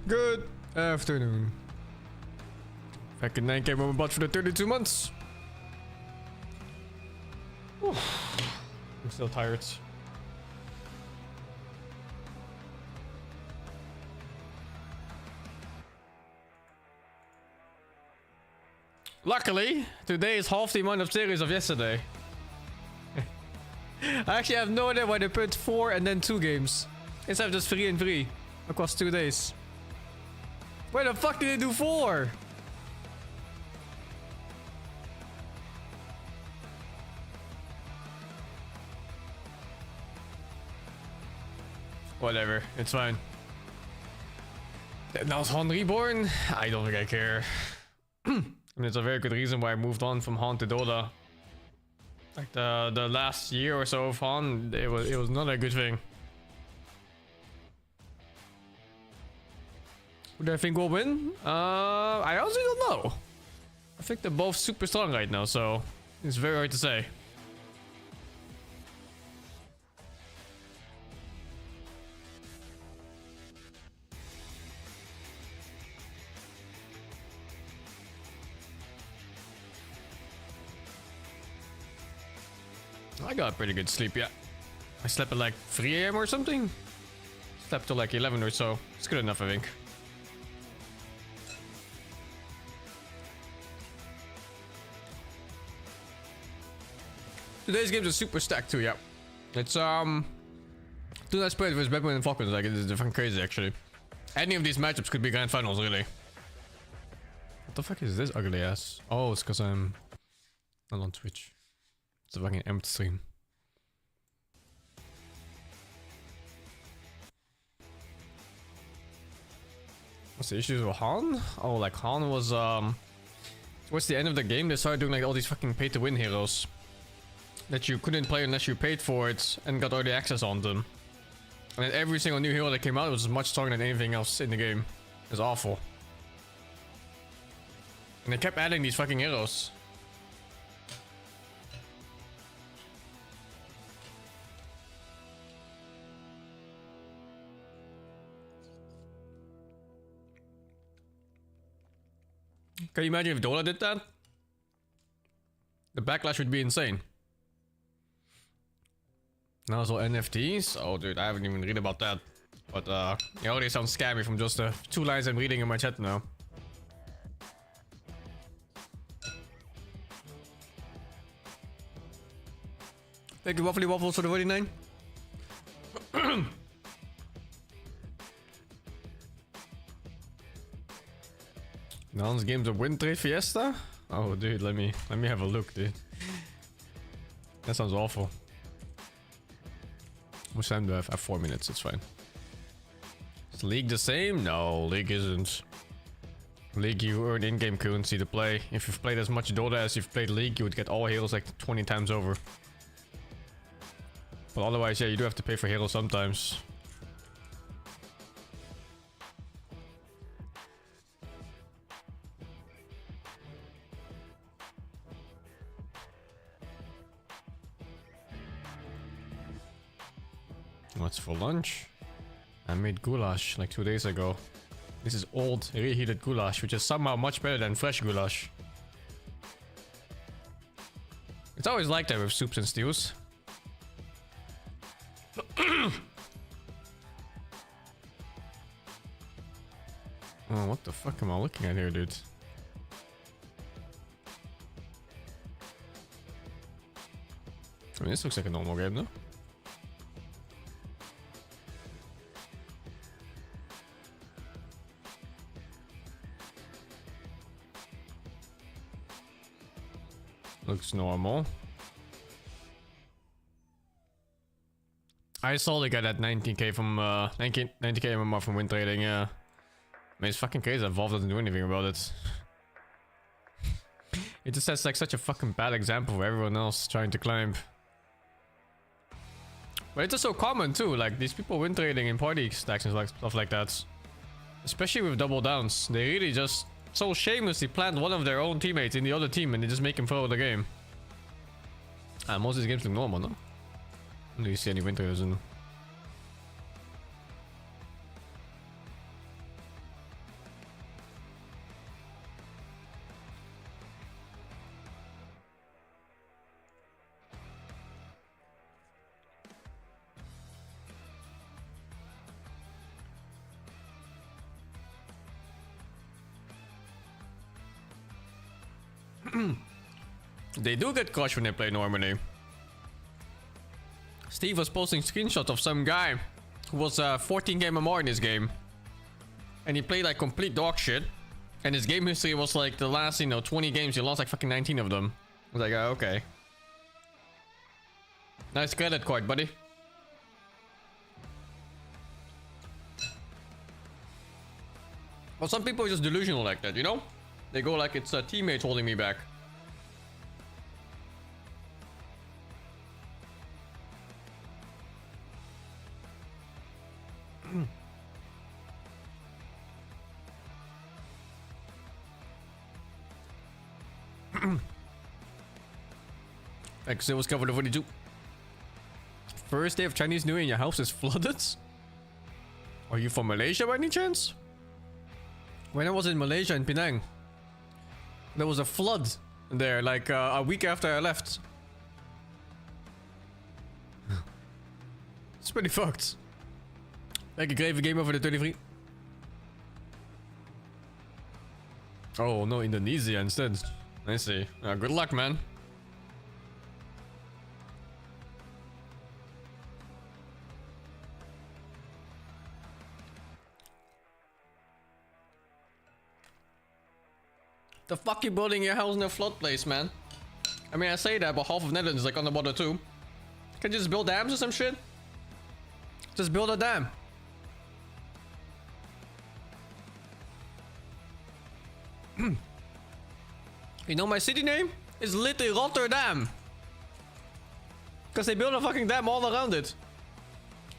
Good afternoon. Back in 9K moment bot for the 32 months. Whew. I'm still tired. Luckily, today is half the amount of series of yesterday. I actually have no idea why they put 4 and then 2 games instead of just 3 and 3 across 2 days. Where the fuck did they do 4? Whatever, it's fine. Now it's Han Reborn? I don't think I care. I mean, it's a very good reason why I moved on from Han to Dota. Like the last year or so of Han, it was not a good thing. Who do I think will win? I honestly don't know. I think they're both super strong right now, so it's very hard to say. I got pretty good sleep, yeah. I slept at like 3 AM or something. Slept till like 11 or so. It's good enough, I think. Today's games are super stacked too, yeah. It's do not play versus Batman and Falcons, like it's fucking crazy actually. Any of these matchups could be grand finals, really. What the fuck is this ugly ass? Oh, it's because I'm not on Twitch. It's a fucking empty stream. What's the issue with Han? Oh, like Han was towards the end of the game they started doing like all these fucking pay to win heroes that you couldn't play unless you paid for it and got early access on them. And then every single new hero that came out was much stronger than anything else in the game. It was awful. And they kept adding these fucking heroes. Can you imagine if Dota did that? The backlash would be insane. Now it's all NFTs? Oh dude, I haven't even read about that. But it already sounds scammy from just the 2 lines I'm reading in my chat now. Thank you Waffly Waffles for the 49. Non's games a win trade fiesta? Oh dude, let me have a look, dude. That sounds awful. How much time do I have? I have 4 minutes, it's fine. Is League the same? No, League isn't. League, you earn in-game currency to play. If you've played as much Dota as you've played League, you would get all heroes like 20 times over. But otherwise, yeah, you do have to pay for heroes sometimes. What's for lunch? I made goulash like 2 days ago. This is old, reheated goulash, which is somehow much better than fresh goulash. It's always like that with soups and stews. Oh, what the fuck am I looking at here, dude? I mean, this looks like a normal game, though. Looks normal. I saw the guy at 19k from 90k MMR from win trading. Yeah, I mean, it's fucking crazy. Valve doesn't do anything about it. It just sets like such a fucking bad example for everyone else trying to climb. But it's just so common too. Like these people win trading in party stacks and like stuff like that. Especially with double downs, they really just so shamelessly plant one of their own teammates in the other team and they just make him throw the game. Most of these games look normal, no? Do you see any win traders in them? They do get crushed when they play normally. Steve was posting screenshots of some guy who was 14 game MMR in this game. And he played like complete dog shit. And his game history was like the last, 20 games, he lost like fucking 19 of them. I was like, okay. Nice credit card, buddy. Well, some people are just delusional like that, They go like it's a teammate holding me back. Thanks, it was covered of 42. First day of Chinese New Year and your house is flooded? Are you from Malaysia by any chance? When I was in Malaysia in Penang, there was a flood there like a week after I left. It's pretty fucked. Like a grave game over the 33. Oh no, Indonesia instead. I see. Good luck, man. The fuck you building your house in a flood place, man? I mean, I say that, but half of Netherlands is like on the border too. Can you just build dams or some shit? Just build a dam. You know my city name is literally Rotterdam. Because they built a fucking dam all around it.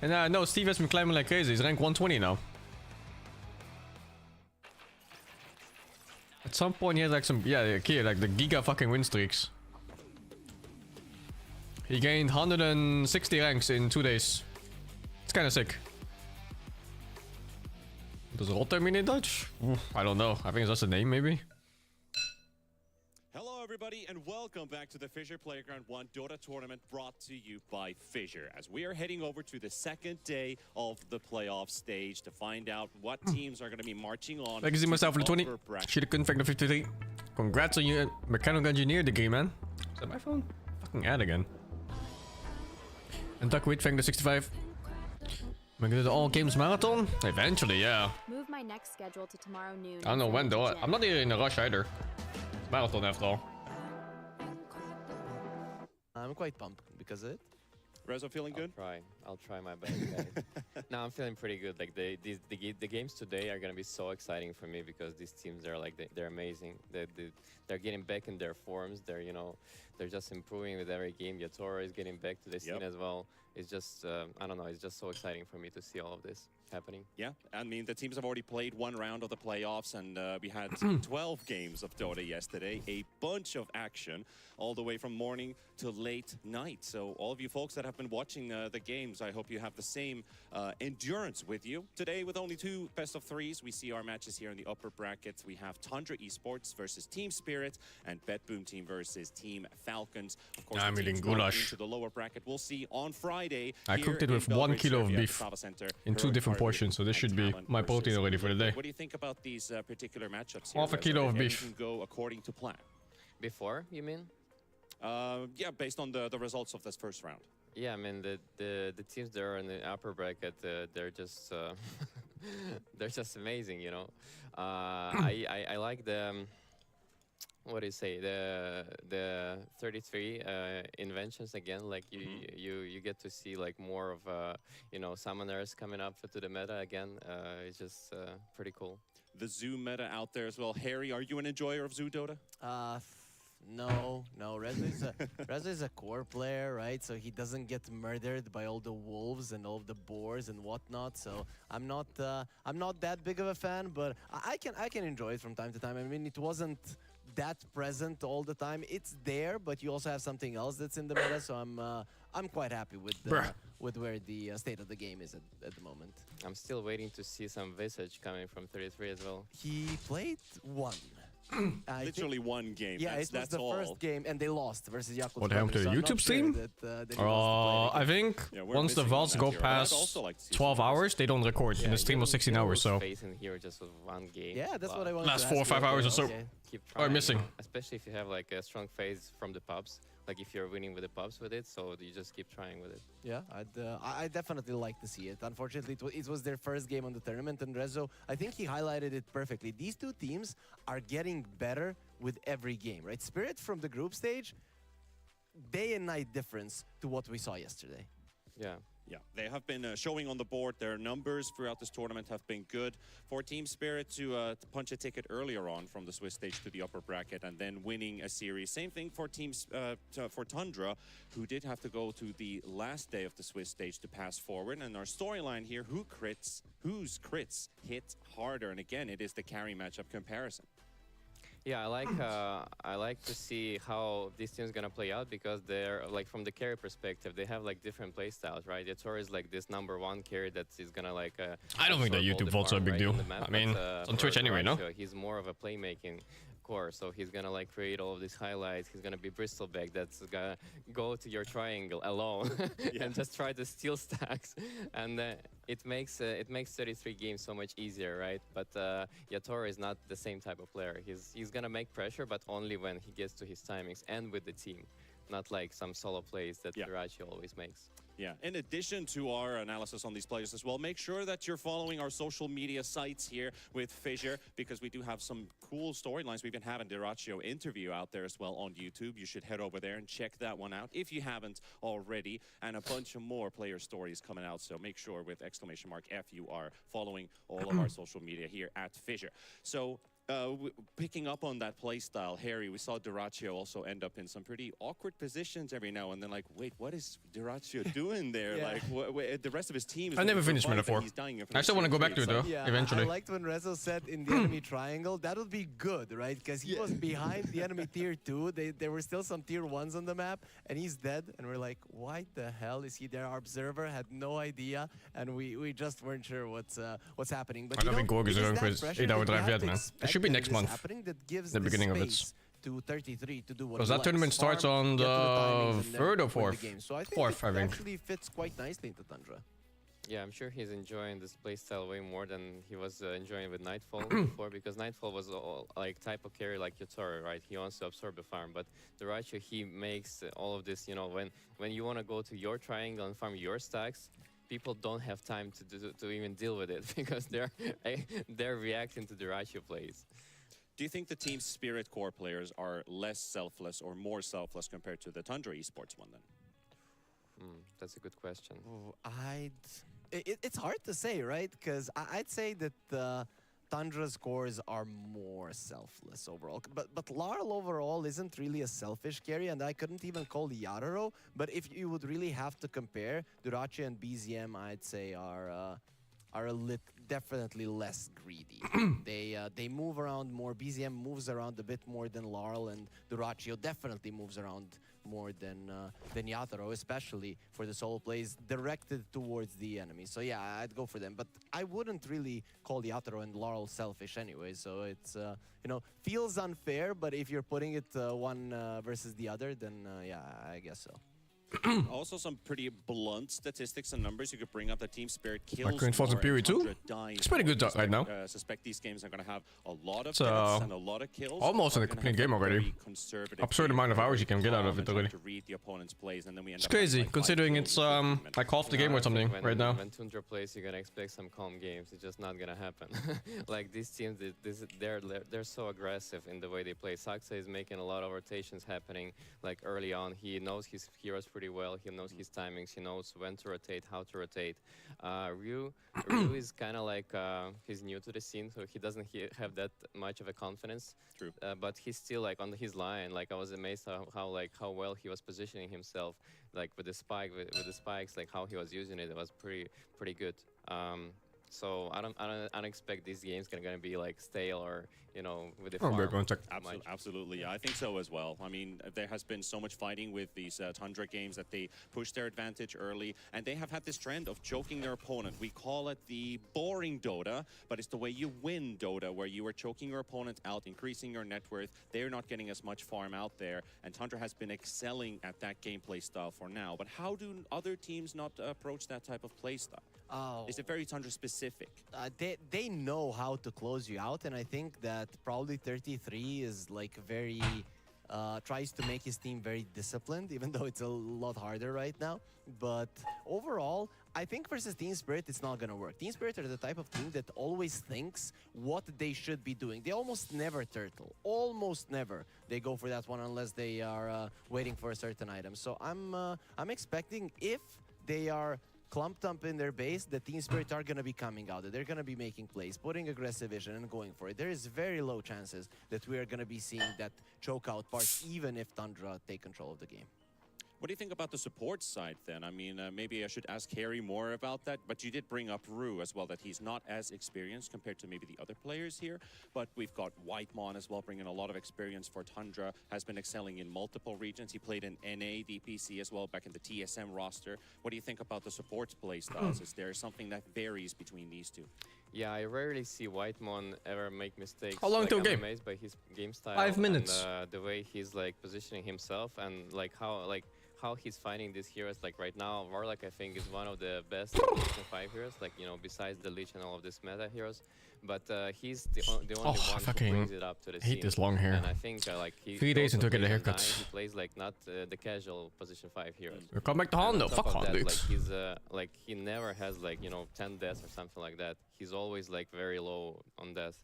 And no, Steve has been climbing like crazy. He's rank 120 now. At some point he has like some, like the giga fucking win streaks. He gained 160 ranks in 2 days. It's kind of sick. Does Rotterdam mean in Dutch? I don't know. I think it's just a name maybe. Hello everybody and welcome back to the FISSURE Playground 1 Dota tournament brought to you by FISSURE as we are heading over to the second day of the playoff stage to find out what teams are going to be marching on. Legacy myself for the 20. Should have config the 53. Congrats on your mechanical engineer degree, man. Is that my phone? Fucking ad again. And Duck with the 65. Am I gonna do the all games marathon? Eventually, yeah. Move my next schedule to tomorrow noon. I don't know when though. I'm not even in a rush either. It's marathon after all. I'm quite pumped because of it. Rezo feeling good? I'll try my best, guys. No, I'm feeling pretty good. Like the games today are gonna be so exciting for me because these teams are like they're amazing. They're getting back in their forms. They're just improving with every game. Yatoro is getting back to the scene as well. It's just I don't know. It's just so exciting for me to see all of this happening. Yeah, I mean the teams have already played one round of the playoffs, and we had 12 games of Dota yesterday. A bunch of action all the way from morning to late night. So all of you folks that have been watching the games, I hope you have the same endurance with you. Today, with only 2 best of 3s, we see our matches here in the upper brackets. We have Tundra Esports versus Team Spirit and BetBoom Team versus Team Falcons. Of course, I'm the eating teams going goulash. into the lower bracket we'll see on Friday. I cooked it with 1 kilo of beef in 2 different portions, so this should be my protein already for the day. What do you think about these particular matchups here? Half a kilo of beef. Everything go according to plan? Before, you mean? Yeah, based on the results of this first round. Yeah, I mean the teams that are in the upper bracket, they're just they're just amazing, you know. I like the what do you say, the 33 inventions again. Like you get to see like more of summoners coming up to the meta again. It's just pretty cool. The zoo meta out there as well. Harry, are you an enjoyer of zoo Dota? No. Rezo is a core player, right? So he doesn't get murdered by all the wolves and all the boars and whatnot. So I'm not that big of a fan, but I can enjoy it from time to time. I mean, it wasn't that present all the time. It's there, but you also have something else that's in the meta. So I'm quite happy with where the state of the game is at the moment. I'm still waiting to see some Visage coming from 33 as well. He played one. I think- Literally one game. Yeah, that's, it was that's the all. first game, and they lost versus Yakult. What happened to the YouTube stream? I think Yeah, we're once the missing on vaults that go here, but I'd past also like to see 12 some hours, they don't record. And the stream was 16 hours, so Face in here just with one game. Yeah, that's Wow. what I wanted Last to 4 or ask 5 you. hours or so. Okay. Keep are trying, missing. Especially if you have like a strong phase from the pubs. Like if you're winning with the pubs with it, so you just keep trying with it. Yeah, I definitely like to see it. Unfortunately, it was their first game on the tournament, and Rezo, I think he highlighted it perfectly. These two teams are getting better with every game, right? Spirit from the group stage, day and night difference to what we saw yesterday. Yeah. Yeah, they have been showing on the board. Their numbers throughout this tournament have been good. For Team Spirit to punch a ticket earlier on from the Swiss stage to the upper bracket and then winning a series. Same thing for for Tundra, who did have to go to the last day of the Swiss stage to pass forward. And our storyline here, whose crits hit harder? And again, it is the carry matchup comparison. Yeah, I like to see how this team's gonna play out because they're like from the carry perspective, they have like different play styles, right? Yator is like this #1 carry that is gonna like. I don't think that absorb all YouTube the vaults are a farm, big right, deal. on the map, I mean, but, it's on for Twitch anyway, no? Duracio, he's more of a playmaking core, so he's gonna like create all of these highlights. He's gonna be Bristleback that's gonna go to your triangle alone and just try to steal stacks, and it makes 33 games so much easier, right? But Yator is not the same type of player. He's gonna make pressure, but only when he gets to his timings and with the team, not like some solo plays that Duracio always makes. Yeah, in addition to our analysis on these players as well, make sure that you're following our social media sites here with FISSURE, because we do have some cool storylines. We've been having Duracio interview out there as well on YouTube. You should head over there and check that one out if you haven't already. And a bunch of more player stories coming out, so make sure with !F you are following all of our social media here at FISSURE. So picking up on that play style, Harry, we saw Duracio also end up in some pretty awkward positions every now and then. Like, wait, what is Duracio doing there? Yeah. Like, the rest of his team is. I never looking finished for fight, Metaphor. and he's dying in I still want to go back to it, though, Yeah, eventually. I liked when Rezo said in the enemy triangle, that would be good, right? Because he was behind the enemy tier 2. There were still some tier 1s on the map, and he's dead. And we're like, why the hell is he there? Our observer had no idea, and we just weren't sure what's happening. But I don't think Gorg is it going that for his pressure 8-hour that you drive have yet, to man. It expect should be that next is month. happening that gives The beginning of it. space to 33 to do what Because he that tournament likes. starts Farm, on get to the timings, and then 3rd or win the 4th? game. So I think 4th, I it think. actually fits quite nicely into Tundra. Yeah, I'm sure he's enjoying this playstyle way more than he was enjoying with Nightfall before, because Nightfall was all like type of carry like Yator, right? He wants to absorb the farm, but Duracio, he makes all of this, you know, when you want to go to your triangle and farm your stacks, people don't have time to even deal with it because they're reacting to Duracio plays. Do you think the Team Spirit core players are less selfless or more selfless compared to the Tundra esports one then? That's a good question. Oh, it's hard to say, right? Because I'd say that Tundra's cores are more selfless overall. But Larl overall isn't really a selfish carry, and I couldn't even call Yararo. But if you would really have to compare, Duracio and BZM, I'd say are definitely less greedy. They move around more. BZM moves around a bit more than Larl, and Duracio definitely moves around more than Yatoro, especially for the solo plays directed towards the enemy. So yeah, I'd go for them. But I wouldn't really call Yatoro and Larl selfish anyway. So it's you know, feels unfair. But if you're putting it one versus the other, then yeah, I guess so. Also, some pretty blunt statistics and numbers you could bring up. The Team Spirit kills Like Green Falls and more Fury and too? Tundra dies It's pretty good more. right now. I suspect these games are going to have a lot of It's, deaths and a lot of kills. almost We're a gonna complete have game a already. very conservative Absurd game, amount of very hours you can get out calm of it and trying already. to read the opponent's plays, and then we end It's up having, crazy, like, 5 considering kills it's in 15 minutes. like half the game I or something think right now. When Tundra plays, you're gonna expect some calm games. It's just not gonna happen. Like these teams, they're so aggressive in the way they play. Saksa is making a lot of rotations happening. Like early on, he knows his heroes pretty well. He knows his timings. He knows when to rotate, how to rotate. Ryu is kind of like he's new to the scene, so he doesn't have that much of a confidence. True. But he's still like on his line. Like I was amazed how well he was positioning himself. Like with the spikes, like how he was using it. It was pretty good. So I don't expect these games gonna be like stale or with the Oh, farm. great contact. Absolutely, yeah, I think so as well. I mean, there has been so much fighting with these Tundra games that they push their advantage early, and they have had this trend of choking their opponent. We call it the boring Dota, but it's the way you win Dota, where you are choking your opponent out, increasing your net worth. They're not getting as much farm out there, and Tundra has been excelling at that gameplay style for now. But how do other teams not approach that type of play style? Oh. Is it very Tundra specific? They know how to close you out, and I think that probably 33 is like very tries to make his team very disciplined, even though it's a lot harder right now. But overall, I think versus Team Spirit, it's not gonna work. Team Spirit are the type of team that always thinks what they should be doing. They almost never turtle, almost never. They go for that one unless they are waiting for a certain item. So I'm expecting, if they are clumped up in their base, the Team Spirit are going to be coming out. They're going to be making plays, putting aggressive vision and going for it. There is very low chances that we are going to be seeing that choke out part, even if Tundra take control of the game. What do you think about the support side then? I mean, maybe I should ask Harry more about that, but you did bring up Rue as well, that he's not as experienced compared to maybe the other players here. But we've got Whitemon as well, bringing a lot of experience for Tundra, has been excelling in multiple regions. He played in NA, DPC as well, back in the TSM roster. What do you think about the support play styles? Is there something that varies between these two? Yeah, I rarely see Whitemon ever make mistakes. How long like, till I'm game? amazed by his game style. 5 minutes. And, the way he's like positioning himself, and like how he's fighting these heroes. Like right now, Warlock I think is one of the best Division 5 heroes. Like besides the Lich and all of these meta heroes. But he's the only one who brings it up to the I hate scene. this long hair. And I think like he 3 days also until I get a plays haircut. Undyne. He plays like not the casual position 5 heroes. We'll come back to And Hondo. on top Fuck of Hondo, that, dude. like he's like he never has like 10 deaths or something like that. He's always like very low on death.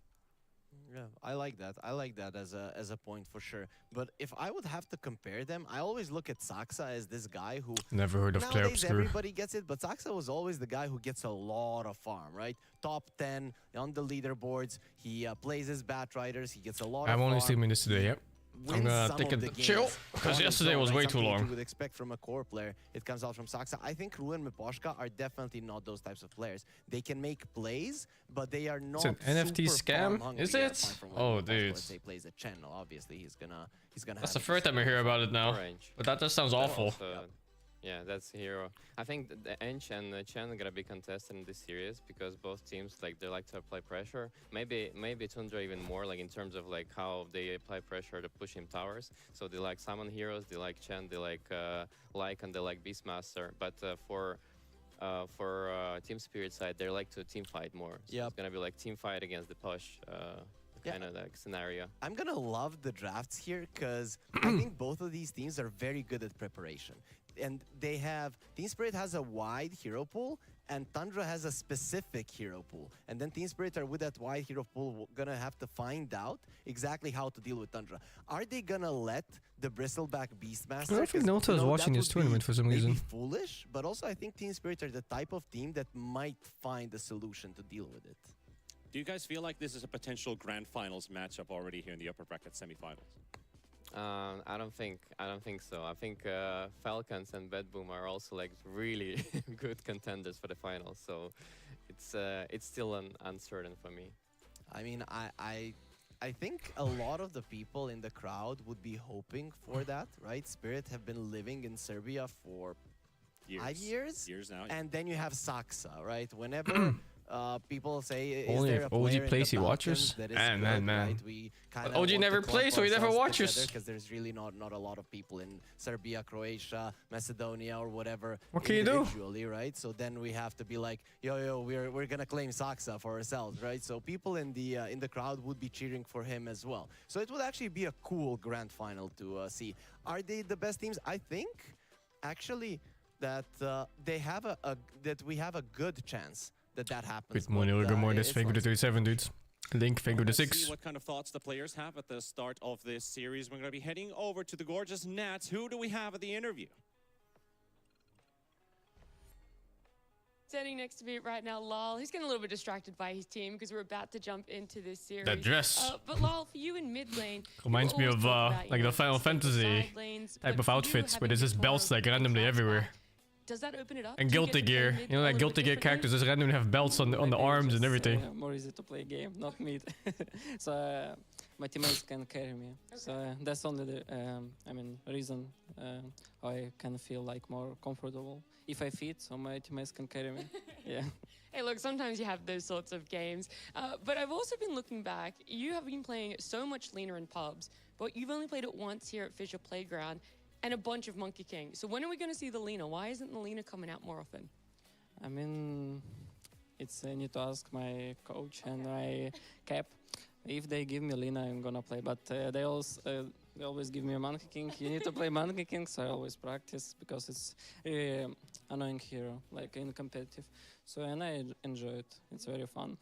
Yeah, I like that. I like that as a point for sure. But if I would have to compare them, I always look at Saxa as this guy who Never heard of Claire nowadays Obscure. everybody gets it, but Saxa was always the guy who gets a lot of farm, right? Top 10 on the leaderboards. He plays his Batriders. He gets a lot of I'm farm. only streaming this today, yep. I'm Wins gonna some take of a the chill, games because on his yesterday own, was like way too something long. You would expect from a core player. It comes out from Saxa. I think Rue and Miposhka are definitely not those types of players. They can make plays, but they are not. It's an NFT super scam? farm-hungry, Is apart it? from when Oh, Miposhka, dude. let's say, plays a channel. Obviously, he's gonna. That's have the it. first time I hear about it now. Orange. But that just sounds But awful. also, yeah, that's hero. I think the Ench and Chen are gonna be contested in this series because both teams they like to apply pressure. Maybe Tundra even more, like in terms of like how they apply pressure to push him towers. So they like summon heroes, they like Chen, they like and they like Beastmaster. But for Team Spirit side, they like to team fight more. So Yep. it's gonna be like team fight against the push. Yeah. Kind of like scenario. I'm gonna love the drafts here because I think both of these teams are very good at preparation. And they have, Team Spirit has a wide hero pool and Tundra has a specific hero pool. And then Team Spirit are with that wide hero pool gonna have to find out exactly how to deal with Tundra. Are they gonna let the Bristleback Beastmaster? I don't think 'Cause, Nota is watching that this would tournament be for some maybe reason. foolish, but also I think Team Spirit are the type of team that might find a solution to deal with it. Do you guys feel like this is a potential grand finals matchup already here in the upper bracket semifinals? I don't think so. I think Falcons and Bedboom are also like really good contenders for the finals. So it's still uncertain for me. I mean, I think a lot of the people in the crowd would be hoping for that, right? Spirit have been living in Serbia for 5 years. Years now. And then you have Saxa, right? Whenever people say, is Only there if a OG player in plays, the he Falcons watches? that is Man. good, right? We kinda But OG want to never clump plays, so he never ourselves watches. together, because there's really not a lot of people in Serbia, Croatia, Macedonia, or whatever. What can you do? Individually, right? So then we have to be like, yo, we're gonna claim Saxa for ourselves, right? So people in the crowd would be cheering for him as well. So it would actually be a cool grand final to see. Are they the best teams? I think actually that they have that we have a good chance that happens. Bit more but, nil, more this it's figure not- to 37, dudes. Link figure to Let's 6. see what kind of thoughts the players have at the start of this series. We're going to be heading over to the gorgeous Nats. Who do we have at the interview? Standing next to me right now, Lal. He's getting a little bit distracted by his team because we're about to jump into this series. That dress. But Lal, for you in mid lane, Reminds me of like the Final Fantasy type of outfits, where there's just belts like randomly everywhere. does that open it up? And Do you get Guilty to play Gear. mid You know, a like little Guilty bit Gear differently? characters just randomly have belts on the Maybe arms and just, everything. more easy to play game, not mid. So my teammates can carry me. So that's only the reason I can feel like more comfortable. If I fit, so my teammates can carry me. Yeah. Hey, look, sometimes you have those sorts of games. But I've also been looking back. You have been playing so much Lena in pubs, but you've only played it once here at FISSURE Playground and a bunch of Monkey King. So when are we going to see the Lena? Why isn't the Lena coming out more often? I mean, it's I need to ask my coach and my cap. If they give me Lina, I'm gonna play. But they always give me a Monkey King. You need to play Monkey King, so I always practice because it's really annoying hero, like in competitive. So and I enjoy it. It's very fun.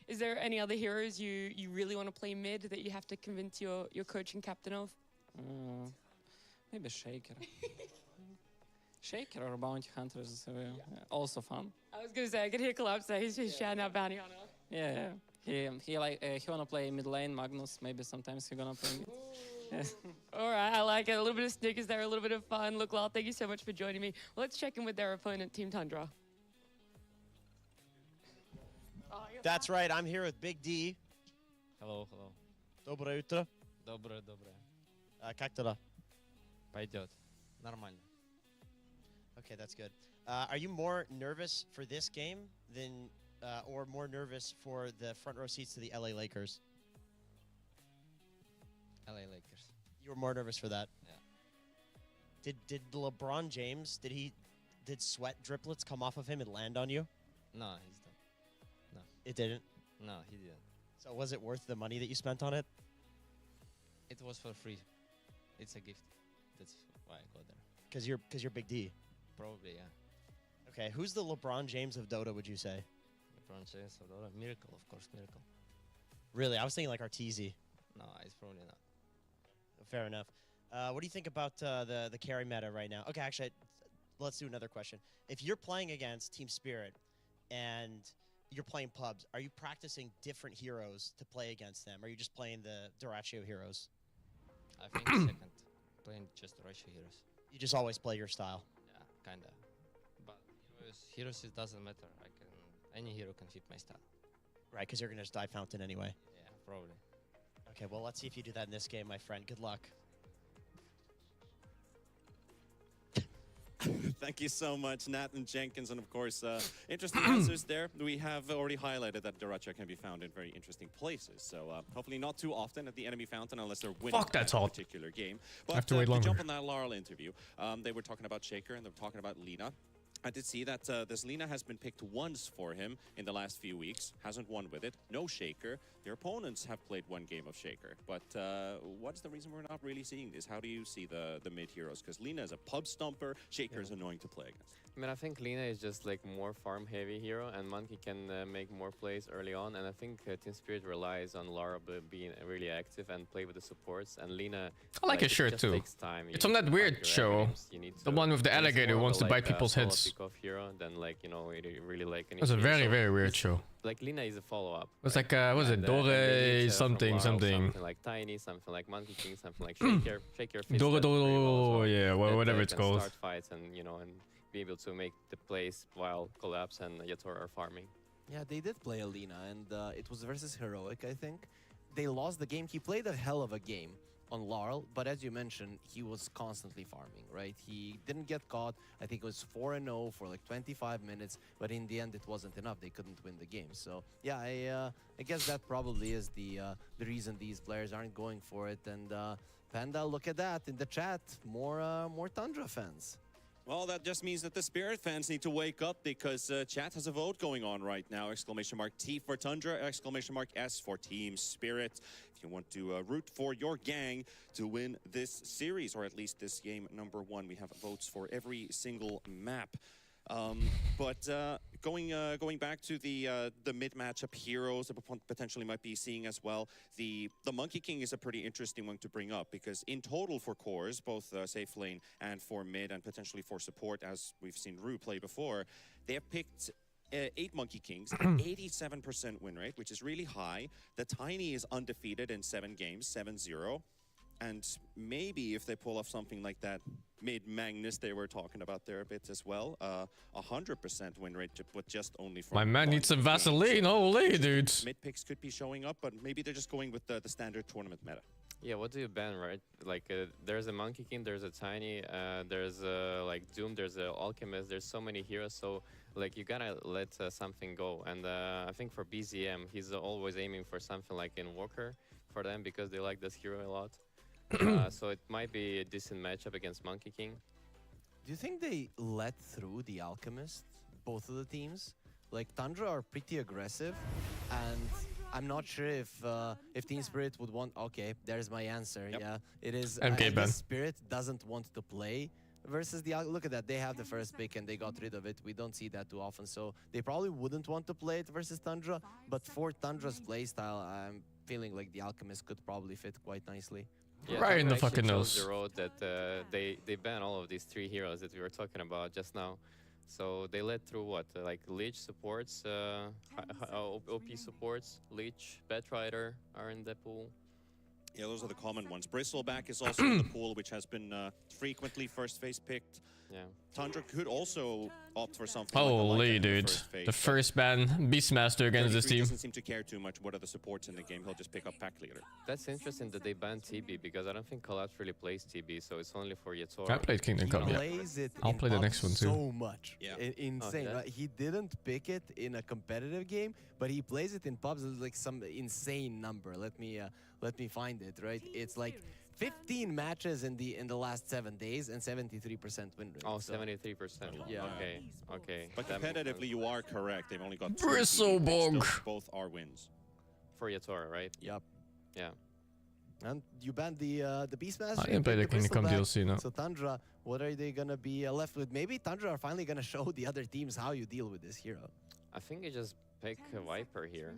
Is there any other heroes you really want to play mid that you have to convince your coach and captain of? Maybe Shaker. Shaker or Bounty Hunter is also fun. I was going to say, I could hear Collapse there. He's just shouting out Bounty Hunter. Yeah. He wanna play mid lane Magnus. Maybe sometimes he gonna play mid. Yes. All right, I like it. A little bit of snickers there, a little bit of fun. Look, Lal, thank you so much for joining me. Well, let's check in with their opponent, Team Tundra. That's right, I'm here with Big D. Hello, hello. Доброе утро. Доброе, доброе. Как дела? Пойдет. Нормально. Okay, that's good. Are you more nervous for this game than, or more nervous for the front row seats to the LA Lakers? LA Lakers. You were more nervous for that? Yeah. Did LeBron James, did sweat driplets come off of him and land on you? No, he's done. It didn't? No, he didn't. So was it worth the money that you spent on it? It was for free. It's a gift. That's why I go there. Because you're Big D. Probably, yeah. Okay, who's the LeBron James of Dota, would you say? LeBron James, Miracle, of course, Miracle. Really? I was thinking like Arteezy. No, it's probably not. Fair enough. What do you think about the carry meta right now? Okay, actually, let's do another question. If you're playing against Team Spirit and you're playing pubs, are you practicing different heroes to play against them? Or are you just playing the Duratio heroes? I think second. Playing just Russia heroes. You just always play your style? Yeah, kinda. But heroes it doesn't matter. Any hero can fit my style. Right, because you're going to just die Fountain anyway. Yeah, probably. Okay, well, let's see if you do that in this game, my friend. Good luck. Thank you so much, Nat and Jenkins, and of course, interesting answers there. We have already highlighted that Duracha can be found in very interesting places, so hopefully not too often at the enemy fountain unless they're winning that's that hot. particular game. But I have to wait longer. jump on that Laurel interview, they were talking about Shaker and they were talking about Lina. I did see that this Lina has been picked once for him in the last few weeks, hasn't won with it, no Shaker. Their opponents have played one game of Shaker, but what's the reason we're not really seeing this? How do you see the mid heroes? Because Lina is a pub stomper, Shaker is annoying to play against. I mean, I think Lina is just like more farm heavy hero, and Monkey can make more plays early on. And I think Team Spirit relies on Lara being really active and play with the supports. And Lina, I like his shirt just too. takes time. It's on that weird show. The one with the alligator who wants to bite people's heads. Hero than like really like. It was a very weird show. Like Lina is a follow-up. It was like what was it? Dore something. Something like Tiny, something like Monkey King, something like Shaker. Shaker. Dore, yeah, whatever it's called. Start fights and and be able to make the plays while Collapse and Yator are farming. Yeah, they did play Alina, and it was versus Heroic, I think. They lost the game. He played a hell of a game on Laurel, but as you mentioned, he was constantly farming, right? He didn't get caught. I think it was 4-0 for like 25 minutes, but in the end, it wasn't enough. They couldn't win the game. So yeah, I guess that probably is the reason these players aren't going for it. And Panda, look at that in the chat. More Tundra fans. Well, that just means that the Spirit fans need to wake up because chat has a vote going on right now. !T for Tundra, !S for Team Spirit. If you want to root for your gang to win this series, or at least this game number 1, we have votes for every single map. But going back to the mid matchup heroes that we potentially might be seeing as well, the Monkey King is a pretty interesting one to bring up because in total for cores, both safe lane and for mid and potentially for support, as we've seen Rue play before, they have picked 8 Monkey Kings, 87% win rate, which is really high. The Tiny is undefeated in 7 games, 7-0. And maybe if they pull off something like that mid-Magnus they were talking about there a bit as well, 100% win rate, but just only from My man needs some Vaseline. Holy, dude. Mid picks could be showing up, but maybe they're just going with the standard tournament meta. Yeah, what do you ban, right? Like, there's a Monkey King, there's a Tiny, there's like Doom, there's a Alchemist, there's so many heroes, so like you gotta let something go. And I think for BZM, he's always aiming for something like Invoker for them because they like this hero a lot. So it might be a decent matchup against Monkey King. Do you think they let through the Alchemist, both of the teams? Like, Tundra are pretty aggressive, and I'm not sure if Team Spirit would want... Okay, there's my answer. Yep. Yeah, it is... MK ban. Spirit doesn't want to play versus the... Look at that, they have the first pick and they got rid of it. We don't see that too often, so they probably wouldn't want to play it versus Tundra, but for Tundra's playstyle, I'm feeling like the Alchemist could probably fit quite nicely. Yeah, Right in the Tundra actually fucking chose nose. the road that they ban all of these 3 heroes that we were talking about just now. So they led through what? Like Leech supports, OP supports, Leech, Batrider are in the pool. Yeah, those are the common ones. Bristleback is also in the pool, which has been frequently first phase picked. Yeah. Tundra could also opt for something like a Holy, Lycan in dude. first phase, The but first ban, Beastmaster against this 33 team. doesn't seem to care too much what are the supports in the game. He'll just pick up pack leader. That's interesting that they banned TB because I don't think Collapse really plays TB, so it's only for Yator. I played Kingdom He Come, yeah. plays it I'll in play the pubs next one too. so much. Yeah. Insane. Oh, yeah? Right? He didn't pick it in a competitive game, but he plays it in pubs. It's like some insane number. Let me find it. Right? It's like 15 matches in the last 7 days and 73% win rate. Oh, so 73%. Yeah. Okay. Okay. But That makes competitively, sense. you are correct. They've only got Bristlebog. Both are wins. For Yator, right? Yep. Yeah. And you banned the Beastmaster. I you didn't play the picked Kingdom Come Bristleback. DLC, no. So Tundra, what are they gonna be left with? Maybe Tundra are finally gonna show the other teams how you deal with this hero. I think you just pick a Viper here.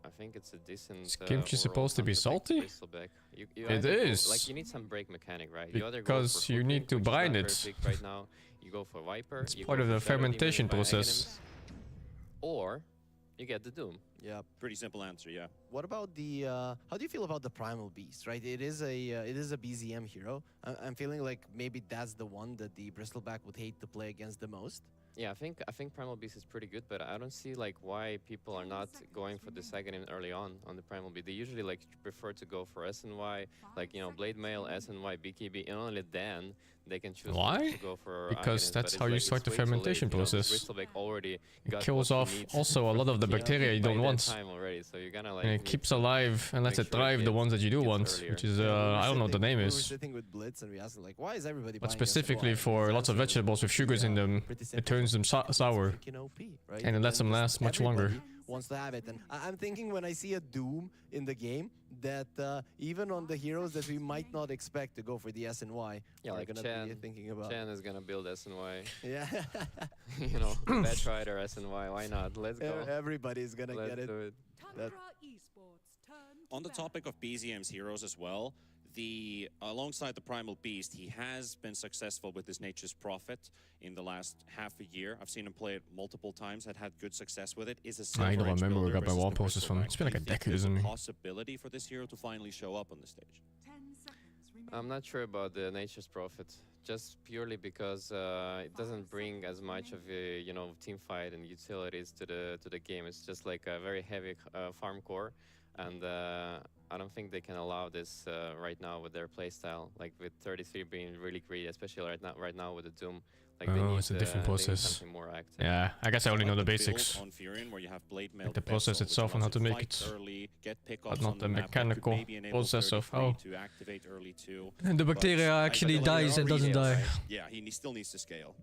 I think it's a decent. Is Kimchi overall supposed to be counter pick salty? Bristleback. You It either go- is. Like you need some break mechanic, right? You either go Because for you Hook need Link, to which is bind not it. perfect right now. You go for Viper. It's you part go of for the Shadow Demon fermentation by process. Aghanim's, or you get the Doom. Yep. Pretty simple answer, yeah. What about the? How do you feel about the Primal Beast? Right, it is a BZM hero. I'm feeling like maybe that's the one that the Bristleback would hate to play against the most. Yeah, I think Primal Beast is pretty good, but I don't see like why people are not going for the Aghanim early on the Primal Beast. They usually like prefer to go for SNY, like Blade Mail, SNY, BKB, and only then they can choose Why? to go for Because Aghanims, that's but how it's you like start it's the way too late, fermentation process. Bristleback already It got kills what he off needs also a from lot of the team bacteria you by don't that want. time already, so you're gonna like And it need keeps to alive and lets make it sure thrive the gets- ones that you do gets want, earlier. which is, We were I don't know what the name we were is. sitting with Blitz and we asked him like, why is everybody But buying specifically SNY? for His lots of answer was vegetables with sugars in them, pretty it simple. turns them sour. Freaking OP, right? And it lets them just last much longer. everybody wants to have it. And I'm thinking when I see a Doom in the game that even on the heroes that we might not expect to go for the SNY, Yeah, we're like gonna be Chen. thinking about. Chen is gonna build SNY. Yeah. Batrider SNY. Why not? Let's go. Everybody's gonna Let's get it. do it. That- On the topic of BZM's heroes as well, alongside the Primal Beast, he has been successful with his Nature's Prophet in the last half a year. I've seen him play it multiple times, had good success with it. Is a I don't Silver Edge remember where I builder got my versus wall the posters from. Bristleback. It's been like Do a you think decade, there's isn't it? possibility for this hero to finally show up on the stage? I'm not sure about the Nature's Prophet, just purely because it doesn't bring as much of a team fight and utilities to the game. It's just like a very heavy farm core, and I don't think they can allow this right now with their playstyle. Like with 33 being really greedy, especially right now with the Doom. Like they Oh, need, it's a different they need process. something more active. Yeah, I guess I only know the build basics. on Furion, where you have Blade Mail Like the process Vessel, which itself and how allows to you make fight it. early, get pickups But not on the map, that could mechanical maybe enable process of 33 to activate early too. And the But bacteria I actually feel like dies and there are doesn't reasons, die. right? Yeah, he still needs to scale.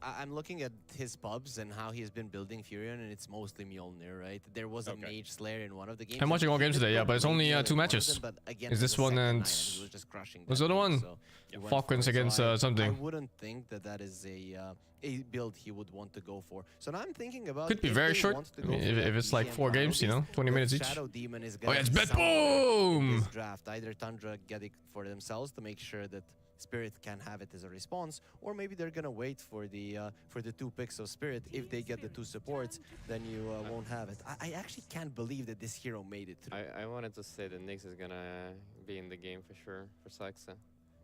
I'm looking at his pubs and how he's been building Furion, and it's mostly Mjolnir, right? There was a Okay. Mage Slayer in one of the games. I'm watching all He games did today, yeah, build but it's only, Blade Mail 2 in one of matches. them, but again, Is for this the one second and- night, he was just crushing What's that the other game, one? so he went Falcons for it. So against, I something. wouldn't think that is a build he would want to go for. So now I'm thinking about Could be if very they short. want to I go mean, for if that it's like BZM 4 Primal games, Beast, 20 that minutes each. Shadow Demon is Oh, gonna yeah, it's be bet somewhere in boom! this draft. Either Tundra get it for themselves to make sure that Spirit can have it as a response, or maybe they're gonna wait for the 2 picks of Spirit. If they get the 2 supports, then you won't have it. I actually can't believe that this hero made it through. I wanted to say that Nyx is gonna be in the game for sure for Saxa.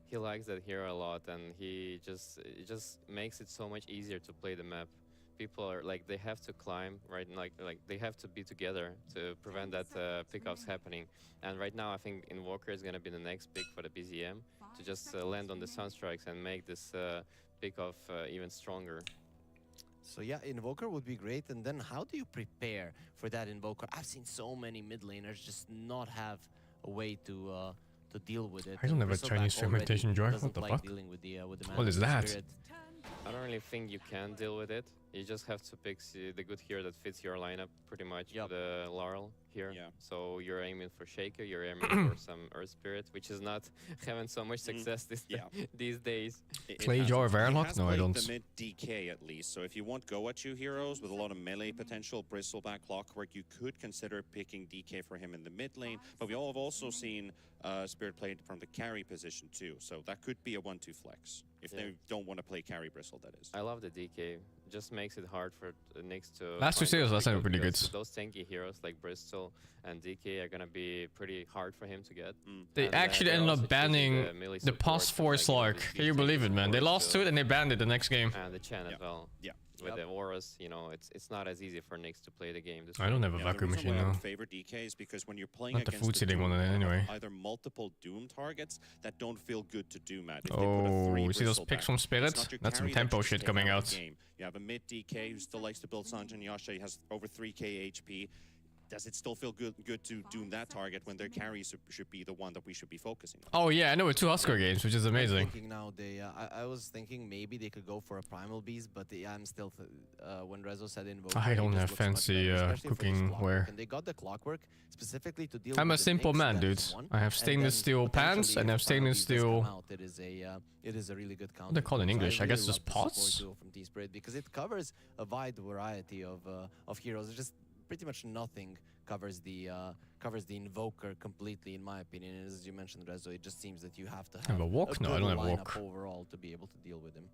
He likes that hero a lot, and it just makes it so much easier to play the map. People are like, they have to climb, right? Like they have to be together to prevent that pickoffs happening. And right now, I think Invoker is gonna be the next pick for the BZM to just land on the Sunstrikes and make this pickoff even stronger. So yeah, Invoker would be great. And then how do you prepare for that Invoker? I've seen so many mid laners just not have a way to deal with it. I don't have a Chinese fragmentation drive. What the fuck? What is that? Spirit. I don't really think you can deal with it. You just have to pick the good hero that fits your lineup pretty much. Yep. The Laurel here. Yeah. So you're aiming for Shaker, you're aiming for some Earth Spirit, which is not having so much success these days. Play Jar Verloc? No, I don't. The mid DK at least. So if you want go at you heroes with a lot of melee potential, Bristleback, Clockwork, you could consider picking DK for him in the mid lane. But we all have also seen Spirit played from the carry position too. So that could be a 1-2 flex if they don't want to play carry Bristle. That is. I love the DK. Just makes it hard for Nyx to. Last 2 find series those last time were big pretty good. heroes. Those tanky heroes like Bristol and DK are gonna be pretty hard for him to get. They And, actually they're ended also up banning choosing melee the pass support for and, like, Slark. the Can you believe it, man? They support lost to it and they banned it the next game. And the Chen as well. Yeah. With the Auras, you know, it's not as easy for Nyx to play the game. I don't have a Yeah, vacuum the reason machine why I now. favor DK is because when you're playing Not the against food sitting one Doom, anyway. either multiple Doom targets that don't feel good to Doom at. If they put a Oh, 3 you see those Bristleback, picks from it's Spirit? not your That's some carry that tempo you just shit take coming out of out. the game. You have a mid DK who still likes to build Sanjin Yasha. He has over 3k HP. Does it still feel good to Doom that target when their carry should be the one that we should be focusing on? Oh yeah, I know with 2 Oscar games, which is amazing. I'm thinking now I was thinking maybe they could go for a Primal Beast, but I'm still when Rezo said Invoker, I it don't just have looks much fancy better, especially for this cooking Clockwork. ware. And they got the Clockwork specifically to deal I'm with a the simple Nyx, man, that dude. is one. I have And stainless then steel pants potentially and I have if Primal stainless Beast does come steel. out, it is a really good counter. they call it in So English? I really guess just love the support pots? duo from T-Spirit because it covers a wide variety of heroes. It's just pretty much nothing covers the Invoker completely, in my opinion. And as you mentioned, Rezo, it just seems that you have to have a walk? No, I good don't have a lineup walk. overall to be able to deal with him.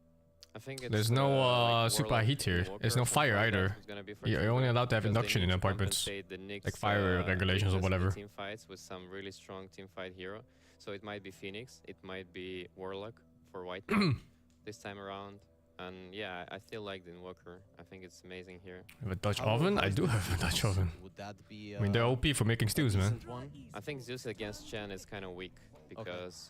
I think it's, There's no like super Warlock heat here. Invoker There's or no something fire like that either. who's gonna be for You're Chamber, only allowed to have because they induction in need to apartments. compensate the Nyx, Like fire regulations or weakness in the whatever. Team fights with some really strong team fight hero. So it might be Phoenix, it might be Warlock for White Knight this time around. And yeah, I still like the Invoker. I think it's amazing here. I have a Dutch How oven? I is do the have a Dutch Zeus? oven. Would that be I mean, they're OP for making stews, man. decent one? I think Zeus against Chen is kind of weak because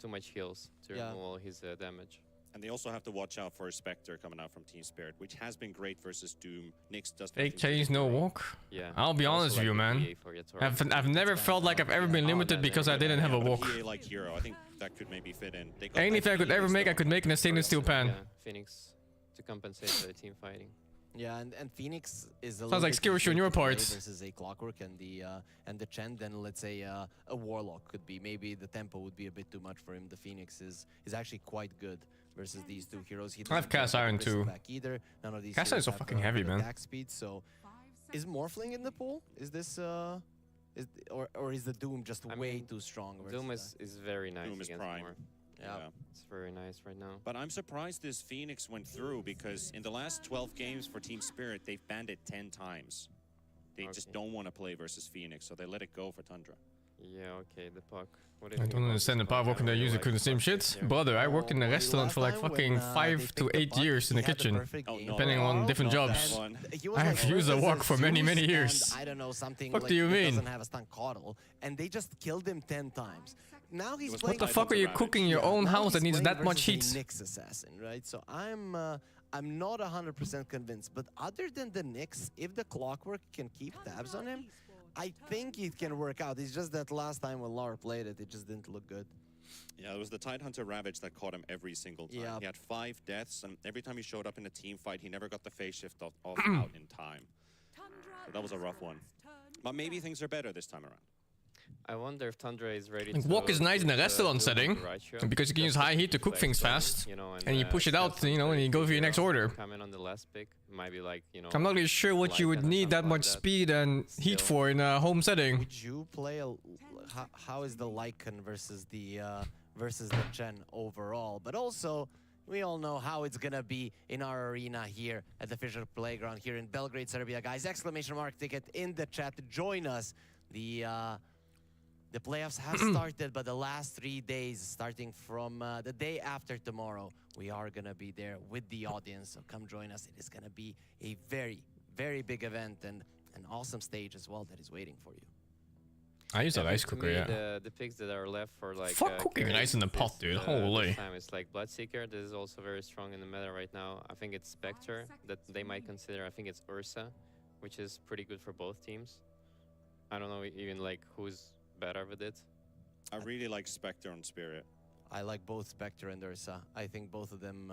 too much heals to Yeah. remove all his damage. And they also have to watch out for a Spectre coming out from Team Spirit, which has been great versus Doom. Nyx does Fake nothing change, no particular. walk. Yeah. I'll be I also honest with like you, the man. PA for Yatora. I've never felt like I've ever been limited because I didn't have a Yeah, but walk. PA-like hero, I think that could maybe fit in. They got Anything that I could PA ever make, I still. could make in a stainless steel pan. Yeah, Phoenix to compensate for the team fighting. Yeah, and Phoenix is a Sounds little like bit skill issue on easier your to play part. versus a Clockwork and the Chen. Then let's say a Warlock could be. Maybe the tempo would be a bit too much for him. The Phoenix is actually quite good versus these two heroes. He I have doesn't Cast have Iron the too. Bristleback either. None of these Cast Iron is heroes so have, fucking heavy, good man. attack speed. So is Morphling in the pool? Is this or is the Doom just I way mean, too strong? Doom versus is very nice Doom is against prime. Morph. Yeah. It's very nice right now. But I'm surprised this Phoenix went through because in the last 12 games for Team Spirit, they've banned it 10 times. They just don't want to play versus Phoenix, so they let it go for Tundra. Yeah, okay, the puck. What do you I think don't about understand the this power puck? I working their really user like could the the same puck shit. here. Brother, I worked in a Well, restaurant for like last time fucking when, they 5 picked to the 8 puck, years in he the had kitchen. perfect Oh, game. no. Depending on different Not jobs. that one. He was I like, have used the "Oh, walk this for is many, many Zeus," years. and I don't know, something Fuck like do you that mean? doesn't have a stun coddle, and they just killed him 10 times. Now he's was playing. What the fuck are you cooking in your own now house that he's needs playing that much versus heat? a Nyx assassin, right? So I'm not 100% convinced, but other than the Nyx, if the Clockwork can keep tabs on him, I think it can work out. It's just that last time when Lara played it, it just didn't look good. Yeah, it was the Tidehunter Ravage that caught him every single time. Yeah. He had 5 deaths, and every time he showed up in a team fight, he never got the phase shift off out in time. So that was a rough one. But maybe things are better this time around. I wonder if Tundra is ready Like, to walk is nice in a put, restaurant Doom setting, into Raichu. because you can use Just high heat to put cook things X-Zone, fast, you know, and you push it have out, some you know, and you go for your hero next order. Come in on the last pick. Might be like, you know. I'm not really sure what you would Lycan or need that something much like that. speed and heat Still. for in a home setting. Would you play how is the Lycan versus the Gen overall, but also we all know how it's gonna be in our arena here at the FISSURE Playground here in Belgrade, Serbia. Guys, exclamation mark ticket in the chat. Join us. The playoffs have started, but the last 3 days, starting from the day after tomorrow, we are gonna be there with the audience. So come join us. It is gonna be a very, very big event and an awesome stage as well that is waiting for you. I use a rice To cooker, me, yeah. the picks that are left for like Fuck cooking carries rice in the pot, dude. Holy. this time it's like Bloodseeker. This is also very strong in the meta right now. I think it's Spectre that they might consider. I think it's Ursa, which is pretty good for both teams. I don't know even like who's better with it. I really like Spectre on Spirit. I like both Spectre and Ursa. I think both of them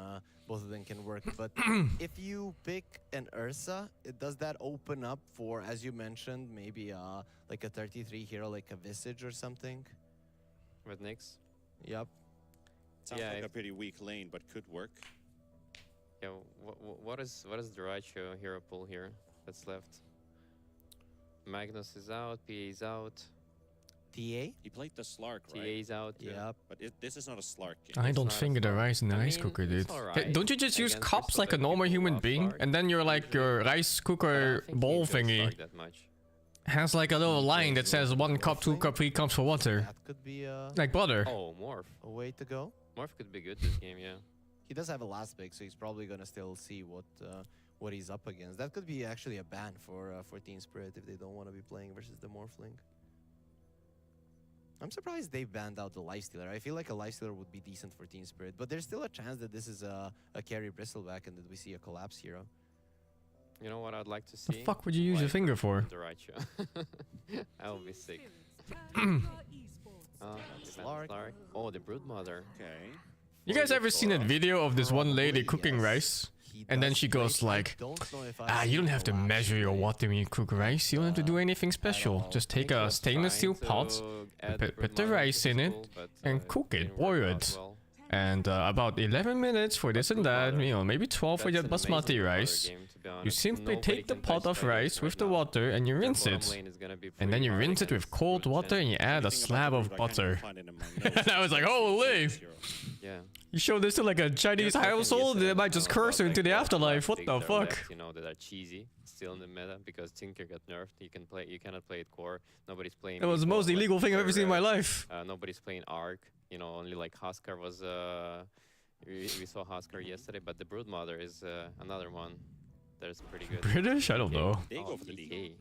can work. But if you pick an Ursa, does that open up for, as you mentioned, maybe like a 33 hero, like a Visage or something? With Nyx? Yep. Sounds Yeah, like a pretty weak lane, but could work. Yeah. What is the ratio hero pool here that's left? Magnus is out. PA is out. TA? He played the Slark, TA right? is out. Yep. But this is not a Slark game. I It's don't not a finger the Slark. rice in the I rice mean, cooker, it's dude. alright Don't you just use against cups Ursa, like a but normal people human love being? Slark. And then you're like, your rice But I cooker don't think bowl he enjoys thingy Slark that much. has like a little line that says 1 cup, 2 cup, 3 cups for water. That could be Like butter. Oh, Morph. a way to go. Morph could be good this game, yeah. He does have a last pick, so he's probably gonna still see what he's up against. That could be actually a ban for Team Spirit if they don't want to be playing versus the Morphling. I'm surprised they banned out the Lifestealer. I feel like a Lifestealer would be decent for Team Spirit, but there's still a chance that this is a carry Bristleback and that we see a collapse hero. You know what I'd like to The see? fuck would you use your finger for? The right show. That would be sick. Slark. Slark. Oh, the Broodmother. Okay. You guys ever seen that video of this one lady cooking Yes. rice? He And then does she goes break. I like, don't know if I've you don't seen have to collapse measure your break. water when you cook rice. You don't have to do anything special. all. Just I think take he a was stainless steel trying pot, to add put the Broodmother rice into in his it, pool, but, and cook it, didn't boil work out it. well. and about 11 minutes for this and that, you know, maybe 12 for your That's an amazing basmati water rice. game, to be You honest. simply Nobody take the can pot touch of that rice right with the now. water and you Their rinse bottom it. lane is gonna be And then pretty you hard rinse it with against cold Brute water Gen. and you add a Anything about slab the of Brood, I can't butter. find it in my notes. And I was like, holy! Yeah. You show this to like a Chinese Talking household, yesterday they might just about, curse her like, into the the afterlife. What things the that are fuck? left, you know, that are cheesy, still in the meta, because Tinker got nerfed. You cannot play it core. Nobody's playing. That was the Meatball, most like, illegal thing I've ever seen in my life. Nobody's playing Arc. You know, only like Huskar was. We saw Huskar yesterday, but the Broodmother is another one that is pretty good. British? I don't DK. know. They go Oh, for the DK.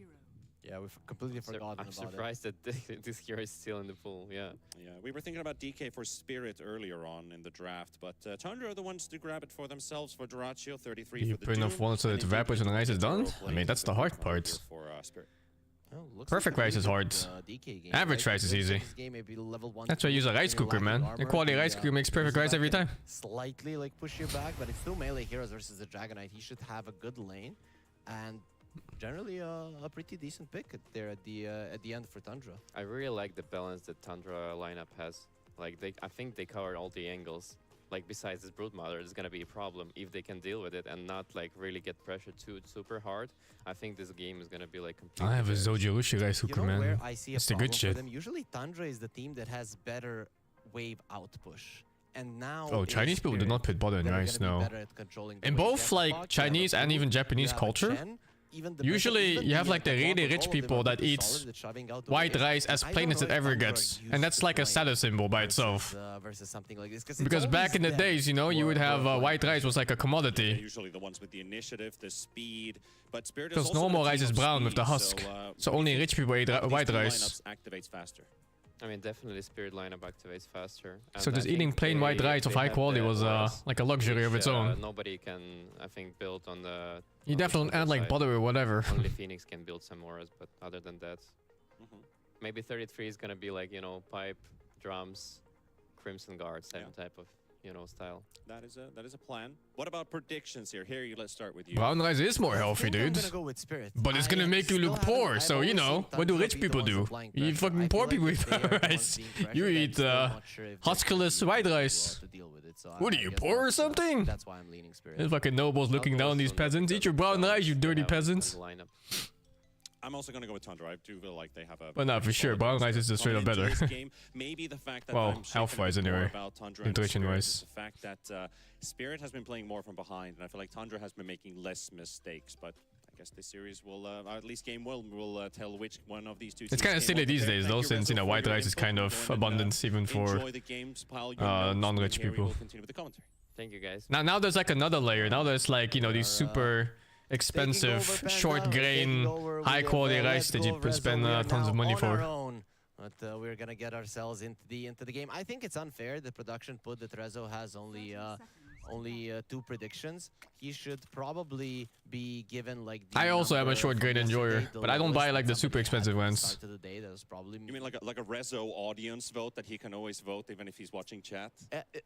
Yeah, we've completely forgotten I'm about surprised that this hero is still in the pool. Yeah. Yeah, we were thinking about DK for Spirit earlier on in the draft, but Tundra are the ones to grab it for themselves for Duraccio, 33 You for the put enough Doom, water so and that indeed evaporates and the rice is done? role I mean, playing that's the with hard Broodmother part. here for Spirit. it. Oh, looks Perfect like a rice is really hard. good, DK game, Average right? rice is Looks like easy. this game may be level 1, That's why I use a 2, rice and you're cooker, lacking man. armor. A quality The, rice cooker makes perfect rice Bristleback every can time. Slightly like push you back, but it's still melee heroes versus the Dragonite. He should have a good lane, and generally a pretty decent pick there at the end for Tundra. I really like the balance that Tundra lineup has. Like I think they cover all the angles. Like besides this Broodmother, it's gonna be a problem if they can deal with it and not like really get pressured too super hard. I think this game is gonna be like completely. I have a theirs. Zojirushi rice You cooker, know where man. I see a That's the problem good for shit. them? Usually Tundra is the team that has better wave outpush. And now Oh, in Chinese people do Spirit, not put butter in they're rice, gonna be no. better at controlling the In wave. You both have a like Fox, you have a Chinese and Brute, even you Japanese have a culture, Chen, even the usually even you have the like the Quantum, really all rich of them people are that pretty eat solid at shoving out the white wave. rice as I plain don't as it know if ever Tundra gets. used And that's to like a play status symbol by versus, itself. versus something like this. Because back in the days, you know, you would have white rice was like a They're commodity. usually the ones with the initiative, the speed, but Spirit is Because also normal the rice team is of brown with speed, the husk. So we only think rich people eat one of these white two rice. lineups activates faster. I mean, definitely Spirit lineup activates faster. So And I just eating think plain white rice of they high have quality the was auras, like a luxury of which, its own. Nobody can, I think, build on the. You on the definitely Tundra add like side. butter or whatever. Only Phoenix can build some auras, but other than that, Mhm. maybe 33 is gonna be like, you know, pipe, drums, Crimson Guard, same type of, you know, style. That is a plan. What about predictions here? Harry, let's start with you. Brown rice is more healthy, I'm dude. gonna go with Spirit. But it's gonna make you still look haven't- poor, I've so you always know, seen what do Tundra rich be the people ones do? applying You pressure. fucking I poor feel people like eat if they are the ones rice. being You pressured, I'm eat still not sure if they huskarless can white do rice. to deal with it. So What I are you, guess poor or that's, something? That's why I'm leaning Spirit. There's fucking nobles looking I'll go down with these Thunder peasants. because Eat your of brown the rice, you balance they dirty have in the peasants. lineup. I'm also going to go with Tundra. I do feel like they have a... But no, for sure, Brown Rice is just straight up better. Maybe the fact that Well, health-wise anyway, intuition-wise. The fact that Spirit has been playing more from behind, and I feel like Tundra has been making less mistakes, but I guess this series will, or at least game will tell which one of these two teams. It's kind of silly these days though, since, you know, white rice is kind of abundant even for non-rich people. Thank you, guys. Now there's like another layer. Now there's like, you know, these super expensive, short grain, high quality rice that you spend tons of money for. But we're gonna get ourselves into the game. I think it's unfair. The production put that Rezo has only 2 predictions. He should probably be given like. I also am a short grain enjoyer, but I don't buy like the super expensive ones. You mean like a Rezo audience vote that he can always vote even if he's watching chat?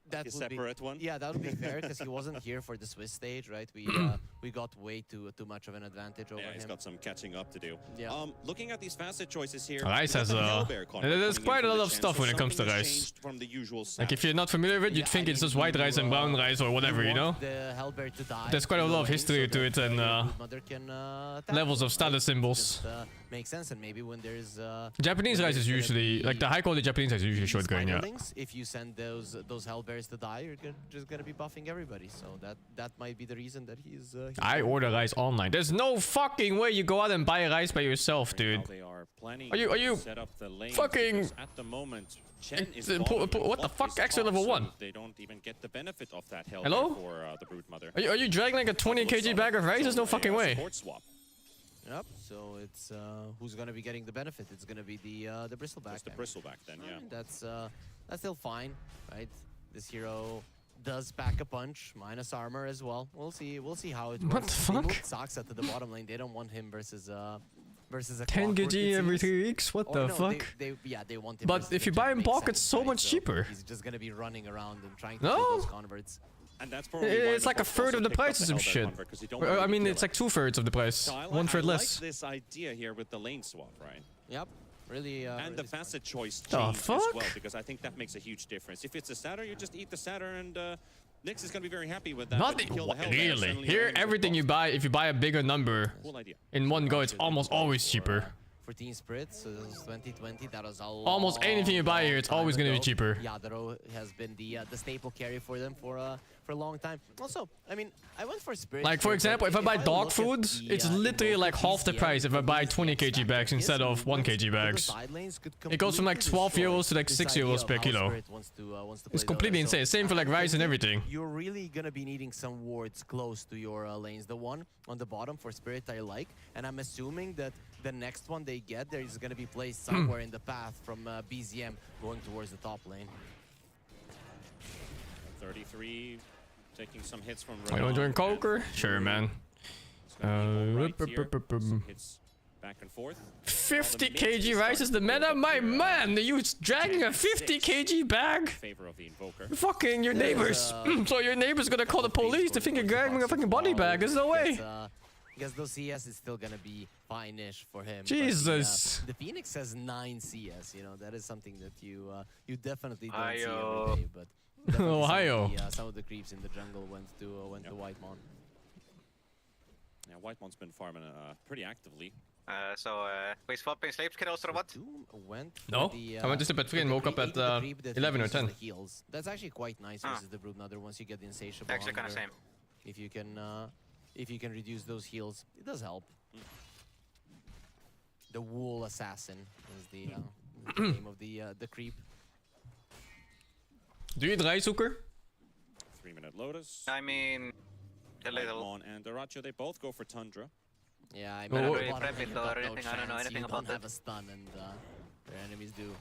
That a separate one. Yeah, that would be fair because he wasn't here for the Swiss stage, right? We got way too much of an advantage over him. Yeah, he's got some catching up to do. Yeah. Looking at these facet choices here, Rice has there's quite a lot of stuff when it comes to rice. Like if you're not familiar with it, you'd think it's just white rice and brown rice or whatever, you know? There's quite a lot of history to it and levels of status symbols. Makes sense, and maybe when there's Japanese rice is usually like the high quality Japanese rice is usually short grain, yeah. If you send those hellbears to die, you're just gonna be buffing everybody. So that might be the reason that he's I order rice online. There's no fucking way you go out and buy rice by yourself, dude. Are you fucking at the moment? what the fuck? Extra level 1. They don't even get the benefit of that Hello? for the brood mother. Are you dragging like a 20 kg bag of rice? There's no fucking way. Yep. So it's who's gonna be getting the benefit? It's gonna be the bristleback. It's the bristleback then, yeah. That's still fine, right? This hero does pack a punch, minus armor as well. We'll see how it works. What the fuck? They moved Saksa to the bottom lane. They don't want him versus a 10 kg every 3 weeks? What the fuck? They want him. But if you buy in bulk, it's so much cheaper. He's just gonna be running around and trying to do those converts. And that's probably it's like a third of the price of some shit. I mean, it's like 2/3 of the price. 1/3 less. I like this idea here with the lane swap, right? Yep. Really. And really the facet choice the change fuck? as well, because I think that makes a huge difference. If it's a Satyr, you just eat the Satyr, and Nyx is going to be very happy with that. Not really. Here, everything you buy, if you buy a bigger number in one go, it's almost always cheaper. For Team Spirit, so this was 2020. That was almost anything you buy here, it's always going to be cheaper. Yadro has been the staple carry for them for a long time. Also, I mean, I went for Spirit. Like for example, if I buy dog food, it's literally like half the price if I buy 20 kg bags instead of 1 kg bags. It goes from like 12 euros to like 6 euros per kilo. It's completely insane. Same for like rice and everything. You're really gonna be needing some wards close to your lanes. The one on the bottom for Spirit I like, and I'm assuming that the next one they get there is gonna be placed somewhere in the path from BZM going towards the top lane. 33 taking some hits from. Are you enjoying Coker? Sure, man. Hits back and forth. 50 kg rice is the meta? My man, you dragging a 50 kg bag? Favor of the invoker. Fucking your neighbors. So your neighbor's gonna call the police to think you're dragging a fucking body bag. There's no way. Because those CS is still gonna be fine-ish for him. Jesus. The Phoenix has 9 CS. You know that is something that you definitely don't see every day. But Ohio. Some of the creeps in the jungle went to Whitemon. Yeah, Whitemon's been farming pretty actively. We swap in sleeps kid also or what? No, I went to sleep at 3 and woke up at 11 or 10. That's actually quite nice versus the Broodmother once you get the insatiable. Actually kind of same. If you can reduce those heals, it does help. The Wool Assassin is the name of the creep. Do you eat rice, Hooker? 3-minute Lotus. I mean, a little. Whitemon and Aracho, they both go for Tundra. Yeah, I mean, mean, I don't know anything about that. Have a stun, and their enemies do.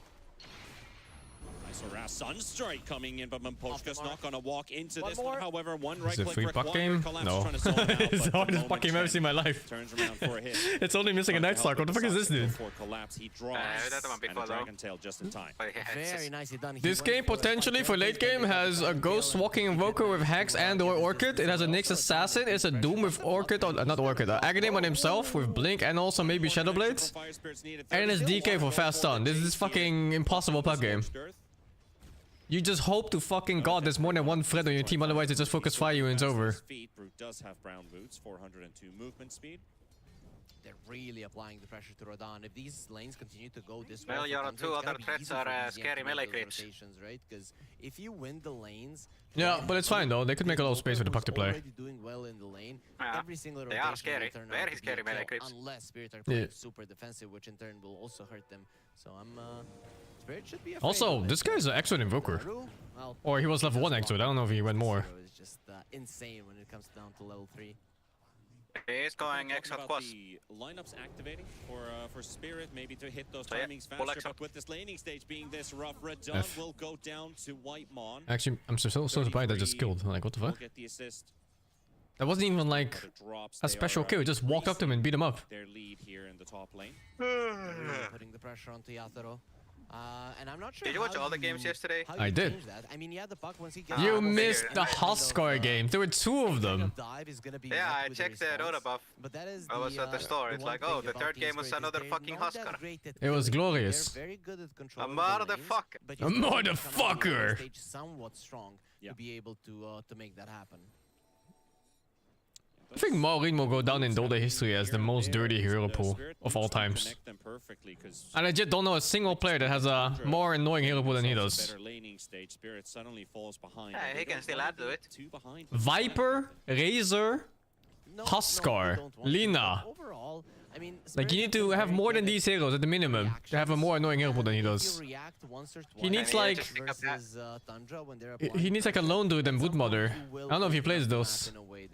Nice harass Sunstrike coming in, but Mamposhka's not gonna walk into this more. one. However, one right Is it click free puck game? No. It's the hardest puck game I've ever seen in my life. Turns around for a hit. It's only missing a Night Stalker. What the fuck is this dude? Collapse, he draws and a Dragon Tail just in time. Very nicely done. This game potentially for late game has a Ghost Walking Invoker with Hex and or Orchid. It has a Nyx Assassin. It's a Doom with Orchid, or not Orchid, Aghanim on himself with Blink and also maybe Shadow Blades. And it's DK for fast stun. This is fucking impossible puck game. You just hope to fucking god there's more than one threat on your team, otherwise they just focus fire you and it's over. Brute does have brown boots, 402 movement speed. they're really applying the pressure to Rodan. If these lanes continue to go this way, Well, your two other threats are scary melee creeps. Right? Because if you win the lanes, Yeah, but it's fine though. They could make a lot of space for the puck to play. already doing well in the lane. Yeah, Every single they are rotation scary. will turn out Very to be a scary melee kill, creeps. unless Spirit are playing Yeah. super defensive, which in turn will also hurt them. So Spirit should be afraid Also, of this it. guy's an excellent invoker. Well, Or he was level 1 exo. I don't know if he went more. It's just insane when it comes down to level 3. He's going Talking X of about course. the lineups activating for Spirit, maybe to hit those So yeah, timings full faster. X-Up. But with this laning stage being this rough, Radon F. will go down to Whitemon. Actually, I'm so surprised I just 33 killed. Like, what the will fuck? get the assist. That wasn't even like But it drops. a They special are, kill. He just walked up to him and beat him up. their lead here in the top lane. Really putting the pressure onto Yatoro. And I'm not sure. Did you watch how all the games yesterday? how I you did. change that. I mean, yeah, the puck once he gets You Ah, missed figured. the I- Huskar game. There were 2 of them. Dive is gonna be Yeah, met I with a checked the Dota response. buff. But that is I was at the store, it's one like, oh, thing the about third Team game was Spirit is another they're fucking not that Huskar. great at It was killing. glorious. They're very good at A controlling the lanes, motherfucker. but A you still have to come out of the motherfucker. stage somewhat strong Yeah. to be able to make that happen. I think Maureen will go down in Dota history as the most dirty hero pool of all times. I legit don't know a single player that has a more annoying hero pool than he does. Better laning stage. Spirit suddenly falls behind. Yeah, They he can don't still wanna add to be it. too behind. Viper, Razor, No, Huskar, you don't want to, Lina. but overall, I mean, Like, you Spirit need have to been have very more good than at these heroes at the minimum to have a more annoying hero pool than he If does. you react once or He needs And you like just pick up that. versus Tundra when they're he applying needs like a pressure, lone dude and at some point Woodmother. you will I don't know if he open plays up the map those. in a way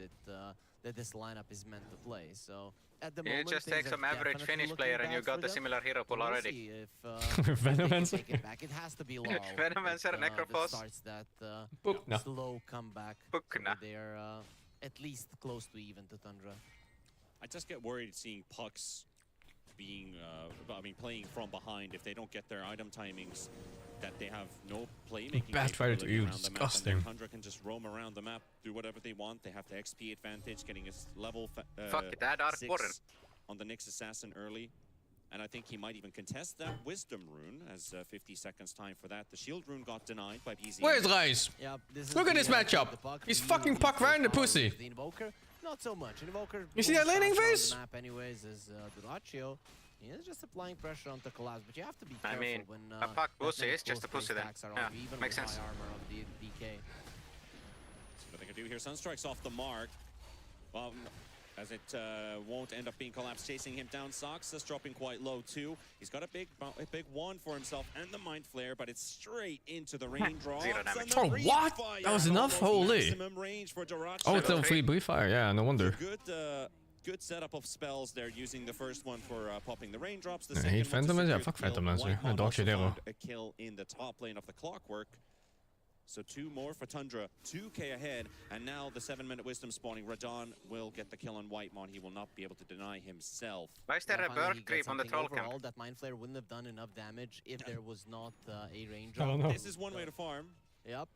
that this lineup is meant to play. So at the You moment, just things take are some average definitely Finnish looking player and bad you got for the them. similar hero pool We'll already. see if they can Venomancer. take it back. It has to be Laurel Venomancer, that Necrophos. starts that Pukna. slow comeback. Pukna. So they're at least close to even to Tundra. I just get worried seeing pucks being, playing from behind if they don't get their item timings. That they have no playmaking Bad fighter to capability you, around the map, and disgusting. then Tundra can just roam around the map, do whatever they want. They have the XP advantage, getting his level Fuck it, that Dark 6 Warren. on the Nyx Assassin early. And I think he might even contest that Wisdom Rune as 50 seconds time for that. The Shield Rune got denied by BZ. Where's Rice? Yep, this is Look at the, this the matchup. puck. He's Really fucking puck needs right in the power pussy. with The Invoker, not so much. Invoker. You see won't that laning bounce around face? The map anyways is Duraccio. He is just applying pressure onto Collapse, but you have to be I careful mean, when a puck that pussy many is just a close pussy play then. stacks are Yeah, on you, even makes with sense. high armor of the DK. What they can do here, Sunstrike's off the mark. Well, as it won't end up being Collapse chasing him down. Soxus dropping quite low too. He's got a big one for himself and the Mind Flare, but it's straight into the raindrops. Zero damage. And the Oh, Breeze what? Fire, That was enough? almost Holy. maximum range for Duraccio. Oh, it's level 3 Brief Fire. Yeah, no wonder. Good setup of spells there, using the first one for popping the raindrops. The I second hate one to Phantom Lancer. Yeah, secure fuck the kill. Phantom Lancer. Whitemon A dog also shit hero. found a kill in the top lane of the Clockwork. So 2 more for Tundra, 2k ahead, and now the 7-minute Wisdom spawning. Radon will get the kill on Whitemon. He will not be able to deny himself. Why is there Yeah, a finally he bird gets creep on the something. troll camp? Overall, that Mind Flare wouldn't have done enough damage if there was not a range. I don't know. This is one way to farm. Yep.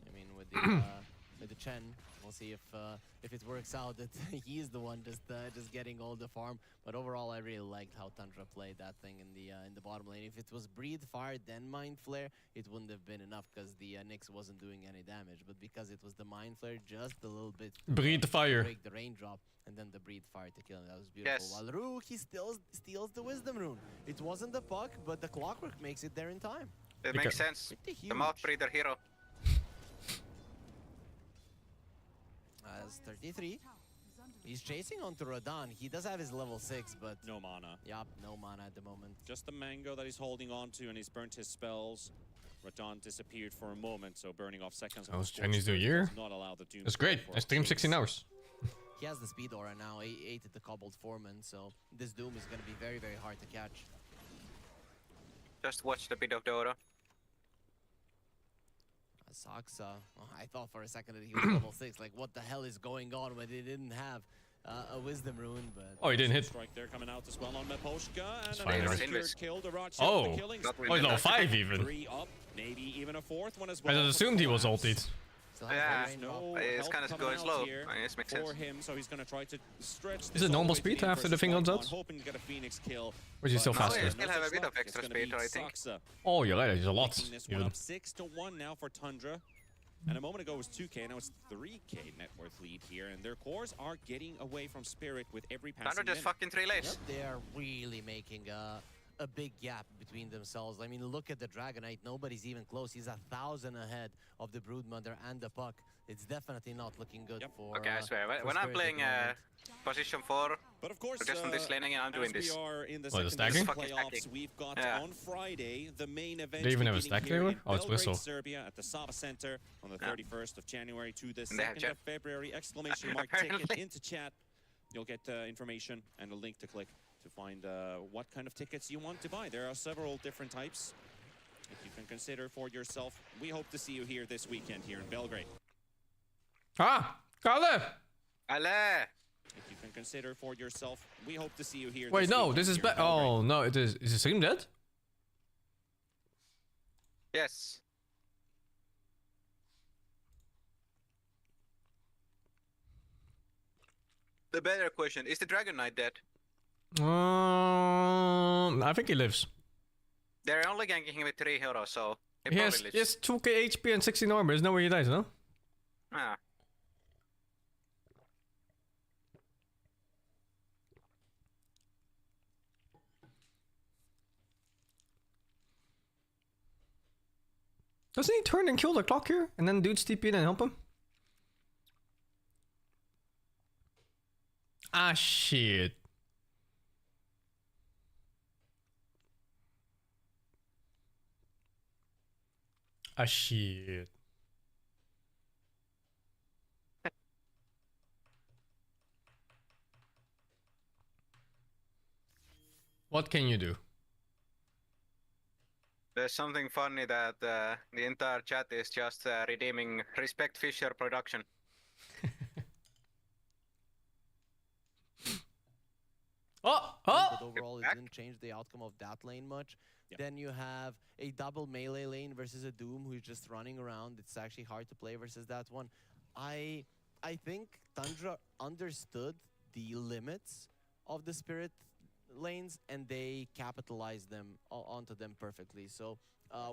I mean, with the Chen, we'll see if it works out that he is the one just getting all the farm. But overall, I really liked how Tundra played that thing in the bottom lane. If it was Breathe Fire then Mind Flare, it wouldn't have been enough because the Nyx wasn't doing any damage. But because it was the Mind Flare, just a little bit. Breathe Fire. Break the raindrop and then the Breathe Fire to kill him. That was beautiful. Yes. While Ru, he still steals the Wisdom Rune. It wasn't the puck, but the Clockwork makes it there in time. It makes sense. Pretty The mouth huge. breather hero. As 33. He's chasing onto Rodan. He does have his level 6, but No mana. yup, no mana at the moment. Just the mango that he's holding on to, and he's burnt his spells. Radon disappeared for a moment, so burning off seconds. That was of the Force Chinese New Spirit Year. does not allow the Doom That's to go great. for I a streamed chase. 16 hours. He has the speed aura now, 8 at the Cobbled Foreman, so this Doom is going to be very, very hard to catch. Just watch the bit of Dota. Saksa, I thought for a second that he was level 6. Like, what the hell is going on when they didn't have a Wisdom Rune? But Oh, he didn't hit. Strike there coming out as well on Meposhka, and fine, another right? secured Invis. kill. Duraccio Oh. with the killing Not spree. Oh, he's level Remember. 5 even. 3 up, maybe even a 4th one as I well. just for assumed he was Collapse. ulted. still has Yeah. the raindrop. No It's help kind of coming going out slow. here I guess makes for sense. him, so he's going to try to stretch Is this it all the normal way to the speed end after the versus thing runs Whitemon, out? hoping to get a Phoenix kill. Or is he still but No, faster? he still have a such bit of luck. extra It's gonna speed, be I think. Saksa Oh, you're right. He's a lot. taking this one Even. up 6-1 now for Tundra. And a moment ago was 2K, now it's 3K net worth lead here, and their cores are getting away from Spirit with every passing Thunder just minute. fucking 3 lanes. They are really making a big gap between themselves. I mean, look at the Dragonite. Nobody's even close. He's 1,000 ahead of the Broodmother and the Puck. It's definitely not looking good for. Okay, I swear. for When I'm Spirit playing at position 4, But of course, just on this laning, I'm doing as this. we are in the Oh, the second stacking? playoffs, we've got on Friday the main event. They even have a beginning stack here anymore? in Oh, it's Belgrade, Whistle. Serbia at the Sava Center on the 31st of January to the And they have 2nd jet. of February. Exclamation mark ticket Apparently. into chat. You'll get information and a link to click to find what kind of tickets you want to buy. There are several different types that you can consider for yourself. We hope to see you here this weekend here in Belgrade. Ah, Kalle! Ale! If you can consider for yourself, we hope to see you here. Wait, no, weekend this is here in bad. Belgrade. Oh no, it is. Is the stream dead? Yes. The better question, is the Dragon Knight dead? I think he lives. They're only ganking him with 3 heroes, so he He probably has 2k HP and 16 armor. There's no way he dies, no? Ah. Doesn't he turn and kill the clock here? And then dudes TP in and help him? Ah, shit. Ah, shit. What can you do? There's something funny that the entire chat is just redeeming respect FISSURE production. Oh! But overall, it didn't change the outcome of that lane much. Then you have a double melee lane versus a Doom who's just running around. It's actually hard to play versus that one. I think Tundra understood the limits of the Spirit lanes and they capitalized them onto them perfectly. So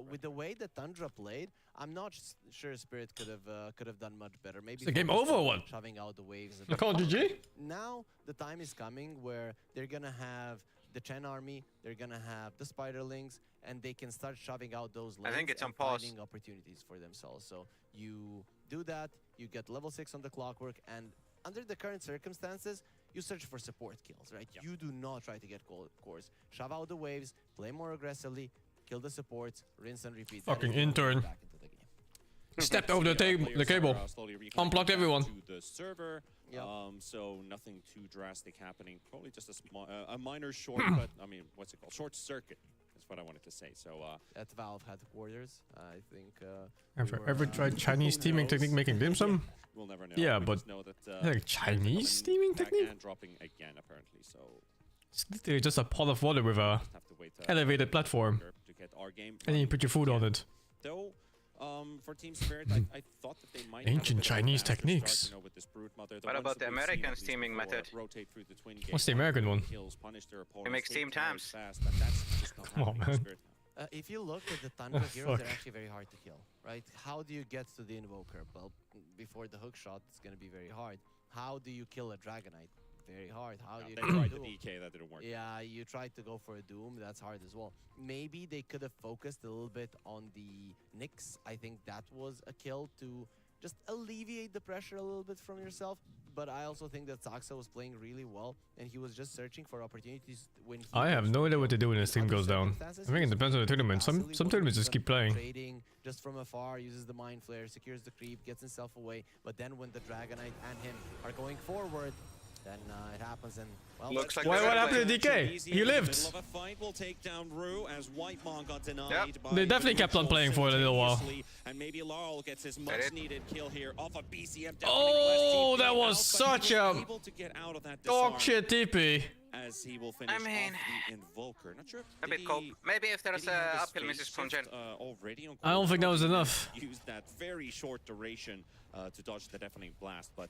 with the way that Tundra played, I'm not sure Spirit could have done much better. Maybe Is the game focused over or on what? shoving out the waves. The call GG? Now the time is coming where they're gonna have the Chen army, they're gonna have the Spiderlings, and they can start shoving out those lanes I think it's on and pause. finding opportunities for themselves. So you do that, you get level 6 on the clockwork, and under the current circumstances, you search for support kills, right? You do not try to get cores. Shove out the waves, play more aggressively, kill the supports, rinse and repeat. That Fucking is how you intern. get back into the game. Stepped over the cable. Unplugged everyone. To the server. Yep. So nothing too drastic happening. Probably just a minor shortcut. I mean, what's it called? Short circuit is what I wanted to say. So At Valve headquarters, I think. Ever tried Chinese steaming technique making dim sum? we'll never know. Yeah, We but just know that, like Chinese steaming back technique? and dropping again apparently. So It's literally just a pot of water with a have to wait elevated platform, to get our game. and then you put your food on it. Though, for Team Spirit, I thought that they might Ancient have a bit of a Chinese faster techniques. Start, you know, with this Broodmother. What ones about that the we've seen American at least steaming before method? Rotate through the twin What's the gate, American one? kills, punish their opponents, makes hit team very times. fast, but that's just not Come on, happening in man. Spirit now. If you look at the Tundra heroes, they're Fuck. actually very hard to kill, right? How do you get to the Invoker? Well, before the hook shot, it's going to be very hard. How do you kill a Dragonite? Very hard. How do you They kill a tried the Doom? DK, that didn't work. Yeah, you tried to go for a Doom, that's hard as well. Maybe they could have focused a little bit on the Nyx. I think that was a kill to just alleviate the pressure a little bit from yourself. But I also think that Saxa was playing really well, and he was just searching for opportunities when he I have goes no to idea what to do when in this team other goes down. circumstances, I think it he depends on the tournament. Some passively tournaments just wasn't keep playing. Trading just from afar, uses the Mind Flare, secures the creep, gets himself away. But then when the Dragonite and him are going forward, then it happens and well. Looks like Why? they're What gonna happened to play. DK? Easy He in the lived. middle of a fight will take down Rue as Whitemon got denied Yep. by They definitely the kept on Ritual playing for a little while. simultaneously, and maybe Laurel gets his much it. needed kill here off a BCM. Oh, that was such a able to get out of that dog disarm shit TP. as he will finish I mean, off the Invoker. Not sure. A did bit he- cope. Maybe if did there's he have a his uphill phase misses from shift, Jen. already on I don't think that was Corey? enough. Used that very short duration to dodge the deafening blast, but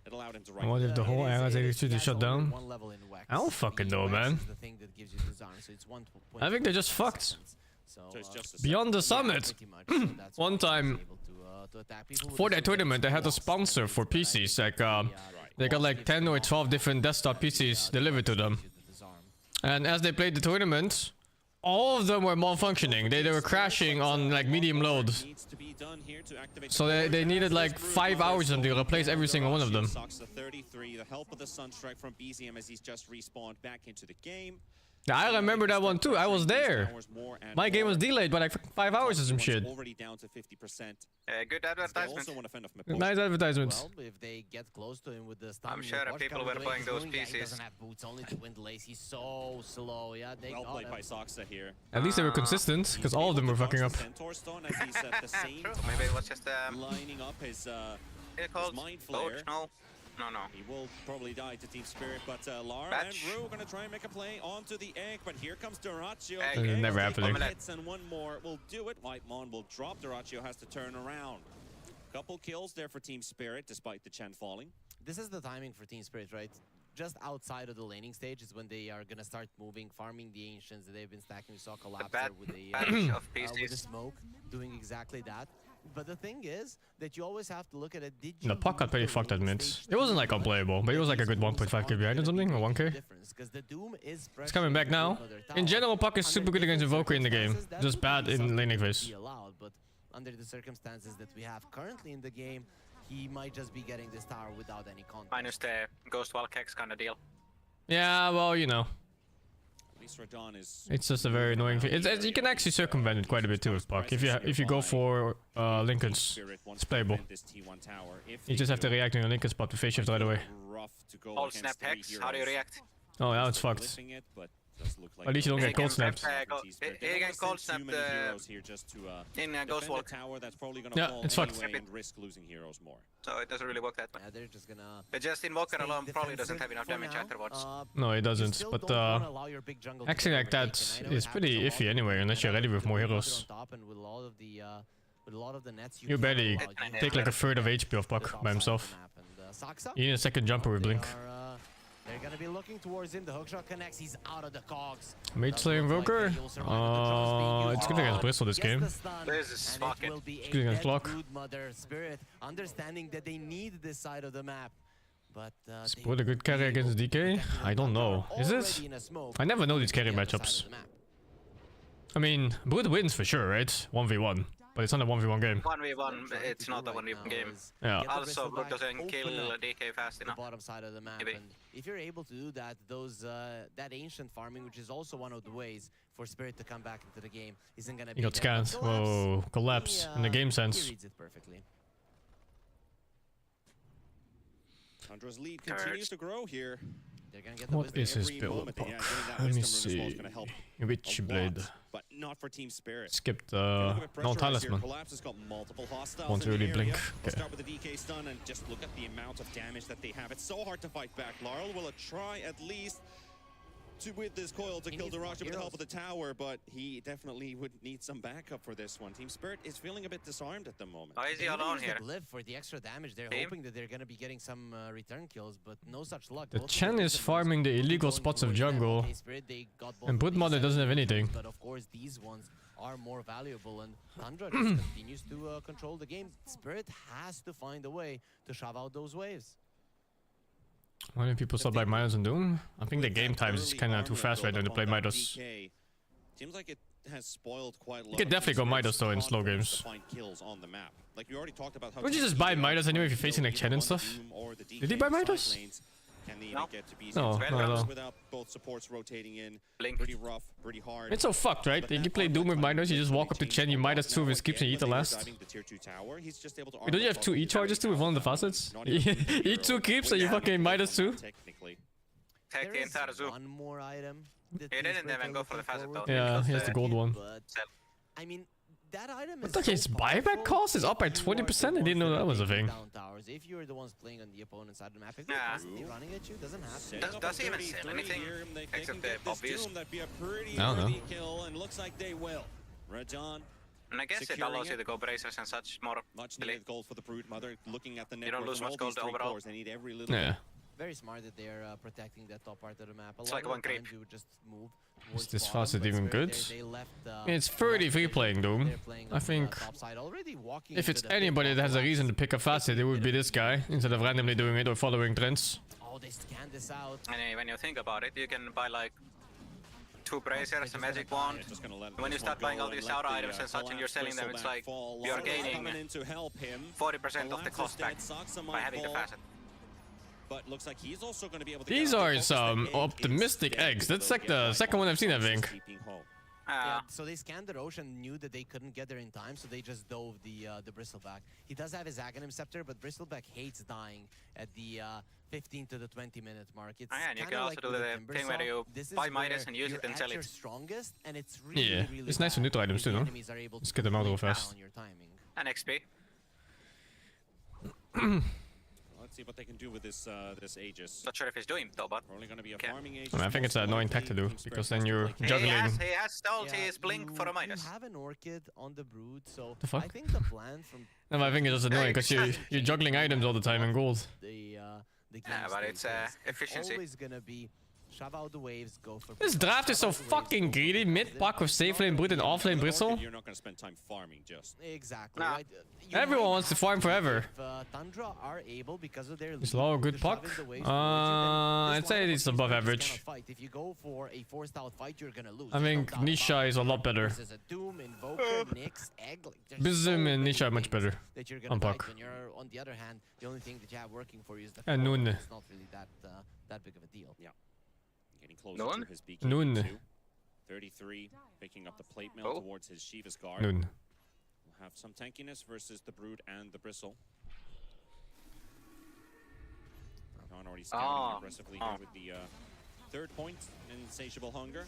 it allowed him to What if the whole area is actually shut down? One level in Wax. I don't fucking The know, Wax man. is the thing that gives you disarm, so it's 1 I think they're just fucked. seconds. So, it's just a Beyond the yeah, summit. pretty much. So that's why One he was time, able to attack people with for the that super tournament, they had a lost, sponsor and for it's- but I PCs. think Like, they got like 10 or 12 different desktop PCs delivered to them. And as they played the tournament, all of them were malfunctioning. They were crashing on like medium load. needs to be done here to activate So the they board. needed As like this 5 Brood hours of them to Mother replace every single one of them. Sucks the 33, the help of the Sunstrike from BZM as he's just respawned back into the game. Yeah, I remember that one too. I was there. My game was delayed by like 5 hours or some shit. Already down to 50%. Good They advertisement. also want to fend off Mapocha. Nice advertisements. Well, if they get close to him with the stun, I'm sure watch people out were the way playing he's those going. Yeah, he PCs. doesn't have boots, only the wind lace. He's so slow. Yeah, they Well got played him. by Soxa here. At least they were consistent, because all of them were fucking up. Centaur Stone as he's at the same True. time Maybe it was just lining up his called Mind Coach? Flare. No. No. He will probably die to Team Spirit, but Lara Batch. and Rue gonna try and make a play onto the egg, but here comes Duraccio. Egg. The egg Never will happening. take 1 hits and one more will do it. Whitemon will drop. Duraccio has to turn around. Couple kills there for Team Spirit, despite the Chen falling. This is the timing for Team Spirit, right? Just outside of the laning stage is when they are gonna start moving, farming the ancients. They've been stacking. We saw Collapse bad with a batch of with the PCs. smoke, doing exactly that. But the thing is that you always have to look at it. Did you The puck got lose pretty the fucked at laning mid. stage It wasn't to like Doom? unplayable, but it was like a good 1.5k behind or something, or 1k. Because the Doom is It's coming back now. In general, puck is super good against Invoker in the game. Just bad in laning phase. Allowed, but under the circumstances that we have currently in the game, he might just be getting this tower without any context. Minus the Ghost Valkex kind of deal. Yeah, well, you know. At least Radon is... It's just a very annoying thing. You can actually circumvent it quite a bit too with puck. If you go for Lincolns, it's playable. You just have to react on your Lincoln spot to phase shift right away. All snap hex, how do you react? Oh, now it's fucked. At least you don't get cold snapped. He can cold snap in Ghost Walk. Yeah, it's fucked. And risk losing heroes more. So it doesn't really work that way. Yeah, they're just gonna. But just Invoker stay alone probably doesn't have enough defensive damage for afterwards. No, it you doesn't. still But don't wanna allow your big jungle to acting get like that overtaken. I know is it pretty happens a iffy lot, anyway, but unless you're when ready with more you put it heroes. on top and with a lot of the with a lot of the nets You can't barely allow you take like a third of HP of the puck top by side of himself. the map. And, Saksa, You need a second jumper with Blink. they're gonna be looking towards him. The hookshot connects. He's out of the cogs. Mage Slayer Invoker? It's good against Bristle this game. This is fucking good against Block. Mother Spirit, understanding that they need this side of the map. But Is Brood a good carry against DK? I don't know. Is it? I never know these carry matchups. I mean, Brood wins for sure, right? 1v1. But it's not a 1v1 game. 1v1, it's not a 1v1 game. Yeah. Also, Brook doesn't kill DK fast The enough. bottom side of the map, Maybe. and if you're able to do that, that ancient farming, which is also one of the ways for Spirit to come back into the game, isn't gonna be. He got there. scanned. But Whoa, collapse in the game He sense. reads it perfectly. Hunter's lead continues to grow here. They're gonna get the What wisdom is his Every build moment, puck? yeah, getting that Let me wisdom rune as well is see. gonna help Witch a Blade. lot, but not for Team Spirit. Skipped Look at no pressure as here. talisman. Collapse has got multiple hostiles Won't in the really area. blink. We'll Okay. start with the DK stun and just look at the amount of damage that they have. It's so hard to fight back. Laurel will try at least to with this coil to He kill needs more Duraccio with the help heroes. of the tower, but he definitely would need some backup for this one. Team Spirit is feeling a bit disarmed at the moment. Why is he They wanna alone use here? the glyph for the extra damage. They're Team? hoping that they're gonna be getting some return kills, but no such luck. The Both of Chen them is are farming the illegal going spots of towards them. jungle. Okay, Spirit, they got both And of Brood these Mother doesn't have items, anything. But of course, these ones are more valuable, and Tundra just continues to control the game. Spirit has to find a way to shove out those waves. Why do people stop by Midas and Doom? I think the With game that times is early kind of too armor fast right now to buildup play on that Midas. DK, seems like it has spoiled quite a lot. You could of definitely Team go Midas Spirit's though in slow confidence games. to find kills on the map. Like we already talked about how Would you Team just buy Spirit Midas anyway if you're go facing like either Chen and on the stuff? Doom or the Did he DK buy side Midas? lanes. Can they No. even get to BZ? No, It's not at all. without both supports rotating in. Blink. Pretty rough, pretty hard. It's so fucked, right? But You that play Doom with armor Midas, you just walk up to Chen, you Midas 2 of his skips and you eat the when they were last. diving the tier 2 tower, he's just able to Wait, don't you have two E charges too with one of the facets? Eat 2 creeps and you fucking Midas 2? Technically. Take the entire zoo. One more item. that He Team didn't Spirit even are go for the looking facet forward though. Yeah, because, he has the gold one. But I mean, that item is. What the case, so buyback powerful cost is up by if you are 20%? the I didn't know ones that was a are taking thing. down towers. If you're the ones playing on the opponent's side of the map, if they're Yeah. constantly running at you, doesn't happen. Setting up Does a he even sell 33 anything? here, they can Except get the this obvious. Doom, that'd be a pretty I don't know. early kill, and looks like they will. Rajan, And I guess it Securing allows you it. to go bracers and such more. much Delay. needed gold for the Brood Mother. Looking at the net You don't worth lose of all much gold these three overall. cores, they need every little Yeah. very smart that they're protecting that top part of the map. A It's lot like of one the creep. times you would just move Is towards this bottom, facet but even Spirit good? there, they left, It's left 33 playing Doom. they're playing I on, think top side, already walking if into it's the pit anybody of that has a the reason to last pick a facet, it would be this guy, instead of randomly doing it or following trends. Oh, they scanned this out. And when you think about it, you can buy like 2 bracers, a magic wand. Just gonna let When you this start one buying go all and these let outer the, items and such and you're collapsed selling them, it's bristleback like fall. you're Lars is gaining coming in to help him. 40% of the Collapse cost is back dead, Saksa by might having the fall, facet. But looks like he's also going to be able to These get out are the focus. some The egg optimistic is dead, eggs. That's though like the get second one I've seen, I Saksa's think. keeping home. Yeah, so they scanned the Roche and knew that they couldn't get there in time, so they just dove the Bristleback. He does have his Aghanim Scepter, but Bristleback hates dying at the 15 to the 20-minute mark. It's And you kinda can also like do with the Timber thing where Saw. you This is buy Midas where and use it you're and sell at your it. strongest, and it's really, Yeah, really it's nice for bad neutral items if the too, no? enemies are able Let's to get them out real play down fast. on your timing. And XP. Let's see what they can do with this this Aegis. Not sure if he's doing though, but Probably going to be a Okay. farming Aegis. I think it's an annoying tech to do, because then you're juggling. he has stealth, he is blink you, for a you Midas. have an Orchid on the Brood, so The fuck? I think the plan from No, I think it's just annoying because you're juggling items all the time in gold. the game Yeah, but state it's, is efficiency. always gonna be shove out the waves, go for This pickups, draft is shove so out the waves, fucking go for greedy. pickups. Mid pack with safe lane Brood and off lane Bristle. You're not going to spend time farming just. Exactly. Nah. Right? You Everyone might wants to have farm forever. If Tundra are able, because of their Is lead, Law a to good shove puck? in the waves towards you, then I'd this say lineup it's of above Teamspeak average. cannot fight. If you go for a forced out fight, you're gonna lose. I There's no think doubt about Nisha it. is a lot better. This is a Doom, Invoker, Nyx, Egg. Like, there's Bizim so and many Nisha are much things better that you're gonna on fight. puck. When you're on the other hand, the only thing that you have working for you is the And core, Noon. It's not really that big of a deal. Getting closer Noon? to his BKB Noon. 2. 33, picking up the plate mail Oh. towards his Shiva's guard. Noon. We'll have some tankiness versus the Brood and the Bristle. Khan already scouting aggressively here with the third point, Insatiable Hunger.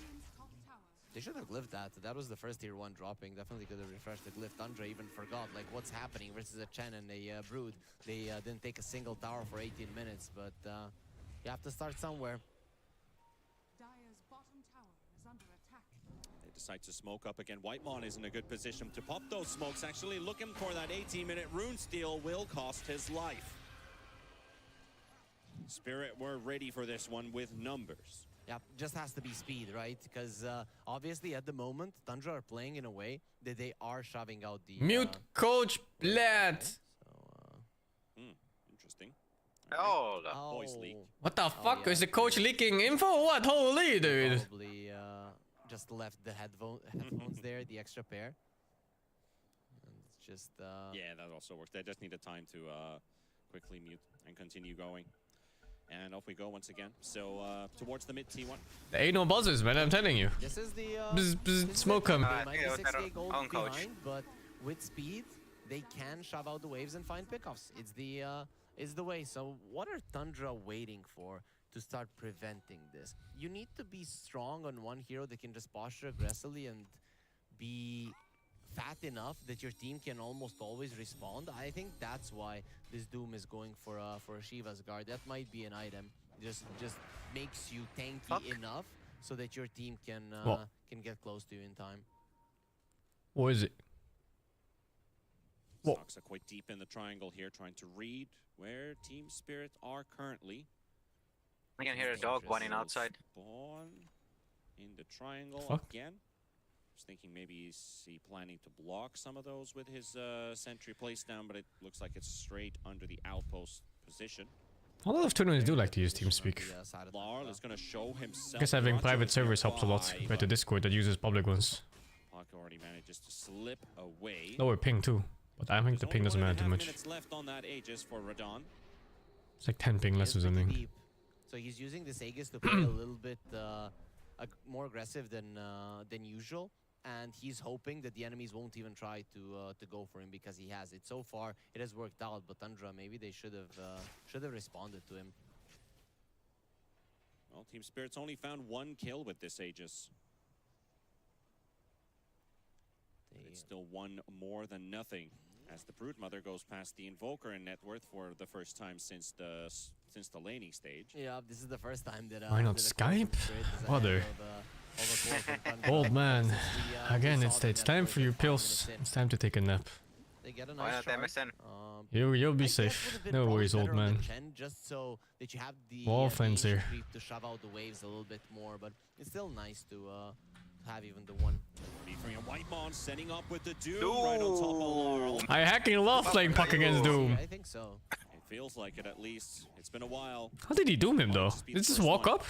They should have glyphed that. That was the first tier 1 dropping. Definitely could have refreshed the glyph. Tundra even forgot like what's happening versus a Chen and a Brood. They didn't take a single tower for 18 minutes, but you have to start somewhere. They decide to smoke up again. Whitemon is in a good position to pop those smokes. Actually looking for that 18-minute rune steal will cost his life. Spirit were ready for this one with numbers. Yeah, just has to be speed, right? Because obviously at the moment, Tundra are playing in a way that they are shoving out the... Mute coach lad. Interesting. Oh, Voice leak. What the fuck? yeah, Is the coach leaking info or what? Holy dude. Probably just left the headphones there, the extra pair. And it's just... Yeah, that also works. They just needed time to quickly mute and continue going. And off we go once again. So towards the mid T1. There ain't no buzzers, man. I'm telling you. This is the... Bzz, bzz, smoke 'em. They I might think be it was 6k their gold own coach. behind, but with speed, they can shove out the waves and find pickoffs. It's the way. So what are Tundra waiting for to start preventing this? You need to be strong on one hero that can just posture aggressively and be fat enough that your team can almost always respond. I think that's why this Doom is going for a Shiva's guard. That might be an item. Just makes you tanky enough so that your team can get close to you in time. What is it? Whoa. Stocks are quite deep in the triangle here, trying to read where Team Spirit are currently. I can hear a dog whining outside. Spawn in the triangle Fuck. again. Just thinking maybe is he planning to block some of those with his sentry placed down, but it looks like it's straight under the outpost position. A lot of tournaments do like to use TeamSpeak. Larl is going to show himself. I guess having Not private sure servers helps a lot why, compared to but Discord that uses public ones. Puck already manages to slip away. Lower ping too, but I think the ping doesn't matter too much. Minutes left on that Aegis for Radon. It's like 10 ping less or He is pretty something. deep. So he's using this Aegis to play a little bit more aggressive than usual, and he's hoping that the enemies won't even try to go for him because he has it. So far, it has worked out, but Tundra, maybe they should have responded to him. Well, Team Spirit's only found 1 kill with this Aegis. It's still 1 more than nothing as the Broodmother goes past the Invoker in net worth for the first time since the laning stage. Yeah, this is the first time that... Why not that a Skype? coach is ahead Mother. of a core from Tundra. Old man. Since we Again, saw it's the time net for worth your at 5 pills. minutes in. It's time to take a nap. They get a Why nice not try. MSN? You'll be I guess safe. would have been No probably worries, old better on the man. Chen, just so that you have the More offense ancient here. creep to shove out the waves a little bit more, but it's still nice to have even the one. Whitemon setting up with the Doom right on top of Laurel. I hacking love playing puck against Doom. Yeah, I think so. It feels like it at least. It's been a while, How did he doom him though? Did he just walk up?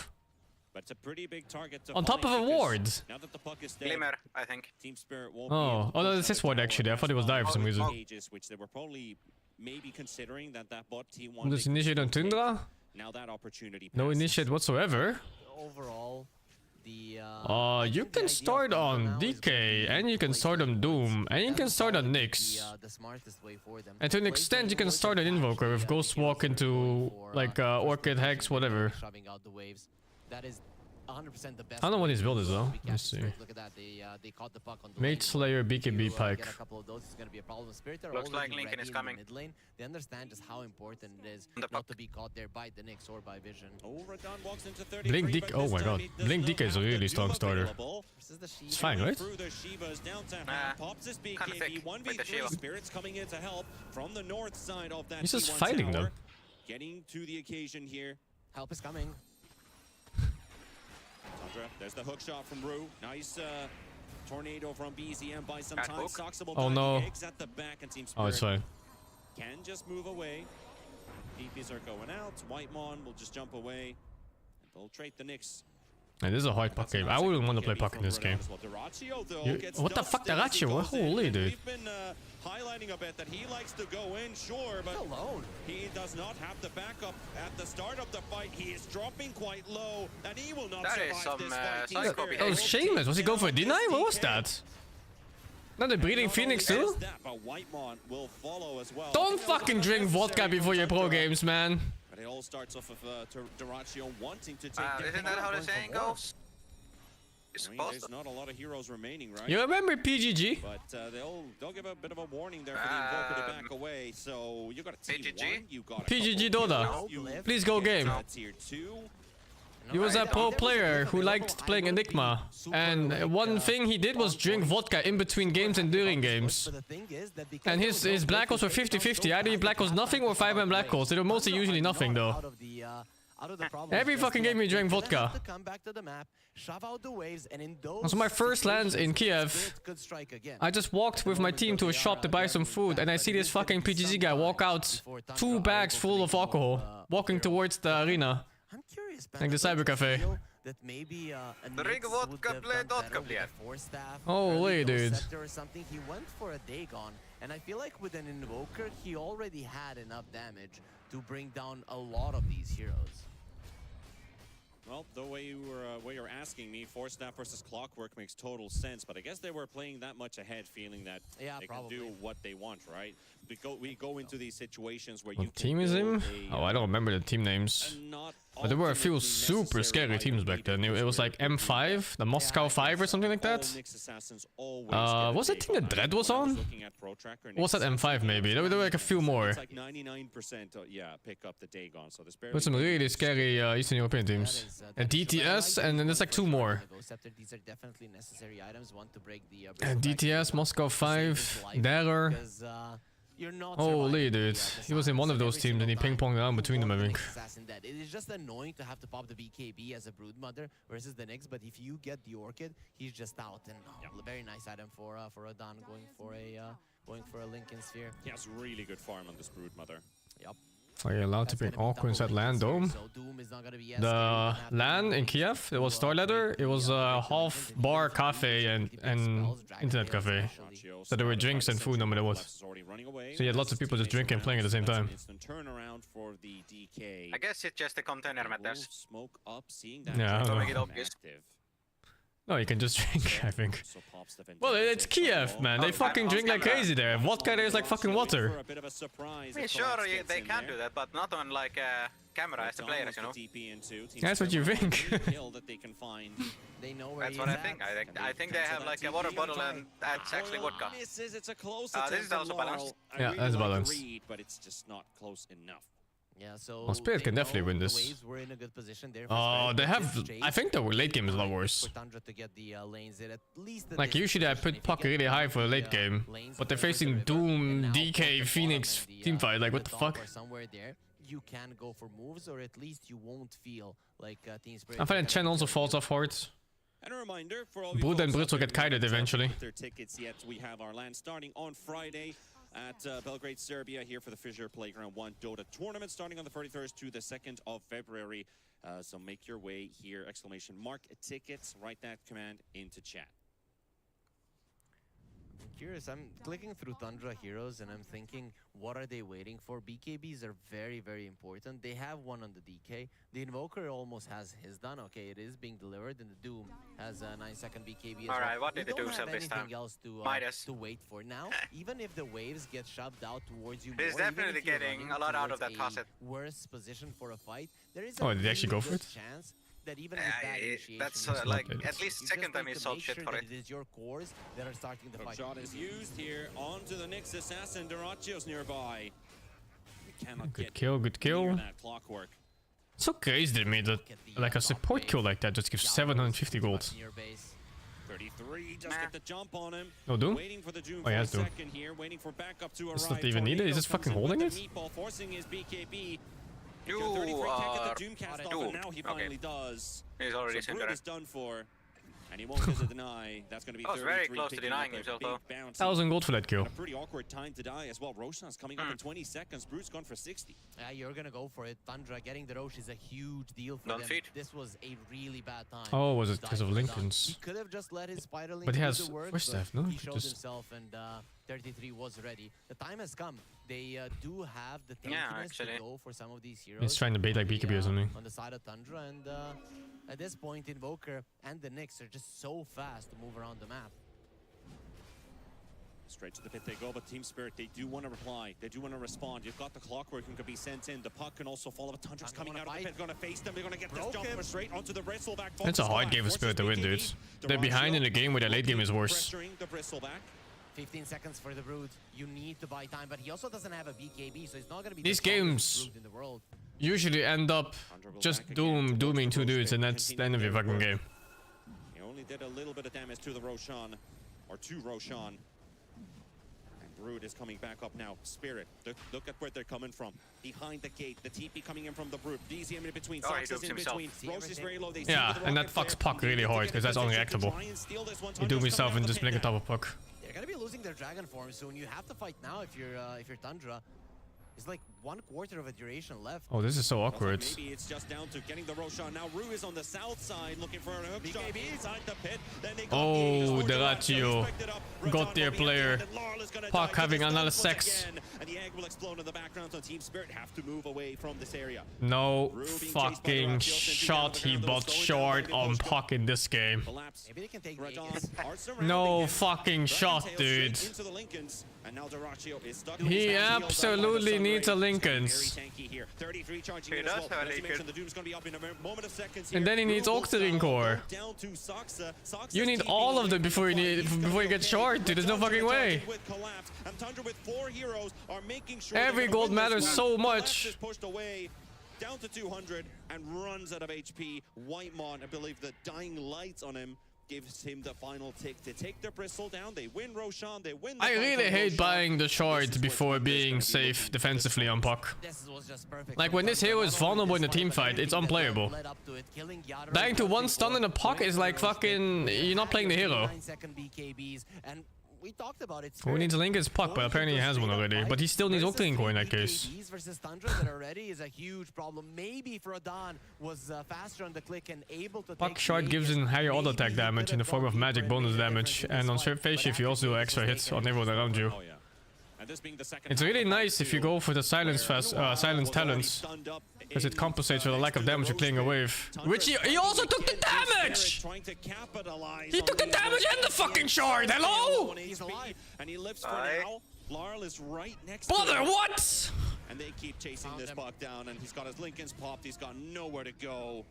but it's a pretty big target to On top of find a because ward. Now that the puck is dead, Glimmer, I think. Team Spirit won't Oh. be able to Oh, no, push that's out his a ward tower actually. I thought it was as die for some well. reason. Ages, which they were probably maybe considering that bot team I'm just initiate on Tundra? Now that opportunity No passes. initiate whatsoever. Overall, the You can start on DK, and you can start on Doom, and you can start on Nyx. the smartest way for them. And to an extent, you can start an Invoker with Ghost Walk into, like, Orchid, Hex, whatever. Shoving out the waves. That is 100% the best. I don't know what his build is, way to though. be Let's captain. see. Look at that. They caught the puck on the Mage lane. Slayer, BKB, If you, Pike. get a couple of those, it's going to be a problem. Spirit are Looks like already Lincoln ready is in coming. the mid lane. They understand just how important it is On the not puck. to be caught there by the Nyx or by Vision. Oh, Radon walks into 33, Blink but DK. this Oh my time god. he does Blink not DK is a have the really Doom strong starter. available. Versus the Shiva. It's fine, right? Through the Shivas down to Nah, hand, pops his kinda BKB, thick with the 1v3 Shiva. Spirits coming in to help from the north side of that He's just T1 fighting tower. them. Getting to the occasion here. Help is coming. Tundra, there's the hook shot from Rue. Nice tornado from BZM by some Bad time. hook. Soxable Oh, no. eggs at the back and Team Oh, it's Spirit fine. can just move away. DPs are going out. Whitemon will just jump away. And they'll trade the Knicks. And this is a hard puck game. I wouldn't want to play puck in this game. What the fuck, Daracio? Holy dude. We've been highlighting a bit that he likes to go in, sure, but Alone. he does not have the backup at the start of the fight. He is dropping quite low, and he will not That survive is some, this fight. Team psycho Spirit That was will Seamus. take Was he going for a down deny? this What was DK. that? Not the Breeding Not Phoenix only too? is that, but Whitemon will follow as well. Don't fucking drink vodka before your pro games, man. But it all starts off of Daracio wanting to take Isn't that how the saying goes? You're I mean, supposed there's to. not a lot of heroes remaining, right? You remember PGG? But they'll give a bit of a warning there for the Invoker to back away. So you got a T1, PGG? you got a PGG couple Dota. heroes, you Please go get game. Tier 2. He was a pro player who liked playing Enigma. And one thing he did was drink vodka in between games and during games. And his black holes were 50-50. Either he black holes nothing or 5-man black holes. They were mostly usually nothing though. Every fucking game he drank vodka. Was my first lands in Kiev. I just walked with my team to a shop to buy some food and I see this fucking PGG guy walk out 2 bags full of alcohol walking towards the arena. I'm curious, Like the cyber cafe. That maybe Drink vodka, play Dota, please. Holy dude. Or something. He went for a Dagon, and I feel like with an Invoker, he already had enough damage to bring down a lot of these heroes. Well, the way you're asking me, Force Staff versus Clockwork makes total sense, but I guess they were playing that much ahead, feeling that they can do what they want, right? We go into these situations where you What team is him? Oh, I don't remember the team names. But there were a few super scary teams back then. It was like M5, the Moscow 5 or something like that. Was that team that Dread was on? Or was that M5 maybe? There were like a few more. It's like 99%, yeah, pick up the Dagon. So there's With some really scary Eastern European teams. And DTS, and then there's like 2 more. These are definitely necessary items. One to break the And DTS, Moscow 5, Dagger. Holy dude. He was in one of those teams and he ping-ponged around between them, I think. It is just annoying to have to pop the BKB as a Broodmother versus the Nyx, but if you get the Orchid, he's just out. And very nice item for Radon going for a Lincoln Sphere. He has really good farm on this Broodmother. Yep. Are you allowed to bring Aqua inside LAN Dome? The LAN in Kiev, it was Star Ladder, it was a half bar cafe and internet cafe. So there were drinks and food no matter what. So you had lots of people just drinking and playing at the same time. I I guess it's just the container matters. Smoke up, seeing that Yeah, I don't To know. make it obvious. No, you can just drink, I think. Well, it's Kiev, man. They fucking drink like crazy there. Vodka there is like fucking water. I mean, sure, they can do that, but not on like camera as the players, you know. That's what you think. They know where That's what I think. I think they have like a water bottle and that's actually vodka. It's a close This is also balanced. Yeah, that's balanced. But it's just not close enough. Yeah, so Well, Spirit they can definitely know win the this. Waves were in a good position there for Oh, Spirit, they but have. this I chase think the late game is a lot time worse. for Tundra to get the lanes in, at least the Like distance usually I position. put If you puck get really high for the the, late game, lanes but they're over the facing river, and Doom, now DK, towards the Phoenix bottom and team fight. Like what the top fuck? or somewhere there, you can go for moves, or at least you won't feel like Team Spirit. I are find gonna Chen be also killing falls you. off hard. And a reminder for all you Brood and folks Brits will out get there who kited haven't eventually. booked their tickets yet. We have our LAN starting on Friday at Belgrade, Serbia, here for the FISSURE Playground 1 Dota tournament starting on the 31st to the 2nd of February. So make your way here, !tickets, write that command into chat. I'm curious. I'm clicking through Tundra heroes and I'm thinking, what are they waiting for? BKBs are very, very important. They have one on the DK. The Invoker almost has his done. Okay, it is being delivered, and the Doom has a 9-second BKB as well. Alright, what did We they do don't have this time? anything else Midas. to wait for now. Even if the waves get shoved out towards you, He's more, even definitely if you're getting running a lot out of towards that a facet. worse position for a fight, there is Oh, a did they actually really go for good it? chance that even with bad initiation, that's you still like can at win. least You second just time need he to sold make shit sure for that it. it is your cores that are starting the fight. Shot is used here onto the Nyx assassin. Duracio's nearby. We cannot Good get kill, good near kill. that clockwork. So crazy they made that. Like a support kill like that just gives 750 gold. Near base. 33, just get the jump on him. No Doom? Waiting for the Doom Oh, for he a has Doom. second here, waiting for backup to It's arrive. not even needed, he's Tornado just fucking comes in holding with it? the meatball, forcing his BKB. You 33 can't get are the Doom cast off, doomed. and now he Okay. finally does. He's already So seen Brood that. is done for, and he won't get the deny. That's going to be I was 33, very close to picking denying up a himself, big though. bounce. 1000 gold for that kill. And a pretty awkward time to die as well. Roshan's coming up in 20 seconds. Brood's gone for 60. Yeah, you're gonna go for it. Tundra getting the Roche is a huge deal for Don't them. feed. This was a really bad time. Oh, was it to because die of for the Don. Lincoln's? He could have just let his spider link But he do has the work, first but staff, no? he He showed just- himself, and 33 was ready. The time has come. They do have the Yeah, tankiness actually. to go for some of these heroes. He's trying to bait like BKB or something. On the side of Tundra, and at this point, Invoker and the Nyx are just so fast to move around the map. Straight to the pit they go, but Team Spirit, they do want to reply. They do want to respond. You've got the clockwork and could be sent in. The puck can also follow, but Tundra's Tundra coming wanna out of the fight. pit. Going to face them. They're going to get this Broken. jumper straight onto the bristleback. It's a hard game for Spirit to win, dudes. They're behind in the game where their late game is worse. Pressuring the bristleback. 15 seconds for the Brood. You need to buy time, but he also doesn't have a BKB, so he's not going to be These the strongest games Brood in the world. usually end up just dooming two dudes, and that's the end of your fucking game. He only did a little bit of damage to the Roshan, or to Roshan. And Brood is coming back up now. Spirit, look at where they're coming from. Behind the gate, the TP coming in from the Brood. DZM in between, Oh, he Sox is dupes in himself. between. Roche is very low. They Yeah, see the and that rocket fucks flare. Puck really hard, because that's unreactable. You doom yourself and just blink on top of Puck. They're gonna be losing their dragon form soon. You have to fight now if you're Tundra. It's like 1/4 of a duration left. Oh, this is so awkward. Maybe it's just down to getting the Roshan. Now Rue is on the south side looking for a hook shot BKB. inside the pit. Then they got Oh, the Duraccio. Got their player. Puck having another sex. And the egg will explode in the background, so Team Spirit have to move away from this area. No fucking shot he bought short on Puck in this game. Collapse. Maybe they can take Radon Vegas. are surrounding No him. fucking shot, Dragon tail dude. straight into the Lincolns, and now Duraccio is stuck. He absolutely needs a Lincolns. Very tanky here. 33 charging He in as does well. have a As you Lincoln. mentioned, the Doom's going to be up in a moment of seconds And here. then he needs Rue will Octarine Core. go down to Soxa. Soxa's You need TP all of will them make before the you fight. He's gonna get be short, okay. dude. There's no Tundra fucking way. with collapse. And Tundra with 4 heroes are making sure Every they're gonna gold win this matters one. so Collapse much. is pushed away down to 200 and runs out of HP. Whitemon, I believe the dying lights on him gives him the final tick to take their bristle down. They win Roshan, they win the I fight really from hate Roshan. buying the This short is what before Tundra is being gonna be safe looking defensively on Puck. This was just perfect. Like for when this Tundra. hero Not is only vulnerable in the this team but fight, it's everything that unplayable. led up to it, killing Yadro, Dying to one costing stun in a Puck is like winning fucking... You're not playing the hero. 9-second BKBs, and we talked about it. Who needs a Lincoln's Puck? But apparently he has one already. But he still needs Octarine Core in that case. BKBs versus Tundra that are ready is a huge problem. Maybe Frodon was faster on the click and able to Puck take short the gives Aegis. in higher auto Maybe attack he damage could in the have form gone of deeper magic and bonus made a damage, difference in and this on fight, face but shift you also do after extra this hits was on very everyone around you. Oh, yeah. And this being the second It's half really of the nice if you fight, go for the silence silence talents, because it compensates for the lack of damage you're clearing a wave. Which he also took the damage! He took the damage and the fucking shard, hello? He's alive. And he lives for Aye. now. Larl is right next Brother, to him. what? And they keep chasing Found this him. puck down, and he's got his Lincoln's popped. He's got nowhere to go.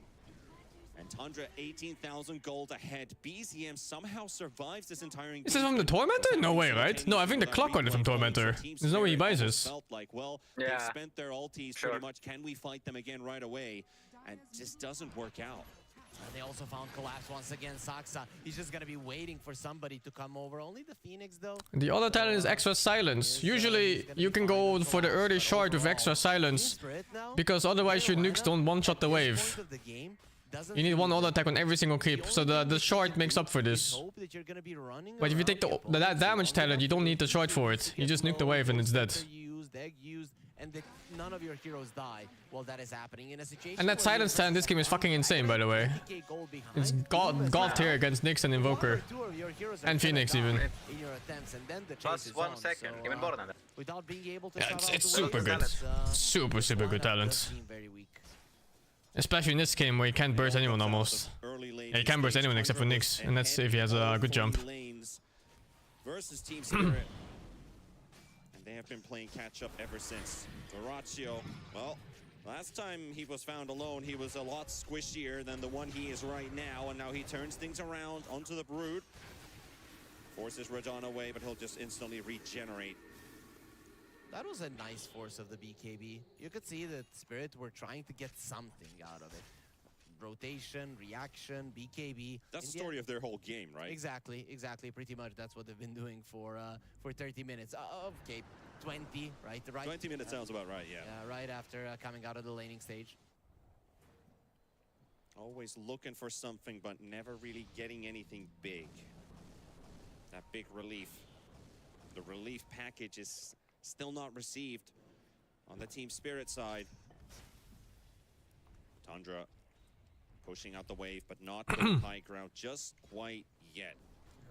And Tundra 18,000 gold ahead. BZM somehow survives this entire engagement. Is this from the Tormentor? No way, right? No, I think the clock got it from Tormentor. There's no way he buys this. Felt like, well, Yeah. they've spent their ultis pretty much. Can we fight them again right away? And just doesn't work out. They also found collapse once again. Saksa, he's just gonna be waiting for somebody to come over. Only the Phoenix though. The other talent is extra silence. Usually you can go for the early short with extra silence, because otherwise your nukes don't one-shot the wave. You need one auto attack on every single creep, so the short makes up for this. But if you take that damage talent, you don't need the short for it. You just nuke the wave and it's dead. And none of your heroes die while that is happening in a situation. And that silence talent this game is fucking insane, by the way. It's God tier against Nyx and Invoker. And Phoenix even. Plus 1 second, even more than that. Without being able to Yeah, it's super good. Super good talent. Especially in this game where you can't burst anyone almost. Yeah, you can't burst anyone except for Nyx, and that's if he has a good jump. Versus Team Spirit. They have been playing catch-up ever since. Horatio, well, last time he was found alone, he was a lot squishier than the one he is right now, and now he turns things around onto the Brood. Forces Radon away, but he'll just instantly regenerate. That was a nice force of the BKB. You could see that Spirit were trying to get something out of it. Rotation, reaction, BKB. That's the story of their whole game, right? Exactly. Pretty much that's what they've been doing for 30 minutes. Okay, 20, right? 20 minutes sounds about right, yeah. Right after coming out of the laning stage. Always looking for something, but never really getting anything big. That big relief. The relief package is still not received on the Team Spirit side. Tundra pushing out the wave, but not to the high ground just quite yet.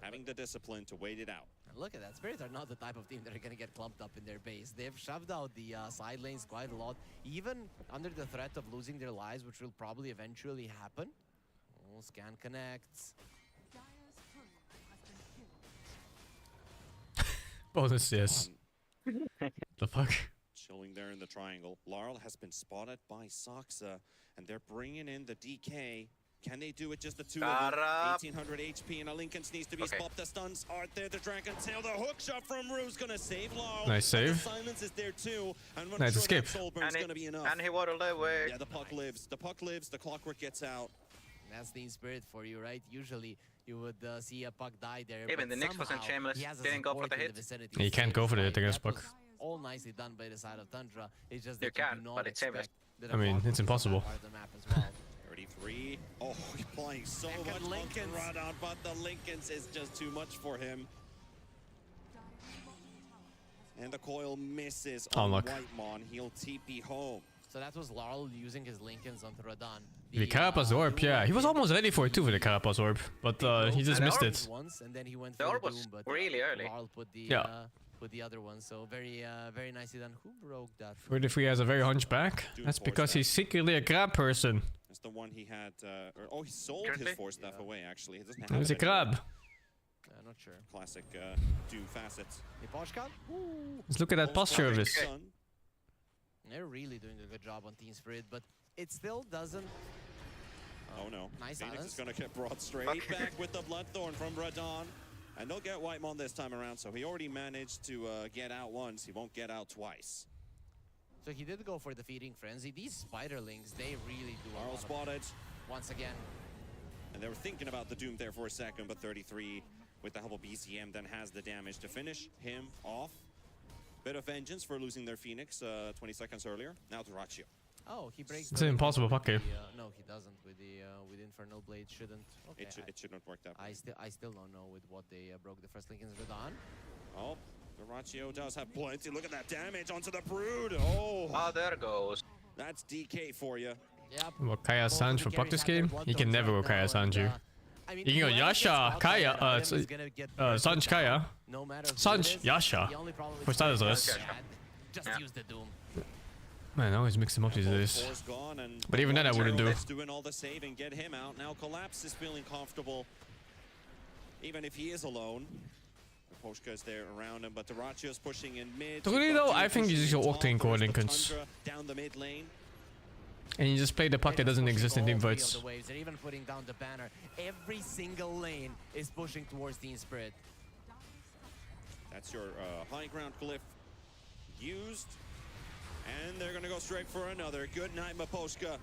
Having the discipline to wait it out. And look at that. Spirits are not the type of team that are going to get clumped up in their base. They've shoved out the side lanes quite a lot, even under the threat of losing their lives, which will probably eventually happen. Oh, scan connects. Bonus, yes. The fuck? Chilling there in the triangle. Laurel has been spotted by Saksa, and they're bringing in the DK. Can they do it just the two of them? 1800 HP, and a Lincoln's needs to be spot. The stuns are there. The Dragon Tail, the hook shot from Rue's gonna save Laurel. Nice save. The silence is there too. And Nice escape. Gonna be enough. And he waddled away. Yeah, the puck lives. The puck lives. The clockwork gets out. That's Team Spirit for you, right? Usually you would see a puck die there. Even the Nyx wasn't shameless. Didn't go for the hit. You can't go for the hit against puck. All nicely done by the side of Tundra. It's just You that you can, do not but it's shameless. expect that I mean, it's impossible. part of the map as well. 33. Oh, he's playing so much Lincoln's Radon, but the Lincoln's is just too much for him. And the coil misses on Whitemon. He'll TP home. So that was Laurel using his Lincolns on Radon. The Carapace Orb, yeah. He was almost ready for it too for the Carapace Orb, but he just missed it. Once, and then he went The for orb was Doom, but really early. Laurel put the, put the other one. So very nicely done. Who broke that? 33 has a very hunchback. That's because he's secretly a crab person. That's the one he had. He sold his Force Staff away, actually. He doesn't have He's it a crab. anymore. Not sure. Classic Doom facets. Let's look at that posture of his. They're really doing a good job on Team Spirit, but it still doesn't. Oh no. Nice Phoenix silence. is going to get brought straight back with the Bloodthorn from Radon. And they'll get Whitemon this time around, so he already managed to get out once. He won't get out twice. So he did go for the Feeding Frenzy. These Spiderlings, they really do a Laurel lot spotted. Once again. And they were thinking about the Doom there for a second, but 33 with the help of BCM then has the damage to finish him off. Bit of vengeance for losing their Phoenix 20 seconds earlier. Now to Ratio. Oh, he breaks. It's an impossible puck game. No, he doesn't. With the with Infernal Blade, shouldn't. Okay, It shouldn't work that way. I still don't know with what they broke the first Lincoln's Radon. Oh, the Ratio does have plenty. Look at that damage onto the Brood. Oh, there goes. That's DK for you. Yep. What, Kaya Sanj for puck this game? He can never go Kaya Sanju. You can go Yasha, Kaya, Sanj Kaya, Sanj, Yasha, for starters list. Just use the Doom. Man, I always mix them up these days. But even then I wouldn't do. Doing all the saving, get him out. Now Collapse is feeling comfortable, even if he is alone. Poshka is there around him, but Ratio's pushing in mid. Really though, I think you just go Octane Core Lincolns. Down the mid lane. And you just play the puck that doesn't exist in teamfights. They're even putting down the banner. Every single lane is pushing towards Team Spirit. That's your high ground glyph used. And they're going to go straight for another. Good night, Maposhka.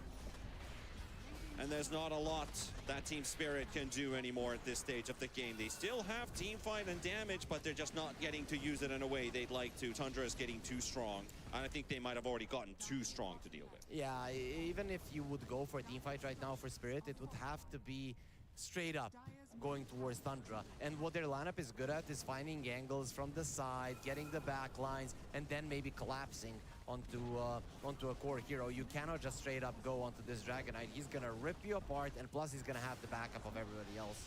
And there's not a lot that Team Spirit can do anymore at this stage of the game. They still have team fight and damage, but they're just not getting to use it in a way they'd like to. Tundra is getting too strong, and I think they might have already gotten too strong to deal with. Yeah, even if you would go for a team fight right now for Spirit, it would have to be straight up going towards Tundra. And what their lineup is good at is finding angles from the side, getting the back lines, and then maybe collapsing onto a core hero. You cannot just straight up go onto this Dragonite. He's gonna rip you apart, and plus he's gonna have the backup of everybody else.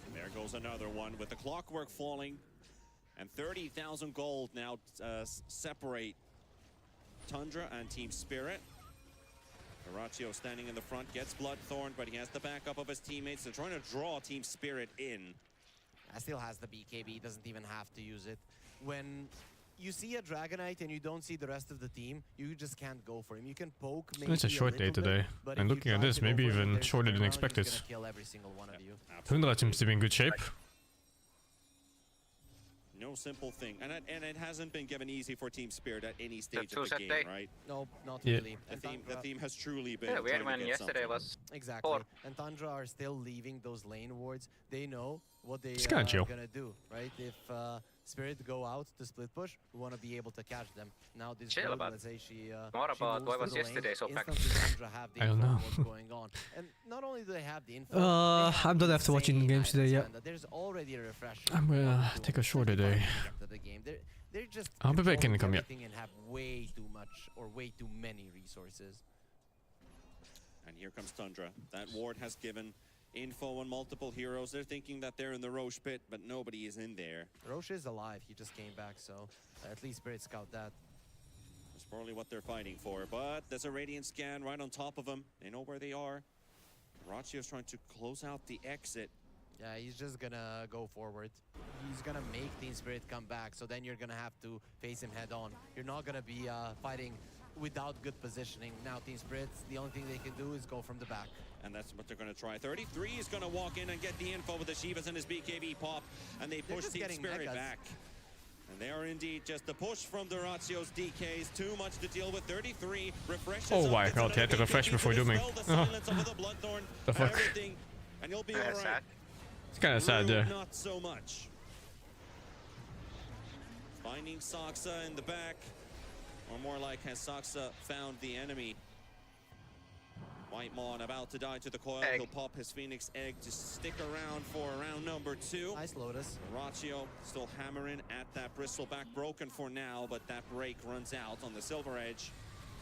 And there goes another one with the clockwork falling, and 30,000 gold now separate Tundra and Team Spirit. Horatio standing in the front, gets Bloodthorn, but he has the backup of his teammates. They're trying to draw Team Spirit in. Still has the BKB, doesn't even have to use it. When you see a Dragonite and you don't see the rest of the team, you just can't go for him. You can poke maybe It's a short day today. Bit, And looking at this, maybe even shorter than expected. Kill every single one of you. Tundra seems to be in good shape. No simple thing, and it hasn't been given easy for Team Spirit at any stage of the set game, day. right? No, not Yeah. really. The theme has truly been. Yeah, we had trying to one get yesterday something. was Exactly. 4. And Tundra are still leaving those lane wards. They know what they It's kinda are chill. gonna do, right? If Spirit go out to split push, we want to be able to catch them. Now this Chill, girl, but let's say she what she about moves why to was the lane, yesterday so packed? instantly Tundra have the I don't info on know. what's going on. And not only do they have the info, I don't have to watch in games today yet. There's already a refresher. I'm gonna take a shorter day. To the game. They're just I'll be back in the controlling come, yeah. everything and have way too much or way too many resources. And here comes Tundra. That ward has given info on multiple heroes. They're thinking that they're in the Roche pit, but nobody is in there. Roche is alive. He just came back, so at least Spirit scout that. That's probably what they're fighting for. But there's a Radiant scan right on top of them. They know where they are. Rachio's trying to close out the exit. Yeah, he's just gonna go forward. He's gonna make Team Spirit come back, so then you're gonna have to face him head on. You're not gonna be fighting without good positioning. Now Team Spirit, the only thing they can do is go from the back. And that's what they're going to try. 33 is going to walk in and get the info with the Shivas and his BKB pop. And they push Team Spirit megas. back. And they are indeed just the push from Duratio's DKs. Too much to deal with. 33 refreshes. Oh up, my gets god, he had to another refresh BKB before to doing. dispel the silence over the Bloodthorn. The fuck? Everything, and you'll be alright. Sad. It's kinda sad, yeah. Not so much. Finding Saksa in the back. Or more like, has Saksa found the enemy? Whitemon about to die to the coil. Egg. He'll pop his Phoenix egg to stick around for round number 2. Nice Lotus. Rachio still hammering at that bristleback. Broken for now, but that break runs out on the Silver Edge.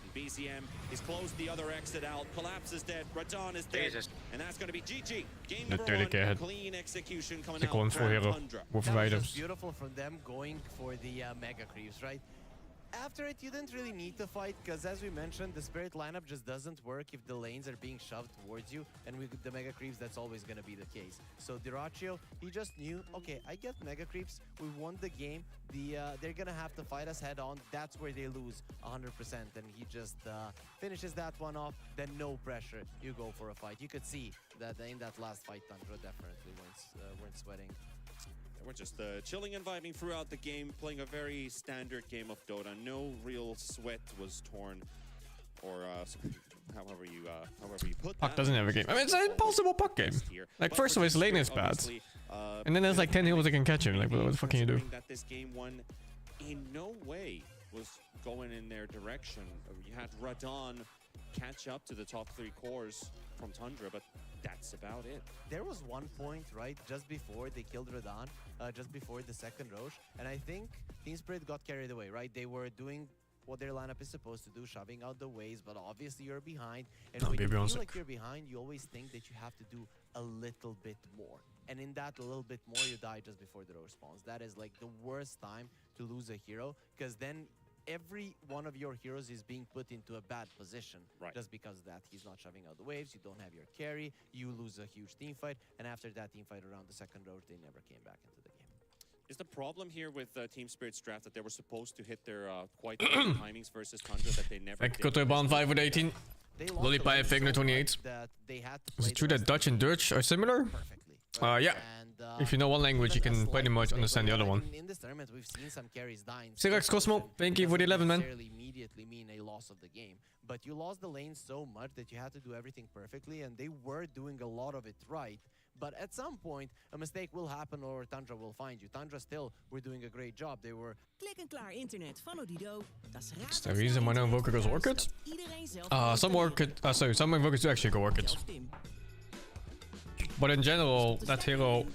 And BCM, he's closed the other exit out. Collapse is dead. Radon is dead. Jesus. And that's going to be GG. Game The number 1. 30k ahead. Clean execution coming Ik out kon voor from hero. Tundra. Hoeveel That was just items? beautiful from them going for the Mega Creeps, right? After it, you didn't really need to fight, because as we mentioned, the Spirit lineup just doesn't work if the lanes are being shoved towards you, and with the Mega Creeps, that's always going to be the case. So Duratio, he just knew, okay, I get Mega Creeps, we won the game, they're going to have to fight us head on, that's where they lose 100%, and he just finishes that one off, then no pressure, you go for a fight. You could see that in that last fight, Tundra definitely weren't sweating. We're just chilling and vibing throughout the game, playing a very standard game of Dota. No real sweat was torn, or however you put Puck that. doesn't have a game. I mean, it's an impossible puck game. Like, But first for of all, his Team lane is Spirit, bad. obviously, And then there's like 10 heroes that can catch him. Like, what the fuck can you do? considering that this game one in no way was going in their direction. You had Radon catch up to the top 3 cores from Tundra, but that's about it. There was one point, right, just before they killed Radon, just before the second Roche, and I think Team Spirit got carried away, right? They were doing what their lineup is supposed to do, shoving out the waves, but obviously you're behind. And when you baby, feel on like sec. you're behind, you always think that you have to do a little bit more. And in that a little bit more, you die just before the Roche spawns. That is like the worst time to lose a hero, because then every one of your heroes is being put into a bad position. Right. Just because of that, he's not shoving out the waves, you don't have your carry, you lose a huge team fight, and after that team fight around the second road, they never came back into the game. Is the problem here with Team Spirit's draft that they were supposed to hit their quite timings versus Tundra that they never Kijk, did? Kotorbaan 5 with 18. They lost Lollipie the lane Figner so 28. much that they had to Is play it true the that rest of Dutch the and game Dutch are similar? perfectly. Yeah. And, If you know one language, you even a can pretty slight much mistake understand the like other that, one. In this tournament, we've seen some carries dying. Sirax Cosmo, thank you for the 11, man. Doesn't necessarily immediately mean a loss of the game, but you lost the lane so much that you had to do everything perfectly, and they were doing a lot of it right. But at some point, a mistake will happen or Tundra will find you. Tundra still were doing a great job. They were... Klik en klaar internet van Odido. Dat is Is the reason why no Invoker goes Orchid? Some Invokers do actually go Orchid. But in general, that hero,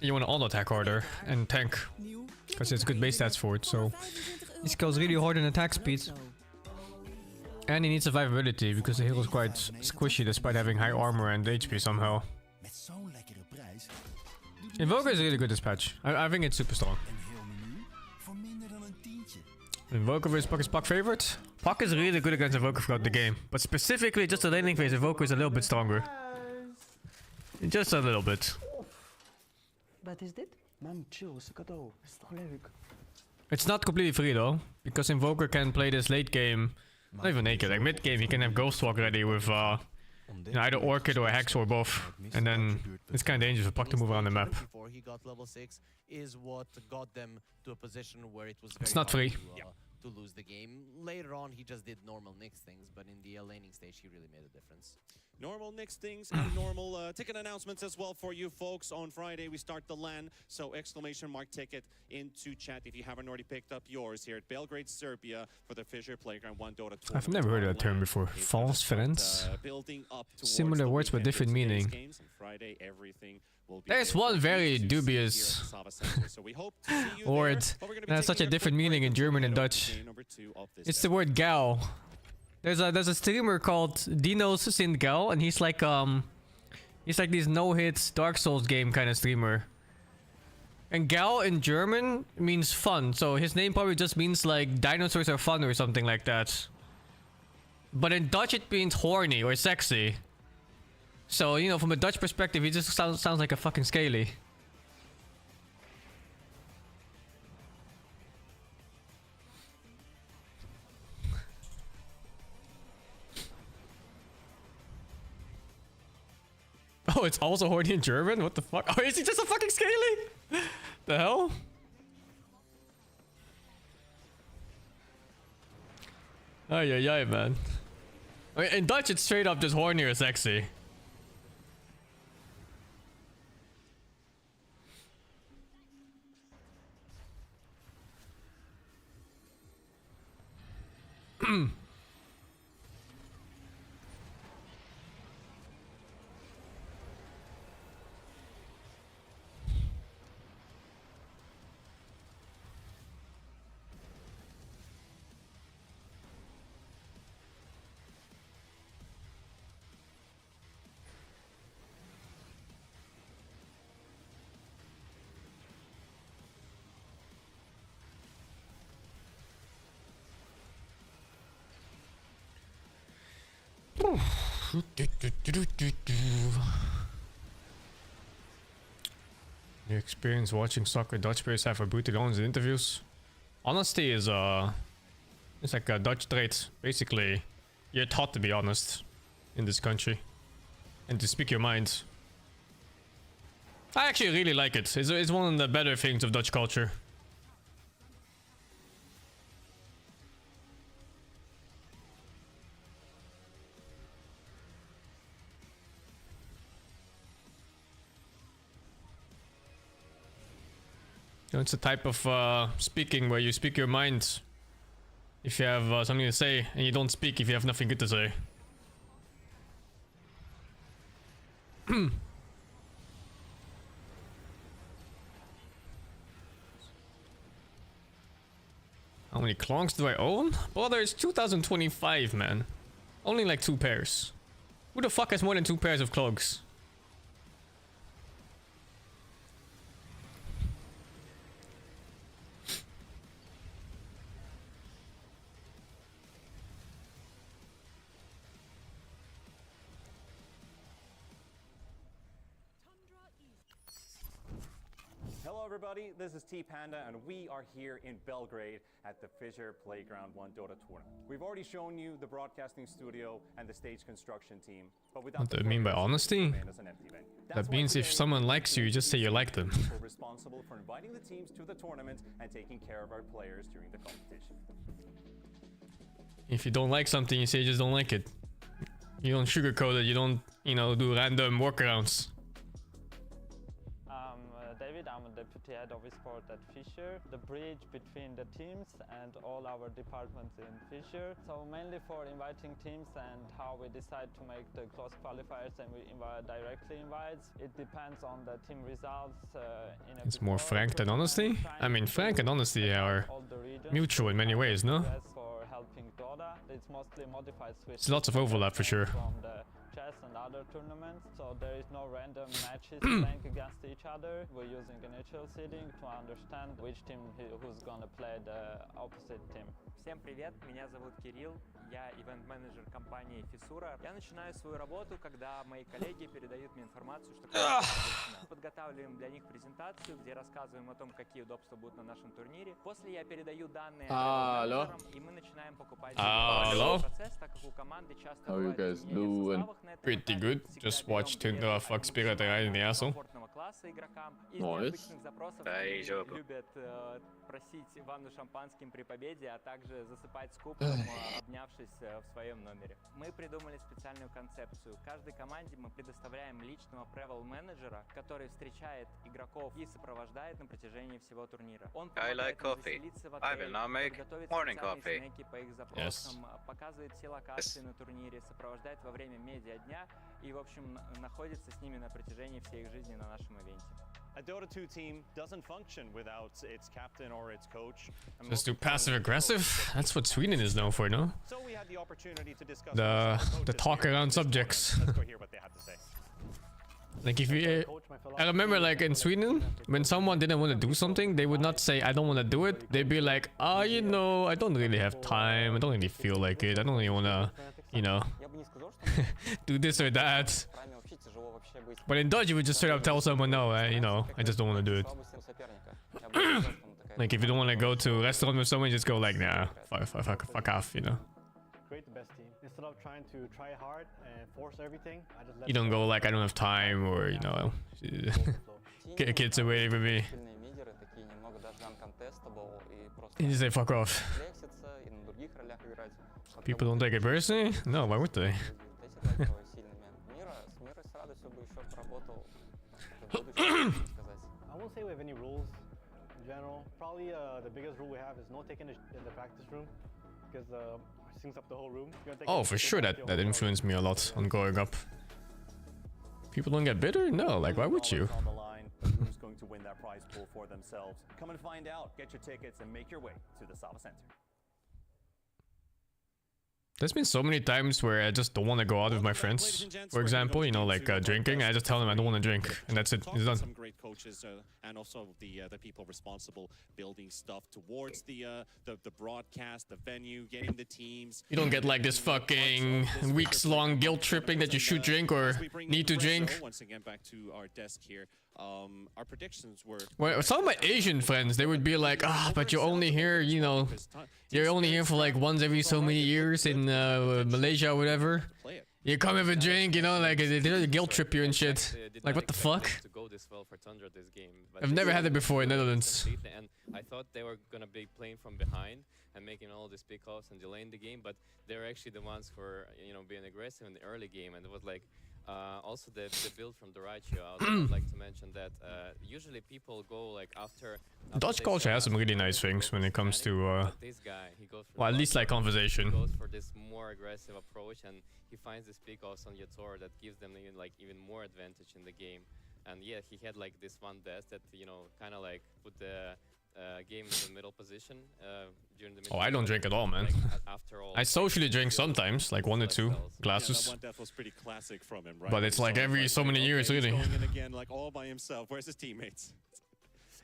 you want to auto-attack harder and tank. Because it's good base stats for it, so... He scales really hard in attack speed. And he needs survivability, because the hero is quite squishy despite having high armor and HP somehow. Invoker is really good this patch. I think it's super strong. Invoker is Puck favorite. Puck is really good against Invoker throughout the game. But specifically, just the laning phase, Invoker is a little bit stronger. Just a little bit. Wat is dit? Mam, chill, is een cadeau. Is toch leuk? It's not completely free though, because Invoker can play this late game, not even naked, like mid game he can have Ghost Walk ready with either Orchid or a Hex or both, and then it's kind of dangerous for Puck to move around the map. Before he got level 6 is what got them to a position where it was very It's not hard free. to lose the game. Later on he just did normal Nyx things, but in the laning stage he really made a difference. Normal Nyx things and normal ticket announcements as well for you folks. On Friday we start the LAN, so exclamation mark ticket into chat if you haven't already picked up yours here at Belgrade, Serbia for the FISSURE Playground 1 Dota tournament. I've never heard that term before. False friends? Similar words but different meaning. There's one very dubious word that has such a different meaning in German and Dutch. It's the word gal. There's a streamer called Dino's Sind Gal, and he's like this no-hit Dark Souls game kind of streamer. And gal in German means fun, so his name probably just means like dinosaurs are fun or something like that. But in Dutch it means horny or sexy. So, you know, from a Dutch perspective, he just sounds like a fucking scaly. Oh, it's also horny in German? What the fuck? Oh, is he just a fucking scaly? The hell? Ay, ay, ay, man. I mean, in Dutch, it's straight up just horny or sexy. Your experience watching soccer Dutch players have for brutally honest in interviews? Honesty is it's like a Dutch trait. Basically, you're taught to be honest in this country and to speak your mind. I actually really like it. It's one of the better things of Dutch culture. You know, it's a type of speaking where you speak your mind if you have something to say, and you don't speak if you have nothing good to say. How many clonks do I own? Brother, it's 2025, man. Only like 2 pairs. Who the fuck has more than 2 pairs of cloaks? Hello everybody, this is T Panda and we are here in Belgrade at the FISSURE Playground 1 Dota tournament. We've already shown you the broadcasting studio and the stage construction team, but without What do you mean by honesty? That means if someone likes you, you just say you like them. We're responsible for inviting the teams to the tournament and taking care of our players during the competition. If you don't like something, you say you just don't like it. You don't sugarcoat it, you don't, you know, do random workarounds. David, I'm a deputy head of sport at FISSURE, the bridge between the teams and all our departments in FISSURE. So mainly for inviting teams and how we decide to make the close qualifiers and we directly invites. It depends on the team results. It's more frank than honesty? I mean, frank and honesty are mutual in many ways, no? For helping Dota, it's mostly modified Swiss. There's lots of overlap for sure. From the chess and other tournaments, so there is no random matches playing against each other. We're using initial seeding to understand which team who's gonna play the opposite team. Всем привет, меня зовут Кирилл, я ивент-менеджер компании FISSURE. Я начинаю свою работу, когда мои коллеги передают мне информацию, что мы подготавливаем для них презентацию, где рассказываем о том, какие удобства будут на нашем турнире. После я передаю данные менеджерам, и мы начинаем покупать процесс, так как у команды часто бывают изменения в составах на этом этапе. Pretty good. Just watched fuck Spirit right in the asshole. Класса игрокам из необычных запросов любят просить ванну шампанским при победе, а также засыпать с кубком, обнявшись в своем номере. Мы придумали специальную концепцию. Каждой команде мы предоставляем личного travel-менеджера, который встречает игроков и сопровождает на протяжении всего турнира. Он помогает им заселиться в отель, подготовить специальные снеки по их запросам, показывает все локации на турнире, сопровождает во время медиа-дня и, в общем, находится с ними на протяжении всей их жизни на нашем ивенте. A Dota 2 team doesn't function without its captain or its coach. Just do passive aggressive? That's what Sweden is known for, no? So we had the opportunity to discuss The talk around subjects. Let's go hear what they had to say. Like if you, I remember like in Sweden, when someone didn't want to do something, they would not say I don't want to do it. They'd be like, oh, you know, I don't really have time. I don't really feel like it. I don't really want to, you know, do this or that. But in Dodge, you would just straight up tell someone, no, you know, I just don't want to do it. Like if you don't want to go to a restaurant with someone, just go like, nah, fuck off, you know. Create the best team. Instead of trying to try hard and force everything, I just let You don't go like, I don't have time, or, you know, kids away from me. You just say, fuck off. People don't take it personally? No, why would they? I won't say we have any rules in general. Probably the biggest rule we have is no taking in the practice room because it syncs up the whole room. Oh, for sure that influenced me a lot on growing up. People don't get bitter? No, like why would you? Who's going to win that prize pool for themselves? Come and find out. Get your tickets and make your way to the Sava Center. There's been so many times where I just don't want to go out with my friends. For example, you know, like drinking. I just tell them I don't want to drink, and that's it. It's done. Some great coaches and also the people responsible building stuff towards the broadcast, the venue, getting the teams. You don't get like this fucking weeks-long guilt tripping that you should drink or need to drink. Once again, back to our desk here. Our predictions were. Well, some of my Asian friends, they would be like, ah, but you're only here, you know, you're only here for like once every so many years in Malaysia or whatever. You come have a drink, you know, like they guilt trip you and shit. Like what the fuck? I've never had it before in Netherlands. And I thought they were gonna be playing from behind and making all these pickoffs and delaying the game, but they're actually the ones who were, you know, being aggressive in the early game, and it was like. Also the build from the Ratio, I'd like to mention that usually people go like after Dutch culture has some really nice things when it comes to this guy, he goes for well, at least like conversation. He goes for this more aggressive approach, and he finds this pickoffs on Yator that gives them even more advantage in the game. And yeah, he had like this one death that, you know, kind of like put the game in the middle position during the. Oh, I don't drink at all, man. Like, after all, I socially drink sometimes, like 1 or 2 glasses. Yeah, one death was pretty classic from him, right? But it's like every so many years, really. Going in again, like all by himself. Where's his teammates?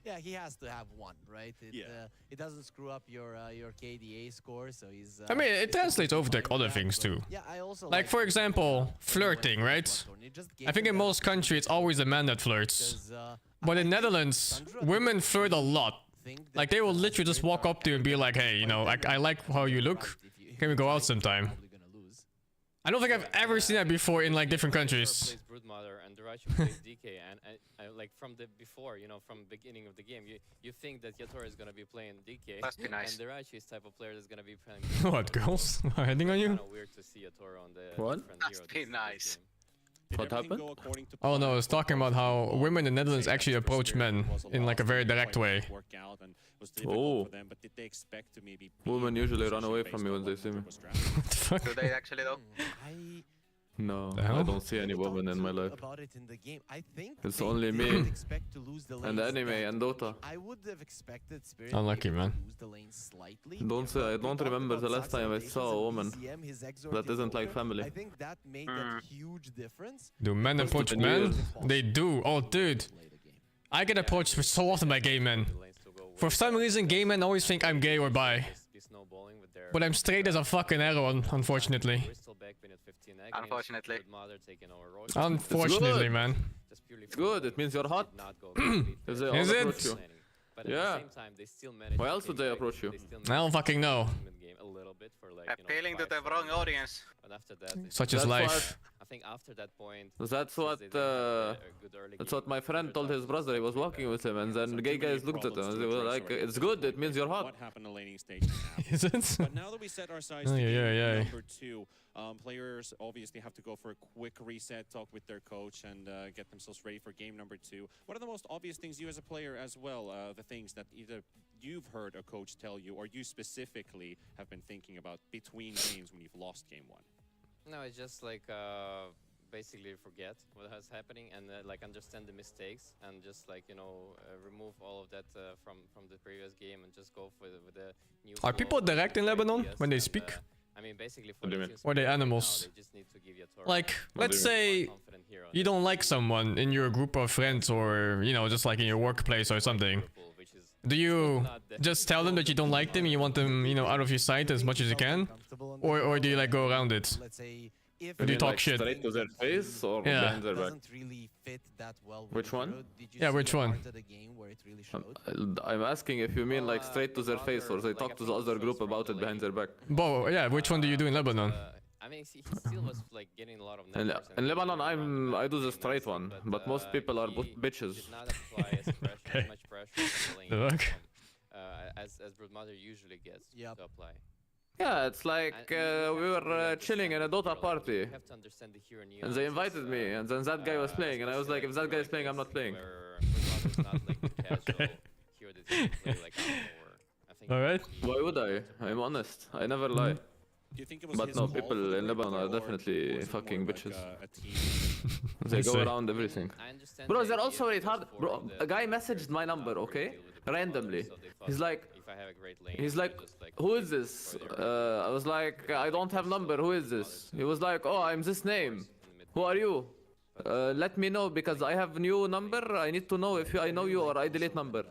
Yeah, he has to have one, right? It doesn't screw up your KDA score, so he's. I mean, it translates over to like other things too. Yeah, I also like for example, flirting, right? I think in most countries it's always a man that flirts. But in Netherlands, women flirt a lot. Like they will literally just walk up to you and be like, hey, you know, I like how you look. Can we go out sometime? I don't think I've ever seen that before in like different countries. Broodmother and Durachi plays DK, and like from the before, you know, from beginning of the game, you think that Yatora is gonna be playing DK, Must be nice. and Durachi is type of player that's gonna be playing. What, girls are heading on you? Kind of weird to see Yatora on the What? different hero Must be nice. What happened? Oh no, I was talking about how women in the Netherlands actually approach men in like a very direct way. Oh. Women usually run away from me when they see me. What the fuck? Do they actually though? No, The hell? I don't see any women in my life. About it in the game. I think It's they only didn't me expect to lose the and lanes anime that and much. Dota. I would have expected Spirit Unlucky, maybe man. to lose the lanes slightly. Don't say, I don't We talked remember about the last time I Saxon saw a woman rotations and BCM, his exort that is isn't like over. family. I think that made that huge difference. Do men First approach 10 men? years. They do. Oh, dude. I get approached so often by gay men. For some reason, gay men always think I'm gay or bi. But I'm straight as a fucking arrow, unfortunately. Unfortunately. Unfortunately, man. It's good, it means you're hot. If they all Is approach it? you. Yeah. Why else would they approach you? I don't fucking know. Appealing to the wrong audience. Such is That's life. I think after that point, That's what my friend told his brother. He was walking with him, and then the gay guys looked at him and they were like, "It's good. It means you're hot." What happened in laning stage? Is it? But now that we set our sights to Oh, yeah, game yeah. number 2, players obviously have to go for a quick reset, talk with their coach, and get themselves ready for game number 2. What are the most obvious things you as a player as well, the things that either you've heard a coach tell you or you specifically have been thinking about between games when you've lost game 1? no, it's just like basically forget what was happening and like understand the mistakes and just like remove all of that from the previous game and just go with the new. Are people direct in Lebanon when they speak? I mean, basically for What do you the mean? teams Or they right now, animals? they just need to give Yatora Like, let's do you say confident hero. you don't like someone in your group of friends or, you know, just like in your workplace or something. Liverpool, which is Do you not the- just tell them that you don't like them and you want them, you know, out of your sight as much as you can? Or do you like go around it? Let's say if Or do you talk like shit? straight to their face or Yeah. behind their back? doesn't really fit that well with Which the one? hero, did you Yeah, see which a one? part of the game where it really showed? I'm asking if you mean like straight to their face or they talk to the other group about it behind their back. Bo, yeah, which one do you do in Lebanon? I mean, he still was like getting a lot of In, numbers. in Lebanon, I do the straight one, but most people are he bitches. did not apply as Okay. much pressure from the The lane fuck? as Broodmother usually gets Yep. to apply. Yeah, it's like we were chilling in a Dota party, You have to understand the hero and they invited me, and then that guy was playing, and I was like, if that guy is playing, I'm not playing. Where Broodmother's not like the casual hero that you can play like for. I think Alright. Why would I? I'm honest. I never lie. Do you think it was But his no, fault people for the in Lebanon are replay, or definitely was it fucking more like bitches. a team? They I go see. around everything. I understand Bro, the they're idea also of retarded. just Bro, for the- a guy messaged my number, okay? deal with the Broodmother, Randomly. so they thought He's that like, if I have a great lane, he's I'll like, just, like, who is this? I was like, I don't have number. Who is this? He was like, oh, I'm this name. Who are you? Let me know because I have new number. I need to know if I know you or I delete number.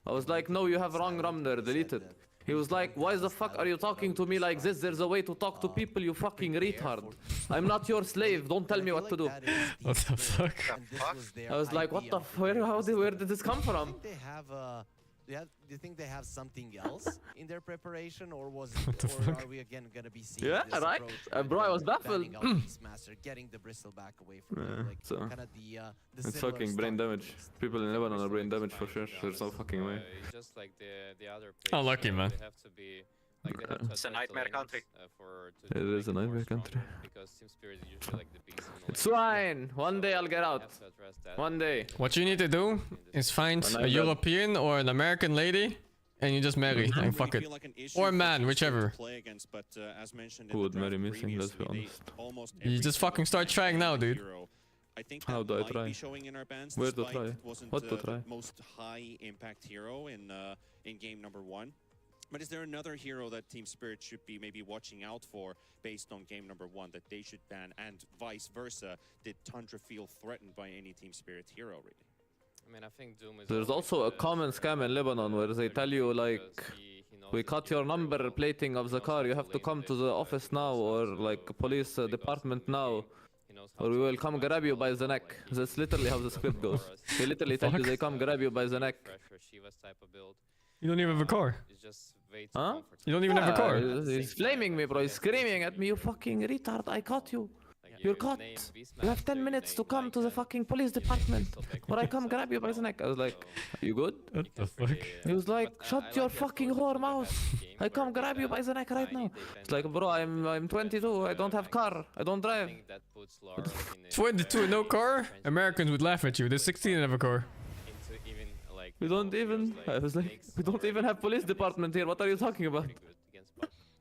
I was like, no, you have wrong number. Delete it. He was like, why the fuck are you talking to me like this? There's a way to talk to people, you fucking retard. I'm not your slave. Don't tell me what to do. What the fuck? I was like, what the f- where did this come from? They have do you think they have something else in their preparation, or are we again gonna be seeing Yeah, this right? approach Bro, I was banning baffled. out Beastmaster, getting the bristle back away from him, like so kind of the It's similar fucking brain stuff. damage. People in Lebanon are brain damaged for sure. There's no fucking way. It's just like the other Oh, lucky, man. They have to be like they have to It's a attack the nightmare lanes, country. to It make is a more nightmare stronger, country. because Team Spirit is usually like the beast in the It's lane. fine. One day I'll get out. Have to address that. One day. What you need to do is find When a I got- European or an American lady and you just marry and fuck it. Or a man, whichever. Who would marry me, Sing? Let's be honest. You just fucking start trying now, dude. I think How that do I might try? be showing in our bans. Where to despite try? it wasn't, What to the try? most high impact hero in game number 1. But is there another hero that Team Spirit should be maybe watching out for based on game number 1 that they should ban, and vice versa? Did Tundra feel threatened by any Team Spirit hero really? I mean, I think Doom is There's always also a the common scam in Lebanon where they tell you like, we cut your number plating of the car, you have to come to the office now or like police department now. Or we will come grab you by the neck. That's literally how the script goes. They literally tell you they come grab you by the neck. You don't even have a car. Huh? You don't even have a car. He's flaming me, bro. He's screaming at me. You fucking retard. I caught you. You're caught. You have 10 minutes to come to the fucking police department. Or I come grab you by the neck. I was like, are you good? What the fuck? He was like, shut your fucking whore mouth. I come grab you by the neck right now. It's like, bro, I'm 22. I don't have car. I don't drive. 22, no car? Americans would laugh at you. They're 16 and have a car. We don't even, I was like, we don't even have police department here. What are you talking about?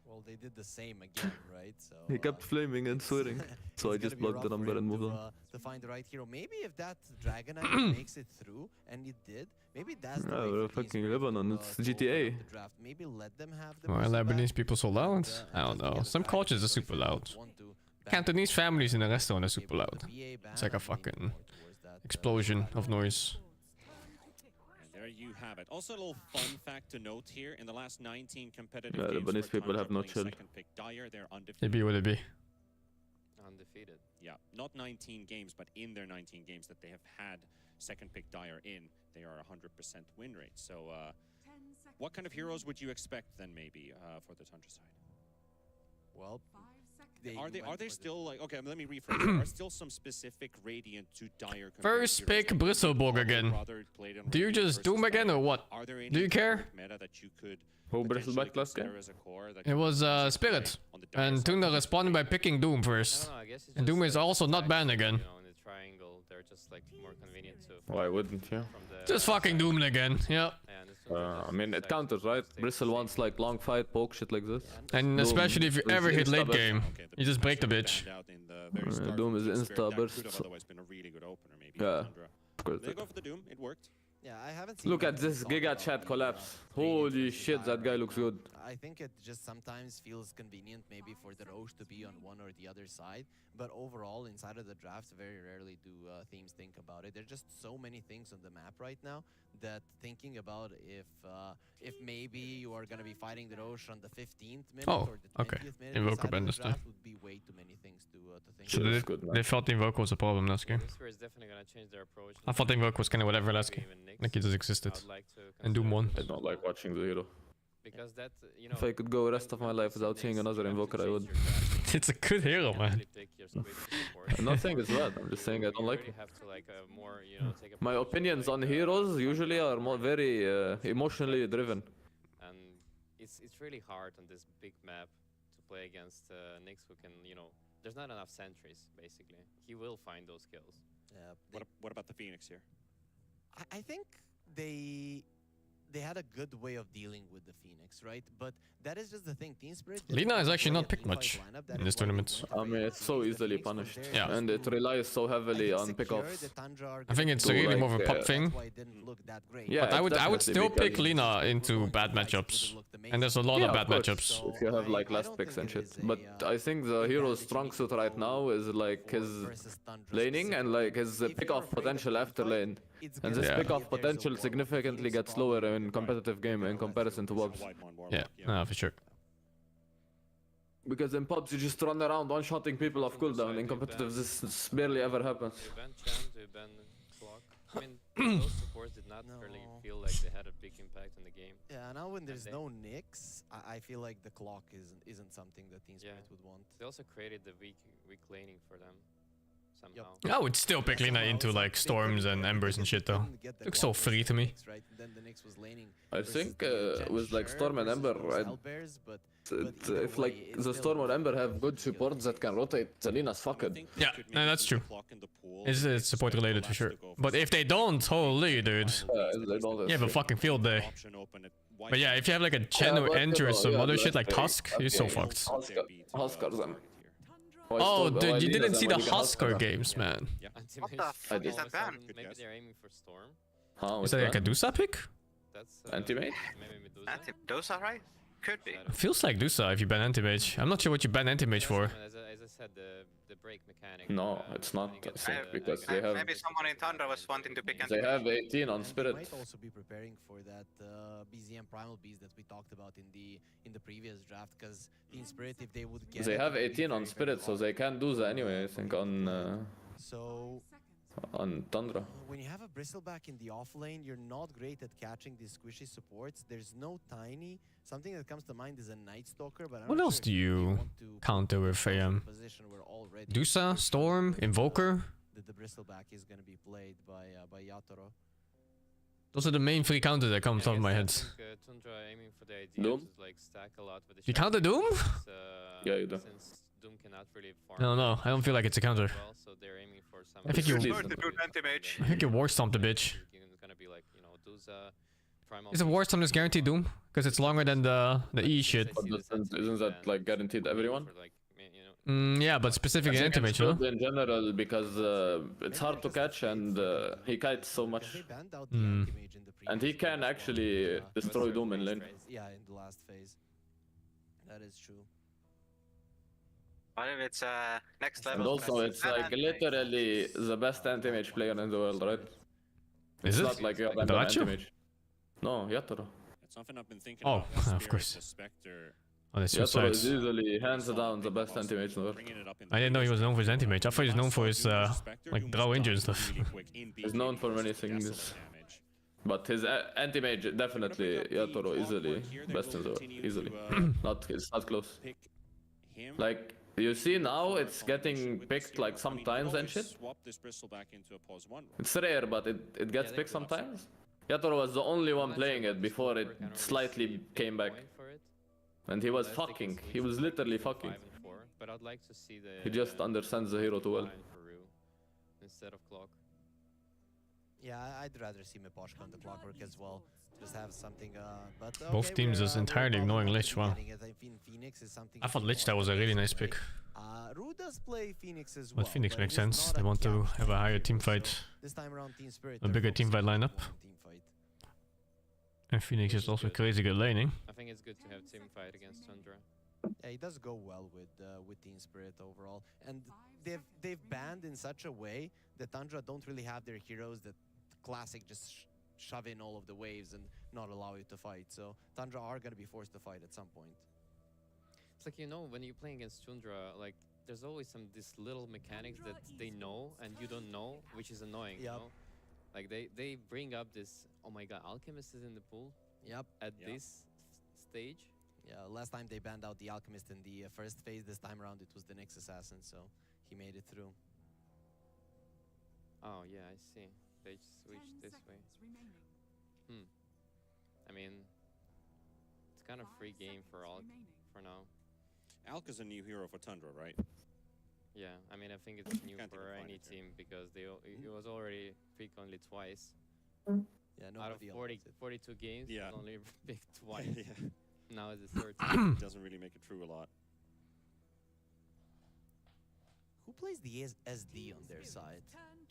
Well, they did the same again, right? So He kept flaming and swearing. So I just blocked the number and moved on. to find the right hero. Maybe if that Dragon Knight makes it through, and it did, maybe that's the Yeah, way we're for Team fucking Spirit Lebanon. to, It's to GTA. open up the draft. Maybe let them have the Why are Mercy Lebanese back. people so loud? I don't know. Some cultures are super loud. Cantonese families in the restaurant are super loud. It's like a fucking explosion of noise. There you have it. Also, a little fun fact to note here: in the last 19 competitive Yeah, games, Lebanese for people Tundra have no playing chill. second pick Dire, they're undefeated. Maybe would it be? Undefeated. Yeah, not 19 games, but in their 19 games that they have had second pick Dire in, they are 100% win rate. So, what kind of heroes would you expect then, maybe, for the Tundra side? Well, are they still like, okay? Let me rephrase. Are still some specific Radiant to Dire? First pick Bristleborg again. Do you just Doom again or what? Do you care? Who Bristleback last game? It was Spirit. And Tundra responded by picking Doom first. And Doom is also not banned again. They're just like more convenient to. Why wouldn't you? Just fucking Doom again. Yeah. I mean, it counters, right? Bristle wants like long fight, poke, shit like this. And Doom especially if you is ever hit late insta-burst. game, you just break the bitch. Doom is insta burst. Yeah. They go for the Doom. It worked. Yeah, I haven't seen Look them at this talk Giga about chat the, collapse. Radiant Holy versus shit, that Dire. guy looks good. I think it just sometimes feels convenient maybe for the Roche to be on one or the other side, but overall inside of the drafts very rarely do teams think about it. There's just so many things on the map right now that thinking about if maybe you are going to be fighting the Roche on the 15th minute or the 20th minute Invoker inside of the banned draft would be way too many things to think So about. they thought the Invoker was a problem last game. Is definitely gonna change their approach. I thought the Invoker was kind of whatever last game. Like it just existed. And Doom won. I don't like watching the hero. Because that, you know. If I could go rest of my life without seeing another Invoker, I would. It's a good hero, man. I'm not saying it's bad, I'm just saying I don't like it. Have to like more, you know, take a My opinions on heroes usually are more very emotionally driven. And it's really hard on this big map to play against Nyx, who can, you know, there's not enough sentries basically. He will find those kills. Yeah. What about the Phoenix here? I think they had a good way of dealing with the Phoenix, right? But that is just the thing. Team Spirit. Lina is actually not picked much in this tournament. I mean, it's so easily punished. Yeah. And it relies so heavily on pickoffs. I think it's really more of a pop thing. Yeah, But I would it's still definitely pick Lina into bad matchups. And there's a lot of bad course, matchups. if you have like last picks and shit. But I think the hero's strong suit right now is like his laning and like his pick-off potential after lane. And this pick-off potential significantly gets lower in competitive game in comparison to WoBs. Yeah, no, for sure. Because in pubs you just run around one-shotting people off cooldown. In competitive this barely ever happens. You ban Chan, you ban Clock. I mean, those supports did not really feel like they had a big impact on the game. Yeah, now when there's no Nyx, I feel like the clock isn't something that Team Spirit would want. They also created the weak laning for them. Somehow. I would still pick Lina into like storms and embers and shit though. Looks so free to me. I think with like Storm and Ember, if like the Storm or Ember have good supports that can rotate, Lina's fucked. Yeah, no, that's true. It's support related for sure. But if they don't, holy dude. You have a fucking field day. But yeah, if you have like a Chen or Enter or some other shit like Tusk, you're so fucked. Huskers them. Oh, dude, you didn't see the Husker games, man. What the fuck is that ban? Maybe they're aiming for Storm. Huh, Is that like a Dusa pick? That's Anti-mate? maybe Medusa. Anti-Medusa, right? Could be. Feels like Dusa if you ban anti-mage. I'm not sure what you ban anti-mage for. As I said, the break mechanic. No, it's not. I think because they have. Maybe someone in Tundra was wanting to pick They anti-mage. have 18 on They Spirit. might also be preparing for that BZM Primal Beast that we talked about in the previous draft, because in Spirit, if they would get They it, have it would be 18 on very, Spirit, so they can do that anyway. I think So on Tundra. when you have a Bristleback in the off lane, you're not great at catching these squishy supports. There's no Tiny. Something that comes to mind is a Night Stalker, but I'm What not else sure do if they you want to counter with position where already Dusa, Storm, Invoker? the Bristleback is going to be played by Yatoro. Those are the main 3 counters that come on top of my head. I think Tundra aiming for the idea Doom? to like stack a lot with the You counter Doom? Yeah, you do. Since Doom cannot really farm. No, I don't feel like it's a counter. Well, so they're aiming for some. I think you. Anti-mage. I think you war stomped the bitch. It's gonna be like, you know, Dusa, Primal. Is a war stomp is guaranteed Doom? Because it's longer than the E shit. But isn't that like guaranteed everyone? Yeah, but specific in anti-mage, no? In general, because it's hard to catch and he kites so much. And he can actually destroy Doom in lane. Yeah, in the last phase. That is true. What if it's next And level? also, it's like literally the best anti-mage player in the world, right? Is it's it? not like you have an Daracho? anti-mage. No, Yatoro. That's something I've been thinking Oh, about. That's of Spirit, course. the Spectre. Oh, that's Yatoro is suicides. easily, hands down, the best anti-mage in the world. I didn't know he was known for his anti-mage. I thought he was known for his, like, draw injure and stuff. He's known for many things. But his anti-mage, definitely, Yatoro, easily best in the world. Easily. It's not close. Like, you see now, it's getting picked like sometimes and shit. Swap this Bristleback into a pause 1 role. It's rare, but it gets picked sometimes. Yatoro was the only one playing it before it slightly came back. And he was fucking. He was literally fucking. But I'd like to see the. He just understands the hero too well. Instead of Clock. Yeah, I'd rather see Miposhka on the Clockwork as well. Just have something, but Both okay, teams we're, is we're entirely probably ignoring not Lich, wow. getting it. I think Phoenix is something I thought to Lich that was a really nice pick. Ru does play Phoenix as well. But Phoenix but makes it is sense. not They a want to cap have a higher hero, team so fight. this time around Team Spirit, A they're bigger team fight focusing lineup. on team fight. And Phoenix is also crazy good laning. I think it's good to have team fight against Tundra. Yeah, he does go well with Team Spirit overall, and they've banned in such a way that Tundra don't really have their heroes that classic just shove in all of the waves and not allow you to fight. So Tundra are gonna be forced to fight at some point. It's like, you know, when you're playing against Tundra, like there's always these little mechanics that they know and you don't know, which is annoying. You know? Like they bring up this, oh my god, Alchemist is in the pool. Yep. At this stage. Yeah, last time they banned out the Alchemist in the first phase. This time around it was the Nyx Assassin, so he made it through. Oh yeah, I see. They switched this way. I mean, it's kind of free game for Alk for now. Alk is a new hero for Tundra, right? Yeah, I mean, I think it's new for any team because it was already picked only twice. Yeah, out of 42 games, yeah. it's only picked twice. Yeah. Now it's the third time. Doesn't really make it true a lot. Who plays the SD on their side?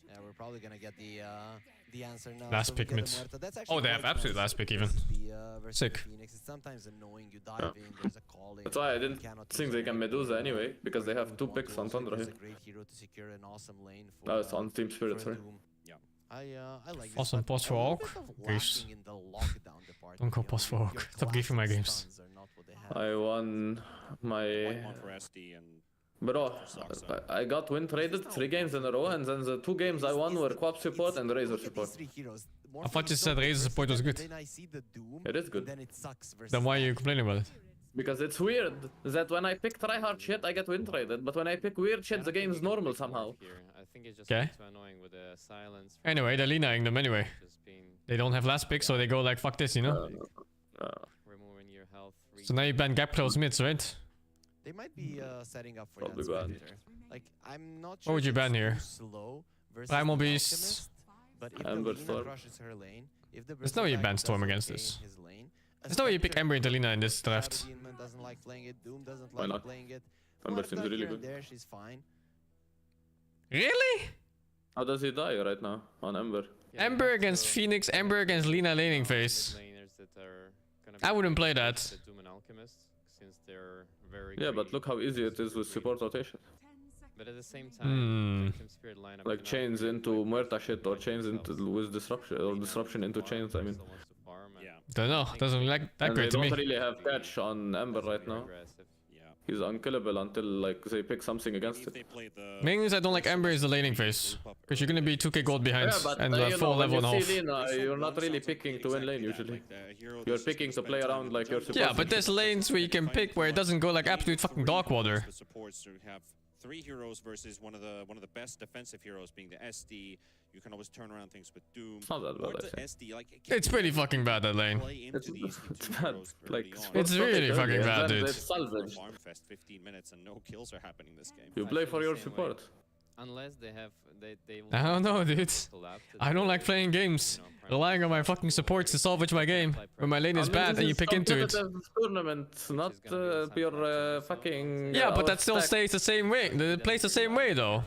Yeah, we're probably gonna get the answer now. Last So we pick get a mid. Muerta. That's actually Oh, they quite have absolute nice last pick even. versus Sick. Phoenix. It's sometimes annoying. You dive in, there's a calling. That's why I didn't think they can Medusa anyway, because they have 2 picks on Tundra It's here. a great hero to secure an awesome lane for. No, it's on Team Spirit, for sorry. Doom. Yeah. I like this. Awesome but pause a for little Alk. bit of Greece. lacking in the lockdown department, Don't go you know, pause for your Alk. Stop giving my classic games. stuns are not what they have. I won my... One for SD and Bro, I got win traded 3 games in a row, and then the 2 games I won were Quap support and Razor support. I thought you said Razor support was good. Then I see the Doom, It is good. Then it sucks versus Then why are you complaining about it? Because it's weird that when I pick tryhard shit, I get win traded, but when I pick weird shit, the game's normal somehow. I think it's just Okay. too annoying with the silence. Anyway, they're leaning them anyway. They don't have last pick, so they go like, fuck this, you know? Removing your health. So now you ban gap close mids, right? They might be setting up for Probably that banned. Spectre. Like, I'm not sure What would you if ban it's here? too slow versus Primal the Beast. Alchemist, but if Ember the Lina Storm. crushes her lane, if the There's no way you Bristleback ban Storm doesn't against gain this. his lane, a There's no way you pick Spectre Ember into Lina in this draft. Demon doesn't like playing it. Doom doesn't Why like not? playing it. Ember Muerta seems really here and good. there, she's fine. Really? How does he die right now on Ember? Ember against Phoenix, Ember against Lina laning phase. Laners that are I wouldn't play that. The Doom and Alchemist, since they're very. Yeah, but look how easy it is with support rotation. But at the same time, Team Spirit lineup Like chains into Muerta shit or chains into with disruption or disruption into chains. I mean. Don't know. Doesn't look like that And great to they me. don't really have catch on Ember right now. He's unkillable until like they pick something against it. Main reason I don't like Ember is the laning phase, because you're gonna be 2k gold behind Yeah, but and you full know, level and when a you see half. Lina, you're not really picking to win lane usually. You're picking to play around like you're supposed Yeah, but there's lanes where you can pick where it doesn't go like absolute fucking dog water. The supports to have 3 heroes versus one of the best defensive heroes being the SD. You can always turn around things with Doom. It's not that bad, I think. SD, like, It's pretty fucking bad, that lane. It's bad. Like, It's really fucking bad, dude. It's salvaged. Farmfest 15 minutes and no kills are happening this game. You play for your support. Unless they have they I don't know, dude. I don't like playing games, relying on my fucking supports to salvage my game. When my lane is bad and you pick into it. Tournament, not pure fucking. Yeah, but that still stays the same way. It plays the same way though.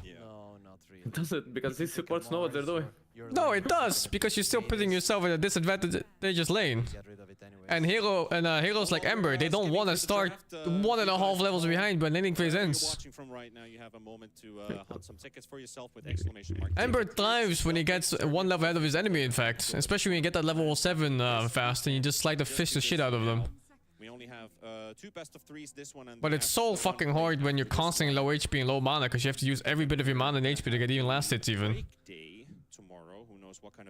Does it? Because these supports know what they're doing. No, it does, because you're still putting yourself in a disadvantageous lane. And heroes like Ember, they don't want to start 1.5 levels behind when laning phase ends. Watching from right now, you have a moment to hunt some tickets for yourself with exclamation mark. Ember thrives when he gets 1 level ahead of his enemy, in fact. Especially when you get that level 7 fast and you just slide the fish the shit out of them. We only have 2 best of 3s, this one and But it's so fucking hard when you're constantly low HP and low mana, because you have to use every bit of your mana and HP to get even last hits even.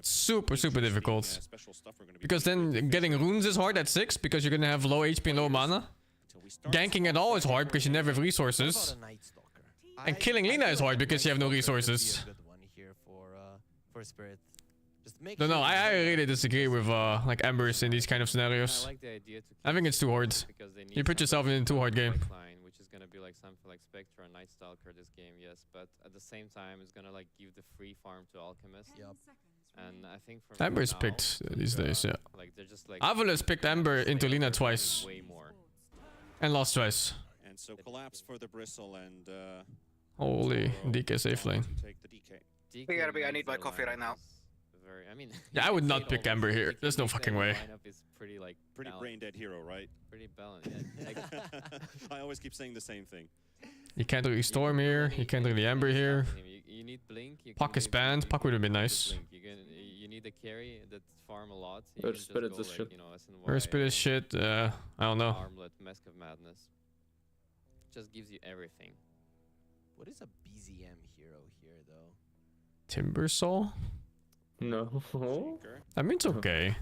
Super difficult. Because then getting runes is hard at 6 because you're gonna have low HP and low mana. Ganking at all is hard because you never have resources. And killing Lina is hard because you have no resources. No, I really disagree with like Embers in these kind of scenarios. I think it's too hard. You put yourself in a too hard game. Which is gonna be like something like Spectre and Night Stalker this game, yes, but at the same time it's gonna like give the free farm to Alchemist. Yep. And I think from Ember's picked these days, yeah. Like they're just like Avalus picked Ember into Lina twice. Way more. And lost twice. And so collapse for the Bristle and Holy, DK safe lane. I need my coffee right now. Yeah, I would not pick Ember here. There's no fucking way. Pretty brain dead hero, right? Pretty balanced. I always keep saying the same thing. You can't really Storm here. You can't really Ember here. You need Blink. Puck is banned. Puck would have been nice. You need a carry that farm a lot. Earth Spirit is shit. Earth Spirit is shit. I don't know. Armlet, Mask of Madness. Just gives you everything. What is a BZM hero here, though? Timber Saw? No. I mean, it's okay.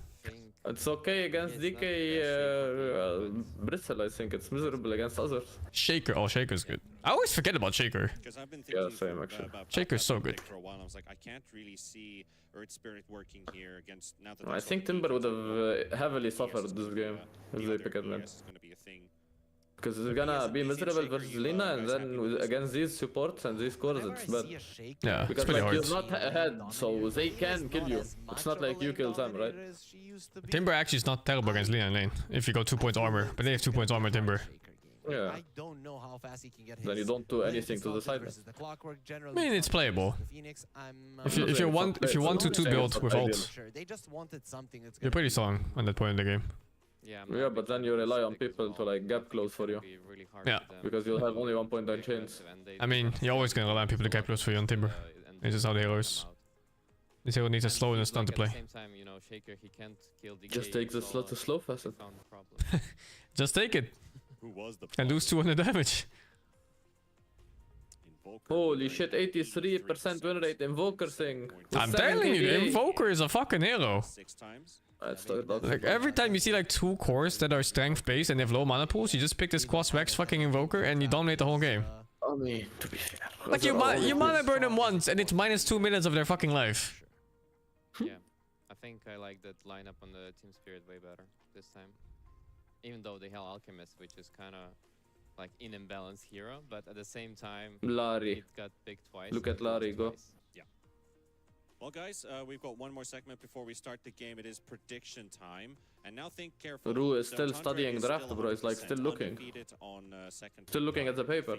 It's okay against DK Bristle, I think. It's miserable against others. Shaker. Oh, Shaker's good. I always forget about Shaker. Yeah, same actually. Shaker's so good. For a while, I was like, I can't really see Earth Spirit working here against now that I think Timber would have heavily suffered this game if they pick at lane. Because it's gonna be miserable versus Lina, and then against these supports and these cores, it's bad. Yeah, because it's pretty like, hard. you're not ahead, so they can kill you. It's not like you kill them, right? Timber actually is not terrible against Lina in lane, if you go 2 points armor. But they have 2 points armor, Timber. Yeah. I don't know how fast he can get Then you don't do anything to the side. I mean, it's playable. If you want to 2 build with ult, you're pretty strong on that point in the game. Yeah, but then you rely on people to like gap close for you. Yeah. Because you'll have only 1.9 chains. I mean, you're always gonna rely on people to gap close for you on Timber. This is how the hero is. This hero needs a slow and a stun to play. Just take the slot to slow facet. Just take it. And lose 200 damage. Holy shit, 83% win rate Invoker thing. I'm telling you, the Invoker is a fucking hero. Like every time you see like 2 cores that are strength based and they have low mana pools, you just pick this quad wax fucking Invoker and you dominate the whole game. I mean, to be fair. Like you mana burn them once and it's minus 2 minutes of their fucking life. Yeah, I think I like that lineup on the Team Spirit way better this time. Even though they have Alchemist, which is kind of like in imbalance hero, but at the same time, Larry. it got picked twice. Look at Larry go. Yeah. Well, guys, we've got one more segment before we start the game. It is prediction time. And now think carefully. Ru is still studying draft, bro. He's like still looking. Still looking at the paper.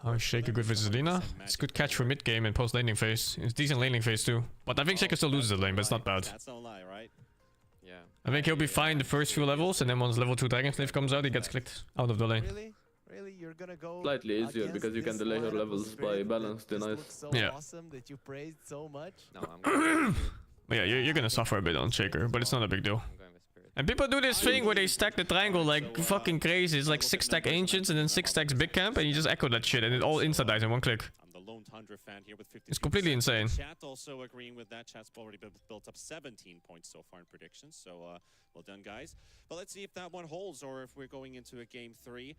Oh, Shaker good versus Lina. It's good catch for mid game and post laning phase. It's decent laning phase too. But I think Shaker still loses the lane, but it's not bad. That's no lie, right? Yeah. I think he'll be fine the first few levels, and then once level 2 Dragon Slave comes out, he gets clicked out of the lane. Really? Really? You're gonna go Slightly easier against because you can this delay her lineup of levels by Spirit that balance the just nice. looks so Yeah. awesome that you praised so much? No, I'm going But yeah, you're gonna suffer a bit on Shaker, but it's not a big deal. And people do this thing where they stack the triangle like fucking crazy. It's like 6 stack Ancients and then 6 stacks Big Camp, and you just echo that shit, and it all insta-dies in one click. I'm the lone Tundra fan here with 50. It's completely insane. Chat also agreeing with that. Chat's already built up 17 points so far in predictions. So well done, guys. But let's see if that one holds or if we're going into a game 3.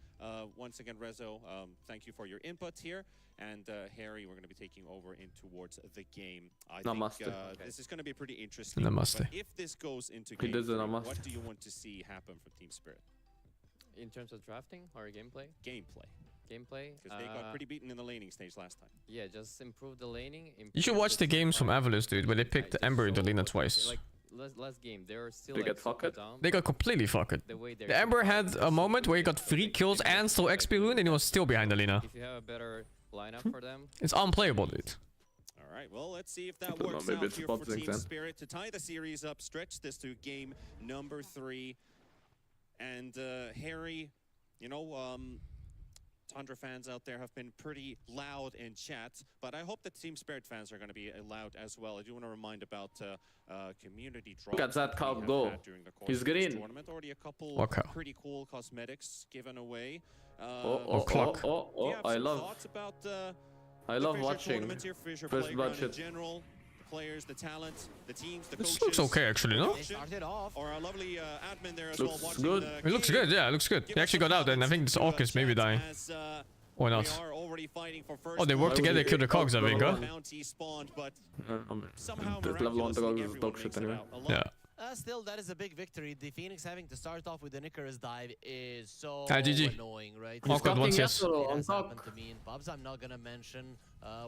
Once again, Rezo, thank you for your input here. And Harry, we're going to be taking over in towards the game. I think this is going to be pretty interesting. Namaste. But if this goes into game 3, what do you want to see happen for Team Spirit? In terms of drafting or gameplay? Gameplay. Gameplay? Because they got pretty beaten in the laning stage last time. Yeah, just improve the laning. You should watch the games from Avalanche, dude, where they picked Ember into Lina twice. Like, last game, they were still They like, get fucked. They got completely fucked. The Ember had a moment where he got 3 kills and stole XP rune, and he was still behind the Lina. If you have a better lineup for them. It's unplayable, dude. All right, well, let's see if that works out here for Team Spirit to tie the series up, stretch this to game number 3. And Harry, you know, Tundra fans out there have been pretty loud in chat, but I hope that Team Spirit fans are going to be loud as well. I do want to remind about community drops. Look at that cow go. He's green. Tournament. Already a couple pretty cool cosmetics given away. Clock. I love. About, I love watching First Blood shit. General, the players, the talent, the teams, the This coaches. looks okay, actually, no? Or our lovely admin there as Looks well watching good. the It looks good, yeah, it looks good. They actually got out, and I think this Orc is maybe dying. Or not. Oh, they work together to kill the cogs, I think, huh? This level 1 dog is dog shit anyway. Yeah. Still, that is a big victory. The Phoenix having to start off with the Icarus dive is so GG. annoying, right? Awkward once, yes. It has happened to me in pubs. I'm not gonna mention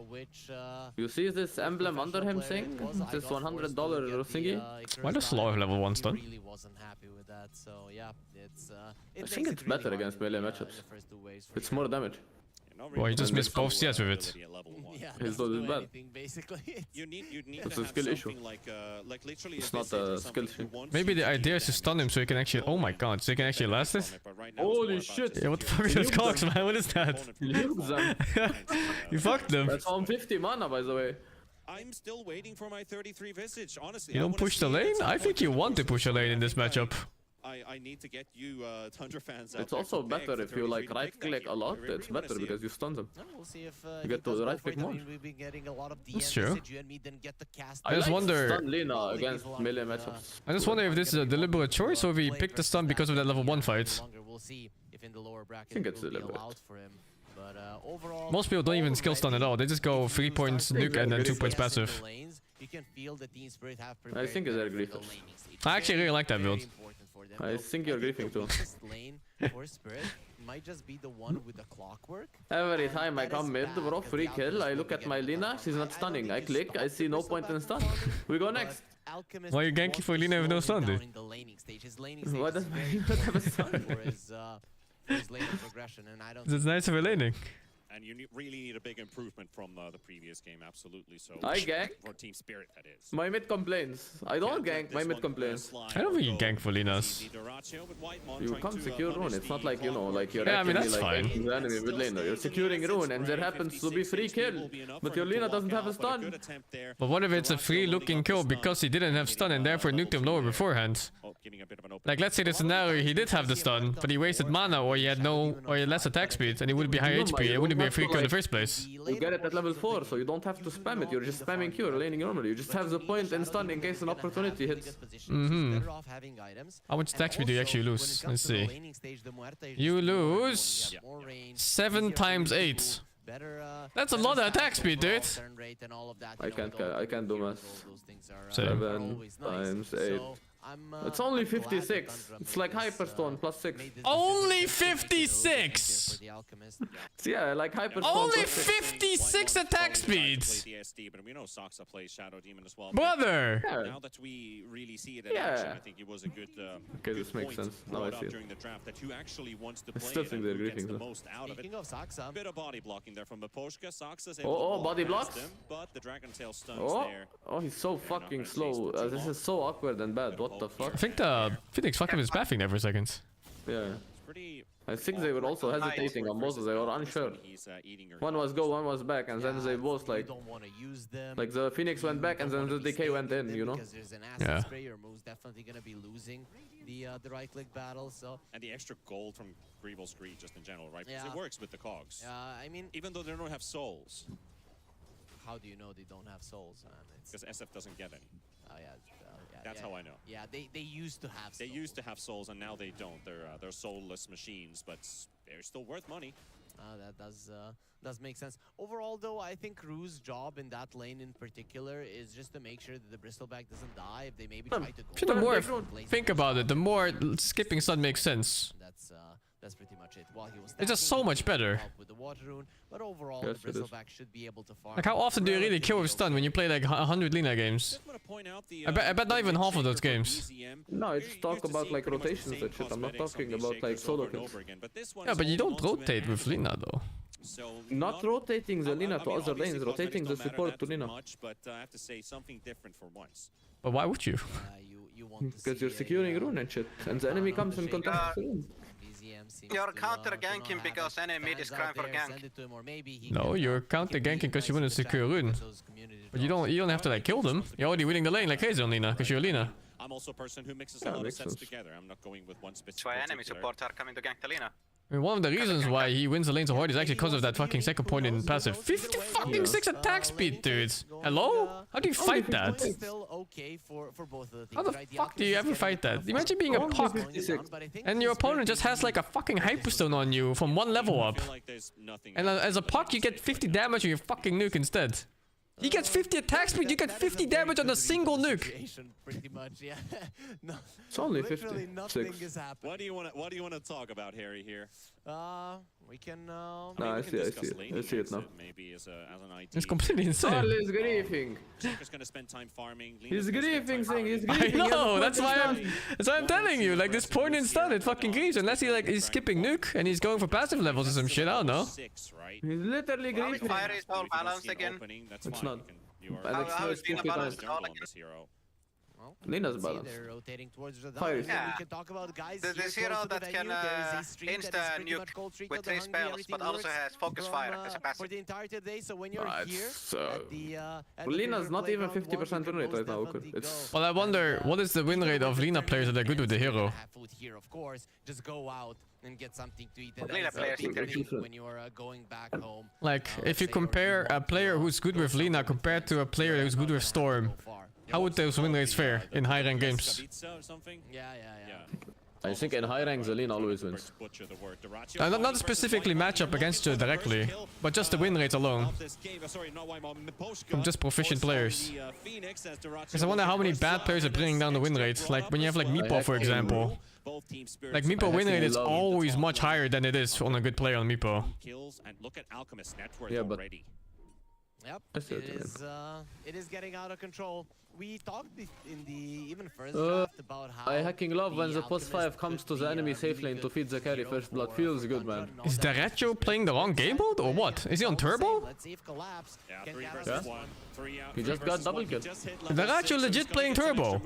which. You see this emblem under him thing? This $100 thingy? Why does Law have level 1 stun? Really wasn't happy with that. So yeah, it's. I think it's better against melee matchups. It's more damage. Well, he just missed both CS with it. Yeah, His dot is bad. basically. You need It's to a have skill issue. something like literally It's not a skill issue. Maybe the idea is to stun him so he can actually. Oh my god, so he can actually last it? Holy shit! Yeah, what the fuck is this cogs, man? What is that? Nuke them. You fucked them. That's on 50 mana, by the way. I'm still waiting for my 33 Visage, honestly. You don't push the lane? I think you want to push a lane in this matchup. I need to get you Tundra fans out. It's also better if you like right click a lot. It's better because you stun them. We'll see if You get to right click more. we've been getting a lot of That's DMs, true. you and me then get the cast. I just wonder. Stun Lina against melee matchups. I just wonder if this is a deliberate choice or if he picked the stun because of that level 1 fight. We'll see if in the lower bracket I think it's it will be deliberate. allowed for him. But overall, Most people don't even skill stun at all. They just go 3 points nuke and then 2 points passive. you can feel the Team Spirit have I think it's their griefers. I actually really like that build. I think you're griefing too. Lane for Spirit might just be the one with the clockwork. Every time I come mid, bro, free kill, I look at my Lina, she's not stunning. I click, I see no point in stun. We go next. Why are you ganking for Lina with no stun, dude? Why does my Lina have a stun? His laning progression, and I don't. It's nice of a laning. And you really need a big improvement from the previous game, absolutely. So I gank. For Team Spirit, that is. My mid complains. I don't gank, my mid complains. I don't think you gank for Linas. You can't secure rune, it's not like, you know, like you're Yeah, I mean, actually that's like fine. the enemy with laner. You're securing rune and there happens to be free kill, but your Lina doesn't have a stun. But what if it's a free looking kill because he didn't have stun and therefore nuked him lower beforehand? Like, let's say the scenario he did have the stun, but he wasted mana or he had less attack speed and he would be high HP, it wouldn't be a free kill in the first place. You get it at level 4, so you don't have to spam it. You're just spamming Q, laning normally. You just have the point and stun in case an opportunity hits. How much attack speed do you actually lose? Let's see. You lose 7 times 8. That's a lot of attack speed, dude. I can't do math. 7 times 8. It's only 56. It's like Hyperstone plus 6. Only 56! Yeah, like Hyperstone. Only 56 attack speed! But we know Saksa plays Shadow Demon as well. Brother! Now that we really see it in action, I think it was a good okay, this makes sense. Now I see it. during the draft that who actually wants to I play still it think and they're who gets griefing the though. most out of it. A bit of body blocking there from Maposhka. Saksa's Oh, body blocks? him, but the Dragon Tail stuns Oh, there. oh, he's so fucking slow. This is so awkward and bad. What? What the fuck? I think the Phoenix fucking was baffing there for a second. Yeah. I think they were also hesitating on both. They were unsure. One was go, one was back, and then they both like the Phoenix went back and then the DK went in, you know? Because there's an asset spray, your move's definitely gonna be losing the right click battle. So And the extra gold from Greevil's Greed just in general, right? Because it works with the cogs. I mean, even though they don't have souls. How do you know they don't have souls, man? Because SF doesn't get any. Oh yeah, That's how I know. Yeah, they used to have. They used to have souls, and now they don't. They're soulless machines, but they're still worth money. That does make sense. Overall, though, I think Rue's job in that lane in particular is just to make sure that the Bristleback doesn't die. If they maybe try to go. The more I think about it, the more skipping stun makes sense. That's pretty much it. While he was It's just so much better. with the water rune, but overall, Yes, the it is. Bristleback should be able to farm. Like, how often do you really kill with stun when you play like 100 Lina games? I bet not even half of those games. No, I just talk about like rotations and shit. I'm not talking about like solo kills. Yeah, but you don't rotate with Lina though. Not rotating the Lina to other lanes, rotating the support to Lina. But I have to say something different for once. But why would you? Because you're securing rune and shit, and the enemy comes in contact with rune. You're counter ganking because enemy is crying for gank. No, you're counter ganking because you want to secure rune. But you don't have to like kill them. You're already winning the lane like crazy on Lina, because you're Lina. I'm also a person who mixes a lot of sets together. I'm not going with one specific. That's why enemy support are coming to gank the Lina. I mean, one of the reasons why he wins the lane so hard is actually because of that fucking second point in passive. 50 fucking 6 attack speed, dude. Hello? How do you fight that? How the fuck do you ever fight that? Imagine being a puck and your opponent just has like a fucking hyperstone on you from one level up. And as a puck, you get 50 damage on your fucking nuke instead. He gets 50 attack speed, you get 50 damage on a single nuke. Pretty much, yeah. No, it's only literally 50. nothing 6. is happening. What do you want to talk about, Harry? Here. We can. No, I see it now. Maybe as an idea. It's completely insane. Charlie is griefing. Joker's gonna spend time farming. He's griefing, thing. He's I griefing. know, that's why I'm telling you, like this point in stun, it fucking grieves unless he's skipping nuke and he's going for passive levels or some shit, I don't know. He's literally griefing. Fire is all balanced again. It's not. How is Lina balanced all again? Lina's balanced. They're rotating towards the Fire. We can talk about guys. This here hero close to the that can venue. There is a stream that is insta pretty much gold nuke streak with of the 3 Hungry. spells, Everything but also works has focus from, fire as a for passive. the entirety of the day. So when you're here at the Lina's not even 50% win rate right now. Well, I wonder, what is the win rate of Lina players that are good with the hero? food here, of course. Just go out and get something to eat. And Lina that is players a big can thing when you're going back home. Like, if you compare a player who's good with Lina compared to a player who's good with Storm, how would those win rates fare in high rank games? Yeah. I think in high rank, the Lina always wins. Not specifically matchup against her directly, but just the win rate alone. From just proficient players. Because I wonder how many bad players are bringing down the win rate. Like when you have like Meepo, for example. Like Meepo win rate is always much higher than it is on a good player on Meepo. Yeah, but Yep, it is getting out of control. We talked in the even first draft about how I hacking love when the post 5 comes to the enemy safe lane to feed the carry first blood. Feels good, man. Is Derecho playing the wrong game mode or what? Is he on turbo? Let's see if collapse. Yeah? He just got double kill. Derecho legit playing turbo.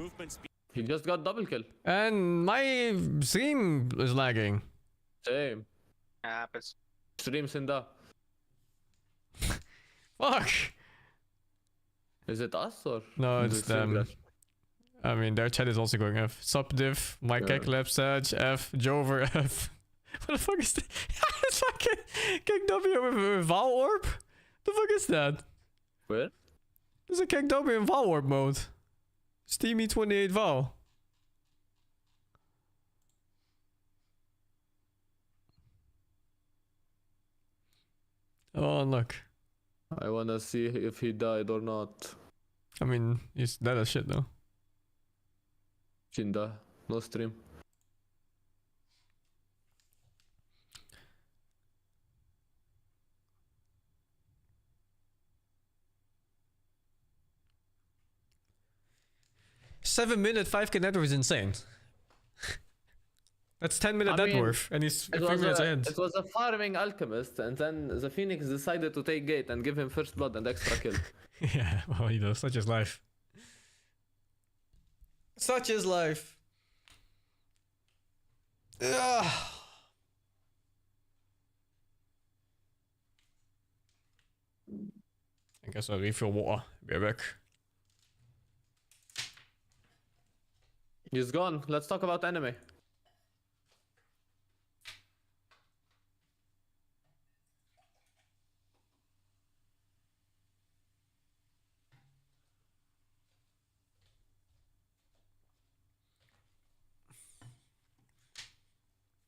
He just got double kill. And my stream is lagging. Same. Happens. Stream Sinda. Fuck. Is it us or? No, it's them. I mean, their chat is also going F. Subdiv, Mike Eklep, Sage, F, Jover, F. What the fuck is that? It's fucking King W with Val Orb? The fuck is that? Where? There's a King W in Val Orb mode. Steamy 28 Val. Oh, look. I wanna see if he died or not. I mean, he's dead as shit though. Chinda, no stream. $7-minute 5k net worth is insane. That's 10-minute net worth, and he's 3 minutes ahead. It was a farming alchemist, and then the Phoenix decided to take gate and give him first blood and extra kill. Yeah, well, he does. Such is life. Such is life. Ugh. I guess I'll refill water. Be right back. He's gone. Let's talk about anime.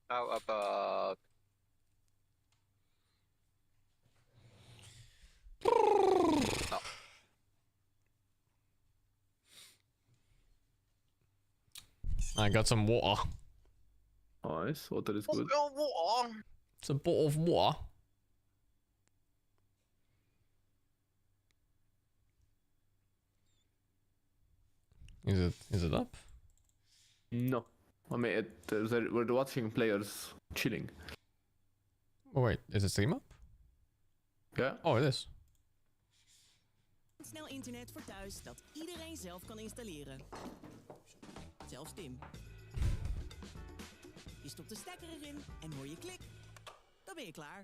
How about no. I got some water. Nice. Water is good. It's a bottle of water. Is it up? No. I mean, we're watching players chilling. Oh wait, is it stream up? Yeah. Oh, it is. Snel internet voor thuis dat iedereen zelf kan installeren. Zelfs Tim. Je stopt de stekker erin en hoor je klik. Dan ben je klaar.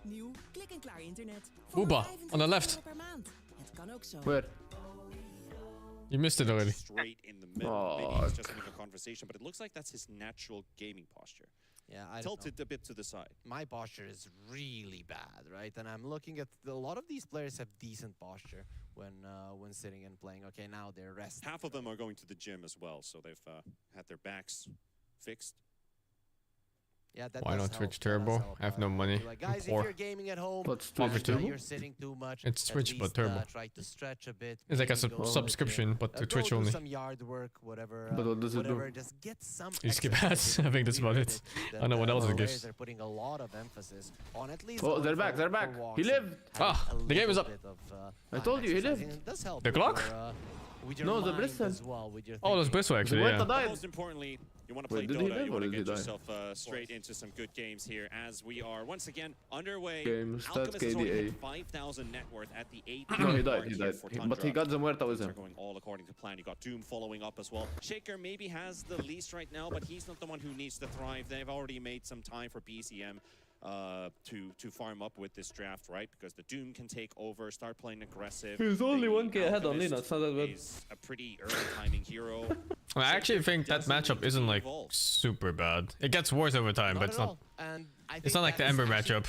Nieuw klik-en-klaar internet. Booba, on the left. Per maand. Het kan ook zo. Where? You missed it already. Straight in the middle. Maybe he's just having a conversation, but it looks like that's his natural gaming posture. Yeah, I tilted a bit to the side. My posture is really bad, right? And I'm looking at a lot of these players have decent posture when sitting and playing. Okay, now they're resting. Half of them are going to the gym as well, so they've had their backs fixed. Yeah, that Why not Twitch Turbo? I have no money. Like, guys, if you're gaming at home, What's Twitch Turbo? you're sitting too much. It's Twitch but Turbo. Try to stretch a bit. It's like a subscription, but to Twitch do only. Some yard work, whatever. But what does it do? Just get some You skip ads. I think that's about it. I don't know what else it gives. They're putting a lot of emphasis on at least. Oh, they're back. They're back. He lived. Ah, the game is up. I told you he lived. The clock? No, the Bristol. Oh, there's Bristol actually. Yeah. Most importantly, you want to play Dota. You want to get yourself straight into some good games here, as we are once again underway. Alchemist has already hit 5,000 net worth at the 8. No, he died. He died. But he got the Muerta with him. Going all according to plan. You got Doom following up as well. Shaker maybe has the least right now, but he's not the one who needs to thrive. They've already made some time for BCM to farm up with this draft, right? Because the Doom can take over, start playing aggressive. He's only 1k ahead on Lina. It's not that bad. He's a pretty early timing hero. I actually think that matchup isn't like super bad. It gets worse over time, but it's not. It's not like the Ember matchup.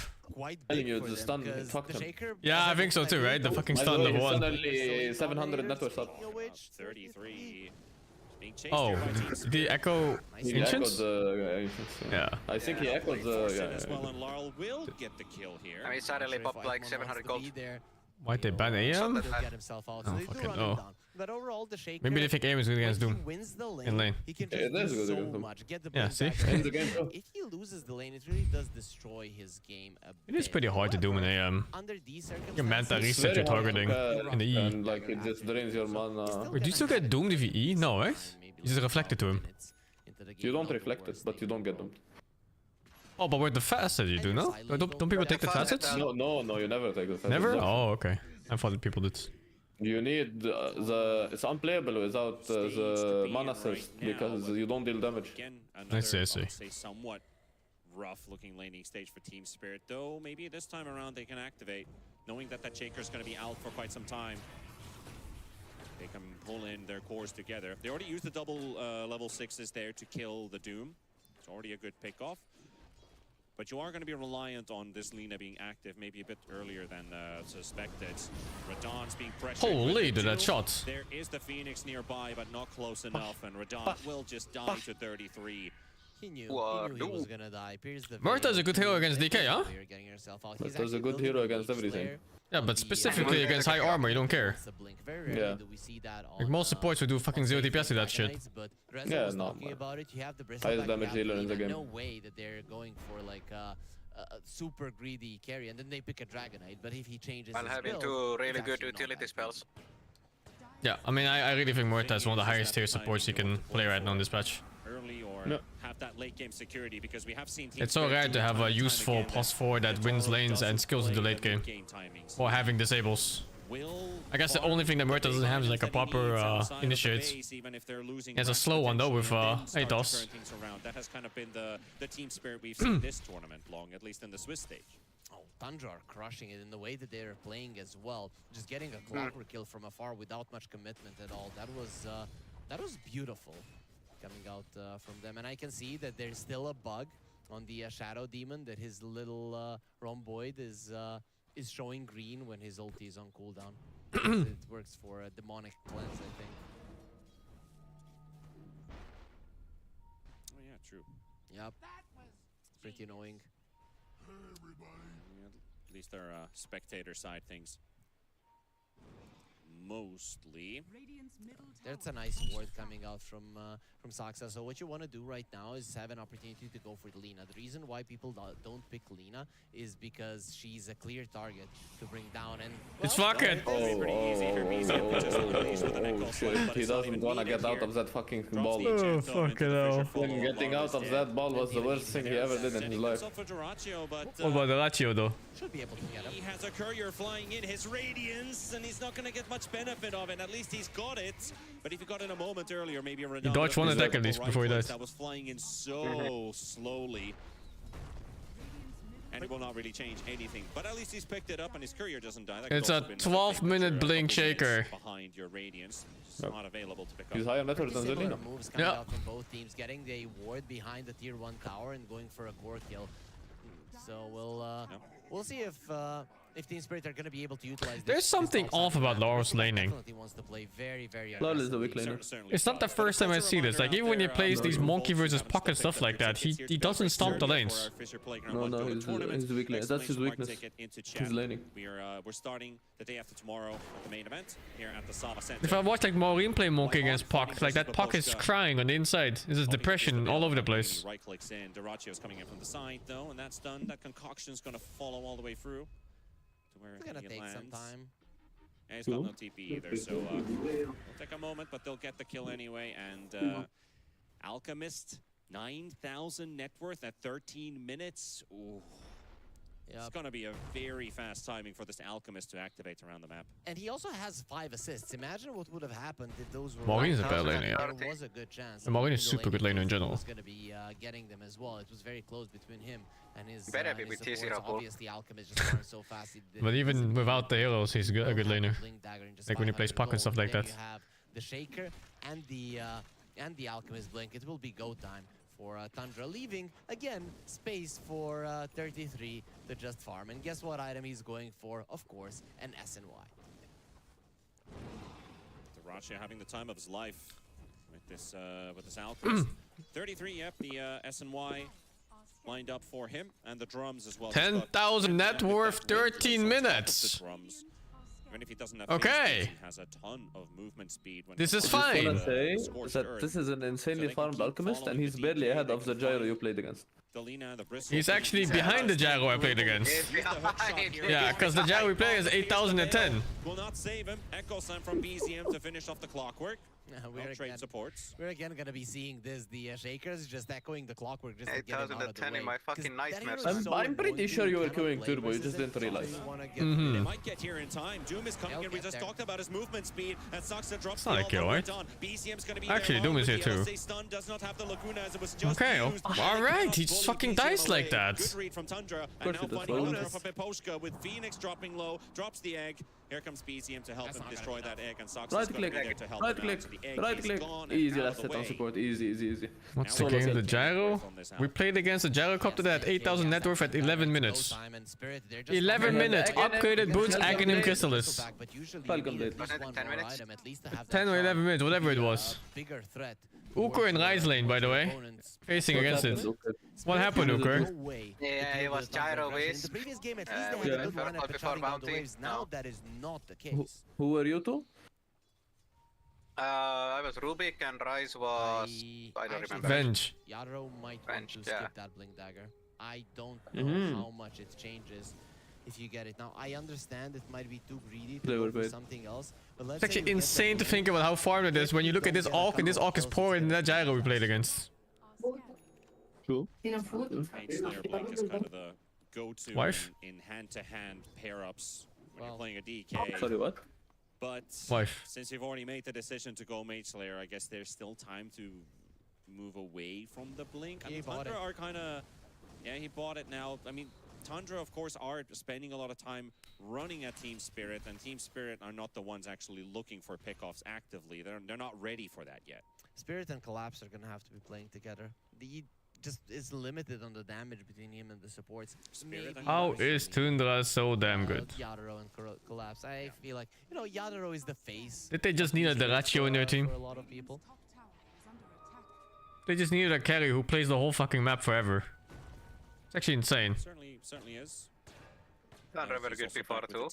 Telling you, the stun fucked him. Yeah, I think so too, right? The fucking stun level 1. Only 700 net worth up. 33. Oh, did he echo Ancients? Yeah. I think he echoed the. As well, and Laurel will get the kill here. I mean, suddenly popped like 700 gold. Why'd they ban AM? Oh, fucking no. But overall, the Shaker, maybe they think AM is good against Doom. Wins the lane, in lane. He can just do so much. Get the yeah, see? If he loses the lane, it really does destroy his game a bit. It is pretty hard to do in AM. Under these You Manta reset your targeting in the E. And like it just drains your mana. Wait, do you still get doomed if you E? No, right? You just reflect it to him. You don't reflect it, but you don't get doomed. Oh, but with the facet you do, no? Don't people take the facets? No, you never take the facets. Never? Oh, okay. I thought that people did. You need it's unplayable without the mana thirst because you don't deal damage. I see. Somewhat rough looking laning stage for Team Spirit, though maybe this time around they can activate, knowing that Shaker is going to be out for quite some time. They can pull in their cores together. They already used the double level 6s there to kill the Doom. It's already a good pick-off. But you are going to be reliant on this Lina being active maybe a bit earlier than suspected. Radon's being pressured. Holy, did that shot. There is the Phoenix nearby, but not close enough. And Radon will just die to 33. He knew he was going to die. Murta's a good hero against DK, huh? Murta's a good hero against everything. Yeah, but specifically against high armor, you don't care. Yeah. Like most supports would do fucking 0 DPS to that shit. Yeah, no. Highest damage healer in the game. No way that they're going for like a super greedy carry, and then they pick a Dragonite. But if he changes and having two really good utility spells. Yeah, I mean, I really think Murta is one of the highest tier supports you can play right now in this patch. Early or have that late game security, because we have seen it's so rare to have a useful +4 that wins lanes and skills in the late game, or having disables. I guess the only thing that Murta doesn't have is like a proper initiate. He has a slow one though with ADOS. That has kind of been the team spirit we've seen this tournament long, at least in the Swiss stage. Oh, Tundra are crushing it in the way that they're playing as well. Just getting a clockwork kill from afar without much commitment at all. That was beautiful coming out from them. And I can see that there's still a bug on the Shadow Demon, that his little rhomboid is showing green when his ulti is on cooldown. It works for a demonic cleanse, I think. Oh yeah, true. Yep. Pretty annoying. Yeah, at least they're spectator side things. Mostly. That's a nice ward coming out from Saxa. So what you want to do right now is have an opportunity to go for Lina. The reason why people don't pick Lina is because she's a clear target to bring down. And it's fucking. Shit, he doesn't wanna get out of that fucking ball. Oh, fucking hell. Getting out of that ball was the worst thing he ever did in his life. What about the Ratio though? Should be able to get him. He has a courier flying in, his Radiance, and he's not going to get much benefit of it. At least he's got it. But if he got it a moment earlier, maybe Ronaldo... He dodged one attack at least before he died. That was flying in so slowly. And it will not really change anything. But at least he's picked it up and his courier doesn't die. It's a 12-minute blink shaker. Behind your Radiance. Just not available to pick up. He's higher meter than Zelina. Moves coming out from both teams, getting the ward behind the tier 1 tower and going for a core kill. So we'll see if Team Spirit are going to be able to utilize. There's something off about Laurel's laning. Wants to play very, very Laurel is the weak laner. It's not the first time I see this. Like even when he plays these monkey versus pocket stuff like that, he doesn't stomp the lanes. No, he's the weak laner. That's his weakness. He's laning. We're starting the day after tomorrow, the main event here at the Saba Center. If I watch like Maureen play monkey against Puck, like that Puck is crying on the inside. This is depression all over the place. Right clicks in. Duracio's coming in from the side though, and that's done. That concoction's going to follow all the way through. It's gonna take some time. And he's got no TP either, so it'll take a moment, but they'll get the kill anyway. And Alchemist, 9,000 net worth at 13 minutes. Ooh. Yep. It's gonna be a very fast timing for this Alchemist to activate around the map. And he also has 5 assists. Imagine what would have happened if those were. Maureen's a bad laner, yeah. There was a good chance. Maureen is super good laner in general. Was gonna be getting them as well. It was very close between him and his. Supports. Obviously, Alchemist just learned so fast. But even without the heroes, he's a good laner. Like when he plays Puck and stuff like that. You have the Shaker and the Alchemist Blink. It will be go time for Tundra, leaving again space for 33 to just farm. And guess what item he's going for? Of course, an SNY. Duracia having the time of his life with this Alchemist. 33, yep, the SNY lined up for him, and the drums as well. 10,000 net worth, 13 minutes. Even if he doesn't have okay. He has a ton of movement speed. When this is fine. I say that this is an insanely farmed Alchemist, and he's barely ahead of the Gyro you played against. He's actually behind the Gyro I played against. Yeah, because the Gyro we play is 8,010. Will not save him. Echo Sun from BZM to finish off the clockwork. We're again gonna be seeing this. The Shakers just echoing the clockwork. Just 8,010 in my fucking nightmares. I'm pretty sure you were queuing Turbo, you just didn't realize. They might get here in time. Doom is coming in. We just talked about his movement speed. And Saxa drops the kill, right? BCM's gonna be actually, Doom is here too. Okay, alright, he just fucking dies like that. Good read from Tundra. And now finding another from Peposhka with Phoenix dropping low. Drops the egg. Here comes BCM to help him destroy that egg, and Saxa is going to be there to help him out. Right click. Easy, that's it on support. Easy. What's the game? The Gyro? We played against the Gyrocopter that 8,000 net worth at 11 minutes. 11 minutes. Upgraded boots, Aghanim Chrysalis. FALCON blade. 10 or 11 minutes, whatever it was. Ukur in Rise lane, by the way. Facing against it. What happened, Ukur? Yeah, it was Gyro Wiz. Previous game, at least they had a good lineup for shutting down the waves. Now that is not the case. Who were you two? I was Rubik and Rise was... I don't remember. Venge. Yadro might want to skip that Blink Dagger. I don't know how much it changes if you get it. Now, I understand it might be too greedy to go for something else. But let's it's actually insane to think about how farmed it is when you look at this Orc, and this Orc is poorer than that Gyro we played against. True. Blink is kind of the go-to in hand-to-hand pair-ups when you're playing a DK. Sorry, what? But Wife. since you've already made the decision to go Mage Slayer, I guess there's still time to move away from the Blink. I mean, Tundra are kind of... Yeah, he bought it now. I mean, Tundra, of course, are spending a lot of time running at Team Spirit, and Team Spirit are not the ones actually looking for pickoffs actively. They're not ready for that yet. Spirit and Collapse are going to have to be playing together. He just is limited on the damage between him and the supports. How is Tundra so damn good? Yadaro and Collapse. I feel like, you know, Yadaro is the face. Did they just need a Deratio in their team? For a lot of people. They just needed a carry who plays the whole fucking map forever. It's actually insane. Certainly is. Not very good before too.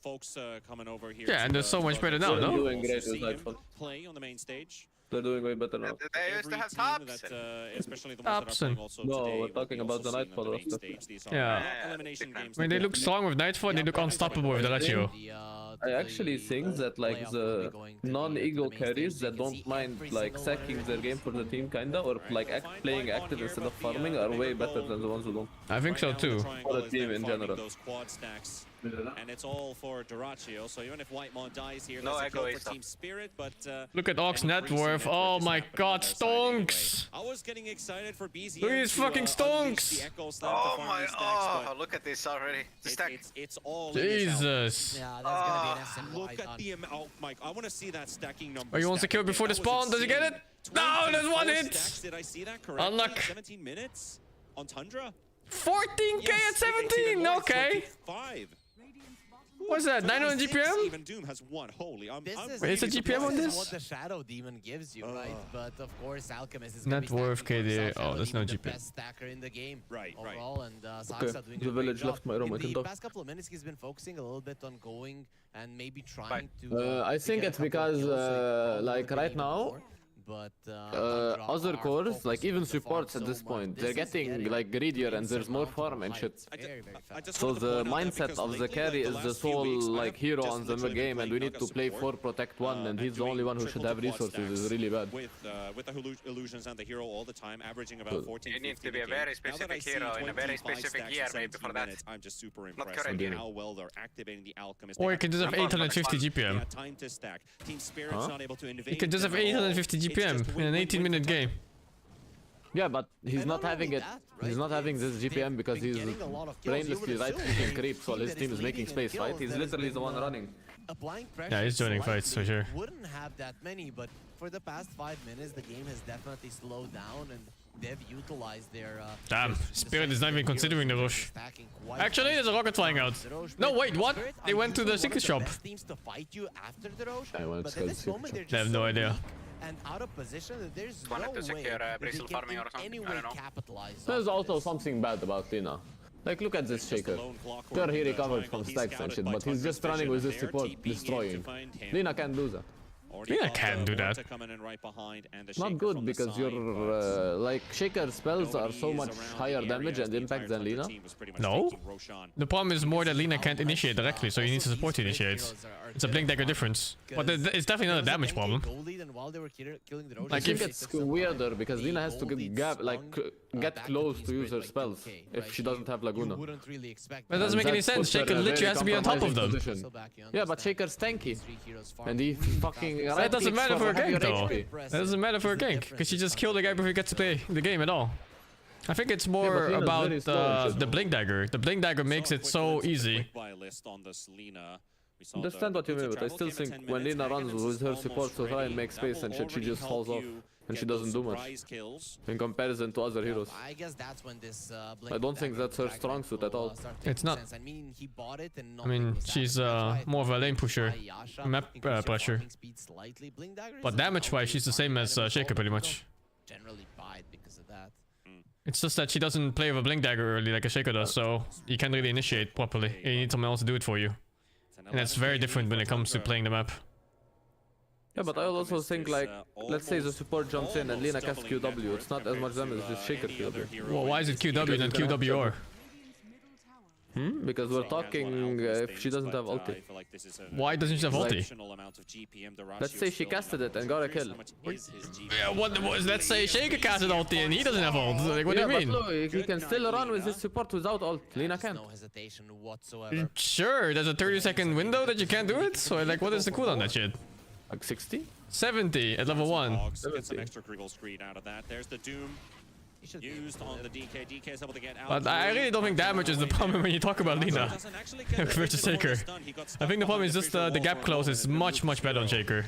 Folks coming over here. Yeah, and they're so much better now, They're no? doing great with Nightfall. Play on the main stage. They're doing way better now. They used to have tops. Especially the ones that are playing also No, today, we're talking about the Nightfall roster. Yeah. I mean, they look strong with Nightfall and they look unstoppable with Deratio. I actually think that like the non-ego carries that don't mind like sacking their game for the team kinda or like playing active instead of farming are way better than the ones who don't. I think so too. For the team in general. Those quad stacks. And it's all for Deratio, so even if Whitemon dies here, No that's a kill egoist. for Team Spirit, but... Look at Ox net worth. Oh my god, stonks! I was getting excited for BZM. Look at these fucking stonks! Oh my, oh, look at this already. The stack. It's all Jesus. Yeah, that's going to be an Look at the amount. Oh, Mike, I want to see that stacking number. Oh, he wants to kill before the spawn. Does he get it? No, there's one hit! Did I see that correctly? Unluck. 17 minutes on Tundra? 14k at 17! Okay. 5. What's that? 900 GPM? Even Doom has one. Holy, Wait, is the GPM on This this? is what the Shadow Demon gives you, right? But of course, Alchemist is Net worth KD. Oh, there's no the GPM. best stacker in the game. Right. Overall, and Okay, Saksa doing the a great village job. left my room, I In can the talk. past couple of minutes, he's been focusing a little bit on going and maybe trying to. I think it's because like right now But other cores, like even supports at this point, they're getting like greedier and there's more farm and shit. So the mindset of the carry is the sole like hero on the game, and we need to play 4 protect 1, and he's the only one who should have resources. Is really bad. With the illusions and the hero all the time, averaging about 14. You need to be a very specific hero in a very specific year maybe for that. I'm just super Not impressed correct. with how well they're activating the Alchemist. Or you can just have 850 GPM. Yeah, time to stack. Team Spirit's not able to invade. You can just have 850 GPM in an 18-minute game. Yeah, but he's not having it. He's not having this GPM because he's brainlessly right-clicking creeps while his team is making space, right? He's literally the one running. Applying pressure. Yeah, he's joining fights for sure. Wouldn't have that many, but for the past 5 minutes, the game has definitely slowed down, and they've utilized their. Damn, Spirit is not even considering the rush. Actually, there's a rocket flying out. No, wait, what? They went to the secret shop. Teams to fight you after the Roche, I went but to at the this secret moment shop. they're I have just no so idea. weak and out of position that there's Wanted no to way secure, that they bristle can farming or in something, any I way don't know. capitalize. There's off also this. something bad about Lina. Like, look at this Shaker. Sure, he recovered from stacks and shit, but he's just running with this support, destroying. Lina can't do that. Yeah, I can do that. Not good because your like Shaker spells are so much higher damage and impact than Lina. No. The problem is more that Lina can't initiate directly, so he needs a support to initiate. It's a blink dagger difference. But it's definitely not a damage problem. I think it's weirder because Lina has to get close to use her spells if she doesn't have Laguna. That doesn't make any sense. Shaker literally has to be on top of them. Yeah, but Shaker's tanky. And he fucking That doesn't matter for a gank though. That doesn't matter for a gank, because she just killed the guy before he gets to play the game at all. I think it's more about the blink dagger. The blink dagger makes it so easy. Understand what you mean, but I still think when Lina runs with her support to try and make space and shit, she just falls off. And she doesn't do much in comparison to other heroes. I guess that's when this I don't think that's her strong suit at all. It's not. I mean, he bought it and I mean, she's more of a lane pusher, map pressure. But damage-wise, she's the same as Shaker pretty much. Generally buy it because of that. It's just that she doesn't play with a blink dagger early like a Shaker does, so you can't really initiate properly. You need someone else to do it for you. And that's very different when it comes to playing the map. Yeah, but I also think like, let's say the support jumps in and Lina casts QW, it's not as much damage as Shaker QW. Well, why is it QW and then QWR? Because we're talking if she doesn't have ulti. Why doesn't she have ulti? Let's say she casted it and got a kill. Yeah, let's say Shaker casted ulti and he doesn't have ult. Like, what do you mean? But look, he can still run with his support without ult. Lina can't. No hesitation whatsoever. Sure, there's a 30-second window that you can't do it. So like, what is the cooldown on that shit? Like 60? 70 at level 1. Get some extra critical screen out of that. There's the Doom used on the DK. DK is able to get out. But I really don't think damage is the problem when you talk about Lina versus Shaker. I think the problem is just the gap close is much better on Shaker.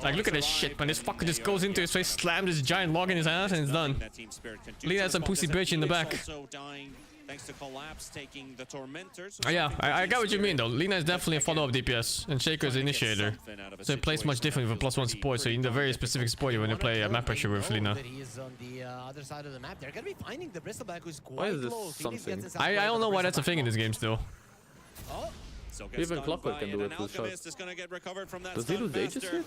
Like, look at this shit, man. This fucker just goes into his face, slams this giant log in his ass, and it's done. Lina has some pussy bitch in the back. Thanks to Collapse taking the Tormentors. Yeah, I got what you mean though. Lina is definitely a follow-up DPS, and Shaker is the initiator. So it plays much different with a +1 support, so you need a very specific support when you play map pressure with Lina. He's on the other side of the map. They're gonna be finding the Bristleback, who's quite Why is this close. something? I don't know why that's a thing in this game still. Oh. Even Clockwork can do it with shot. Does he lose Aegis here?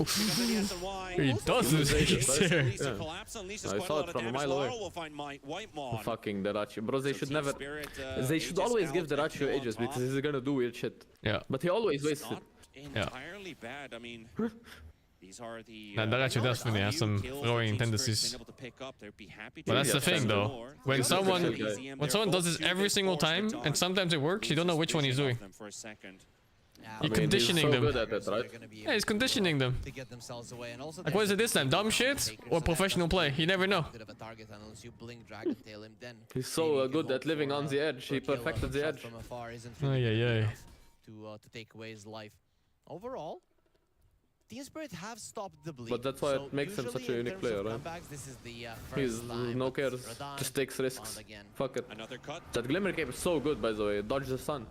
He does lose Aegis here. I saw it from a mile away. Fucking Deracio. Bro, they should never... They should always give Deracio Aegis because he's gonna do weird shit. Yeah. But he always wastes it. Yeah. Entirely bad. I mean, these are the... Deracio definitely has some throwing tendencies. But that's the thing though. When someone does this every single time, and sometimes it works, you don't know which one he's doing. You're conditioning them. Good at it, right? Yeah, he's conditioning them. Like, what is it this time? Dumb shit or professional play? You never know. He's so good at living on the edge. He perfected the edge. Yeah. To take away his life. Overall, Team Spirit have stopped the bleed. But that's why it makes him such a unique player, right? This is the He's no cares, just takes risks. Fuck it. That Glimmer Cape is so good, by the way. Dodge the sun.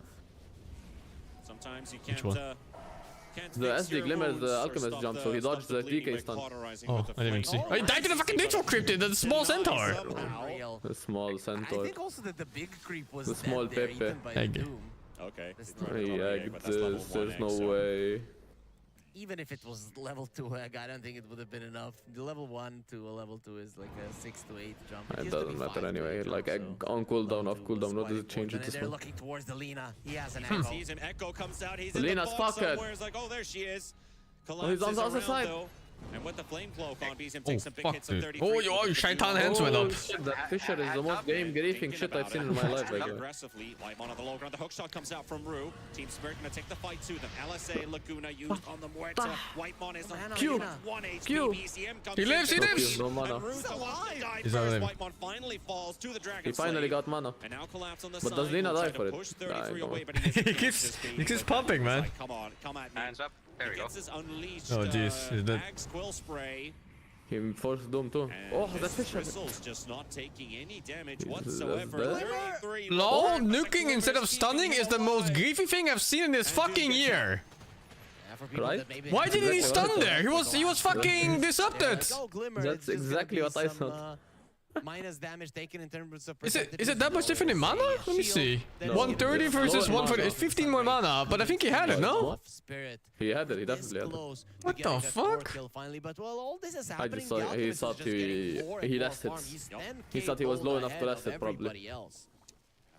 Sometimes you Which one? The SD Glimmer is the Alchemist jump, so he dodged the DK stun. Oh, I didn't even see. Oh, he died to the fucking neutral cryptid, the small centaur. The small centaur. I think also that the big creep was the small Pepe. Okay. He egged this, there's no way. Even if it was level 2 egg, I don't think it would have been enough. The level 1 to a level 2 is like a 6 to 8 jump. It doesn't matter anyway. Like egg on cooldown, off cooldown, what does it change it this They're one? looking towards the Lina. He has an echo. Sees him. Echo comes out. He's Lina's in the box pocket. somewhere. It's like, oh, there she is. Oh, he's on the other side. Though. And with the flame cloak on, BZM takes some big Fuck, hits of dude. 33. Oh, shaitan hands went up. Shit, that Fissure is the most game-griefing shit I've seen in my life. Like, Aggressively, Lightmon on the low ground. The hook shot comes out from Rue. Team Spirit gonna take the fight to them. LSA Laguna used on the Muerta. Whitemon is on Q. 1 HP. Q. BZM comes He lives, he lives. No mana. He's alive. Whitemon finally falls to the Dragon He finally got mana. And now Collapse on the But side. does Lina Will die try for to it? push Nah, 33 come away, on. but he he keeps pumping, man. Come on, come at me. Hands up. There we go. Gets his unleashed Oh, jeez, he's dead. Axe Quill Spray. He forced Doom too. Oh, that Fissure. Bristle's just not taking any damage He's whatsoever. dead. 33. LOL, nuking instead of stunning is the most griefy thing I've seen in this fucking year. Right? Why didn't he stun there? He was fucking disrupted. That's exactly what I thought. Minus damage taken in terms of Is it that much different in mana? Let me see. 130 versus 140. It's 15 more mana, but I think he had it, no? He had it, he definitely had it. What the fuck? I just saw he thought he left it. He thought he was low enough to last it probably.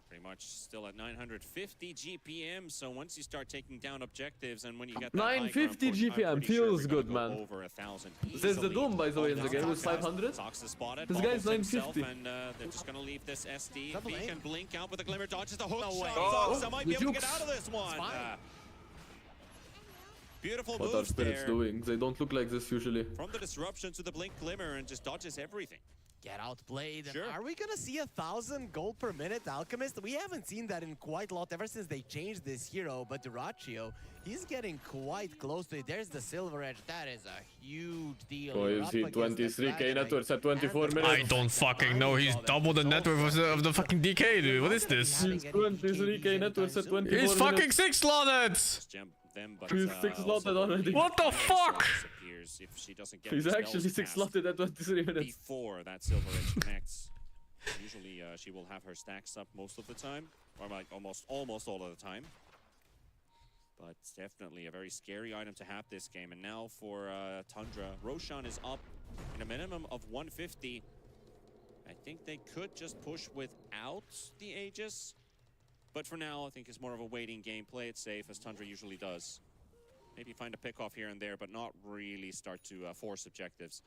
Pretty much still at 950 GPM, so once you start taking down objectives and when you get that 950 GPM feels good, man. Over 1,000 There's the Doom, by the way, in the game with 500. This guy's 950. And they're just gonna leave this SD. B can blink out with a Glimmer, dodges the hook way. shot. So might be able to get out of this one. Beautiful What are moves spirits there. doing? They don't look like this usually. From the disruption to the blink Glimmer and just dodges everything. Get outplayed. Sure. Are we gonna see 1,000 gold per minute Alchemist? We haven't seen that in quite a lot ever since they changed this hero, but Deracio, he's getting quite close to it. There's the silver edge. That is a huge deal. Oh, is he 23k net worth at 24 minutes? I don't fucking know. He's double the net worth of the fucking DK, dude. What is this? He's 23k net worth at 24 minutes. He's fucking 6 slotted. He's 6 slotted already. What the fuck? If she doesn't get He's the actually spells 6 cast slotted at 23 minutes. before that silver edge connects. Usually she will have her stacks up most of the time, or like almost all of the time. But it's definitely a very scary item to have this game. And now for Tundra, Roshan is up in a minimum of 150. I think they could just push without the Aegis. But for now, I think it's more of a waiting game. Play it safe, as Tundra usually does. Maybe find a pick off here and there, but not really start to force objectives.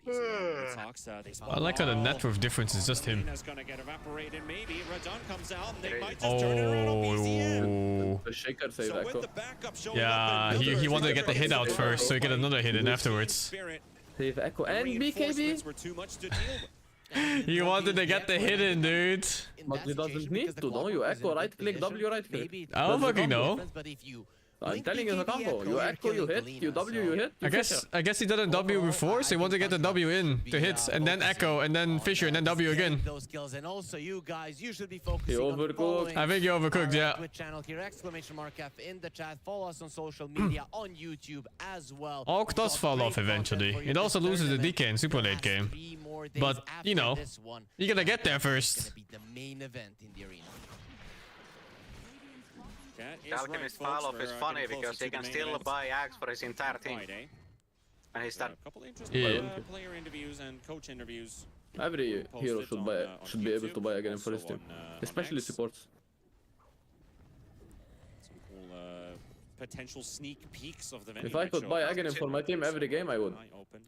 I like how the net worth difference is just him. Oh. The shaker save Echo. Yeah, he wanted to get the hit out first, so he get another hit in afterwards. Save Echo and BKB. He wanted to get the hit in, dude. But he doesn't need to, no? You Echo, right click, W, right click. I don't fucking know. I'm telling you the combo. You Echo, you hit. You W, you hit. I guess he did a W before, so he wanted to get the W in to hit, and then Echo, and then Fissure, and then W again. And also, you guys, you should be focusing He overcooked. I think he overcooked, yeah. Twitch channel here, !F in the chat. Follow us on social media, on YouTube as well. Orc does fall off eventually. It also loses the DK in super late game. But, you know, you gotta get there first. The main event in the arena. The Alchemist fall-off is funny because he can still buy Axe for his entire team. And he's done. Yeah. Player interviews and coach interviews. Every hero should be able to buy again for his team, especially supports. Some cool potential sneak peeks of the If I could buy Aghanim for my team every game, I would.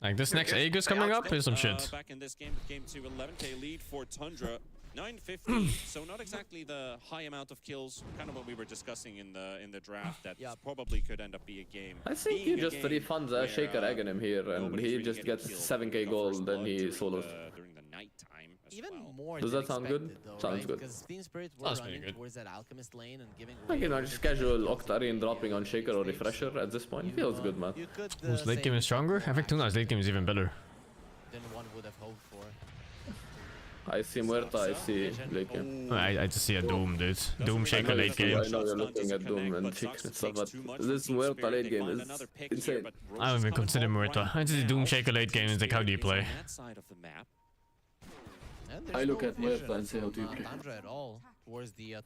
Like this next Aegis coming up is some shit. Back in this game, came to 11k lead for Tundra. 950, so not exactly the high amount of kills, kind of what we were discussing in the draft, that probably could end up being a game. I think he just refunds a Shaker Aghanim here, and he just gets 7k gold, then he solos. During the night time as Even well. more Does that sound good? though, Sounds right? good. Because Team Spirit were Sounds running pretty good. towards that Alchemist lane and giving Like, you know, just casual Octarian dropping on Shaker or Refresher at this point feels good, man. Who's late game is stronger? I think Tuna's late game is even better. than one would have hoped for. I see Muerta, I see late game. I just see a Doom, dude. Doom Shaker late game. I know you're looking at Doom and Chick and stuff, but this Muerta late game is insane. I don't even consider Muerta. I just see Doom Shaker late game and like, how do you play? I look at Muerta and say, how do you play?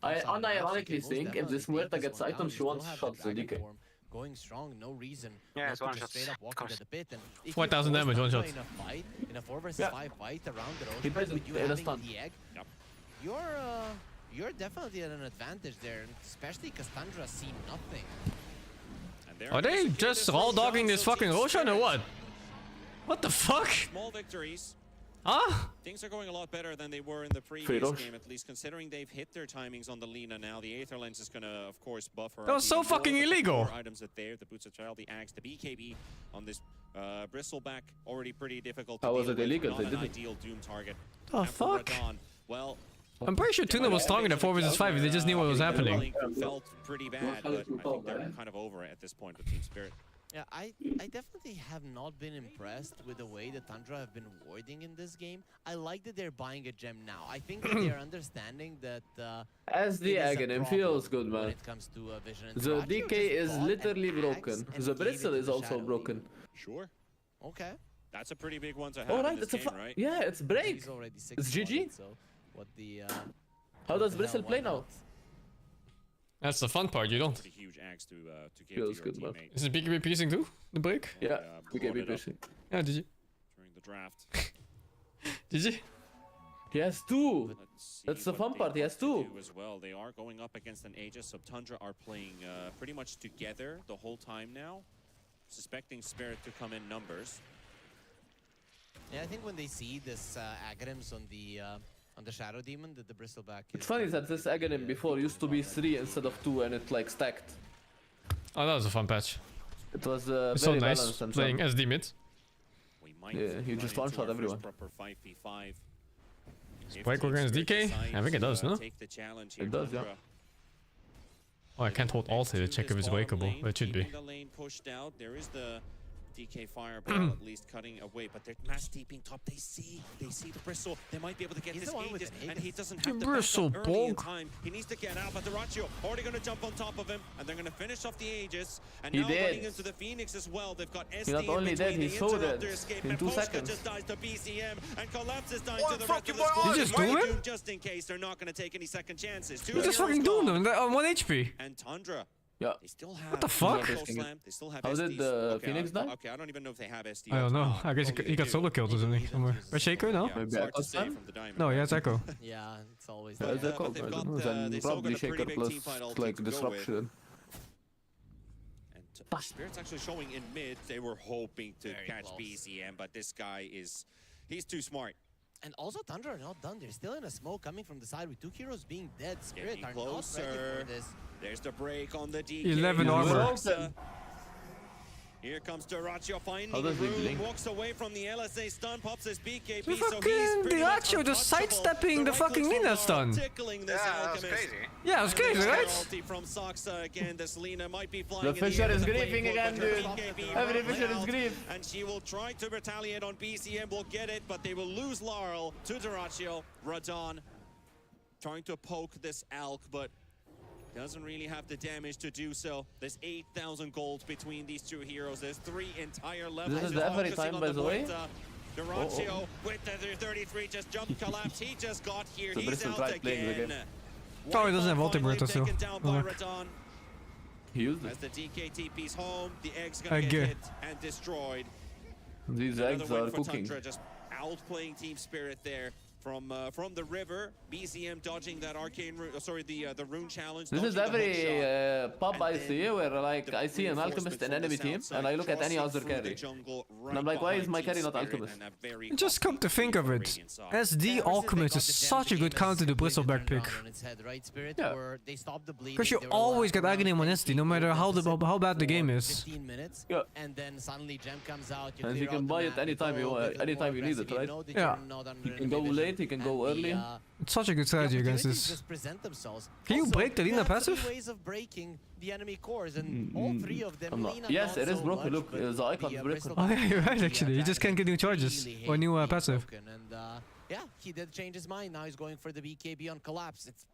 I unironically think if this Muerta gets items, she wants shots the DK. Going strong, no reason. Yeah, not it's to one just shot. straight up walk into the pit. And if 4,000 you damage, one shot. In a fight, in a 4 versus 5 fight around the He road, plays with you in a having stun. the egg, you're definitely at an advantage there, especially because Tundra see nothing. Are they just raw dogging this fucking Roshan or what? What the fuck? Small victories. Huh? Things are going a lot better than they were in the previous game, at least considering they've hit their timings on the Lina now. The Aether Lens is gonna, of course, buffer. That was so fucking illegal. Items that there, the Boots of Child, the Axe, the BKB on this Bristleback, already pretty difficult. How was it illegal? Not They an did it. ideal Doom target. The fuck? Well, I'm pretty sure Tuna was stronger than 4 versus 5 if they just knew what was happening. felt pretty bad, but I think they're kind of over it at this point with Team Spirit. Yeah, I definitely have not been impressed with the way the Tundra have been warding in this game. I like that they're buying a gem now. I think that they're understanding that As the Aghanim feels good, man. when it comes to vision and The Thrash, you DK just is bought an literally axe broken. and The gave it Bristle to is the also Shadow broken. Sure. Okay. That's a pretty big one to have Oh in right, this it's a game, right? yeah, it's break. He's already 6 It's GG. so what the How does the Bristle hell, play why now? not? That's the fun part, you don't. Pretty huge axe to give Feels to good, your man. teammate. Is it BKB piercing too? The break? Yeah, brought BKB it up piercing. Yeah, did you? during the draft. Did you? He has 2. Let's see That's the what fun they part, he has want to 2. do as well. They are going up against an Aegis, so Tundra are playing pretty much together the whole time now. Suspecting Spirit to come in numbers. Yeah, I think when they see this Aghanims on the Shadow Demon, that the Bristleback is... It's funny that this Aghanim before used to be 3 instead of 2 and it like stacked. Oh, that was a fun patch. It was It's very so nice balanced and playing fun. SD mid. We might Yeah, you run just into one-shot our everyone. first proper 5v5. If Spike Team against Spirit DK? decides I think it to, does, no? take the challenge here, It does, yeah. Tundra Oh, I can't hold alt to check if it's breakable, but it should be. keeping the lane pushed out. There is the DK fireball at least cutting away, but they're mass deeping top. They see the Bristle. They might be able to get He's this the one with Aegis, an and he doesn't The have the Bristle backup early in bog. time. He needs to get out, but the Ratio already going to jump on top of him, and they're going to finish off the Aegis. And He now did. running into the Phoenix as well. They've got SD not only in dead, between. he's The so Interrupter dead escape, in and 2 Polska seconds. just dies to BCM, and Collapse is dying to the rest of the Did squad. you just doom him? Just in case they're not going to take any second chances. You just fucking doomed him on 1 HP. And Tundra Yeah. They still have What the fuck? Slam. They still have How did SDs. the Phoenix die? Okay, I don't even know if they have SD. I don't know. I guess he got solo killed, doesn't he? Somewhere. By Shaker, no? Yeah, it's hard to say from the diamond. No, yeah, it's Echo. Yeah, it's always Yeah, it's that. Echo. they've I got, don't know. Then they still probably got a pretty Shaker big plus teamfight all like to go with. disruption. And Spirit's actually showing in mid. They were hoping to catch BZM, but this guy he's too smart. And also Thunder are not done. They're still in a smoke coming from the side with 2 heroes being dead. Spirit Getting are closer. not ready for this. There's the break on the DK. 11 armor. Here comes Dyrachyo finding How does he room, blink? walks away from the LSA stun, pops his BKB, The so he's fucking pretty much Dyrachyo just sidestepping the fucking Lina Lina stun. tickling this That was Alchemist. crazy. Yeah, it was crazy, right? Penalty from Soxa again. This Lina might be flying The in the Fissure air is with the griefing playbook, again, but her dude. BKB Every runs Fissure is out, grief. and she will try to retaliate on BCM. Will get it, but they will lose Laurel to Dyrachyo. Radon trying to poke this Alk, but doesn't really have the damage to do so. There's 8,000 gold between these two heroes. There's 3 entire levels. This is every time, by the way. Dyrachyo with the 33 just jump collapse. He just got here. So He's Bristol out tried playing the again. game. Oh, he doesn't have ulti Finally Berta still. taken down by Look. Radon. He used As it. the DK TP's home, the egg's gonna Egg. get hit and destroyed. These Another eggs win are for cooking. Tundra, just outplaying Team Spirit there. From the river, BZM dodging that arcane rune, the rune challenge. This is dodging the hook every shot, pub and I then see where like I see an reinforcement alchemist in from the enemy south team side, and I look at any crossing other through the carry. jungle And I'm right like, why is behind my Team carry not Spirit, alchemist? and a very Just come to think of it, SD Alchemist is such a good counter to Bristleback pick. Yeah. Because you always get agony on SD, no matter how bad the game is. 15 minutes, Yeah. and then suddenly Gem comes out. And you can buy it anytime you anytime you need it, right? Yeah. He can go late, he can go early. It's such a good strategy against this. Just present themselves. Can you Also, break the you Lina have passive? 3 ways of breaking the enemy cores, and all 3 of them. I'm not. Lina Yes, not it is so broken. much, Look, but the icon is broken. Bristol Oh yeah, you're right the actually. You just can't get new charges really or new hate passive. broken, and yeah, he did change his mind. Now he's going for the BKB on collapse. It's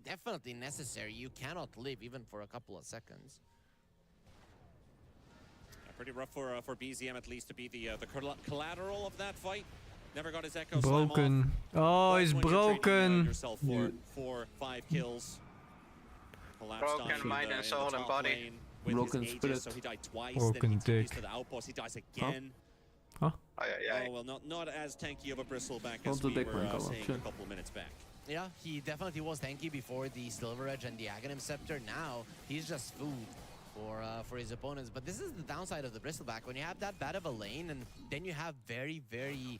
definitely necessary. You cannot live even for a couple of seconds. Pretty rough for BZM at least to be the collateral of that fight. Never got his echo Broken. Oh, he's broken. Yourself for 4-5 kills. Collapsed Broken on mind in and the soul top and body. lane with Broken his Aegis, spirit. so he died twice. Broken then he dick. to the outpost. He dies again. Huh? Oh well, not as tanky of a Bristleback Not as the we dick were one, come on, saying chill. a couple of minutes back. Yeah, he definitely was tanky before the Silver Edge and the Aghanim Scepter. Now he's just food for his opponents. But this is the downside of the Bristleback. When you have that bad of a lane, and then you have very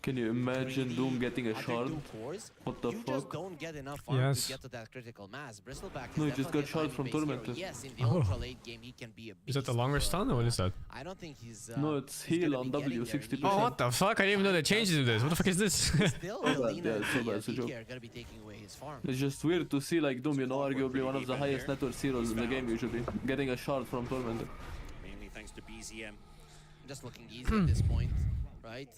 Can you imagine Doom getting a other shard? two cores, What the you just fuck? don't get enough farm Yes. to get to that critical mass. Bristleback No, is he just definitely got a shard from timing-based hero. Tormented. Yes, in the Oh. ultra late game, he can be a beast. Is that the longer stun or what is that? I don't think he's. No, it's he's heal gonna on be getting W, there. 60%. Oh, what the fuck? I didn't even know they changed to this. What the fuck is this? Still, So bad, Lina yeah, and so bad, the it's a joke. DK are gonna be taking away his farm. It's just weird to see like Doom, you know, arguably one of the highest net worth heroes in the game usually, getting a shard from Tormented. Mainly thanks to BZM. Just looking easy at this point, right?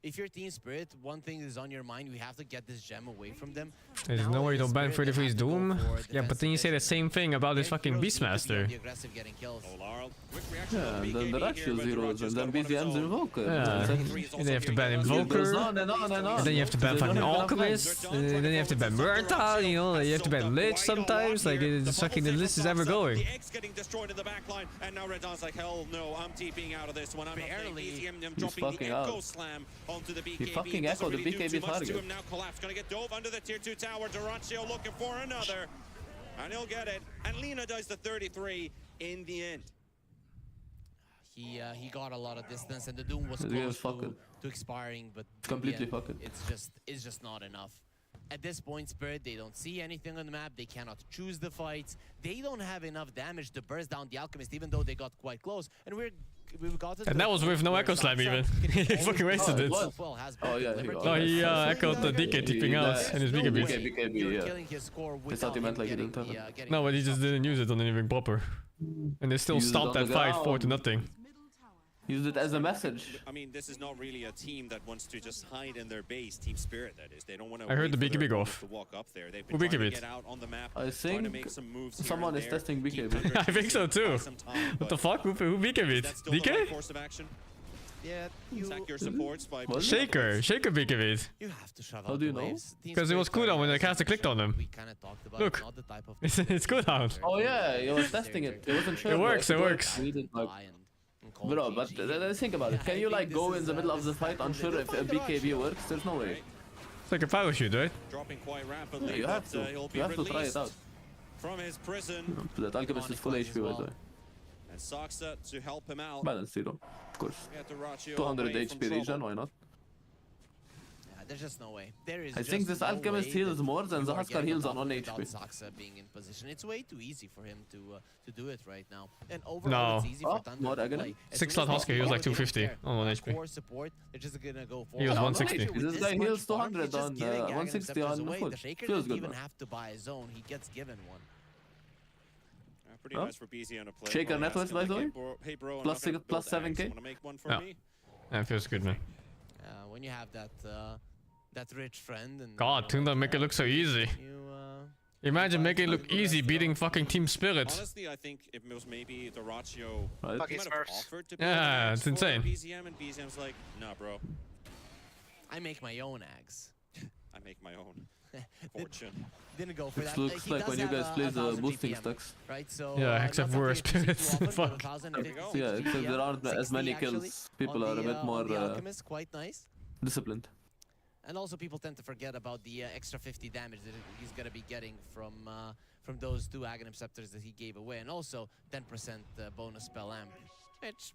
If you're Team Spirit, one thing is on your mind. We have to get this gem away from them. There's Now no way it you is don't ban Spirit that 33's have to go Doom. for Yeah, but then you say the defensive same thing about this Their fucking heroes need to be on Beastmaster. the aggressive getting kills. Oh, Laurel. Quick reaction Yeah, on and the then the BKB Ratio here, but zeros, and Ratio's then got one of his BZM's own. Invoker. Yeah. That's it. And then you have to ban It goes Invoker. on and on and on. And then you have to ban They don't fucking have enough Alchemist. lines. And then you have to ban Murta, you know, you have to ban Lich sometimes. Like, it's fucking, the list is ever going. The X getting destroyed in the back line, and now Redon's like, hell no, I'm TPing out of this one. I'm Barely. BZM He's dropping the fucking Echo out. Slam onto the BKB. He fucking Doesn't echoed the really do BKB too much to target. him. Now collapse, gonna get dove under the tier 2 tower. Dyrachyo looking for another, and he'll get it. And Lina does the 33 in the end. He got a lot of distance, and the Doom was The game close is fucking. to expiring, but in the Completely end, fucking. it's just not enough. At this point, Spirit, they don't see anything on the map. They cannot choose the fights. They don't have enough damage to burst down the Alchemist, even though they got quite close. And we've got And that was with no Echo Slam even. He fucking wasted it. Oh yeah, he got Oh, he echoed the DK tipping out and his BKB. BKB, yeah. I thought he meant like he didn't have it. No, but he just didn't use it on anything proper. And they still Used it stopped on that the fight ground. 4-0. Use it as a message. I mean, this is not really a team that wants to just hide in their base. Team Spirit, that is. They don't want to. I heard the wait for their BKB go opponents off. to walk up there. They've Who been trying to BKB'd? get out on the map. I trying to think make some moves here someone and is there. testing Keep BKB. Thunder I think so chasing too. for some time, What the but fuck? Who BKB'd? that's still the right DK? course of action. Yeah, Sack your supports by Shaker BKB'd. You have to shut How out do you the know? waves. Team Because it was Spirit cooldown when the are caster clicked on him. We kind of talked about Look. not the type of It's cooldown. Oh yeah, he was testing it. He wasn't sure. It works, it works. We did, like, bro, but think about it. Can you like go in the middle of the fight unsure if a BKB works? There's no way. It's like a parachute, right? dropping quite rapidly. Yeah, you have but, to. he'll be You have to try released it out. from his prison. That Alchemist is full HP by the way. And Saksa to help him out. Balance 0, of course. Get the Ratio 200 away from HP regen, trouble. why not? There's just no way. There is I think just this no Alchemist way heals that more than you the are Huskar getting heals top on 1 without HP. Saksa being in position. It's way too easy for him to do it right now. And overall, No. it's easy for Thunder more to Aghanim? play. As 6 soon as slot they Huskar, he was score, like they don't 250 care. on 1 HP. Core support, they're just gonna go for He was it. 160. This With guy much heals farm, 200 he's just on giving Aghanim 160 scepters on away. foot. The Shaker Feels doesn't good, even man. have to buy his own. He gets given one. Pretty Huh? nice for BZM to play. Shaker Well, net worth, asking by the like, way? hey bro, I'm Plus not gonna plus build Axe. 7K? Wanna make one for Yeah. me? Yeah, it feels good, man. When you have that rich friend and God, Tunda make it look so easy. Imagine making it look easy beating fucking Team Spirit. Honestly, I think it was maybe the Ratio Right. might have offered to build Yeah, an Axe it's for insane. BZM, and BZM's like, nah, bro, I make my own Axe. I make my own fortune. Didn't go for It that. looks He like does when you have guys play the 1,000 boosting BPM, stacks. right? So, Yeah, except not we're something you see spirits. too often, but Fuck. 1,056 Yeah, except BPM, there aren't as 60 many actually kills. People on are a the, bit on more the Alchemist, quite nice. disciplined. And also, people tend to forget about the extra 50 damage that he's gonna be getting from those 2 Aghanim Scepters that he gave away, and also 10% bonus spell amp, which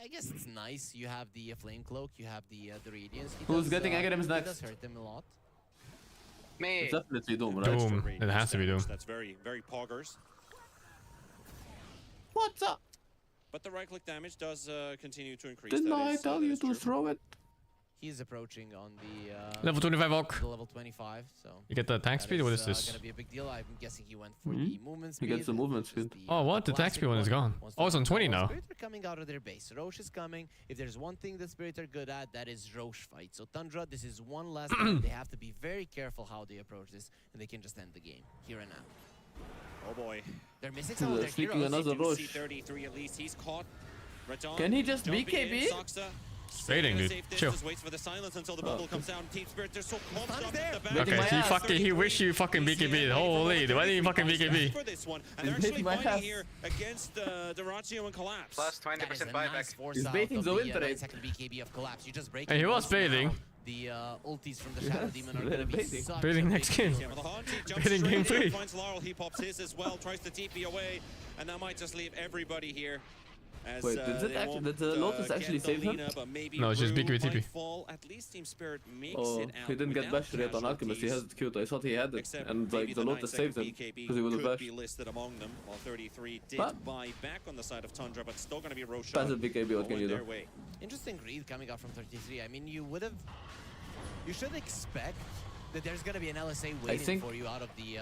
I guess it's nice. You have the Flame Cloak, you have the Radiance. Who's getting Aghanims It next? does hurt him a lot. Me. It's definitely Doom, right? Doom. It has to be Doom. That's very, very poggers. What's up? But the right-click damage does continue to increase. Didn't That I is, tell that you is to true. throw it? He's approaching on the Level 25 Orc. the level 25, so You get the attack speed? What is this? Gonna be a big deal. I'm guessing he went for the movement He speed. gets the movement speed. Oh, what? The attack speed one is gone. Oh, it's on 20 now. Spirit are coming out of their base. Roche is coming. If there's one thing that Spirit are good at, that is Roche fight. So Tundra, this is one last time. They have to be very careful how they approach this, and they can just end the game here and now. Oh boy. They're missing some of They're their sneaking heroes. another Roche. C33 at least. He's caught. Radon Can he just jumping in. BKB? Saksa Baiting, staying at a dude. safe Chill. distance, waits for the silence until the bubble comes down. Team Spirit, they're so pumped up at the back. Baiting Okay, my he ass. fucking, he wish you fucking BKB. Holy, why didn't you fucking BKB? For this one, and He's they're actually baiting my fighting ass. here against the Ratio and Collapse. Plus 20% buyback. He's baiting the win trade. Second BKB of Collapse. You just break Hey, he it was once now. baiting. The ultis from the Shadow Demon are going to be baiting. such Baiting a next big game. deal. Well, the Haunty jumps Baiting straight game in, 3. finds Laurel, he pops his as well, tries to TP away, and that might just leave everybody here. As, Wait, did the Lotus actually save him? No, it's just BKB TP. At least Team Spirit makes Oh, it out he didn't get without bashed yet on Alchemist. He has it cute. I thought he had it, Except and maybe like the Lotus 9-second saved him BKB because he would have could bashed. be listed among them, while 33 did But- buy back on the side of Tundra, but still going to be Roshan Passive BKB, what can going you their do? way. Interesting read coming out from 33. I mean, you should expect that there's gonna be an LSA waiting think- for you out of the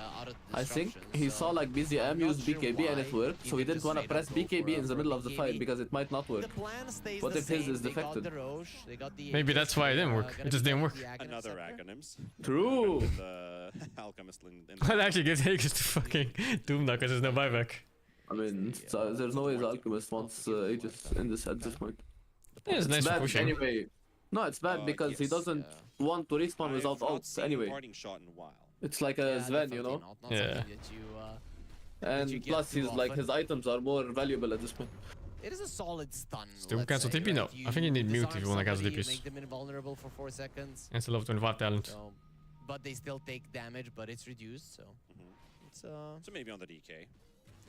I think disruption, he so saw like BZM I'm not use sure BKB and it why worked, so he didn't just want to straight press up go BKB for in the middle of the BKB. fight because it might not work. The plan stays What the if his same. is They got defected? the Roche, they got the Maybe that's why it didn't work. gonna It just be didn't work. the Aghanim Another Scepter. Aghanims. True. The Alchemist in That actually gives Hages to fucking Doom now because there's no buyback. I mean, there's no way the Alchemist wants Aegis in this at this point. Yeah, it's nice for bad pushing. anyway. No, it's bad because he doesn't want to respawn without ult anyway. Parting shot in a while. It's like a Sven, you know? Not Yeah. something that you, that you And get plus, too he's like often. his items are more valuable at this point. It is a solid stun. Still let's cancel say, TP? No. right? I think you need mute if disarm you want to cancel somebody, TPs. Make them invulnerable for 4 seconds. It's a level 25 talent. So, but they still take damage, but it's reduced. So it's So maybe on the DK.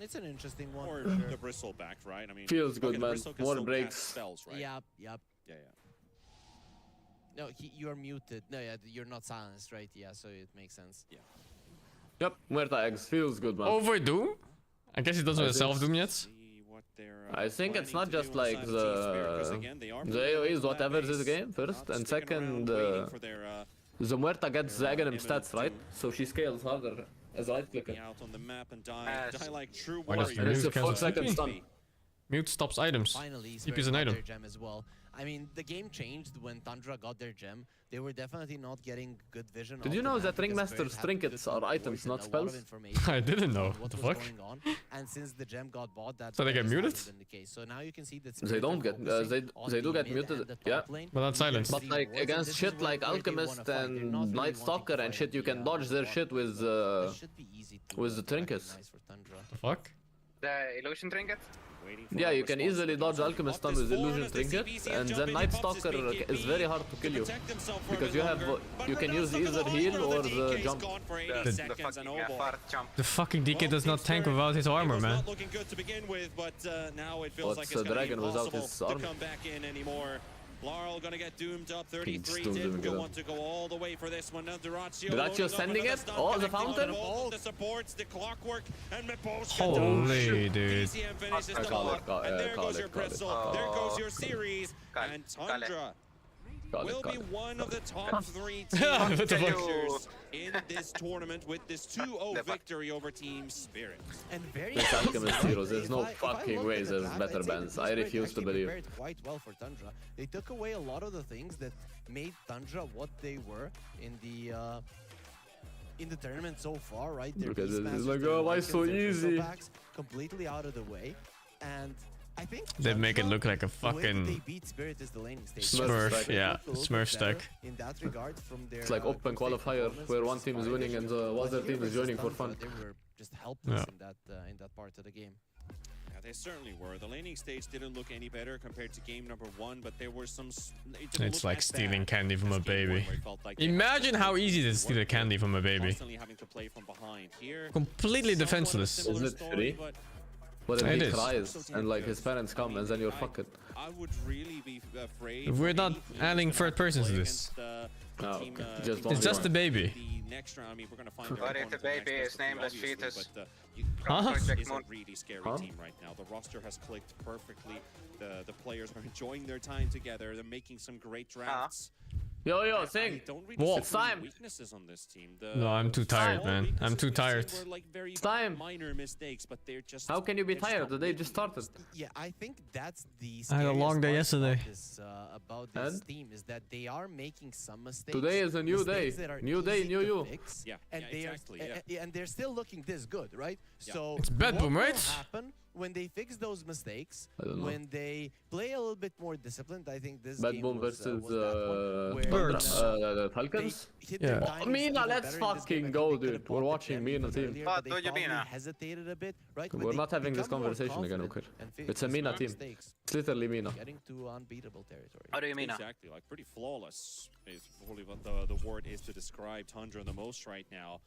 it's an interesting one. Or for sure. the Bristle back, right? I mean, Feels good, the man. Bristle can More still cast breaks. Spells, right? Yep. Yeah, yeah. No, you are muted. No, yeah, you're not silenced, right? Yeah, so it makes sense. Yeah. Yep, Muerta Eggs feels good, man. Over Doom? I guess he doesn't have self Doom yet. See what they're, I think it's planning not to just do on like side of Team Spirit, 'cause the again, they are the moving AoE is on to whatever that this base, game first, not and sticking second around waiting for their, the Muerta gets the their, Aghanim imminent stats, right? doom. So she scales harder as a right clicker. Be out on the map and die like true Why does warriors. the It's a mute 4-second cancel stun. TP? Mute stops items. Finally, TP is Spirit an got item. their gem as well. I mean, the game changed when Tundra got their gem. They were definitely not getting good vision. Did you know that Ringmaster's trinkets are items, not spells? I didn't know. What the fuck? And since the gem got bought, that so they get muted? The so now you can see that they don't get. They do get muted. Yeah. But not silence. But like against shit like Alchemist and Night Stalker and shit, you can dodge their shit with the trinkets. The fuck? The illusion trinket? Yeah, you can easily dodge Alchemist stun with illusion trinket, and then Night Stalker is very hard to kill you because you can use either heal or the jump. The fucking DK does not tank without his armor, man. What's a dragon without his armor? Larl gonna get doomed up 33 didn't want to go all the way for this one. Now Duratio sending it? Oh, the fountain? The supports, the clockwork, and holy dude. And there goes your Bristle, there goes your series, and Tundra will be one of the top 3 teams in this tournament with this 2-0 victory over Team Spirit. And very this Alchemist heroes, there's no fucking way there's better bans. I refuse to believe. Quite well for Tundra. They took away a lot of the things that made Tundra what they were in the tournament so far, right? Because it's like, oh, why so easy? Completely out of the way, and I think they make it look like a fucking Smurf, yeah, Smurf stack. In that regard, from their, it's like open qualifier where one team is winning and the other team is joining for fun. They were just helpless in that part of the game. Yeah, they certainly were. The laning stage didn't look any better compared to game number 1, but there were some. It's like stealing candy from a baby. Imagine how easy it is to steal a candy from a baby. Completely defenseless. Isn't it free? But then he cries and like his parents come and then you're fucked. I would really be afraid. We're not adding third person to this. No, okay. It's just the baby. Next round, I mean, we're gonna find but if the baby is nameless fetus, it's a really scary team right now. The roster has clicked perfectly. The players are enjoying their time together. They're making some great drafts. Yo, Sing! It's time! Weaknesses on this team. No, I'm too tired, man. I'm too tired. It's time! Minor mistakes, but they're just. How can you be tired? The day just started. Yeah, I think that's the. I had a long day yesterday. About this team is that they are making some mistakes. Today is a new day. New day, new you. Yeah, and and they're still looking this good, right? Yeah. So it's bad boom, right? Happen when they fix those mistakes, when they play a little bit more disciplined, I think this bad game boom was, versus Birds. Falcons. Yeah. Oh, Mina, let's fucking go, dude. We're watching Mina team. Hesitated a bit, right? We're not having this conversation again, okay? It's a Mina team. It's literally Mina. Getting to unbeatable territory. How do you mean? Exactly, like pretty flawless is probably what the word is to describe Tundra the most right now.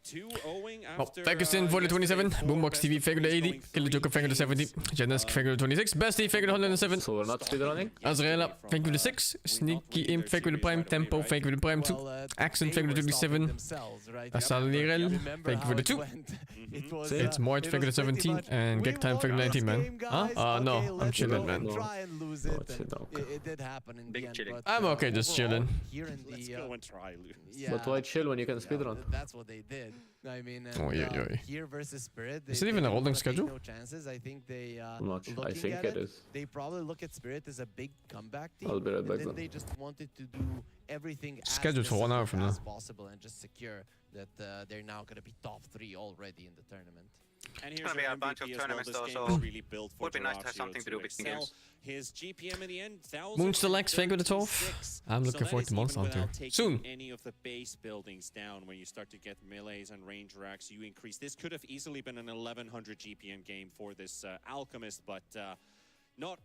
2-0 after. Pakistan for the 27, Boombox TV figured 80, Killer Joker figured 70, Genesk figured 26, Bestie figured 107. So we're not speedrunning? Azraela figured 6, Sneaky Imp figured Prime, Tempo figured Prime 2, Accent figured 27, Asalirel figured 2, it's Mort figured 17, and Gek Time figured 19, man. Huh? No, I'm chilling, man. It did happen in the end, but I'm okay just chilling. Let's go and try lose. But why chill when you can speedrun? That's what they did. I mean, here versus Spirit, is it even a holding schedule? No chances. I think they. I think it is. They probably look at Spirit as a big comeback team. I'll be right back. And then they just wanted to do everything scheduled for 1 hour from now as possible and just secure that they're now going to be top 3 already in the tournament. And here's gonna be a bunch of tournaments though, so really built for would be nice to have something to do with games. His GPM in the end, Moonstill X figure the 12. I'm looking forward to Monster Hunter soon. Any of the base buildings down when you start to get melees and range racks, you increase. This could have easily been an 1100 GPM game for this Alchemist, but not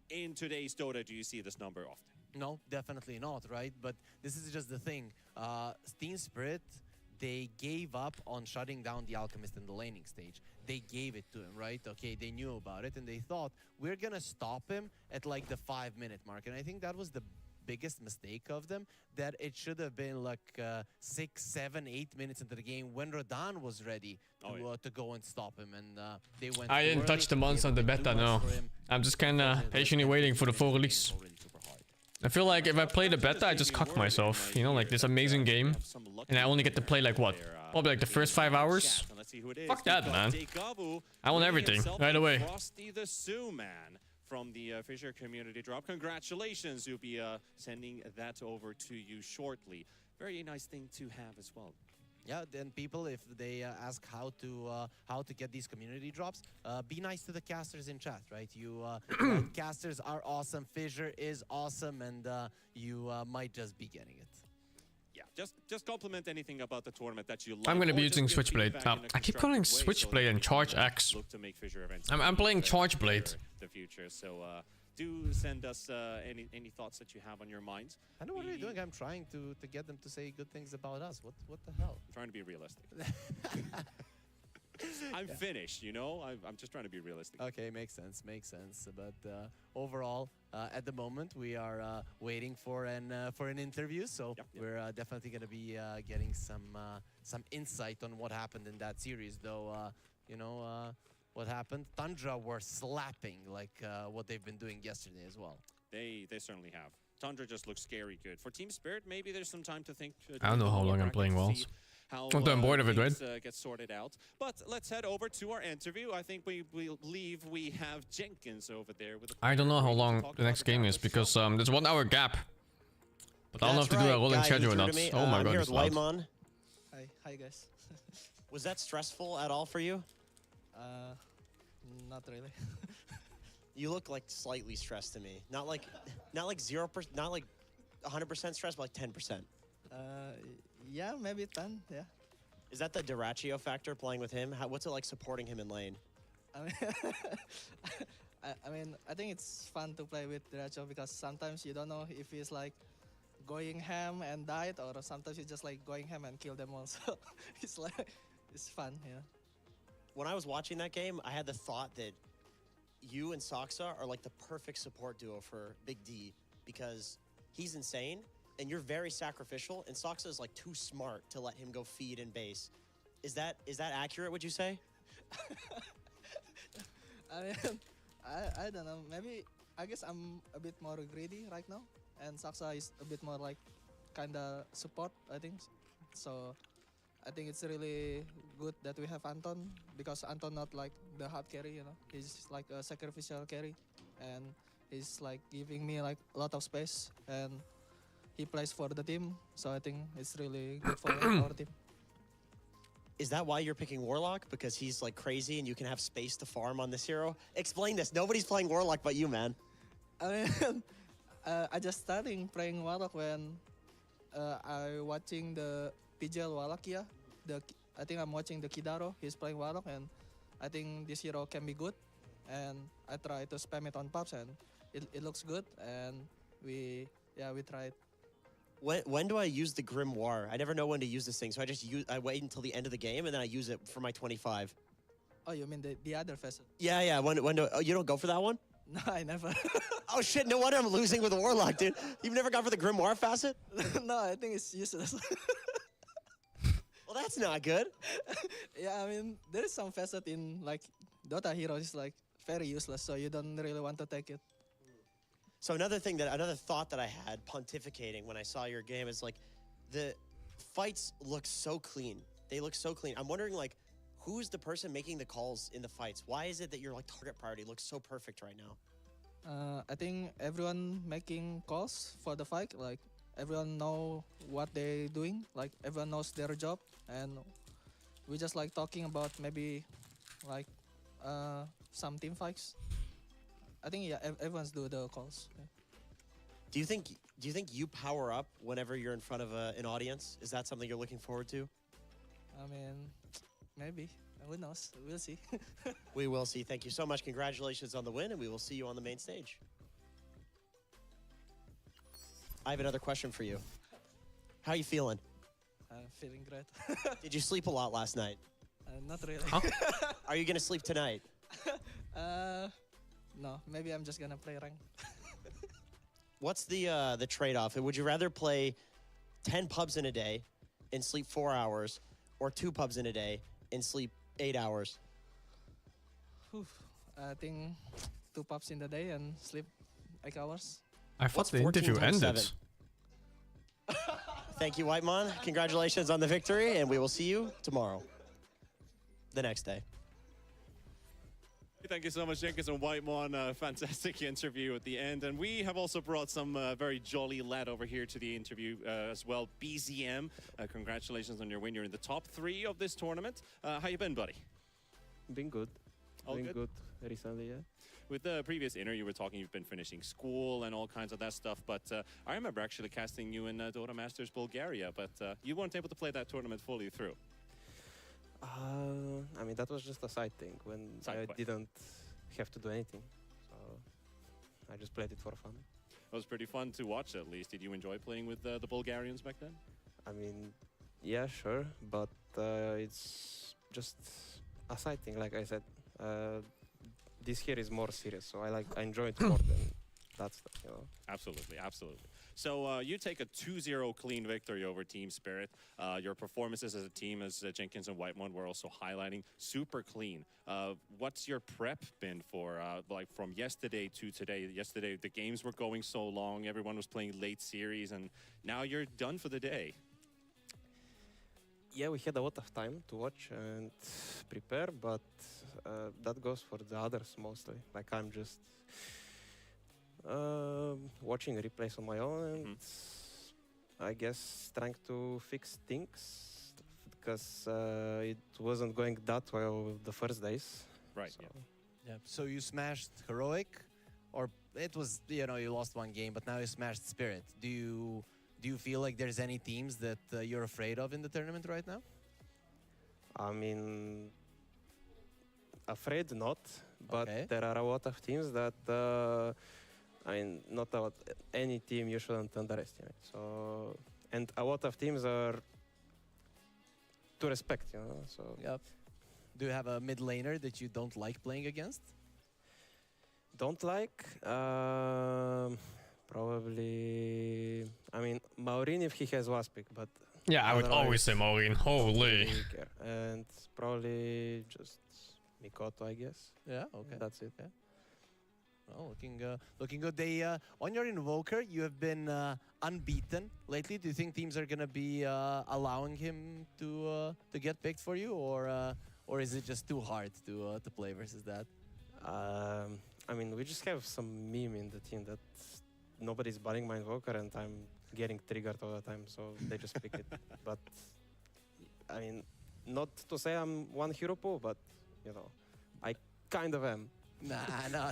in today's Dota do you see this number often. No, definitely not, right? But this is just the thing. Team Spirit, they gave up on shutting down the Alchemist in the laning stage. They gave it to him, right? Okay, they knew about it, and they thought, we're gonna stop him at like the 5-minute mark. And I think that was the biggest mistake of them, that it should have been like 6, 7, 8 minutes into the game when Rodan was ready to go and stop him, and they went. I didn't touch the monster on the beta, no. I'm just kinda patiently waiting for the full release. I feel like if I play the beta, I just cock myself, you know, like this amazing game, and I only get to play like what? Probably like the first 5 hours? Fuck that, man. I want everything right away. Frosty the Sioux man from the Fissure community drop. Congratulations, we'll be sending that over to you shortly. Very nice thing to have as well. Yeah, then people, if they ask how to get these community drops, be nice to the casters in chat, right? You casters are awesome, Fissure is awesome, and you might just be getting it. Yeah, just compliment anything about the tournament that you like. I'm gonna be using Switchblade. I keep calling Switchblade and Charge X. I'm playing Charge Blade. The future, so do send us any thoughts that you have on your minds. I know what are you doing. I'm trying to get them to say good things about us. What the hell? I'm trying to be realistic. I'm finished, you know? I'm just trying to be realistic. Okay, makes sense. But overall, at the moment, we are waiting for an interview. So we're definitely going to be getting some insight on what happened in that series. Though, you know, what happened? Tundra were slapping like what they've been doing yesterday as well. They certainly have. Tundra just looks scary good. For Team Spirit, maybe there's some time to think. I don't know how long I'm playing Walls. I'm bored of it, right? Get sorted out. But let's head over to our interview. I think we believe we have Jenkins over there. With I don't know how long the next game is because there's 1 hour gap. But I don't know if to do a rolling schedule or not. Oh my god, it's loud. Hi guys. Was that stressful at all for you? Not really. You look like slightly stressed to me. Not like 0%, not like 100% stressed, but like 10%. Yeah, maybe 10. Yeah. Is that the Duraccio factor playing with him? What's it like supporting him in lane? I mean, I think it's fun to play with Duraccio because sometimes you don't know if he's like going ham and died, or sometimes he's just like going ham and kill them all. So it's fun, yeah. When I was watching that game, I had the thought that you and Saksa are like the perfect support duo for Big D because he's insane and you're very sacrificial, and Saksa is like too smart to let him go feed in base. Is that accurate, would you say? I mean, I don't know. Maybe, I guess I'm a bit more greedy right now, and Saksa is a bit more like kinda support, I think. So I think it's really good that we have Anton, because Anton not like the hard carry, you know. He's like a sacrificial carry, and he's like giving me like a lot of space, and he plays for the team. So I think it's really good for our team. Is that why you're picking Warlock? Because he's like crazy and you can have space to farm on this hero? Explain this. Nobody's playing Warlock but you, man. I mean, I just starting playing Warlock when I watching the PGL Wallachia. I think I'm watching the Kidaro. He's playing Warlock, and I think this hero can be good. And I try to spam it on pops, and it looks good. And we tried. When do I use the Grimoire? I never know when to use this thing, so I wait until the end of the game and then I use it for my 25. Oh, you mean the other facet? Yeah. You don't go for that one? No, I never. Oh shit! No wonder I'm losing with the Warlock, dude. You've never gone for the Grimoire facet? No, I think it's useless. Well, that's not good. Yeah, I mean, there is some facet in like Dota heroes is like very useless, so you don't really want to take it. So another thought that I had pontificating when I saw your game is like, the fights look so clean. They look so clean. I'm wondering like, who's the person making the calls in the fights? Why is it that your like target priority looks so perfect right now? I think everyone making calls for the fight. Like everyone know what they're doing. Like everyone knows their job, and we just like talking about maybe like some team fights. I think everyone's do the calls. Yeah. Do you think you power up whenever you're in front of an audience? Is that something you're looking forward to? I mean, maybe. Who knows? We'll see. We will see. Thank you so much. Congratulations on the win, and we will see you on the main stage. I have another question for you. How are you feeling? I'm feeling great. Did you sleep a lot last night? Not really. Huh? Are you gonna sleep tonight? No. Maybe I'm just gonna play rank. What's the trade-off? Would you rather play 10 pubs in a day and sleep 4 hours, or 2 pubs in a day and sleep 8 hours? I think 2 pubs in the day and sleep 8 hours. I thought the interview ended. Thank you, Whitemon. Congratulations on the victory, and we will see you tomorrow. The next day. Thank you so much, Jenkins and Whitemon. Fantastic interview at the end. And we have also brought some very jolly lad over here to the interview as well. BZM, congratulations on your win. You're in the top 3 of this tournament. How you been, buddy? Been good. All Been good? good recently, yeah. With the previous interview, you were talking you've been finishing school and all kinds of that stuff. But I remember actually casting you in Dota Masters Bulgaria. But you weren't able to play that tournament fully through. I mean, that was just a side thing when I didn't have to do anything. So I just played it for fun. It was pretty fun to watch, at least. Did you enjoy playing with the Bulgarians back then? I mean, yeah, sure, but it's just a side thing, like I said. This here is more serious, so I enjoy it more than that stuff, you know. Absolutely, absolutely. So you take a 2-0 clean victory over Team Spirit. Your performances as a team, as Jenkins and Whitemon were also highlighting, super clean. What's your prep been for, like from yesterday to today? Yesterday, the games were going so long, everyone was playing late series, and now you're done for the day. Yeah, we had a lot of time to watch and prepare, but that goes for the others mostly. Like I'm just watching replays on my own and I guess trying to fix things because it wasn't going that well the first days. Right. So. Yeah. So you smashed Heroic, or it was, you know, you lost one game, but now you smashed Spirit. Do you feel like there's any teams that you're afraid of in the tournament right now? I mean, afraid not, but there are a lot of teams that I mean, not about any team you shouldn't underestimate. So, and a lot of teams are to respect, you know. So. Yep. Do you have a mid laner that you don't like playing against? Don't like? Probably. I mean, Maureen if he has last pick, but. Yeah, I would always say Maureen. Holy. And probably just Mikoto, I guess. Yeah. Okay. That's it. Yeah. Well, looking good. They on your Invoker, you have been unbeaten lately. Do you think teams are gonna be allowing him to get picked for you, or is it just too hard to play versus that? I mean, we just have some meme in the team that nobody's banning my Invoker, and I'm getting triggered all the time, so they just pick it. But I mean, not to say I'm one hero pool, but you know, I kind of am. Nah, no.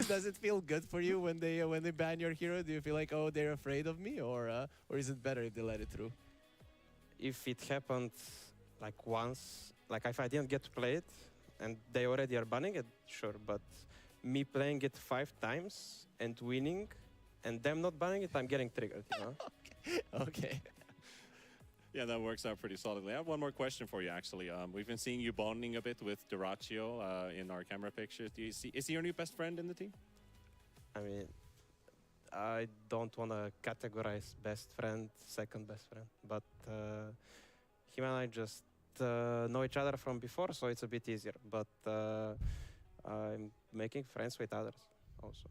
Does it feel good for you when they ban your hero? Do you feel like, oh, they're afraid of me, or is it better if they let it through? If it happened like once, like if I didn't get to play it and they already are banning it, sure. But me playing it 5 times and winning, and them not banning it, I'm getting triggered. You know? Okay. Yeah, that works out pretty solidly. I have one more question for you, actually. We've been seeing you bonding a bit with Duraccio in our camera pictures. Is he your new best friend in the team? I mean, I don't want to categorize best friend, second best friend, but him and I just know each other from before, so it's a bit easier. But I'm making friends with others also.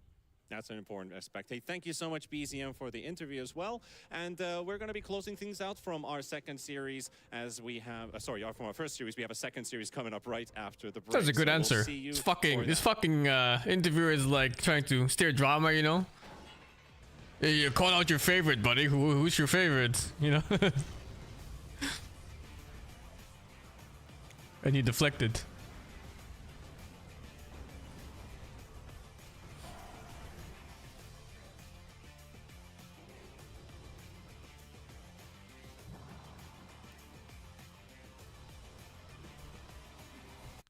That's an important aspect. Hey, thank you so much, BZM, for the interview as well. And we're going to be closing things out from our second series as we have, from our first series, we have a second series coming up right after the break. That's a good answer. This fucking interviewer is like trying to steer drama, you know? You call out your favorite, buddy. Who's your favorite? You know? And he deflected.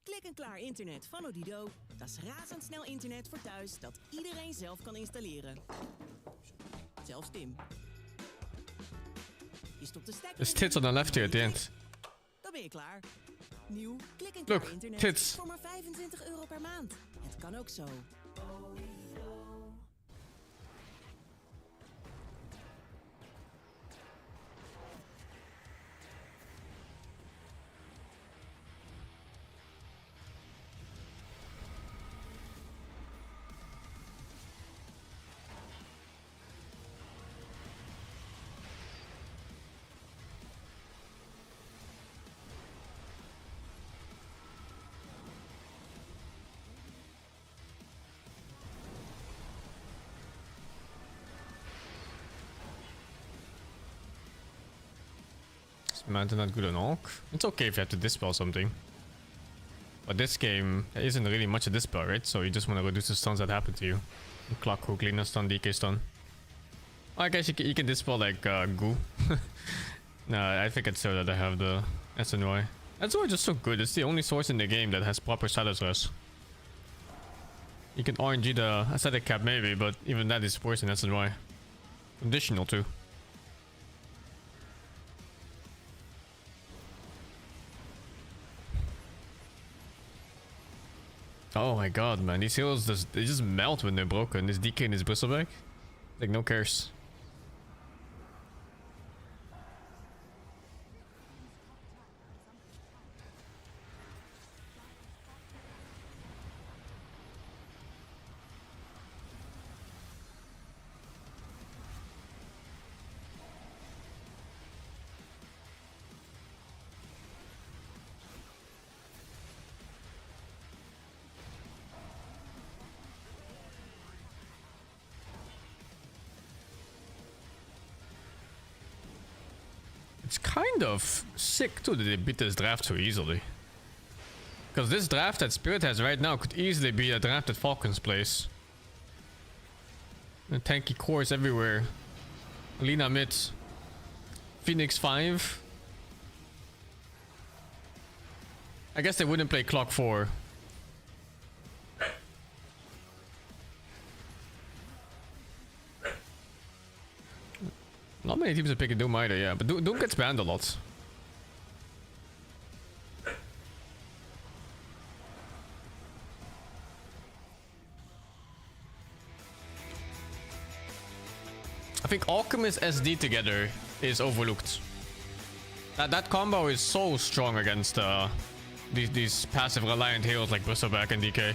Klik-en-klaar internet van Odido. Dat is razendsnel internet voor thuis dat iedereen zelf kan installeren. Zelfs Tim. Je stopt de stekker. There's tits on the left here at the end. Dan ben je klaar. Nieuw klik-en-klaar internet tits. voor maar €25 per maand. Het kan ook zo. Is Manta not good on Orc? It's okay if you have to dispel something. But this game, there isn't really much of dispel, right? So you just want to reduce the stuns that happen to you. Clock hook, Lina stun, DK stun. I guess you can dispel like goo. Nah, I think it's so that I have the SNY. SNY is just so good. It's the only source in the game that has proper status res. You can RNG the aesthetic cap maybe, but even that is worse than SNY. Conditional too. Oh my god, man. These heroes, they just melt when they're broken. This DK and his bristleback. Like, no cares. It's kind of sick too that they beat this draft so easily. Because this draft that Spirit has right now could easily be a draft that Falcon's plays. And tanky cores everywhere. Lina mid. Phoenix 5. I guess they wouldn't play Clock 4. Not many teams are picking Doom either, yeah. But Doom gets banned a lot. I think Alchemist SD together is overlooked. That combo is so strong against these passive reliant heroes like Bristleback and DK.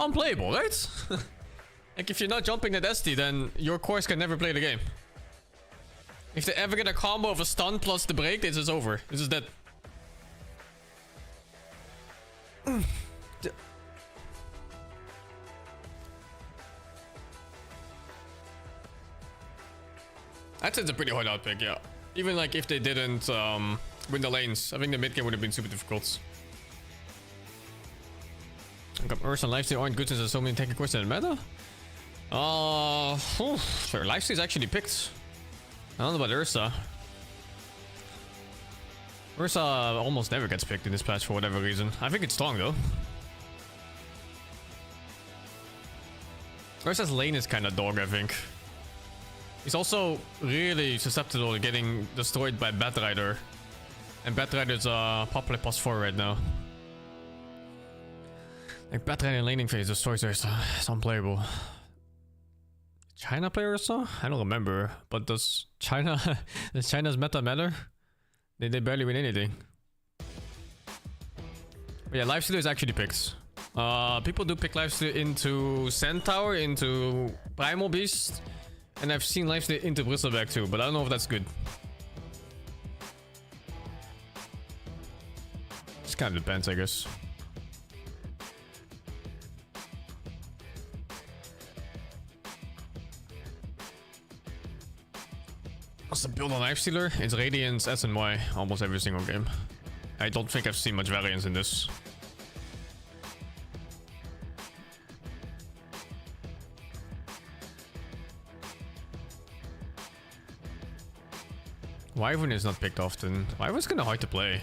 Unplayable, right? Like, if you're not jumping that SD, then your cores can never play the game. If they ever get a combo of a stun plus the break, this is over. This is dead. I'd say it's a pretty hard out pick, yeah. Even like if they didn't win the lanes, I think the mid game would have been super difficult. Ursa and Lifesteal aren't good since there's so many tanky cores in the meta. Sure, Lifesteal is actually picked. I don't know about Ursa. Ursa almost never gets picked in this patch for whatever reason. I think it's strong though. Ursa's lane is kind of dog, I think. He's also really susceptible to getting destroyed by Batrider. And Batrider's popular +4 right now. Like Batrider laning phase destroys Ursa. It's unplayable. China player Ursa? I don't remember. But does China's meta matter? They barely win anything. But yeah, Lifesteal is actually picked. People do pick Lifesteal into Centaur, into Primal Beast. And I've seen Lifesteal into Bristleback too, but I don't know if that's good. Just kind of depends, I guess. What's the build on Lifestealer? It's Radiance, SNY, almost every single game. I don't think I've seen much variance in this. Wyvern is not picked often. Wyvern's kinda hard to play.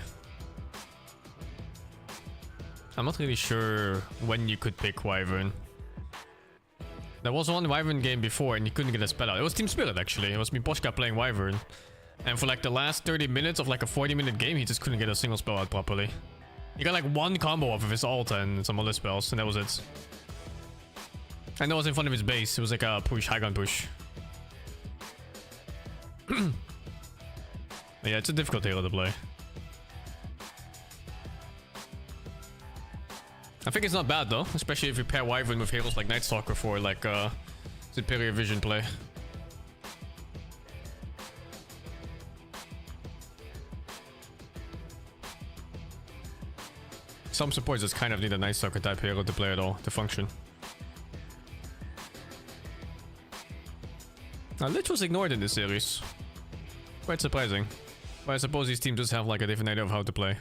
I'm not really sure when you could pick Wyvern. There was one Wyvern game before and you couldn't get a spell out. It was Team Spirit actually. It was Miposhka playing Wyvern. And for like the last 30 minutes of like a 40-minute game, he just couldn't get a single spell out properly. He got like one combo off of his ult and some other spells, and that was it. And that was in front of his base. It was like a push, high gun push. Yeah, it's a difficult hero to play. I think it's not bad though, especially if you pair Wyvern with heroes like Night Stalker for like superior vision play. Some supports just kind of need a Night Stalker type hero to play at all, to function. Now, Lich was ignored in this series. Quite surprising. But I suppose these teams just have like a different idea of how to play.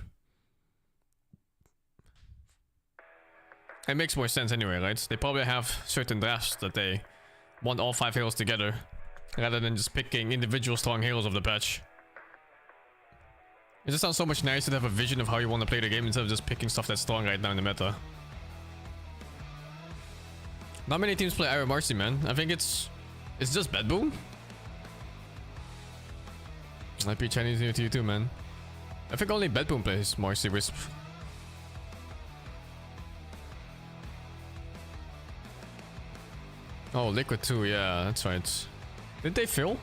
It makes more sense anyway, right? They probably have certain drafts that they want all 5 heroes together, rather than just picking individual strong heroes of the patch. It just sounds so much nicer to have a vision of how you want to play the game instead of just picking stuff that's strong right now in the meta. Not many teams play Iron Marcy, man. I think it's just Bad Boom. Might be Chinese New Year to you too, man. I think only Bad Boom plays Marcy Wisp. Oh, Liquid too, yeah, that's right. Did they fill?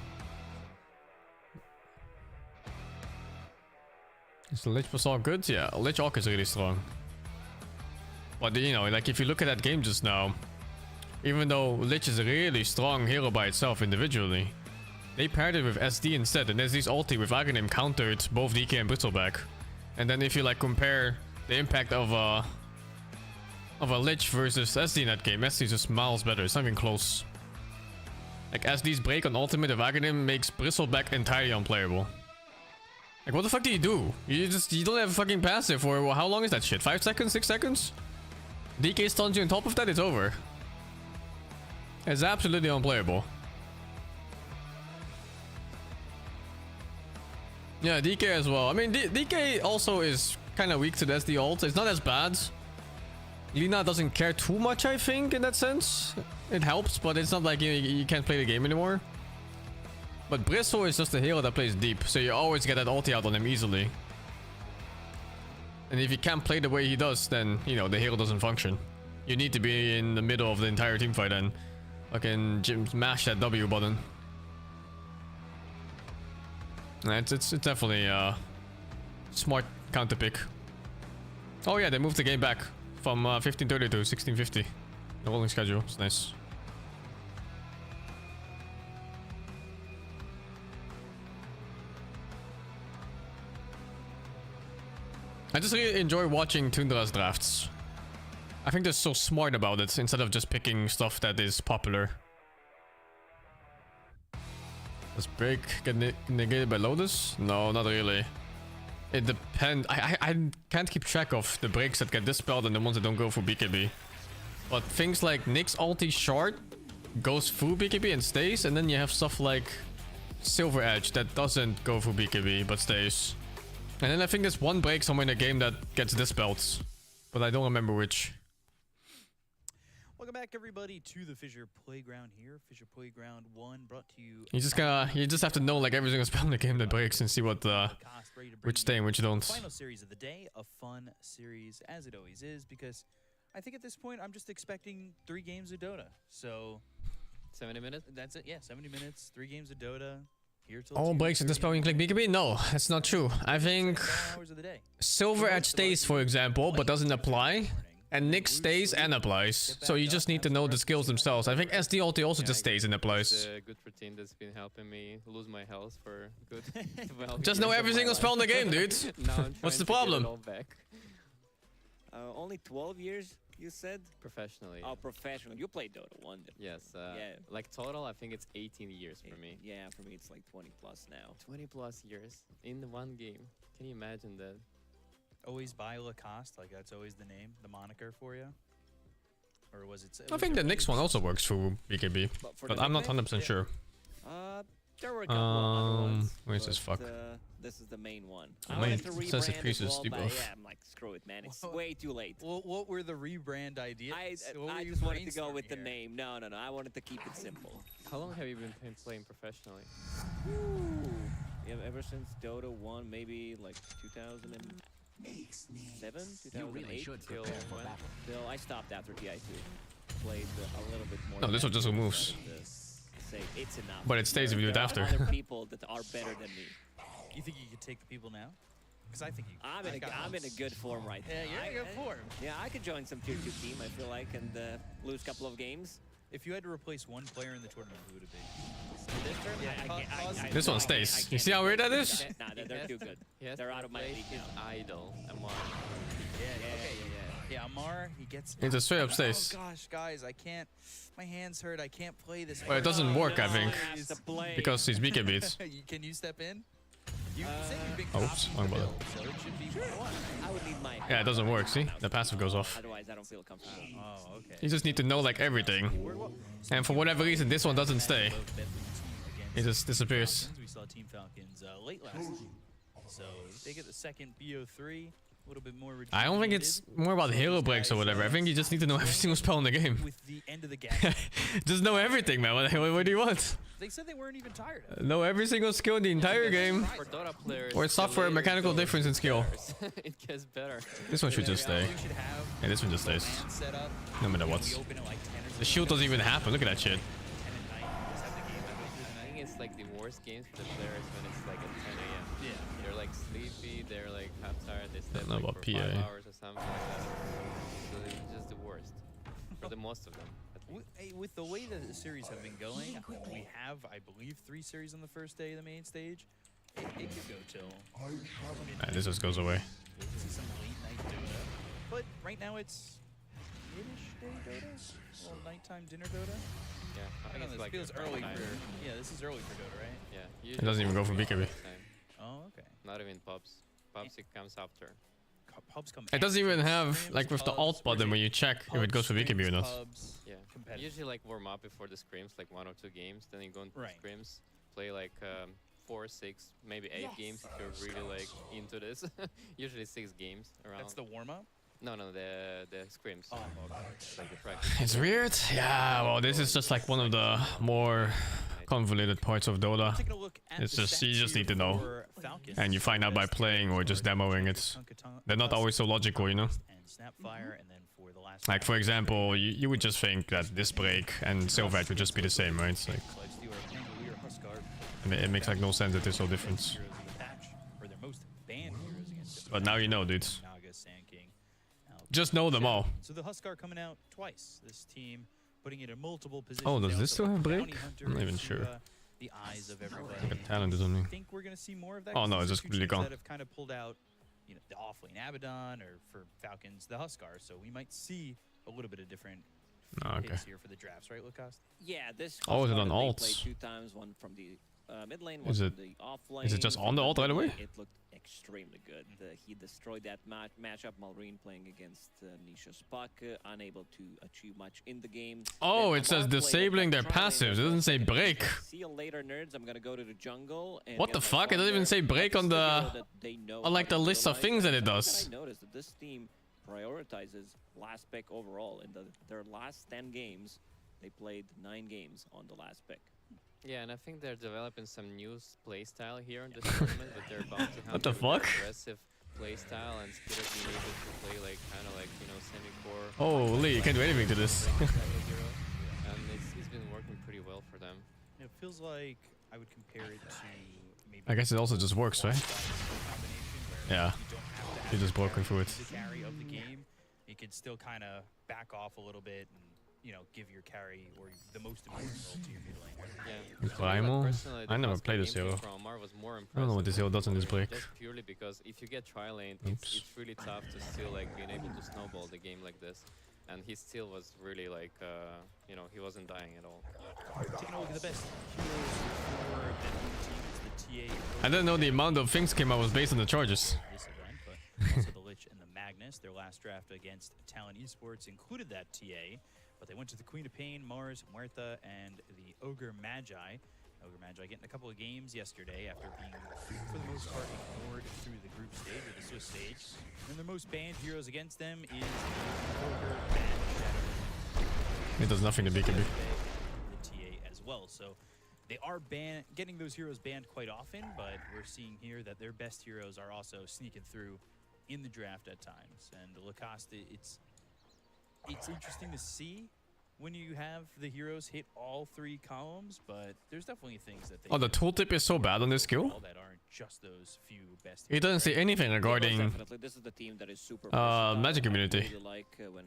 Is the Lich all good? Yeah, Lich Orc is really strong. But you know, like if you look at that game just now, even though Lich is a really strong hero by itself individually, they paired it with SD instead, and SD's ulti with Aghanim countered both DK and Bristleback. And then if you like compare the impact of a Lich versus SD in that game, SD is just miles better. It's not even close. Like SD's break on ultimate of Aghanim makes Bristleback entirely unplayable. Like what the fuck do? You don't have a fucking passive for, well, how long is that shit? 5 seconds? 6 seconds? DK stuns you on top of that, it's over. It's absolutely unplayable. Yeah, DK as well. I mean, DK also is kind of weak to the SD ult. It's not as bad. Lina doesn't care too much, I think, in that sense. It helps, but it's not like you can't play the game anymore. But Bristle is just a hero that plays deep, so you always get that ulti out on him easily. And if you can't play the way he does, then, you know, the hero doesn't function. You need to be in the middle of the entire team fight and fucking mash that W button. It's definitely a smart counter pick. Oh yeah, they moved the game back from 1530 to 1650. The rolling schedule, it's nice. I just really enjoy watching Tundra's drafts. I think they're so smart about it instead of just picking stuff that is popular. Does break get negated by Lotus? No, not really. It depends. I can't keep track of the breaks that get dispelled and the ones that don't go for BKB. But things like Nyx's ulti short goes through BKB and stays, and then you have stuff like Silver Edge that doesn't go through BKB but stays. And then I think there's one break somewhere in the game that gets dispelled, but I don't remember which. Welcome back, everybody, to the Fissure Playground here. Fissure Playground 1 brought to you. You just have to know like every single spell in the game that breaks and see what which stay and which don't. Final series of the day, a fun series as it always is, because I think at this point I'm just expecting 3 games of Dota. So 70 minutes? That's it. Yeah, 70 minutes, 3 games of Dota. All breaks and dispel when you click BKB? No, that's not true. I think Silver Edge stays, for example, but doesn't apply. And Nyx stays and applies. So you just need to know the skills themselves. I think SD ulti also just stays and applies. It's a good routine that's been helping me lose my health for good. Just know every single spell in the game, dude. What's the problem? Only 12 years, you said? Professionally. Oh, professional. You played Dota 1 then. Yes. Yeah. Like total, I think it's 18 years for me. Yeah, for me it's like 20 plus now. 20 plus years in one game. Can you imagine that? Always buy Lacoste, like that's always the name, the moniker for you? Or was it... I think the next one also works through BKB, but I'm not 100% sure. There were a couple of other ones. Where's this fuck? This is the main one. The I main wanted to sensitive rebrand pieces, as well, but debuff. yeah, I'm like, screw it, man. It's way too late. Well, what were the rebrand ideas? I just wanted to go with the name. No. I wanted to keep it simple. How long have you been playing professionally? Yeah, ever since Dota 1, maybe like 2007, 2008. Till I stopped after TI2. Played a little bit more. No, this one just removes. It's enough. But it stays if you do it There are after. other people that are better than me. You think you could take the people now? Because I think you. I'm in a good form right now. Yeah, you're in good form. Yeah, I could join some tier 2 team. I feel like and lose a couple of games. If you had to replace one player in the tournament, who would it be? This tournament? This one stays. You see how weird that is? Nah, they're too good. They're out of my league now. Idle. Yeah. Yeah, Amar, he gets... It's a straight up stays. Oh gosh, guys, I can't... My hands hurt, I can't play this. Well, it doesn't work, I think. Because he's BK beats. Can you step in? You say you've been Oops, wrong button. so it should be I would need my. Yeah, it doesn't work, see? The passive goes off. Otherwise, I don't feel comfortable. Oh, okay. You just need to know like everything. And for whatever reason, this one doesn't stay. It just disappears. We saw Team Falcons late last season. So they get the second BO3. A little bit more. I don't think it's more about hero breaks or whatever. I think you just need to know every single spell in the game. With the end of the gap. Just know everything, man. What do you want? They said they weren't even tired of it. Know every single skill in the entire game. For Dota players, Or suffer a mechanical difference in skill. It gets better. This one should just stay. Yeah, this one just stays. No matter what. The shield doesn't even happen. Look at that shit. I think it's like the worst games for the players when it's like at 10 a.m. Yeah. They're like sleepy, they're like half tired, they slept know like about for 5 PA. hours or something like that. So it's just the worst. For the most of them. With the way that the series have been going, we have, I believe, 3 series on the first day of the main stage. It could go till... This just goes away. We'll see some late night Dota. But right now it's mid-ish day Dota? Well, nighttime dinner Dota? Yeah, I think don't it's know, like this feels the early prime for... time. Yeah, this is early for Dota, right? Yeah. It doesn't even go for BKB. Oh, okay. Not even pubs. Pubs it comes after. Pubs come It doesn't even have, like with the alt button where you check if it goes for BKB or not. Yeah. Usually like warm up before the scrims, like 1 or 2 games, then you go into scrims, play like 4, 6, maybe 8 games if you're really like into this. Usually 6 games around. That's the warm-up? No, the scrims. Oh, okay. Like the practice. It's weird. Yeah, well, this is just like one of the more convoluted parts of Dota. It's just, you just need to know. And you find out by playing or just demoing it. They're not always so logical, you know? Like, for example, you would just think that this break and Silverhead would just be the same, right? It's like, it makes like no sense that they're so different. But now you know, dudes. Just know them all. So the Huskar coming out twice. This team putting it in multiple positions. Oh, does They this also still have have break? Bounty Hunter I'm not even to, sure. The eyes of everybody. Like a talent or something. I think we're gonna see more of that. Oh no, it's there's just two completely teams gone. that have kind of pulled out, you know, the offlane Abaddon, or for Falcons the Huskar. So we might see a little bit of different picks here for the drafts, right, Lucas? Yeah, this. Oh, is it on they alts? played 2 times, one from the mid lane, one Is from it- the off lane. is it just on the alt right away? It looked extremely good. He destroyed that matchup. Malrine playing against Nisha Spuck, unable to achieve much in the game. Oh, Then it says Amar played disabling their Tri-lane passives. It as well. doesn't say Second break. matchup. See you later, nerds. I'm gonna go to the jungle. And What get the my fuck? It farm doesn't even there. say break on That's the... that they know on like how the to list of utilize things that it Something does. I noticed that this team prioritizes last pick overall. In their last 10 games, they played 9 games on the last pick. Yeah, and I think they're developing some new playstyle here in this tournament, but they're about to have What the a very fuck? aggressive playstyle and Spirit being able to play like kind of like, you know, semi-core. Holy, you can't do anything to this. And it's been working pretty well for them. It feels like I would compare it to maybe. I guess it also just works, right? Yeah. You're just broken through it. The carry of the game, you can still kind of back off a little bit and, you know, give your carry or the most important role to your mid lane. Yeah. Primal? Personally, the I never Huskar played this gameplay hero. from Omar was more I don't know what this hero does on this break. Just purely because if you get tri-lane, Oops. it's really tough to still like being able to snowball the game like this. And he still was really like, you know, he wasn't dying at all. Taking a look at the best heroes for the team. It's the TA. I didn't know the amount of things came out was based on the charges. This event, but also the Lich and the Magnus. Their last draft against Talent Esports included that TA, but they went to the Queen of Pain, Mars, Muerta, and the Ogre Magi. Ogre Magi getting a couple of games yesterday after being, for the most part, ignored through the group stage or the Swiss stage. And their most banned heroes against them is the Ogre Magi. It does nothing to BKB. The TA as well. So they are getting those heroes banned quite often, but we're seeing here that their best heroes are also sneaking through in the draft at times. And Lacoste, it's interesting to see when you have the heroes hit all 3 columns, but there's definitely things that they Oh, the tooltip is so bad on this skill? that aren't just those few best It doesn't say anything regarding Definitely, this is the team that is super magic immunity. Really like when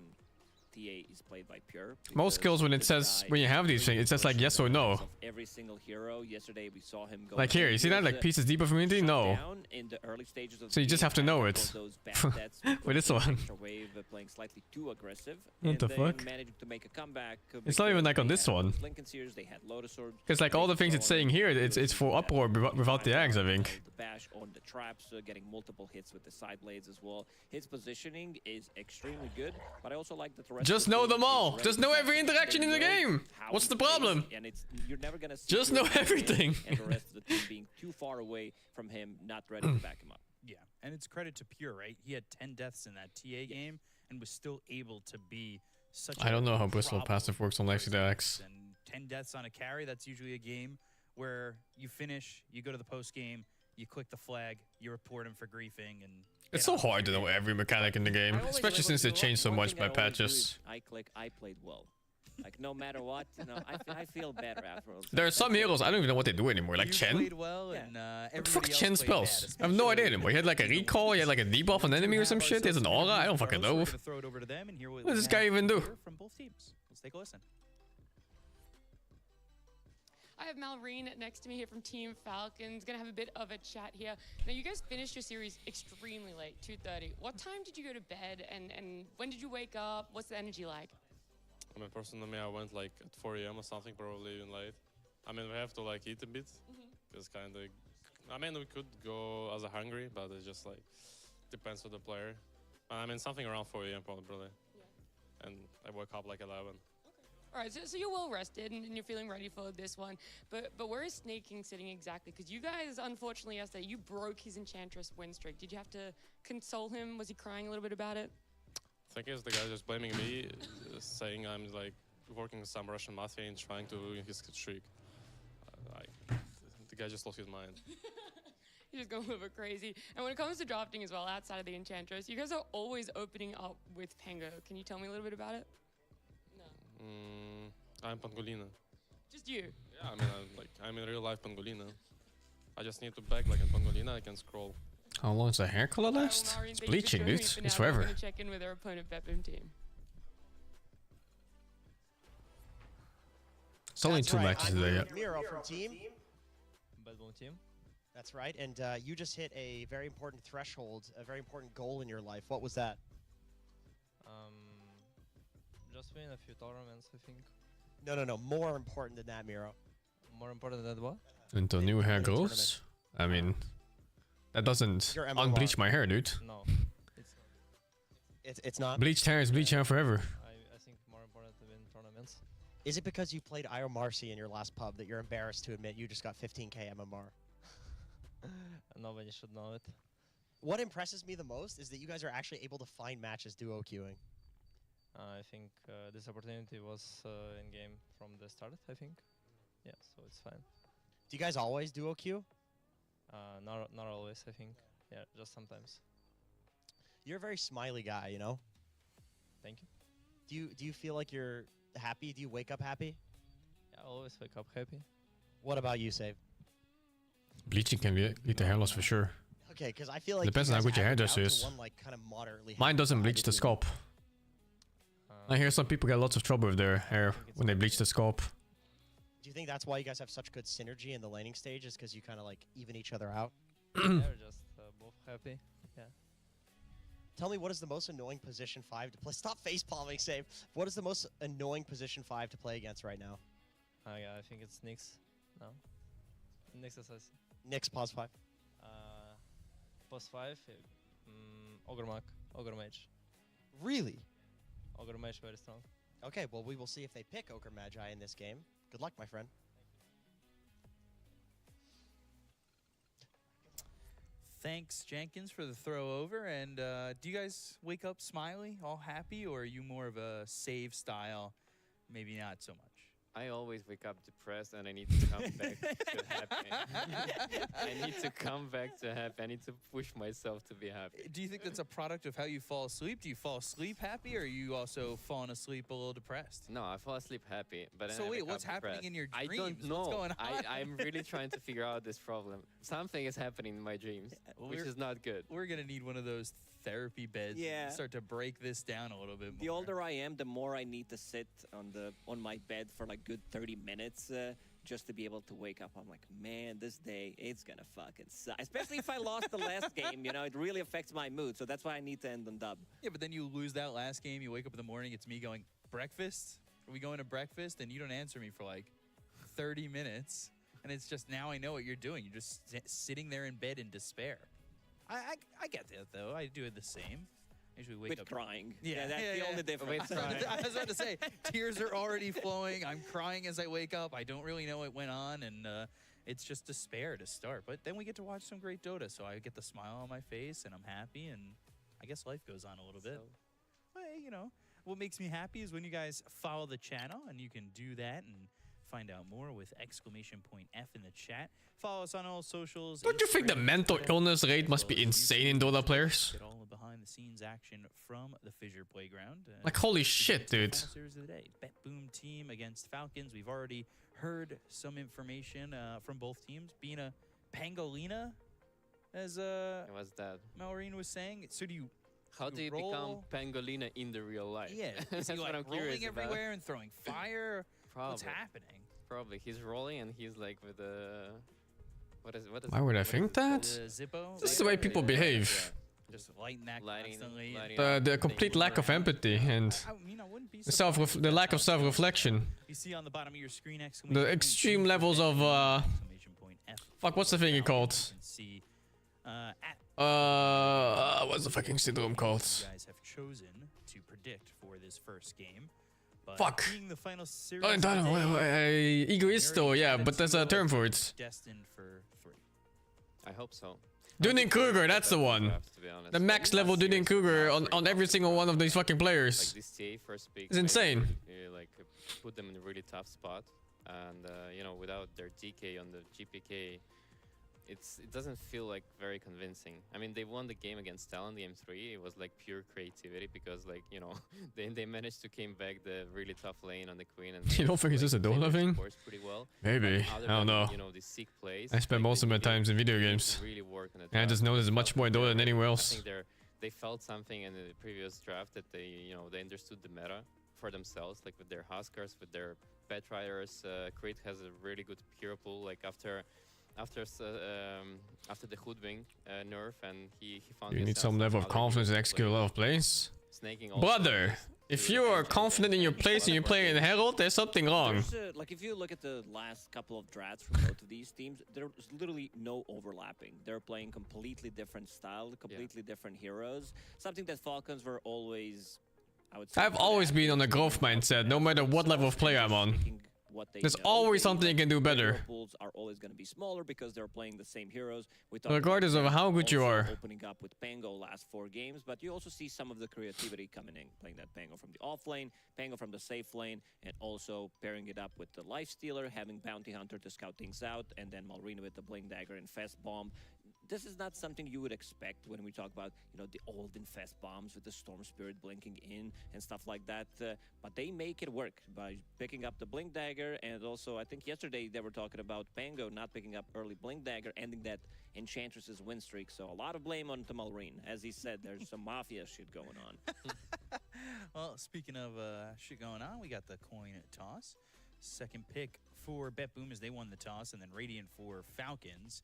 TA is played by Pure. Most skills when it says, when you have these things, it says like yes or no. Every single hero. Yesterday we saw him go Like here, you see that? Like pieces deep of immunity? No. in the early stages of So you just have to know it. With this one. Wave playing slightly too aggressive. What the fuck? Managing to make a comeback. It's not even like on this one. They had Lotus Orb. Because like all the things it's saying here, it's for uproar without the axe, I think. The bash on the traps, getting multiple hits with the side blades as well. His positioning is extremely good, but I also like that the rest Just of the know team them all. is Just know every interaction in the game. What's the problem? And you're never gonna see Just know everything. and the rest of the team being too far away from him, not ready to back him up. Yeah, and it's credit to Pure, right? He had 10 deaths in that TA game and was still able to be such I don't know how Bristol passive works on Lexi the Axe. And 10 deaths on a carry, that's usually a game where you finish, you go to the post game, you click the flag, you report him for griefing, and It's so hard to know every mechanic in the game, especially since they changed so much by patches. I click, I played well. Like no matter what, you know, I feel better afterwards. There are some heroes, I don't even know what they do anymore, like Chen. played well, and What the fuck is Chen spells? I have no idea anymore. He had like a recall, he had like a debuff on enemy or some shit, he has an aura, I don't fucking know. throw it over to them and hear What does this guy even do? From both teams. Let's take a listen. I have Malrine next to me here from Team Falcons. Gonna have a bit of a chat here. Now, you guys finished your series extremely late, 2:30. What time did you go to bed, and when did you wake up? What's the energy like? I mean, personally, I went like at 4 a.m. or something, probably even late. I mean, we have to like eat a bit, because kind of. I mean, we could go as a hungry, but it just like depends on the player. I mean, something around 4 a.m. probably. Yeah. And I woke up like 11. All right, so you're well rested and you're feeling ready for this one. But where is Snake King sitting exactly? Because you guys, unfortunately, yesterday, you broke his Enchantress win streak. Did you have to console him? Was he crying a little bit about it? I think it's the guy just blaming me, saying I'm like working with some Russian mafia and trying to ruin his streak. The guy just lost his mind. You're just going a little bit crazy. And when it comes to drafting as well, outside of the Enchantress, you guys are always opening up with Pango. Can you tell me a little bit about it? I'm Pangolina. Just you? Yeah, I mean, I'm in real life Pangolina. I just need to back like a Pangolina, I can scroll. How long does the hair color last? It's bleaching, dude. It's forever. We're gonna check in with our opponent, Pepim team. It's only 2 matches today, yeah. Miro from Team. Bad Bone Team. That's right, and you just hit a very important threshold, a very important goal in your life. What was that? Just win a few tournaments, I think. No. More important than that, Miro. More important than what? Until new hair grows? I mean, that doesn't unbleach my hair, dude. No. It's not? Bleached hair is bleached hair forever. I think more important to win tournaments. Is it because you played Io Marcy in your last pub that you're embarrassed to admit you just got 15k MMR? Nobody should know it. What impresses me the most is that you guys are actually able to find matches duo queuing. I think this opportunity was in game from the start, I think. Yeah, so it's fine. Do you guys always duo queue? Not always, I think. Yeah, just sometimes. You're a very smiley guy, you know? Thank you. Do you feel like you're happy? Do you wake up happy? Yeah, I always wake up happy. What about you, Save? Bleaching can lead to hair loss for sure. Okay, because I feel like depends on how good your hairdresser is. Mine doesn't bleach the scalp. I hear some people get lots of trouble with their hair when they bleach the scalp. Do you think that's why you guys have such good synergy in the laning stage? Is because you kind of like even each other out? They're just both happy. Yeah. Tell me, what is the most annoying position 5 to play? Stop face palming, Save. What is the most annoying position 5 to play against right now? I think it's Nyx. No. Nyx assassin. Nyx pause 5. Pause 5. Ogre Mage. Really? Ogre Mage very strong. Okay, well, we will see if they pick Ogre Magi in this game. Good luck, my friend. Thanks, Jenkins, for the throw over. And do you guys wake up smiley, all happy, or are you more of a save style? Maybe not so much. I always wake up depressed and I need to come back to happy. I need to come back to happy. I need to push myself to be happy. Do you think that's a product of how you fall asleep? Do you fall asleep happy, or are you also falling asleep a little depressed? No, I fall asleep happy, but then so I wait, wake what's up happening depressed. in your I dreams? don't know. What's going on? I'm really trying to figure out this problem. Something is happening in my dreams, which is not good. We're gonna need one of those therapy beds. Yeah. Start to break this down a little bit more. The older I am, the more I need to sit on my bed for like good 30 minutes just to be able to wake up. I'm like, man, this day, it's gonna fucking suck. Especially if I lost the last game, you know, it really affects my mood. So that's why I need to end on dub. Yeah, but then you lose that last game. You wake up in the morning, it's me going, breakfast? Are we going to breakfast? And you don't answer me for like 30 minutes. And it's just, now I know what you're doing. You're just sitting there in bed in despair. I get that, though. I do it the same. I usually wake up crying. Yeah, that's the only difference. I was about to say, tears are already flowing. I'm crying as I wake up. I don't really know what went on, and it's just despair to start. But then we get to watch some great Dota, so I get the smile on my face, and I'm happy, and I guess life goes on a little bit. But, you know, what makes me happy is when you guys follow the channel, and you can do that and find out more with !F in the chat. Follow us on all socials. Don't you think the mental illness rate must be insane in Dota players? Get all the behind-the-scenes action from the Fissure Playground. Like, holy shit, dude. Sponsors of the day. Bet Boom team against Falcons. We've already heard some information from both teams. Being a Pangolina, as What's that? Maureen was saying. So do you? How do you become roll? Pangolina in the real life? Yeah, is That's he what like I'm curious rolling about. everywhere and throwing fire? What's Probably. happening? Probably he's rolling and he's like with a what is Why would I think that? Zippo? This is the way people behave. Just lighting that constantly. The complete lack of empathy and the lack of self-reflection. You see on the bottom of your screen, The extreme levels of fuck, what's the thing called? See, what's the fucking syndrome called? you guys have chosen to predict for this first game. But Fuck. being the final series I don't know. Egoisto, yeah, but there's a term for it. Destined for 3. I hope so. Dunning-Kruger, that's the one. The max level Dunning-Kruger on every single one of these fucking players. Like this TA first pick, It's insane. You, like put them in a really tough spot, and you know, without their DK on the GPK, it doesn't feel like very convincing. I mean, they won the game against Talon, the M3. It was like pure creativity because, like, you know, they managed to came back the really tough lane on the Queen. And You don't think it's just a Dota thing? Pretty well. Maybe. Other I don't than, know. You know, the sick plays, I spend most of my times in video games. really work on it. And I just know there's much more in Dota than anywhere I else. think they felt something in the previous draft that they understood the meta for themselves, like with their Huskars, with their Pet Riders. Crit has a really good hero pool. Like after the Hoodwing nerf, and he found. You need himself some level of other confidence to heroes, execute a like lot of plays. snaking also Brother, is if really you are dangerous. confident in your place and you play in Herald, there's something wrong. Like if you look at the last couple of drafts from both of these teams, there's literally no overlapping. They're playing completely different style, completely different heroes. Something that Falcons were always, I would say, I've always been on a growth mindset, no matter what level of player I'm on. There's always something you can do better. Pools are always going to be smaller because they're playing the same heroes. Regardless of how good you are. Opening up with Pango last 4 games, but you also see some of the creativity coming in, playing that Pango from the off lane, Pango from the safe lane, and also pairing it up with the Lifestealer, having Bounty Hunter to scout things out, and then Malrina with the Blink Dagger and Fest Bomb. This is not something you would expect when we talk about, you know, the old Infest bombs with the Storm Spirit blinking in and stuff like that. But they make it work by picking up the Blink Dagger, and also I think yesterday they were talking about Pango not picking up early Blink Dagger, ending that Enchantress's win streak. So a lot of blame on Malrine. As he said, there's some mafia shit going on. Well, speaking of shit going on, we got the coin toss. Second pick for Bet Boom as they won the toss, and then Radiant for Falcons.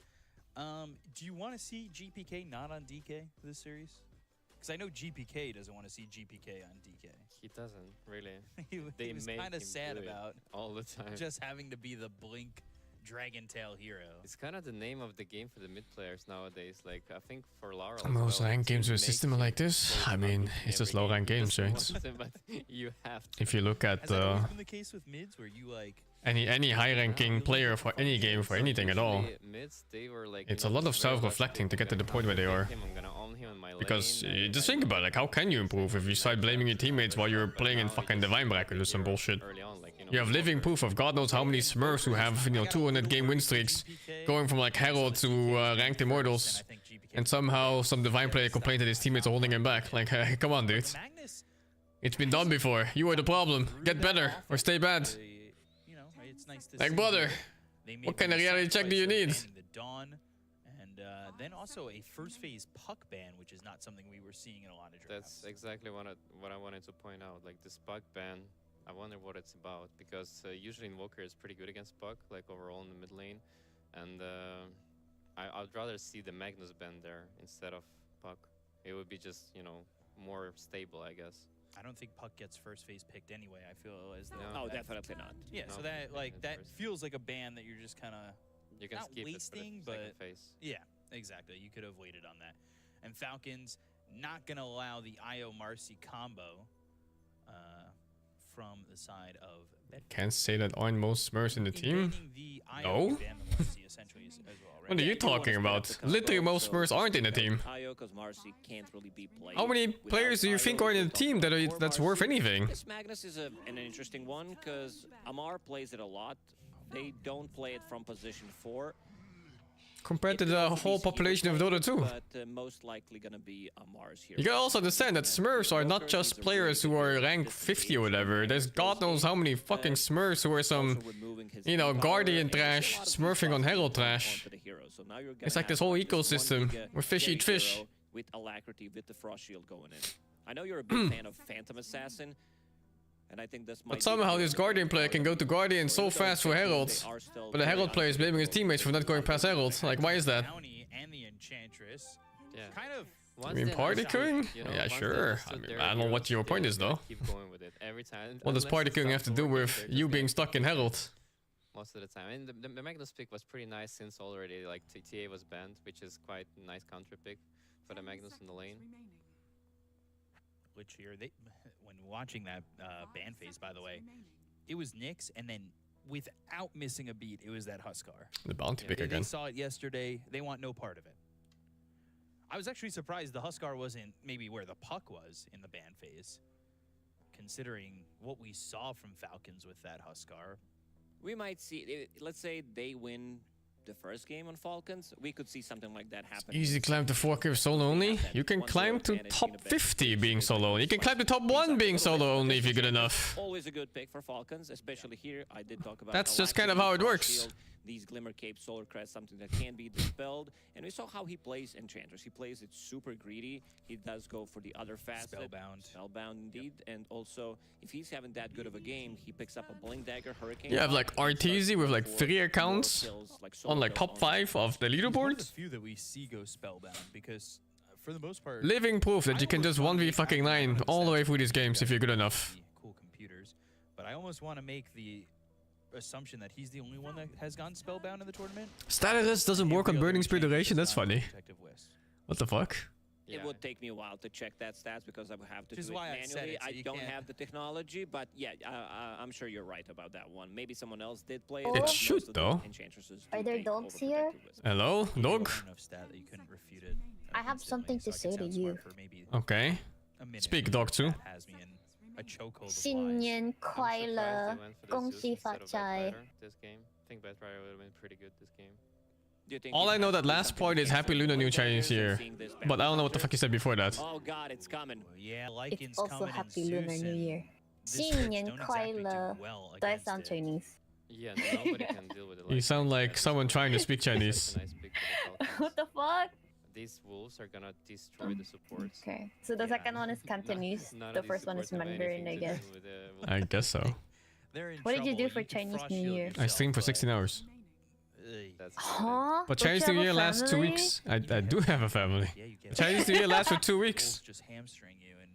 Do you want to see GPK not on DK this series? Because I know GPK doesn't want to see GPK on DK. He doesn't really. He was kind of sad do it about all the time. just having to be the Blink Dragon Tail hero. It's kind of the name of the game for the mid players nowadays. Like I think for Lara. Most ranked games with a system like this, I mean, it's just low ranked games, right? But you have to. If you look at Has that always been the case with mids where you like any high ranking player for any game, for anything at all, Mids, they were like, it's a lot of self-reflecting to get to the point where they are. I'm gonna own him in my Because lane, you just think about it, like how can you improve if you start blaming your teammates while you're playing in fucking Divine Bracket or some bullshit? early on, like, You have living proof of God knows how many Smurfs who have, 200 game win streaks, going from like Herald to ranked Immortals, and somehow some Divine player complained that his teammates are holding him back. Like, come on, dude. It's been done before. You are the problem. Get better or stay bad. it's nice to Like, see brother, they made what the kind of reality check do you need? The Dawn, and then also a first phase puck ban, which is not something we were seeing in a lot of drafts. That's exactly what I wanted to point out. Like this puck ban, I wonder what it's about, because usually Invoker is pretty good against puck, like overall in the mid lane, and I'd rather see the Magnus ban there instead of puck. It would be just, you know, more stable, I guess. I don't think puck gets first phase picked anyway. I feel as though No, definitely not. Yeah, No, so that like that first. feels like a ban that you're just kind of You can not skip wasting, it for the second but phase. yeah, exactly. You could have waited on that. And Falcons not gonna allow the Io Marcy combo from the side of Can't say that aren't most Smurfs in the team. the Io No? ban the Marcy essentially as well, right? What are you talking about? Literally most Smurfs aren't in the team. Because Marcy can't really be played. How many players do you think are in the team that's worth anything? This Magnus is an interesting one because Amar plays it a lot. They don't play it from position 4. Compared to the whole population of Dota 2. But most likely gonna be Amar's here. You gotta also understand that Smurfs are not just players who are rank 50 or whatever. There's God knows how many fucking Smurfs who are some, you know, Guardian trash, smurfing on Herald trash. It's like this whole ecosystem with fish eat fish. With Alacrity, with the Frost Shield going in. I know you're a big fan of Phantom Assassin, and I think this might But somehow this Guardian player can go to Guardian so fast for Herald. But the Herald player is blaming his teammates for not going past Herald. Like, why is that? And the Enchantress. Yeah. Kind of. You mean party queuing? Yeah, sure. I mean, I don't know what your point is though. Keep going with it every time. What does party queuing have to do with you being stuck in Herald? Most of the time. And the Magnus pick was pretty nice since already like TA was banned, which is quite a nice counter pick for the Magnus in the lane. Which here when watching that ban phase, by the way, it was Nyx, and then without missing a beat, it was that Huskar. The bounty pick They again. saw it yesterday. They want no part of it. I was actually surprised the Huskar wasn't maybe where the puck was in the ban phase, considering what we saw from Falcons with that Huskar. We might see, let's say they win the first game on Falcons, we could see something like that happen. Easy climb to 4K solo only. You can climb to top 50 being solo. You can climb to top 1 being solo only if you're good enough. Always a good pick for Falcons, especially here. I did talk about That's just kind of how it Frost works. Shield, these Glimmer Cape, Solar Crest, something that can be dispelled. And we saw how he plays Enchantress. He plays it super greedy. He does go for the other facet. Spellbound indeed. Yep. And also, if he's having that good of a game, he picks up a Blink Dagger, Hurricane. You have like RTZ with like 3 accounts on like top 5 of the leaderboard. A few that we see go Spellbound because for the most part, Living proof that you can just 1v fucking 9 all the way through these games if you're good enough. Cool computers, but I almost want to make the assumption that he's the only one that has gone Spellbound in the tournament. Status doesn't work on Burning Spear duration, that's funny. What the fuck? It would take me a while to check that stats because I would have to do it why I said manually. it, so I you don't can't- have the technology, but yeah, I'm sure you're right about that one. Maybe someone else did play it. It but most should, of the though. Enchantresses Are do there take dogs overprotective here? wisdom. Hello, dog? Enough stat that you couldn't refute it. I have something to say to you. Okay. Speak, dog 2. Has me in a chokehold. 新年快乐，恭喜发财。 This game, I think Batrider would have been pretty good this game. All I know that last part is Happy Lunar New Chinese Year. But I don't know what the fuck you said before that. Oh god, it's coming. Yeah, It's also Happy Lunar New Year. 新年快乐. Do I sound Chinese? Yeah, nobody can deal with it. You sound like someone trying to speak Chinese. Nice pick for the Falcons. What the fuck? These wolves are gonna destroy the supports. Okay, so the second one is Cantonese. None The of these first one is supports have Mandarin, I anything to guess. do with the wolves. I guess so. What did you do for Chinese New Year? I streamed for 16 hours. That's Huh? But Don't Chinese you New have a Year lasts 2 family? weeks. I do have a family. Chinese New Year lasts for 2 weeks. Just hamstring you and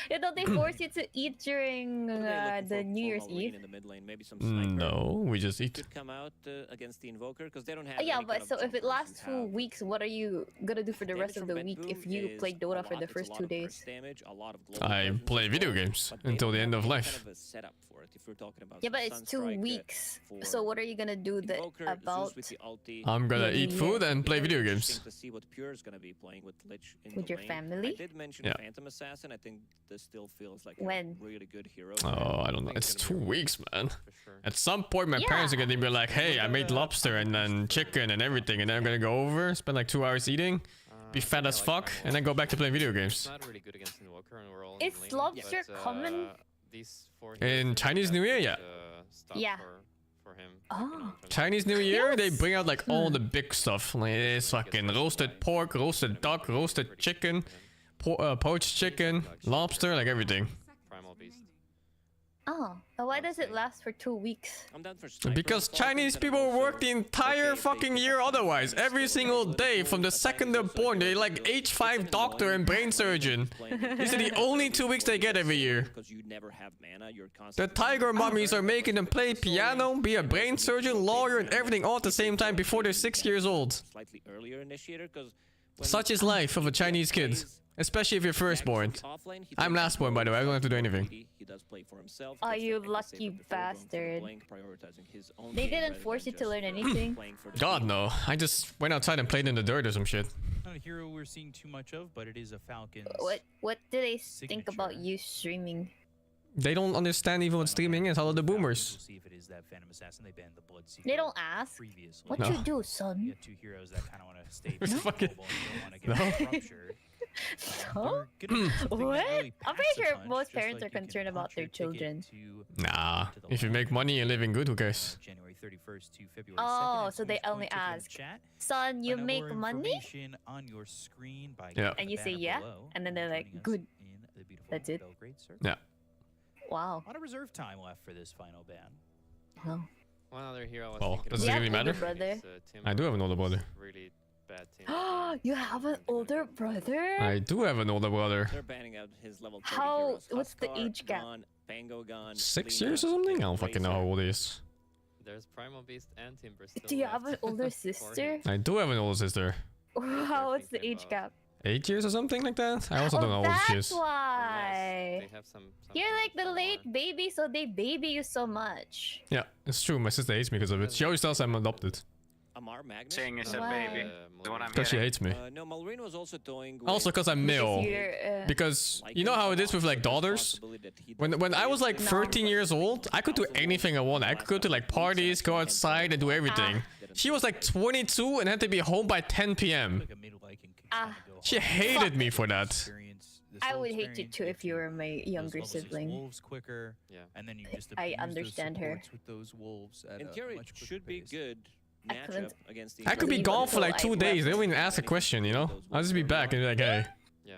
Yeah, don't they force you to eat during the New Year's Eve? In the mid lane, maybe some sniper No, we just eat. could come out against the Invoker because they don't have. Yeah, any but kind so of if it lasts have 2 weeks, what are you gonna do for the rest of the week if you play Dota for the first 2 days? damage, a lot of global I presence play as video well, games but they until don't the end have of any life. Kind of a setup for it if we're talking about Yeah, but some it's 2 Sunstrike, weeks. for So what are you gonna do Invoker, about Zeus with the ulti. I'm gonna Yeah, eat yeah. food and play Very video interesting games. to see what Pure is gonna be playing with Lich in With the your lane. family? I did mention Yeah. Phantom Assassin. I think this still feels like When? a really good hero. Oh, I don't know. It's 2 weeks, man. sure. At some point, my parents are gonna be like, "Hey, I made lobster and then chicken and everything," and then I'm gonna go over, spend like 2 hours eating, be fat as fuck, and then go back to playing video games. It's not really good against Invoker, and we're all Is in the lane, lobster but, common? These 4 In heroes Chinese are New Year, good, yeah. stuff Yeah. for for him. Oh. Chinese New Year, they bring out like all the big stuff. Like it's fucking roasted pork, roasted duck, roasted chicken, poached chicken, lobster, like everything. Primal Beast. Oh, but why does it last for 2 weeks? I'm done for Because Chinese people work the entire fucking year otherwise. Every single day from the second they're born, they're like H5 doctor and brain surgeon. These are the only 2 weeks they get every year. The tiger mummies are making them play piano, be a brain surgeon, lawyer, and everything all at the same time before they're 6 years old. Slightly earlier initiator because Such is life of a Chinese kid. Especially if you're firstborn. I'm lastborn, by the way. I don't have to do anything. he does play for himself. Oh, you lucky bastard. They didn't force you to learn anything? God, no. I just went outside and played in the dirt or some shit. Not a hero we're seeing too much of, but it is a Falcons. What do they think about you streaming? They don't understand even what streaming is. Hello, the boomers. We'll see if it is that Phantom Assassin. They banned the Bloodseeker. They don't ask. Previously. What No. you do, son? You have two heroes that kind of want to stay It's fucking- mobile and don't want to get ruptured. No? What? I'm pretty sure most parents are concerned about their children. Nah. If you make money and living good, who cares? January 31st to February 2nd. Oh, so they only ask, son, you make money? On your screen by Yeah. And you say yeah, and then they're like, good. That's it. Yeah. Wow. A lot of reserve time left for this final ban. No. One other hero I was Well, thinking does it about really older matter? brother? is, Tim I do have an older brother. Really bad team. You have an older brother? I do have an older brother. They're banning out his level 30 How? heroes. What's the Huskar age gap? gone, Pango gone, 6 Lina, years or something? I don't fucking know how Razor. old he is. There's Primal Beast and Timber still Do you left have an older for sister? him. I do have an older sister. What's the age gap? 8 years or something like that? I also don't know how old she That's is. why. They have some You're like the late baby, so they baby you so much. Yeah, it's true. My sister hates me because of it. She always tells I'm adopted. Amar Magnus? Saying it's a Why? baby. Is what I'm Because she hearing. hates me. No, Malrine was also toying with Also because I'm male. you're, Because you know how it is with like daughters? When I was like 13 years old, I could do anything I wanted. I could go to like parties, go outside and do everything. She was like 22 and had to be home by 10 p.m. She hated me for that. I would hate you too if you were my younger sibling. Wolves quicker. Yeah. And then you just I abuse those understand her. supports with those wolves at In a theory, much it quicker should be pace. good I matchup couldn't against the I could be believe gone for until like I 2 days. They don't even left. ask a question, you know? I'll just be back and be like, hey. Yeah.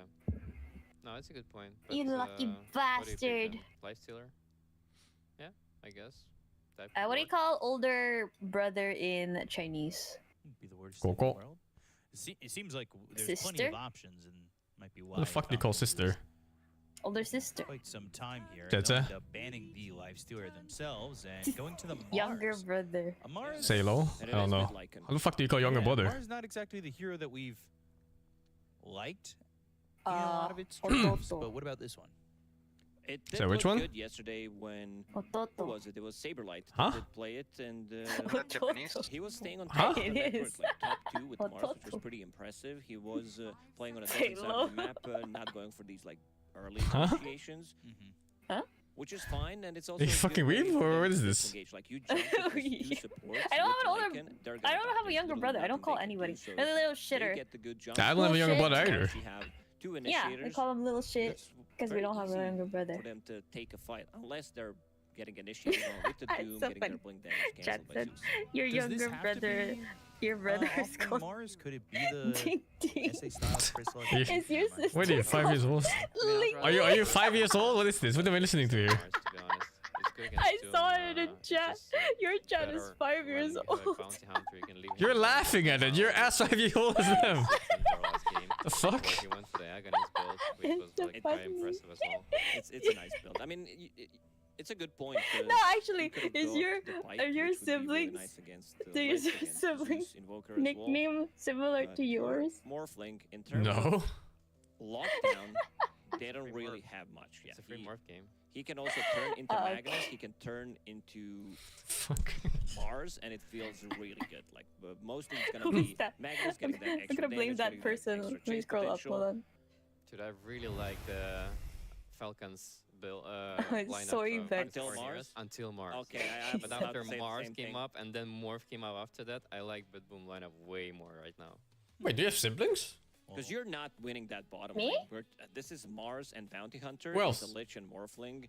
No, it's a good point. But, You lucky what do you pick bastard. then? Lifestealer? Yeah, I guess. That What do you could call older brother in Chinese? Be the worst thing in the Coco. world. It seems like there's plenty Sister? of options and might be why. What the fuck do you call Falcons sister? lose Older sister. Quite some time here. That's They'll a- end up banning the Lifestealer themselves and going to the Mars. Younger brother. Mars. Say hello? I don't know. How the fuck do you call younger brother? Mars is not exactly the hero that we've liked in a lot of its Ototo. streams, but what about this one? It did So which look one? good yesterday when who Ototo. was it? It was Saberlight Huh? that did play it, and Not Japanese. he was staying on Huh? top of the It record, is. like top 2 with Mars, which was Ototo. pretty impressive. He was playing on a Say different side low. of the map, not going for these like early Huh? initiations. Huh? Which is fine, and it's also Are you a good fucking way weeb, for or them what is to this? disengage. Like you jump with those two supports I don't with have an older. Lycan, they're I gonna don't die. have a There's younger literally brother. I nothing don't call they can do, anybody. so They're a little they shitter. get the good jump. I don't have a younger Bullshit. brother You either. actually have 2 Yeah, initiators. we call him little shit It's because we very don't have a easy younger brother. for them to take a fight, unless they're getting initiated on with the It's Doom, so getting funny. their blink damage Chat cancelled by said, Zeus. your Does this younger have to brother. be, Your brother off is on called Mars? Could it be the Ding Ding. SA style crystal? Is your sister Wait, are you 5 years old? Link? Are you 5 years old? What is this? What am I listening to here? Mars, to be honest. It's good against I Doom, saw it in it's chat. just, Your chat is better 5 years when you have a old. bounty hunter, you can leave him You're alone. laughing at it. You're as 5 years old as them. Last game, The fuck? where he went for the Aghanim build, which was It's so like very funny. impressive as well. It's a nice build. I mean, it's a good point. No, actually, is your siblings? Do your siblings nickname similar to yours? Morphling in terms No. of lockdown, they don't really have much. Yeah, It's a free morph game. he can also turn into Okay. Magnus. He can turn into Fuck. Mars, and it feels really good. Like mostly it's gonna Who's be that? Magnus getting that I'm extra gonna blame damage, that getting person. extra Let me chase scroll up. potential. Hold on. Dude, I really like the Falcons build It's lineup so from vexed. Until for Mars? heroes. Until Mars. Okay, But about after to say the Mars same came thing. up and then Morph came up after that, I like Bit Boom lineup way more right now. Wait, do you have siblings? Because you're not winning that bottom Me? lane. This is Mars and Bounty Hunter. Who it's else? the Lich and Morphling.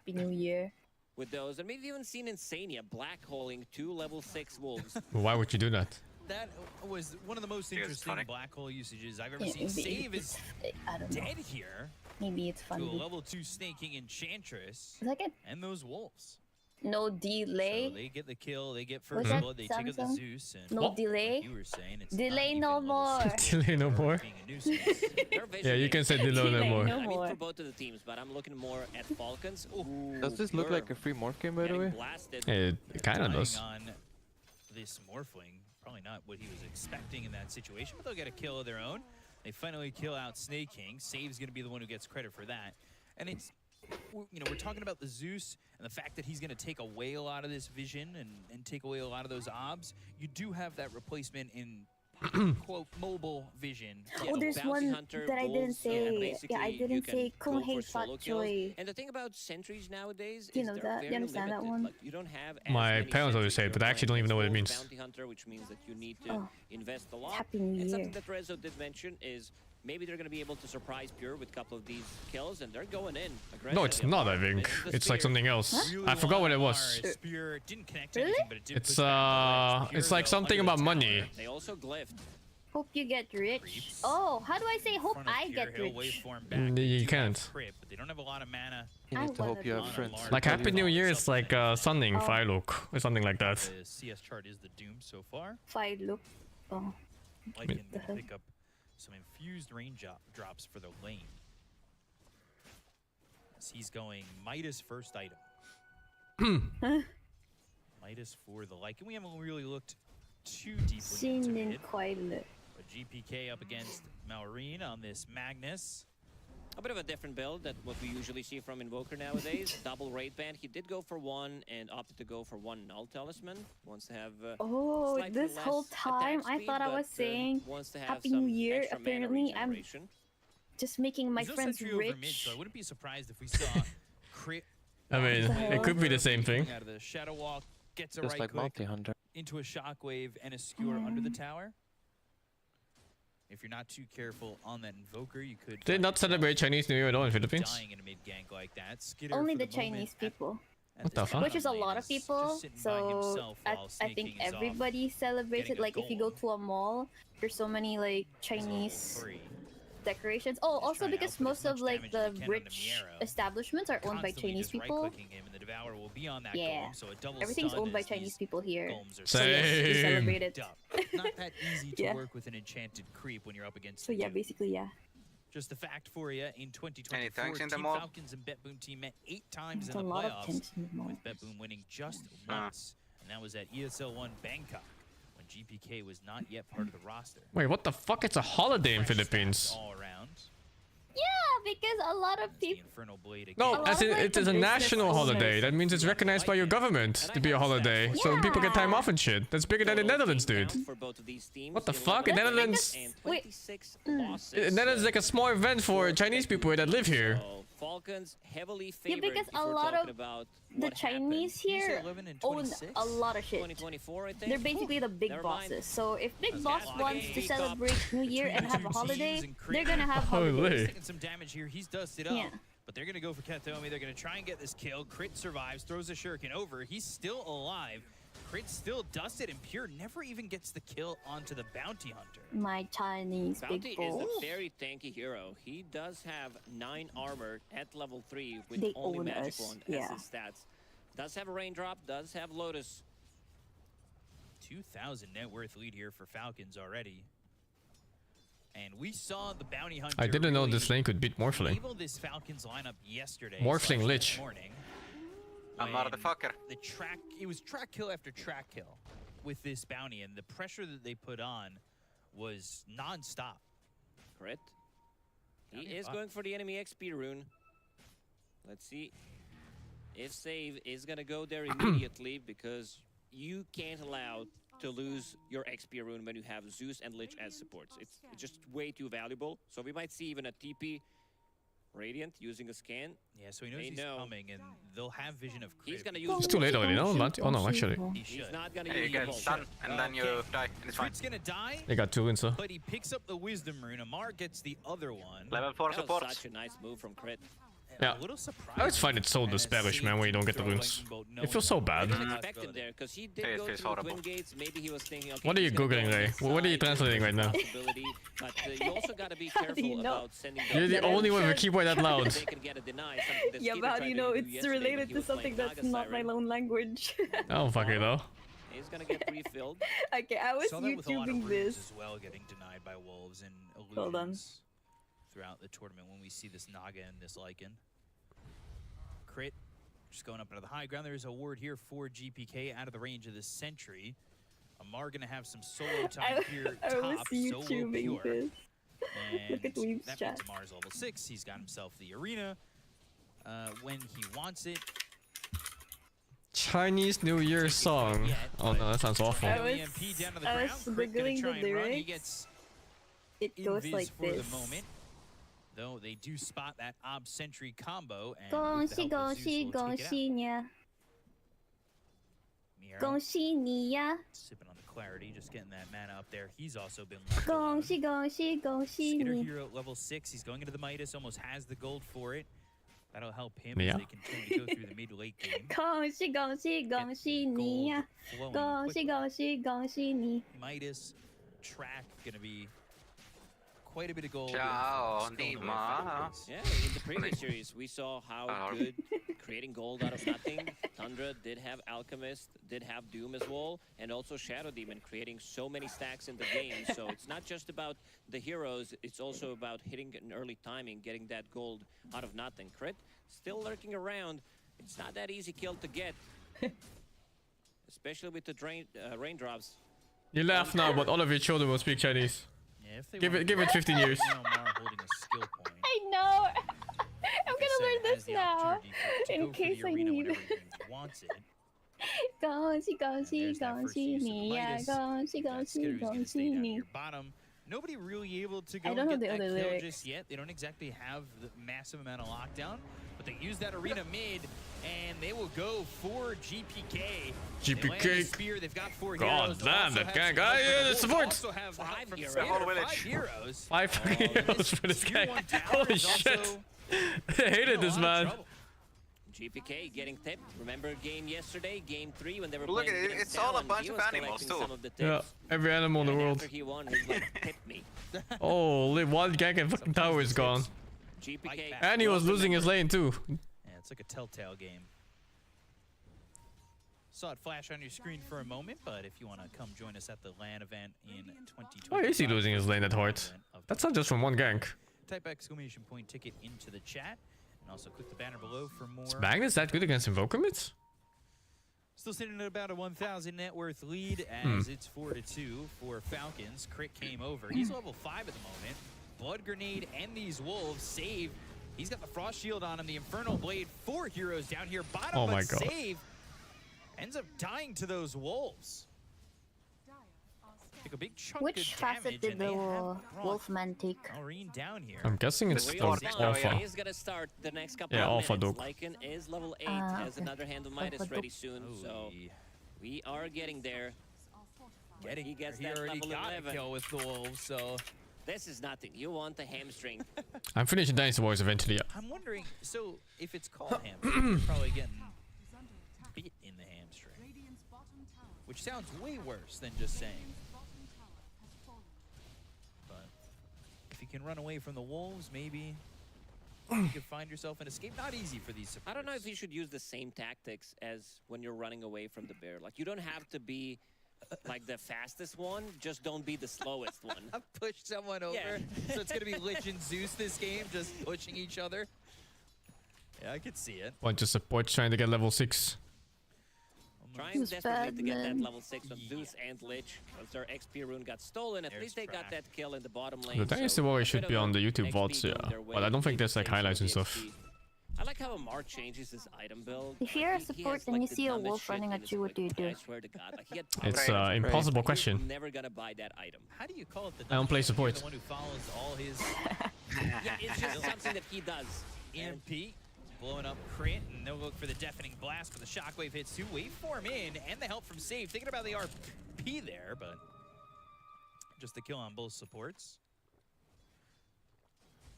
Happy New Year. With those, and we've even seen Insania black holing 2 level 6 wolves. Why would you do that? That was one of the most interesting black hole usages I've ever Yeah, seen. Save is I don't know. dead here. Maybe it's To a funny. level 2 Snake King Enchantress. Is that good? And those wolves. No delay. So they get the kill, they get What's first that, blood, they take out the Samsung? Zeus, and No delay. like you were saying, it's Delay no more. Delay no more. Yeah, you can say delay no more. No I mean, more. for both of the teams, but I'm looking more at Falcons. Does this look like a free morph game, by the way? It kind of does. On this Morphling, probably not what he was expecting in that situation, but they'll get a kill of their own. They finally kill out Snake King. Save's going to be the one who gets credit for that. And it's, you know, we're talking about the Zeus and the fact that he's going to take away a lot of this vision and take away a lot of those obs. You do have that replacement in quote mobile vision. Oh, there's one that I didn't say. Yeah, I didn't say Kunhei Fatjoy. And the thing about sentries nowadays Do you is know they're that? very You understand that limited. one? Like, you don't have as My many parents always sentries. say it, but I You're actually don't even know what it playing means. Bounty Hunter, which means that you need to Oh. invest a lot. Happy New and something Year. that Rezo did mention is maybe they're going to be able to surprise Pure with a couple of these kills, and they're going in. No, it's not, I think. It's like something else. I forgot what it was. Spear didn't connect Really? anything, but it did It's push back the ledge. it's like Pure, something though, about under the money. tower. They also glyphed. Hope you get rich. Oh, how do I say hope Front of I Pure get Hill, rich? waveform back. They You do can't. have crit, but they don't have a lot of mana. You I need to hope wanna you do have friends. Like Happy New Year is like Sunning Oh. Firelok or something like that. The CS chart is the Doom so far. Fight look. Oh. Lycan The hell? pick up some infused rain drops for the lane. As he's going Midas first item. Midas for the Lycan. We haven't really looked too deeply into Seen in it. quite a lot. But GPK up against Malrine on this Magnus. A bit of a different build than what we usually see from Invoker nowadays. Double raid band. He did go for one and opted to go for one null talisman. Wants to have Oh, slightly this less whole time attack I speed, thought I but, was saying wants to have Happy some New Year. extra mana Apparently, I'm regeneration. just making my There's no friends sentry over mid, rich. so I wouldn't be surprised if we saw crit. I mean, it could be the same thing. Out of the Shadow Walk, gets a Just right like click Bounty Hunter. into a shockwave and a skewer under the tower. If you're not too careful on that Invoker, you could. They did not celebrate Chinese New Year at all in Philippines. Dying in a mid gank like that. Skitter Only for the moment Chinese people. What the fuck? Which is a lot of people, so I think everybody celebrates it. Like if you go to a mall, there's so many like Chinese decorations. Oh, also because most of like the rich establishments are owned by Chinese people. Yeah, everything's owned by Chinese people here. So yes, we Same. celebrate it. Not that easy to Yeah. work with an enchanted creep when you're up against. So the yeah, two. basically yeah. Just a fact for you, in 2024, tanks in the Team mall? Falcons and BetBoom team met 8 times There's in a the lot of playoffs, tanks in the mall. with BetBoom winning just once, and that was at ESL 1 Bangkok, when GPK was not yet part of the roster. Wait, what the fuck? It's a holiday in Philippines. All around. Yeah, because a lot of people. Infernal Blade again. No, lot as of, in like, it the is a business national owners. holiday. That means it's recognized by your government to be a holiday. So people get time off and shit. That's bigger than the Netherlands, dude. For both of these teams, What the 11 fuck? In wins Netherlands, and Wait. 26 in losses. Netherlands is like a small event for Chinese people that live here. So Falcons heavily Yeah, favored because if a we're lot talking of about the what Chinese You say here 11 and own 26? a lot of shit. 2024, I think. They're basically the big Never mind. bosses. So if Big That's Boss got wants to League celebrate New Year and have a Two holiday, teams and crit. they're gonna have Holy. holidays. He's taking some damage here. He's dusted up. Yeah. But they're going to go for Katomi. They're going to try and get this kill. Crit survives, throws a shuriken over. He's still alive. Crit still dusted, and Pure never even gets the kill onto the Bounty Hunter. My Chinese Bounty big is boss. a very tanky hero. He does have 9 armor at level 3 with They only own magic us, wand yeah. as his stats. Does have a raindrop, does have Lotus. 2,000 net worth lead here for Falcons already. And we saw the Bounty Hunter. I didn't know really this lane could beat Morphling. enable this Falcons lineup yesterday. Morphling / Lich. Morning. I'm when motherfucker. The track, it was track kill after track kill with this bounty, and the pressure that they put on was non-stop. Crit. He is going for the enemy XP rune. Let's see if save is gonna go there immediately, because you can't allow to lose your XP rune when you have Zeus and Lich as supports. It's just way too valuable. So we might see even a TP Radiant using a scan. Yeah, so he knows They he's know. coming, and they'll have vision of crit. He's gonna use. It's too late already, no? Oh no, actually. He He's should. not gonna You use get the stun, and then you die. It's fine. Crit's gonna die, They got 2 wins, so. but he picks up the Wisdom Rune. Amar gets the other one. Level 4 That was supports. such a nice move from Crit. Yeah. I always find it so desperish, man, when you don't get the runes. It feels so bad. He did go through Twin Gates. Maybe he was thinking, okay, What are you googling, Ray? What are you translating right now? But you also got to be careful about sending. You're the only one with a keyboard that loud. Yeah, but how do you know it's related to something that's not my own language? I don't fucking know. He's gonna get refilled. Okay, I was Saw that with a lot of YouTubing runes this. as well, getting denied by wolves and Hold on. illusions throughout the tournament when we see this Naga and this Lycan. Crit, just going up into the high ground. There's a ward here for GPK out of the range of this sentry. Amar gonna have some solo time here I was top, solo YouTubing pure. this. And Look at Weeb's that chat. means Amar's level 6. He's got himself the arena when he wants it. Chinese New Year song. Oh no, that sounds awful. I was googling the lyrics. It goes like this. Though they do spot that Ob Sentry combo and Gong xi gong xi gong xi nia. Gong xi ni ya. Sipping on the clarity, just getting that mana up there. He's also been Gong xi gong xi gong xi Skitter ni. Hero level 6. He's going into the Midas, almost has the gold for it. That'll help him Yeah. as they continue to go through the mid-late game. Gong xi gong xi gong xi ni ya. flowing Gong xi gong xi gong xi ni. Midas track gonna be quite a bit of gold. Ciao, stolen away from Nima. the Yeah, in the previous series, we saw how good creating gold out of nothing. Tundra did have Alchemist, did have Doom as well, and also Shadow Demon creating so many stacks in the game. So it's not just about the heroes, it's also about hitting an early timing, getting that gold out of nothing. Crit, still lurking around. It's not that easy kill to get, especially with the raindrops. You laugh now, but all of your children will speak Chinese. Yeah, if they Give want it 15 years. holding a skill point. I know. I'm gonna learn this now. To In go for case the I arena need. whenever he wants it. Gong xi gong xi There's that gong first xi use of ni the ya. Midas. Gong xi gong xi Skitter's gonna gong stay xi down ni. here bottom. Nobody really able to go I and don't know get the that other kill lyrics. just yet. They don't exactly have the massive amount of lockdown, but they use that arena mid, and they will go for GPK. They land the GPK. spear. They've got 4 God heroes. They'll damn, also that have gang. some help Ah, from yeah, the the Wolves. support. Also have help from heroes. Skitter. The whole village. 5 heroes. 5 heroes for this Tier guy. 1 tower Holy is shit. also I hated this in a lot of man. trouble. GPK getting tipped. Remember game yesterday, game 3, when they were Look playing at it, against it's all a Talon, bunch he of was animals, collecting too. some of the Yeah, tips. every animal in the And world. after he won, he's like, tip me. Holy, one gang and fucking tower is gone. GPK. And he was losing his lane too. Yeah, it's like a telltale game. Saw it flash on your screen for a moment, but if you want to come join us at the LAN event in 2020. Why is he losing his lane at heart? That's not just from one gank. Type exclamation point ticket into the chat, and also click the banner below for more. Is Magnus that good against Invoker mids? Still sitting at about a 1,000 net worth lead as it's 4-2 for Falcons. Crit came over. He's level 5 at the moment. Blood Grenade and these Wolves save. He's got the Frost Shield on him. The Infernal Blade. 4 heroes down here. Bottom, Oh my but God. save. Ends up dying to those Wolves. Take a big chunk Which of facet damage, did and the they have brought Wolfman take? Noreen down here. I'm guessing it's the Alpha. He's gonna start the next couple Yeah, of Alpha minutes. Duke. Lycan is level 8, has okay. another hand of Midas Alpha ready Duke. soon, so we are getting there. He gets he that already level got 11. a kill with the Wolves, so This is nothing. You want the hamstring. I'm finishing Dynasty Wars eventually. Yeah. I'm wondering, so if it's called hamstring, you're probably getting bit in the hamstring, which sounds way worse than just saying. But if you can run away from the Wolves, maybe you could find yourself an escape. Not easy for these supporters. I don't know if you should use the same tactics as when you're running away from the bear. Like, you don't have to be like the fastest one, just don't be the slowest one. Push someone over. Yeah. So it's gonna be Lich and Zeus this game, just pushing each other. Yeah, I could see it. Bunch of supports trying to get level 6. Trying Who's desperately to get that Batman? level 6 on Zeus and Lich. Once their XP rune got stolen, at least they got that kill in the bottom lane. The Dynasty so Warrior a should bit be of on the a YouTube XP VODs, yeah. going their way, But I don't think leaving there's like things for highlights and the stuff. XP. I like how Amar changes his item build. If you're a He support has, and like, you the see a dumbest wolf shit running in at his you, what do you do? I swear to God, like, he had It's power an ups, impossible but question. You're never gonna buy that item. How do you call it? The I don't play You're support. The one who follows all his Yeah, it's just something that he does. EMP. Blowing up Crit, and they'll look for the Deafening Blast, but the Shockwave hits 2. Waveform in, and the help from Save. Thinking about the RP there, but just the kill on both supports.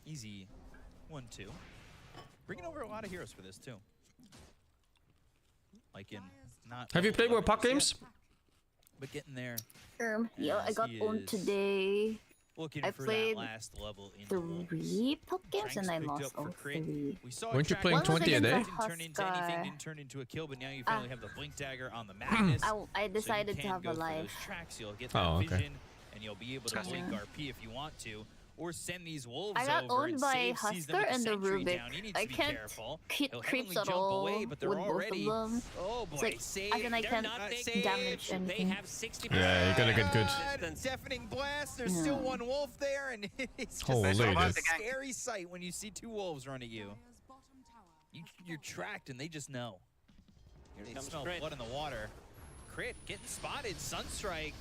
Easy 1-2. bringing over a lot of heroes for this too. Like in not. Have you played more puck games? But getting there. Yeah, I got owned today. I played 3 puck games and I lost all 3. Weren't you playing 20 a day? Didn't turn into a kill, but now you finally have the blink dagger on the Magnus. I decided to have a life. You'll get that vision, and you'll be able to blink RP if you want to. Or send these wolves I got over owned and by save them Husker and the Rubik. I can't hit creeps at all away, but with both of them. Oh boy, it's like, I can't damage anything. Yeah, you gotta get good. Deafening blast, there's still one wolf there, and it's just Holy a dude. scary sight when you see 2 wolves run at you. You're tracked, and they just know. They smell blood in the water. Crit getting spotted, Sunstrike.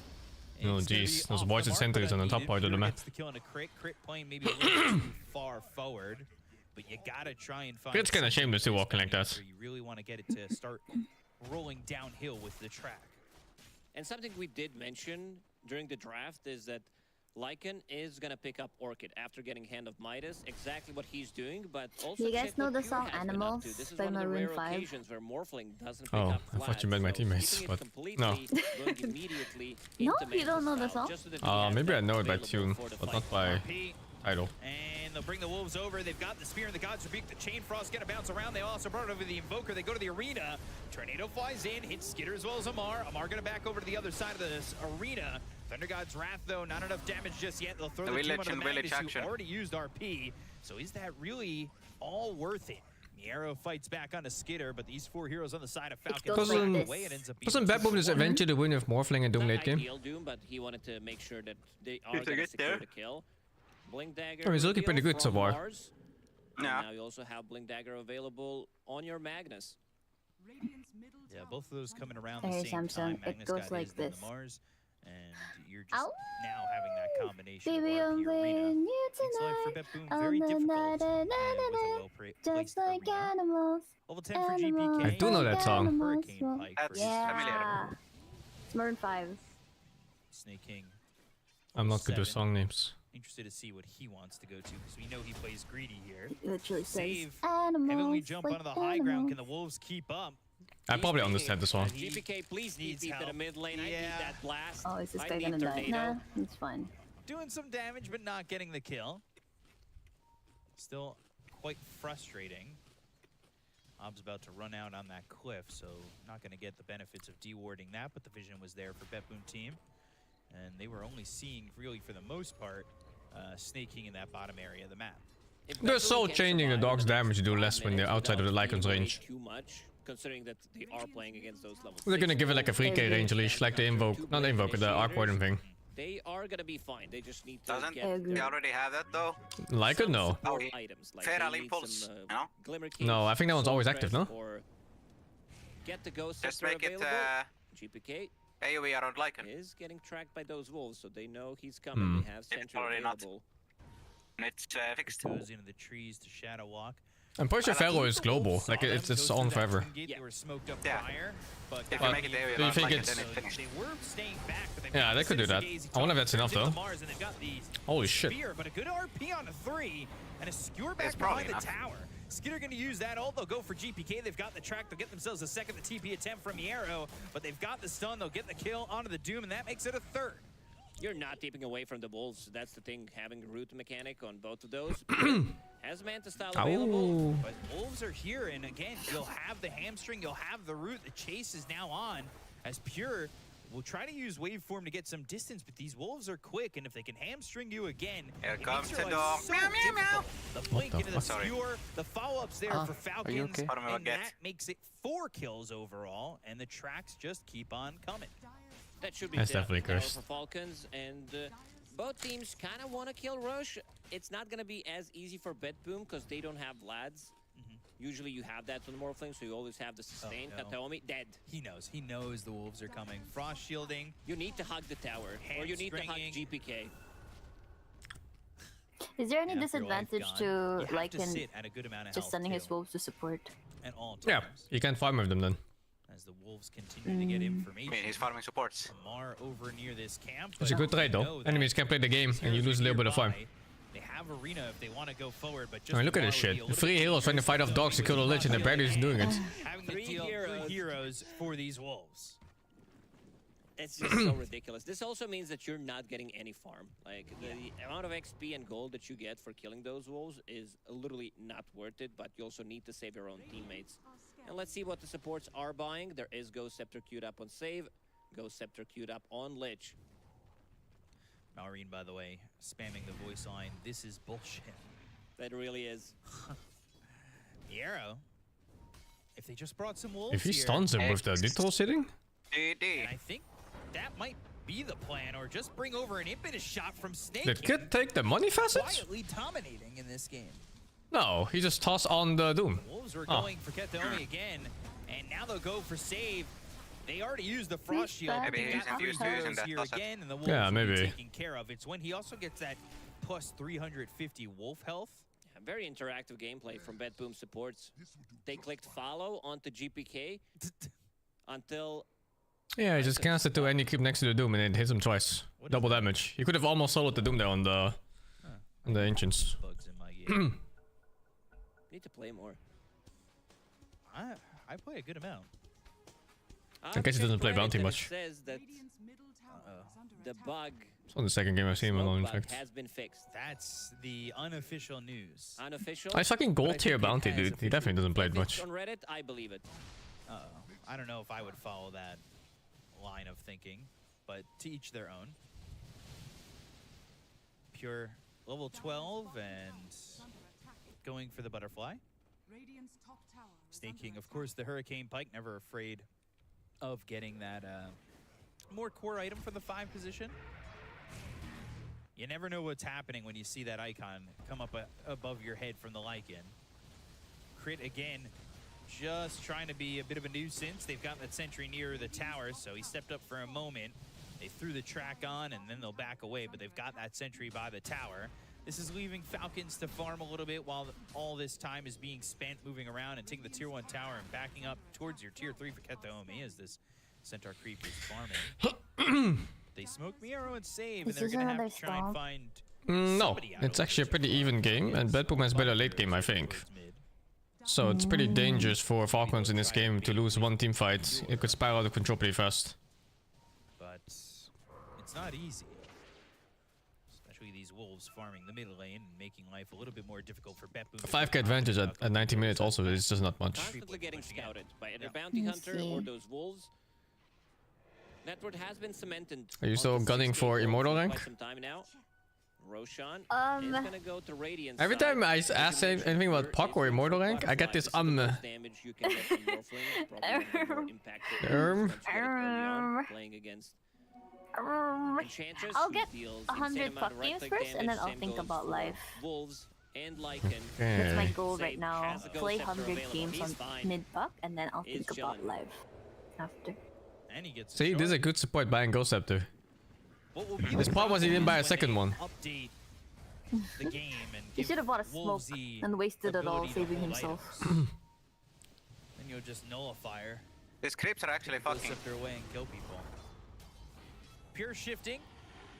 Oh jeez, those voices sentries on the top part of the map. The kill on a crit playing maybe a little too far forward, but you gotta try and find. It's kind of shameless to walking like that. You really want to get it to start rolling downhill with the track. And something we did mention during the draft is that Lycan is gonna pick up Orchid after getting Hand of Midas. Exactly what he's doing, but also you guys check know what the Pure song has been up Animals to. This is by one of the Maroon rare 5? occasions where Morphling doesn't pick Oh, up I thought you meant my teammates, but no. No, you don't know the song? Maybe I know it by tune, but not by title. And they'll bring the wolves over. They've got the spear and the God's Rebuke. The Chain Frost gonna bounce around. They also brought over the Invoker. They go to the arena. Tornado flies in, hits Skitter as well as Amar. Amar gonna back over to the other side of this arena. Thunder God's Wrath, though, not enough damage just yet. They'll throw the team under the Magnus, who already used RP. So is that really all worth it? Miero fights back onto Skitter, but these 4 heroes on the side of Falcon. Doesn't Bad Boom just eventually win with Morphling and Doom late game? Doom, but he wanted to make sure that they are going to secure the kill. Blink Dagger. Oh, he's looking pretty good so far. Yeah. Now you also have Blink Dagger available on your Magnus. Yeah, both of those coming around the same time. Magnus goes like this. Mars, and you're just now having that combination. Baby, I'm playing you tonight. Very just like animals. Level 10 for GPK. I do know that song. That's yeah. It's Maroon 5. Snake King. I'm not good with song names. Interested to see what he wants to go to, because we know he plays greedy here. It literally says Haven't we animals. jump onto the high ground? Can the wolves keep up? I probably understand the song. GPK, please need deep in the mid lane. I need that blast. Oh, is this guy gonna die? Nah, it's fine. Doing some damage, but not getting the kill. Still quite frustrating. Ob's about to run out on that cliff, so not going to get the benefits of dewarding that, but the vision was there for Betboom team. And they were only seeing, really for the most part, snaking in that bottom area of the map. They're so changing the dog's damage to do less when they're outside of the Lycan's range. Too much, considering that they are playing against those levels. They're gonna give it like a 3k range leash, like the Invoke. Not the Invoke, the Arc Warden thing. They are gonna be fine. They just need to Doesn't get they already have that though? Lycan, no. items. Like Feral they need Impulse, some, you know? Glimmer Keys, No, I think that one's always Soul active, Crest, no? or get the Ghost Just Scepter make it available. GPK AoE around Lycan. is getting tracked by those wolves, so they know he's coming. They have Sentry already not. available. It's fixed. Goes into the trees to Shadow Walk. I'm pretty sure Pharaoh is global, like it's on forever. They were smoked up Yeah. prior, but If you make it AoE do you around think Lycan, it's... then it's finished. they were staying back, but they've Yeah, got they could do that. Gaze, I wonder if that's enough turns into though. Mars, and they've got the Holy shit. spear, but a good RP on a 3 and a skewer back It's probably behind the enough. tower. Skitter going to use that ult. They'll go for GPK. They've got the track. They'll get themselves a second the TP attempt from Miero, but they've got the stun. They'll get the kill onto the Doom, and that makes it a 3rd. You're not deeping away from the wolves. That's the thing, having root mechanic on both of those. Has Manta style available. But wolves are here, and again, you'll have the hamstring, you'll have the root. The chase is now on as Pure will try to use waveform to get some distance, but these wolves are quick, and if they can hamstring you again, Here it comes makes your the life dog. so Meow, meow, meow. difficult. The blink into the Sorry. skewer, the follow-ups there for Falcons, okay? What am I and gonna that get? makes it 4 kills overall, and the tracks just keep on coming. That should be That's definitely power cursed. for Falcons, and both teams kind of want to kill Rush. It's not going to be as easy for Betboom because they don't have lads. Usually you have that on the Morphling, so you always have the sustain. no. Kataomi, dead. He knows the wolves are coming. Frost shielding. You need to hug the tower, or you need to hug GPK. Is there any And after life disadvantage gone, to you have to Lycan sit at a good amount of just health, sending his too. wolves to support? At all times. Yeah, you can't farm with them then. As the wolves continue to get information. I mean, he's farming supports. Amar over near this camp. It's a good trade though. Enemies can play the game and you lose a little bit of farm. They have Arena if they want to go forward, but just I mean, look at this shit. 3 heroes trying to fight off dogs to kill the Lich, and they're barely just doing it. Having to deal 3 heroes for these wolves. It's just so ridiculous. This also means that you're not getting any farm. Like, the amount of XP and gold that you get for killing those wolves is literally not worth it, but you also need to save your own teammates. And let's see what the supports are buying. There is Ghost Scepter queued up on save, Ghost Scepter queued up on Lich. Maureen, by the way, spamming the voice line, this is bullshit. That really is. The arrow. If they just brought some wolves If he here, stuns him with the neutral sitting? and I think that might be the plan, or just bring over an impetus shot from Snake. Did Kid take the money facets? Quietly dominating in this game. No, he just tossed on the Doom. Wolves are going for Ketomi again, and now they'll go for save. They already used the Frost Shield. Maybe They he's got 3 infused using heroes that here facet. again, and the wolves Yeah, will be maybe. taken care of. It's when he also gets that plus 350 wolf health. Yeah, very interactive gameplay from Bad Boom supports. They clicked follow onto GPK until... Yeah, he just cast it to any creep next to the Doom and it hits him twice. Double damage. You could have almost soloed the Doom there on the Ancients. Bugs in my game. Need to play more. I play a good amount. I guess he doesn't play Bounty much. It says that the bug It's on the second game I've seen him alone, in bug fact. has been fixed. That's the unofficial news. Unofficial? Oh, he's fucking gold tier Bounty, dude. He definitely doesn't play it much. On Reddit, I believe it. I don't know if I would follow that line of thinking, but to each their own. Pure level 12 and going for the butterfly. Snaking, of course, the Hurricane Pike, never afraid of getting that more core item for the 5 position. You never know what's happening when you see that icon come up above your head from the Lycan. Crit again, just trying to be a bit of a nuisance. They've got that sentry near the tower, so he stepped up for a moment. They threw the track on, and then they'll back away, but they've got that sentry by the tower. This is leaving Falcons to farm a little bit while all this time is being spent moving around and taking the tier 1 tower and backing up towards your tier 3 for Ketomi as this Centaur creep is farming. They smoke me arrow and save, and they're going to have to try and find No, it's actually a pretty even game, and Bad Boom has better late game, I think. So it's pretty dangerous for Falcons in this game to lose one team fight. It could spiral out of control pretty fast. But it's not easy. Especially these wolves farming the middle lane and making life a little bit more difficult for Bad Boom. 5k advantage at 90 minutes also is just not much. Constantly getting scouted by either Bounty Hunter or those wolves. Network has been cemented. Are you still gunning for Immortal rank? Some time now. Roshan is gonna go to Radiant Every side. time I ask anything about Puck or Immortal rank, I get this damage you can get from Morphling, probably more impactful playing against Enchantress, I'll who get deals 100 insane amount puck of games right-click first, and then damage. I'll Same think goes about for life. Wolves and Lycan. That's my Okay. goal right Save now. has a ghost Play scepter 100 available. games He's on fine. mid-puck, and then I'll He's think about chilling. life after. And he gets See, this is a good support buying Ghost Scepter. What will be His the problem was he didn't buy a when second they one. Update the game and He should have bought a smoke Wolvesy and wasted it all ability to saving hold himself. items. Then you'll just nullify her. These creeps are actually fucking. Scepter away and kill people. Pure shifting.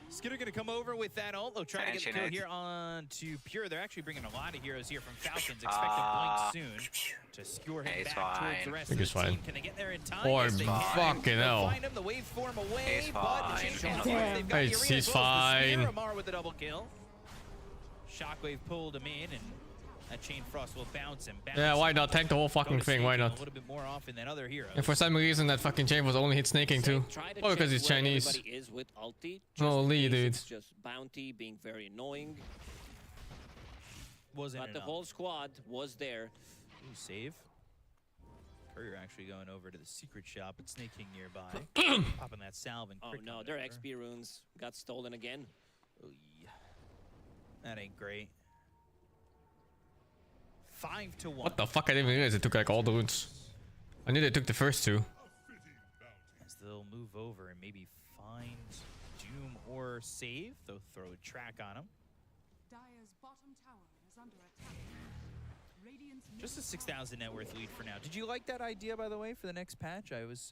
Skidder gonna come over with that ult. They'll try to get the kill here on to Pure. They're actually bringing a lot of heroes here from Falcons. Expect a blink soon to skewer him back towards the rest think of it's the team. fine. Can they get there in time? Or Yes, they can. fucking They'll hell. find him, the wave form away, He's but the fine. change on the flank. They've got Hey, the arena he's as well as the spear. fine. Amar with the double kill. Shockwave pulled him in, and that Chain Frost will bounce him back. Yeah, why not? Tank the whole fucking thing, why not? A little bit more often than other heroes. And for some reason that fucking chain was only hit snaking too. Try to Or because check he's where Chinese. everybody is with ulti. Holy dude. It's just Bounty being very annoying. Wasn't But the enough. whole squad was there. Ooh, save. Courier actually going over to the secret shop at Snake King nearby. Popping that salve and Oh crit no, coming their over. XP runes got stolen again. Oy. That ain't great. 5 to 1. What the fuck? I didn't even realize they took like all the runes. I knew they took the first two. As they'll move over and maybe find Doom or save. They'll throw a track on him. Dire's bottom tower is under attack. Just a 6,000 net worth lead for now. Did you like that idea, by the way, for the next patch? I was.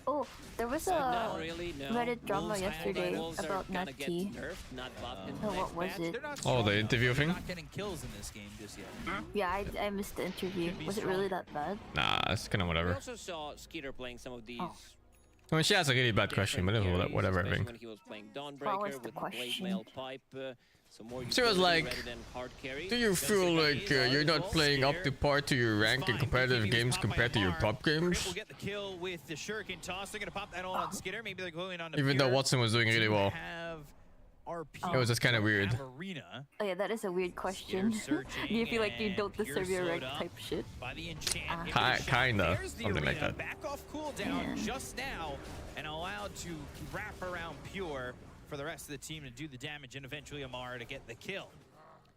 Oh, there was a Not really, no. Reddit drama Wolves yesterday Wolves are about gonna Nut get Key. nerfed, not buffed in the Oh, next what was patch. it? They're not Oh, the strong interview enough. thing? They're not getting kills in this game just yet. Yeah, I missed the interview. Was it really that bad? Nah, it's kind of We whatever. also saw Skeeter playing some of these. I mean, she has a really bad question, but whatever, I especially think. when he was playing What was Dawnbreaker the with the question? blade mail pipe. So more She was utility like, rather than hard carry. do you feel like you're not playing up to par to your rank in competitive games compared to your top games? Will get the kill with the shuriken toss. They're gonna pop that all on Skitter. Maybe they're going on. Even though Watson was doing really well. Have RP It was just kind of weird. Arena. Oh yeah, that is a weird question. Do you feel like you don't deserve your rank type shit? By the enchant. Kinda, There's the something like arena. that. Back off cooldown just now and allowed to wrap around Pure for the rest of the team to do the damage and eventually Amara to get the kill.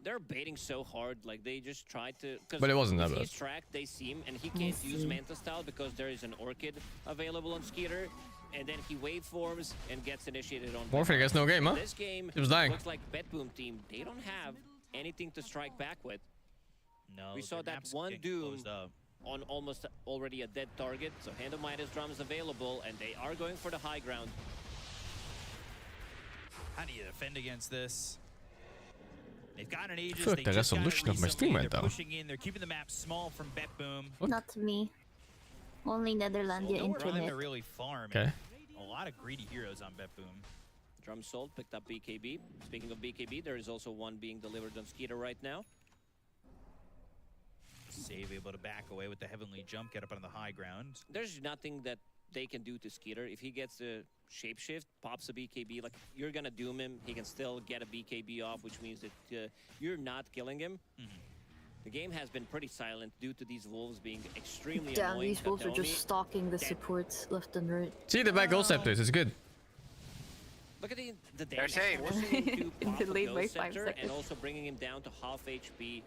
They're baiting so hard, like they just tried to. But it wasn't that bad. He's tracked, they see him, and he can't use Manta style because there is an Orchid available on Skeeter, and then he waveforms and gets initiated on. Morphing has no game, huh? This game He was dying. looks like BetBoom team. They don't have anything to strike back with. No, we saw that one Doom on almost already a dead target, so Hand of Midas drums available, and they are going for the high ground. How do you defend against this? They've got an Aegis. I feel like the resolution of my stream went They're down. pushing in. They're keeping the map small from BetBoom. Not me. Only Netherlandia Don't run them internet. to really farm. Okay. A lot of greedy heroes on BetBoom. Drum Salt picked up BKB. Speaking of BKB, there is also one being delivered on Skeeter right now. Save able to back away with the heavenly jump, get up on the high ground. There's nothing that they can do to Skeeter. If he gets a shapeshift, pops a BKB, like you're gonna doom him, he can still get a BKB off, which means that you're not killing him. The game has been pretty silent due to these wolves being extremely Damn, annoying. these wolves are Kataomi, just stalking the supports left and right. See the back goal scepters, it's good. Look at the They're damage, safe. forcing him to pop a Delayed by Ghost 5 Scepter seconds. and also bringing him down to half HP,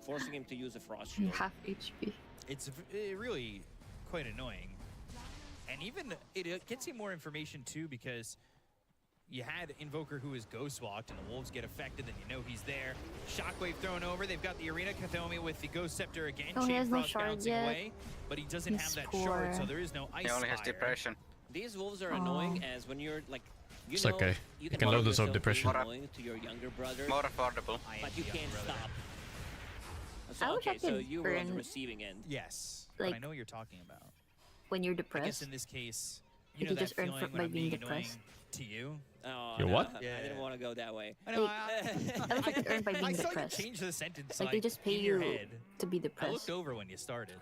forcing him to use a Frost Shield. Half HP. It's really quite annoying. And even it gets you more information too, because you had Invoker who is ghost walked and the wolves get affected, then you know he's there. Shockwave thrown over. They've got the arena. Kataomi with the ghost scepter again. Oh, he has no Frost shard bouncing yet. away, but he doesn't He's have that poor. shard, so there is no ice. He only has Fire. depression. These wolves are annoying as when you're like, you It's know, okay. you You can can love load this up yourself depression. being annoying to your younger brother, More affordable. but you can't stop. So, I wish I okay, so could you were on the earn, receiving end. Yes, like, but I know what you're talking about. When you're I guess depressed. in this case, You you know can that just earn feeling by when I'm being being annoying depressed. to you. Oh, Your no, what? I didn't want to go that way. I know. I wish I could earn by being I saw you depressed. change the sentence. Like, they just pay in your you head. to be I depressed. looked over when you started.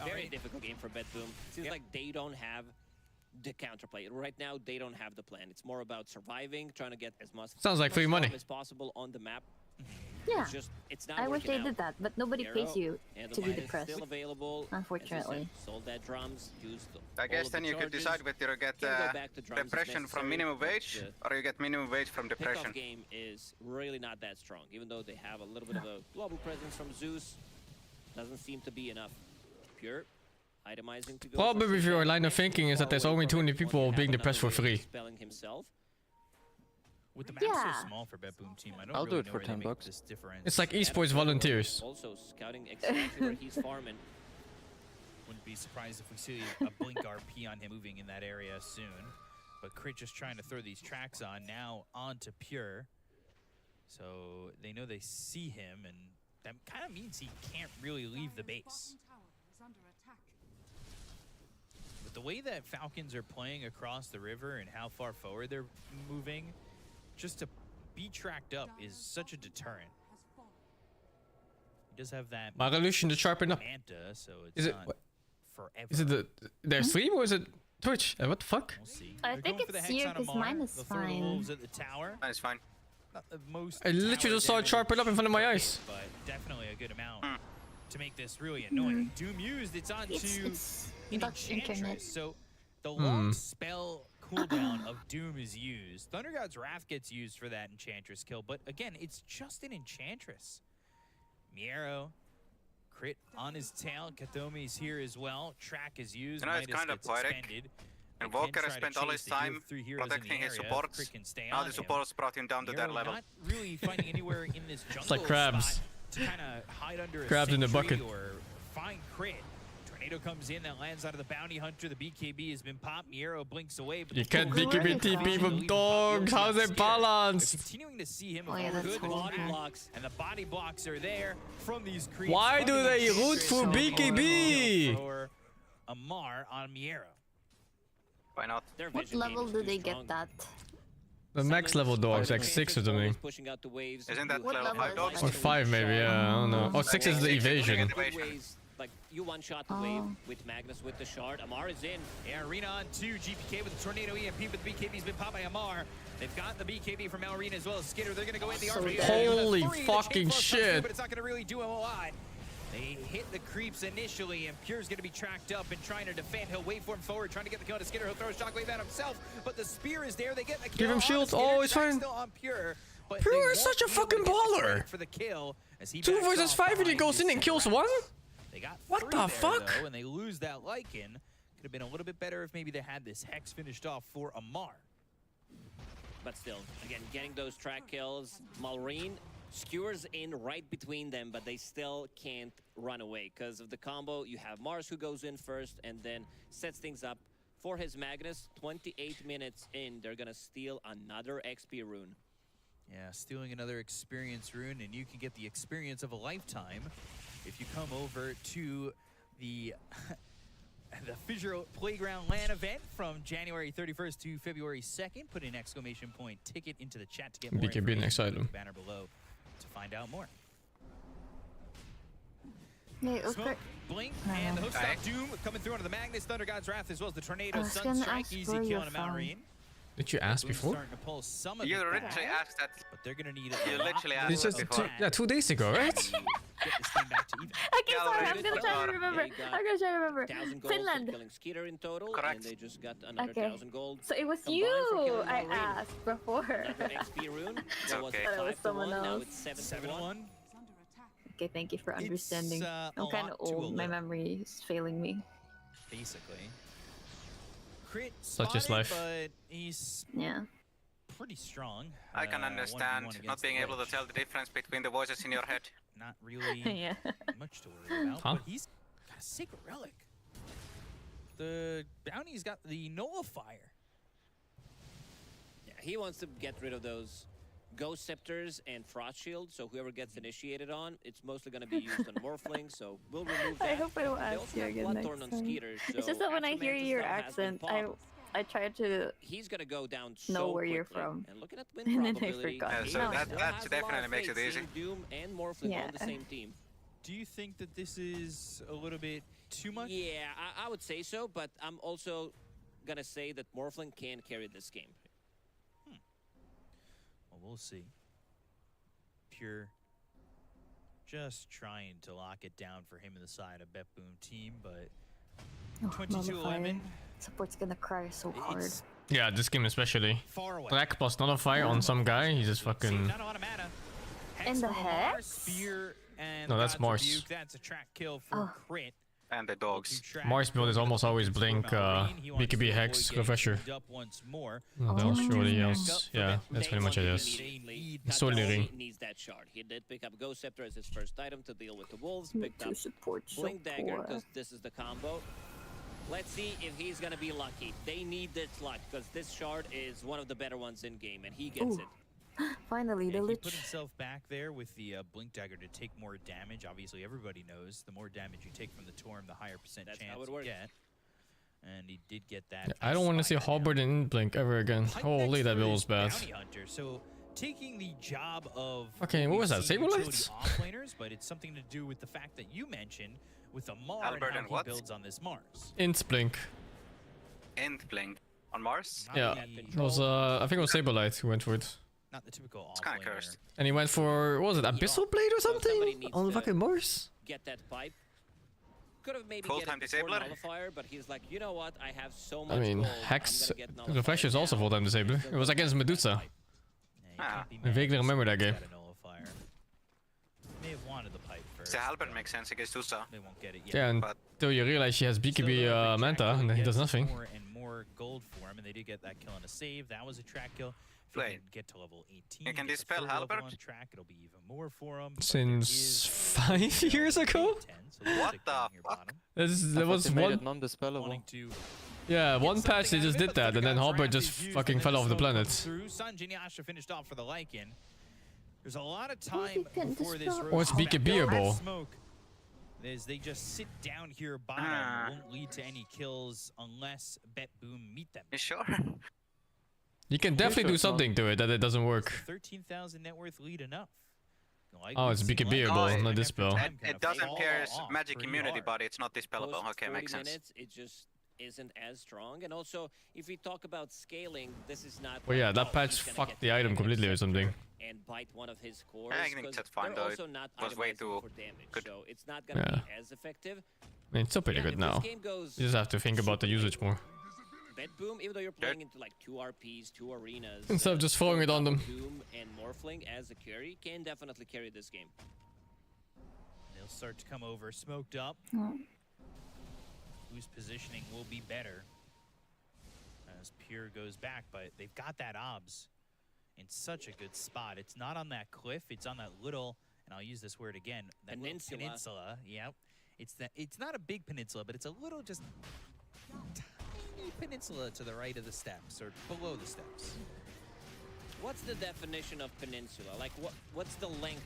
Very difficult game for BetBoom. Seems like they don't have the counterplay. Right now, they don't have the plan. It's more about surviving, trying to get as much Sounds like free money. farm as possible on the map. Yeah. It's not I wish working they out. did that, but nobody Arrow pays you and the to be mine is depressed. Still available. Unfortunately. As I said, sold that drums, used I all guess of then the you could charges. decide whether you get Can go back to drums if depression from necessary, minimum but wage the or you get minimum wage from depression. pickoff game is really not that strong, even though they have a little bit of a global presence from Zeus. Doesn't seem to be enough. Pure itemizing to go. Probably with your line of thinking is that there's only too many people being depressed for free. Spelling himself. With the map so small for BetBoom team, I don't I'll really do it know for where they 10 make bucks. this difference. It's like esports volunteers. Also scouting exactly where he's farming. Wouldn't be surprised if we see a blink RP on him moving in that area soon. But Crit just trying to throw these tracks on now onto Pure. So they know they see him, and that kind of means he can't really leave the base. But the way that Falcons are playing across the river and how far forward they're moving, just to be tracked up is such a deterrent. He does have that Resolution to sharpen up. Manta, so it's Is it not what? forever. Is it their stream or is it Twitch? What the fuck? We'll see. I They're think going for the it's hex here on because Amar. mine is They'll throw the fine. wolves at the tower. That is fine. Not the most I literally tower just saw it damage sharpen up in front of my eyes. but definitely a good amount to make this really annoying. Doom used, it's onto It's an Dutch internet. Enchantress. So the long spell cooldown of Doom is used. Thunder God's Wrath gets used for that Enchantress kill, but again, it's just an Enchantress. Miero, crit on his tail. Kataomi's here as well. Track is used. You know, it's Midas kind of gets poetic. expended. And They can Walker has try to spent all chase his the heal time 3 heroes in protecting the his area. supports. Crit can stay Now on the him. supports brought him down to that Miero level. not really finding anywhere in this jungle like crabs. spot to kind of hide under Grabbed a in the sentry bucket. or find crit. Tornado comes in, that lands out of the bounty hunter. The BKB has been popped. Miero blinks away. But You can't BKB TP from dogs. How's it balanced? Continuing to see him that's body blocks, and the body blocks are there from these creeps. Why do they root for BKB? For Amar on Miero. Why not? What level do they get that? The max level dogs, like 6 or something. Isn't that What level level 5 is dogs? Or 5 maybe, yeah, I don't know. Oh, 6 is the evasion. Like you one-shot the wave with Magnus with the shard. Amar is in. Yeah, Arena on 2. GPK with the Tornado EMP, but the BKB's been popped by Amar. They've got the BKB from El Arena as well as Skitter. They're going to go in the RP. Holy fucking shit. But it's not going to really do him a lot. They hit the creeps initially, and Pure's going to be tracked up and trying to defend. He'll wait for him forward, trying to get the kill to Skitter. He'll throw a shockwave at himself, but the spear is there. They get the kill. Give him shield. Oh, it's fine. Still on Pure, but Pure is such a fucking baller. for the kill as he 2 versus 5 and he goes in and kills 1? They got What 3 the there, fuck? Though, and they lose that Lycan. Could have been a little bit better if maybe they had this Hex finished off for Amar. But still, again, getting those track kills. Malrine skewers in right between them, but they still can't run away because of the combo. You have Mars who goes in first and then sets things up for his Magnus. 28 minutes in, they're gonna steal another XP rune. Yeah, stealing another experience rune, and you can get the experience of a lifetime if you come over to the the FISSURE Playground LAN event from January 31st to February 2nd. Put an exclamation point ticket into the chat to get more BKB information. next item. Banner below to find out more. Yeah, Smoke, Blink, and the hookstop Doom coming through onto the Magnus, Thunder God's Wrath, as well as the Tornado, Sunstrike, easy kill on a Malrine. Did you ask before? Starting to pull some of You it literally back, asked that. but they're gonna need You a lot literally more asked It's just of before. that 2 days ago, right? get this thing back to even. Okay, sorry, I'm gonna try to remember. I'm gonna try to remember. 1,000 gold Finland. for killing Skeeter in total, Correct. and they just got another Okay. 1,000 gold. So it was combined you for killing I Malrine. asked before. Another XP rune. So it was Okay. I thought it was 5-1, someone now else. it's 7-1. Okay, thank you for It's, understanding. a I'm kind lot of to a old. My little. memory is failing me. Basically. Crit Such is spotted, life. but he's Yeah. pretty strong. I can 1v1 understand not against being the able to Lich. tell the difference between the voices in your head. Not really Yeah. much to worry about, Huh? but he's got a Sacred Relic. The bounty's got the Nullifier. Yeah, he wants to get rid of those Ghost Scepters and Frost Shield, so whoever gets initiated on, it's mostly going to be used on Morphling, so we'll remove that. I hope I don't They ask also you have again Bloodthorn next on time. Skeeter, It's so just that when I after hear Mantis your Stone has been accent, popped, I try to he's going to go down so know where you're quickly. from. And looking at win And then I probability, forgot. he So No. that still that has a lot definitely of makes it faith easy. seeing Doom and Morphling Yeah. on the same team. Do you think that this is a little bit too much? Yeah, I would say so, but I'm also going to say that Morphling can carry this game. Well, we'll see. Pure just trying to lock it down for him in the side of Bet Boom team, but Oh, 22-11. Support's gonna cry so hard. It's Yeah, this game especially. far away. Black plus Nullifier on some guy, he's just Save fucking... not a lot of mana. Hex And the from Amar, Hex? Spear and No, that's God's Mars. Rebuke. That's a track kill for Oh. crit. And the dogs. Mars build is almost always Blink, BKB Hex, Refresher. Up once more. What else? Surely else. Yeah, that's pretty much it, yes. Solely ring. Needs that shard. He did pick up Ghost Scepter as his first item to deal with the wolves. Picked To up support so Blink Dagger poor. because this is the combo. Let's see if he's gonna be lucky. They need this luck because this shard is one of the better ones in game, and he gets Ooh. it. Finally, the He Lich. put himself back there with the Blink Dagger to take more damage. Obviously, everybody knows the more damage you take from the Torm, the higher percent That's chance how it you works. get. And he did get that. I don't want to see Halberd in Blink ever again. Holy, that build was bad. Bounty Hunter, so taking the job of Okay, what was that, seen utility Saberlight? offlaners, but it's something to do with the fact that you mentioned with Amar Albert and how and he what? builds on this Mars. Int Blink. And Blink. On Mars? Not Yeah, the- it was, I think it was Saberlight who went for it. Not the typical It's kind of offlaner. cursed. And he went for, what was it, Abyssal Blade or somebody something? needs On to- fucking Mars? Get that pipe. Could have maybe Full-time get it before disabler? Nullifier, but he's like, you know what? I have so much I mean, gold. Hex, I'm gonna get Nullifier Refresher is also now. full-time disabler. It was against Medusa. Yeah, you Ah. can't be I mad vaguely if remember that someone's game. got a nullifier. May have wanted the pipe first. The Halberd but makes sense against Tusa. They won't get it yet. Yeah, But until you realize she has Still, BKB though, every Manta, track kill and then he gets does nothing. More and more gold for him, and they did get that kill on a save. That was a track kill. If he Wait. can get to level 18, You can get the dispel third level Halberd? on track, it'll be even more for him. Since 5 years ago? What the fuck? There was one. non-dispellable. Yeah, one patch they just did that, and then Halberd just fucking fell off the planet. Sun Geniasha finished off for the Lycan. There's a lot of time before this Or it's BKBable. smoke. As they just sit down here bottom, won't lead to any kills unless Bet Boom meet them. You sure? You can definitely do something to it that it doesn't work. 13,000 net worth lead enough. Oh, it's BKBable, not dispel. It doesn't pierce magic immunity, but it's not dispellable. Okay, makes sense. Minutes, it just isn't as strong. And also, if we talk about scaling, this is not. Well, yeah, that patch fucked the item completely or something. And bite one of his cores. I think that's fine though. Also It not was way too for damage, good. so it's not gonna be as effective. I mean, it's still pretty good now. You just have to think about the usage more. Bet Boom, even though you're playing into like 2 RPs, 2 arenas, Instead of just throwing it on them. Doom and Morphling as a carry can definitely carry this game. They'll start to come over, smoked up. Whose positioning will be better as Pure goes back, but they've got that obs in such a good spot. It's not on that cliff, it's on that little, and I'll use this word again, that Peninsula. Peninsula. Yep. It's not a big peninsula, but it's a little just tiny peninsula to the right of the steps or below the steps. What's the definition of peninsula? Like what's the length?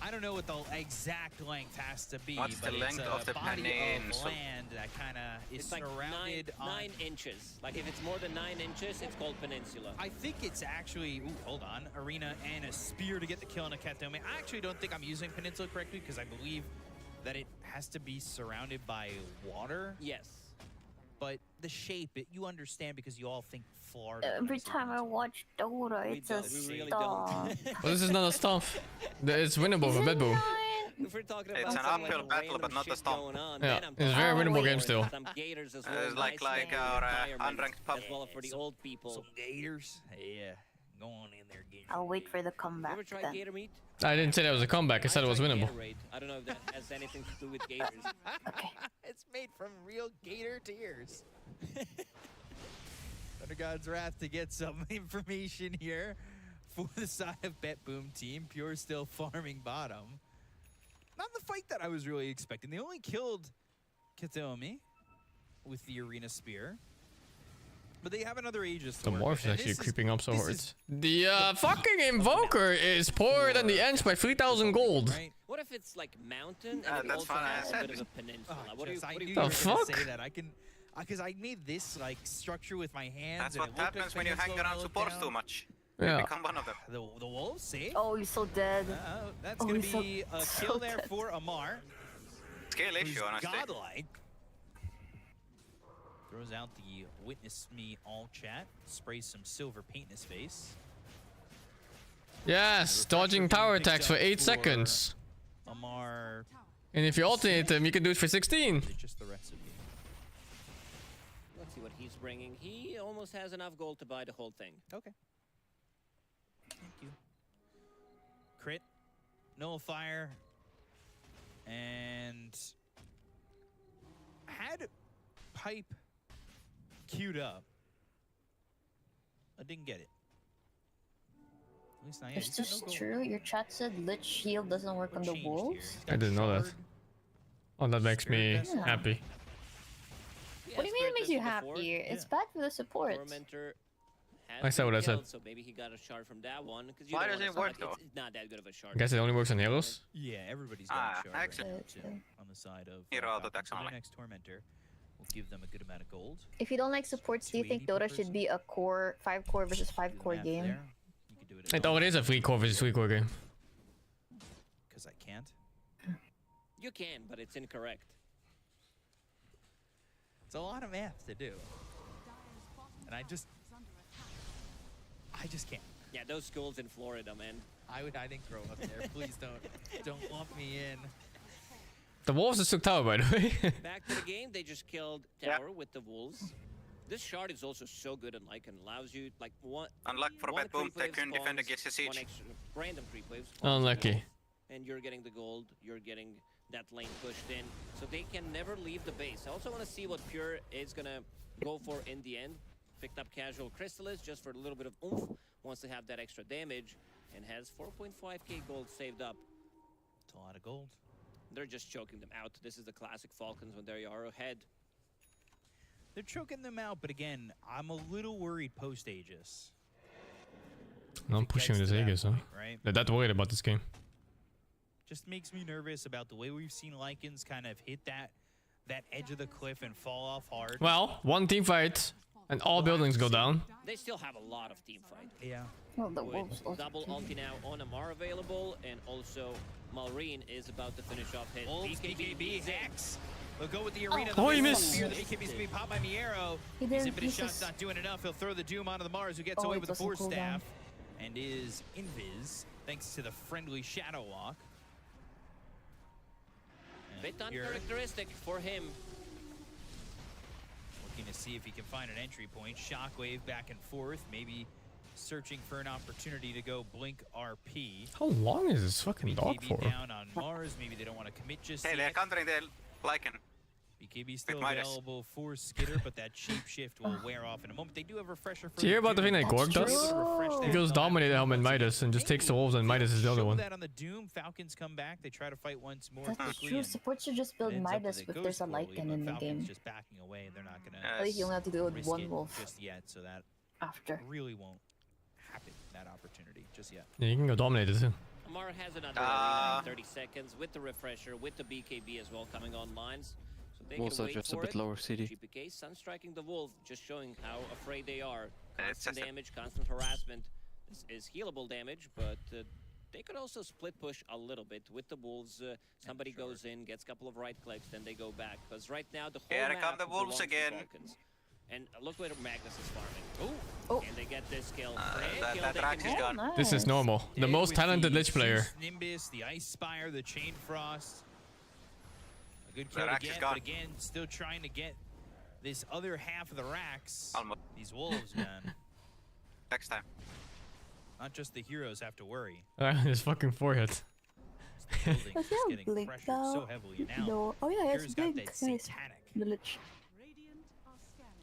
I don't know what the exact length has to be. What's the but length it's a of the body peninsula? of land that kind of is It's like surrounded on 9 inches. Like if it's more than 9 inches, it's called peninsula. I think it's actually, ooh, hold on, arena and a spear to get the kill on a Katome. I actually don't think I'm using peninsula correctly because I believe that it has to be surrounded by water. Yes. But the shape, you understand because you all think Florida. Every time I watch Dota, it's a stop. Well, this is not a stomp. It's winnable for Bet Boom. If we're talking about It's an some, uphill like, battle, but not a stomp. Yeah, it's a very winnable game still. Some gators as well. It's like our unranked pub. As well for the old people. Some gators. Yeah, go on in there, gators. I'll wait for the comeback. You ever tried then. gator meat? I didn't say that was a comeback, I said it was winnable. Gatorade. I don't know if that has anything to do with gators. It's made from real gator tears. Under God's Wrath to get some information here for the side of Bet Boom team. Pure still farming bottom. Not the fight that I was really expecting. They only killed Kataomi with the arena spear. But they have another Aegis. The morph is actually creeping up so hard. The fucking Invoker is poorer than the Ents by 3,000 gold. What if it's like mountain and it that's also fine, has I a said bit of a peninsula? What do you, I what do knew you you were The gonna fuck? say that. I can, because I made this like structure with my hands. That's and what it looked happens like when you hang peninsula around when I looked supports down. too much. Yeah. You become one of them. The wolves, see? Oh, he's so dead. That's Oh, gonna he's so- be a so kill there dead. for Amar. Skill who's issue, honestly. godlike. Throws out the witness me all chat. Sprays some silver paint in his face. Yes, dodging tower attacks for 8 seconds. Amar. And if you alternate them, you can do it for 16. It's just the recipe. Let's see what he's bringing. He almost has enough gold to buy the whole thing. Okay. Thank you. Crit. Nullifier. And had pipe queued up. I didn't get it. At least not yet. Is He's got this no gold. true? Your chat said Lich Shield doesn't work on the wolves? I didn't know that. Oh, that makes me Yeah. happy. Yeah, What do you mean it makes you Spirit tested happy? before. It's bad for the support. Tormentor has I said what I been said. killed, so maybe he got a shard from that one. Because Why does it work, though? It's not that good of a shard. I guess it only works on heroes. Yeah, everybody's got a shard right excellent. now, too, on the side of Hero auto Falcon. attacks So their only. next Tormentor will give them a good amount of gold. If you don't like supports, do you think Dota should be a core 5-core versus 5-core Math game? there. You could do it I thought it is a 3-core versus 3-core game. because I can't. You can, but it's incorrect. It's a lot of math to do. And I just can't. Yeah, those schools in Florida, man. I didn't grow up there. Please don't lump me in. The wolves just took tower, by the way. Back to the game, they just killed tower with the wolves. This shard is also so good and like and allows you like one. Unluck for one Bet Boom, creep wave Tycoon Defender spawns, gets a siege. one extra random creep wave spawns Unlucky. the wolf, and you're getting the gold. You're getting that lane pushed in, so they can never leave the base. I also want to see what Pure is gonna go for in the end. Picked up casual Crystallis just for a little bit of oomph. wants to have that extra damage and has 4.5k gold saved up. It's a lot of gold. They're just choking them out. This is the classic Falcons when they are ahead. They're choking them out, but again, I'm a little worried post-Aegis. I'm pushing this Aegis, huh? Right? They're that worried about this game. Just makes me nervous about the way we've seen Lycans kind of hit that edge of the cliff and fall off hard. Well, one team fight and all buildings go down. They still have a lot of team fight. Yeah. Well, the With wolves also double ulti now on Amar available, and also Malrine is about to finish off his Wolves, BKB, is in. Hex. They'll go with the arena. Oh, he missed. The AKB's being popped by Miero. His infinite shot's not doing enough. He'll throw the Doom onto the Mars, who gets away with the Force Staff and is invis thanks to the friendly Shadow Walk. Bit uncharacteristic for him. Looking to see if he can find an entry point. Shockwave back and forth, maybe searching for an opportunity to go blink RP. How long is this fucking dog BKB for? down on Mars, maybe they don't want to commit just Hey, they're yet. countering the Lycan. BKB still With Midas. available for Skitter, but that shape shift will wear off in a moment. They do have refresher for Do you hear about the thing that Doom. Gorg does? He goes dominate Helm and Midas and just takes the wolves, and Midas is the other Show one. that on the Doom. Falcons come back. They try to fight once more That's quickly. true. and Support should just build it ends up Midas that it if goes there's a poorly, Lycan but in the Falcons game. just backing away, and they're not gonna. At least you only have to do it with risk one it wolf just yet, so that after. really won't happen. That opportunity just yet. Yeah, you can go dominate it too. Amar has another arena in 30 seconds with the refresher, with the BKB as well coming online. So they Wolves can are wait just a for bit it. lower CD. GPK sunstriking the wolf, just showing how afraid they are. It's Constant just damage, constant harassment. This is healable damage, but they could also split push a little bit with the wolves. Somebody goes in, gets a couple of right clicks, then they go back. Because right now the whole Here map come the wolves belongs to again. Falcons. And look where Magnus is farming. Oh, and they get this kill. That Rax is gone. This is normal. The most talented Lich player. Nimbus, the Ice Spire, the Chain Frost. A good kill The to Rax is get, gone. but again, still trying to get this other half of the Rax. Almost. These wolves, man. Next time. Not just the heroes have to worry. His fucking forehead. Building Does is he have getting blink pressured though? so heavily now. No. Oh yeah, Here's it's got blink. that Nice. satanic. The Lich.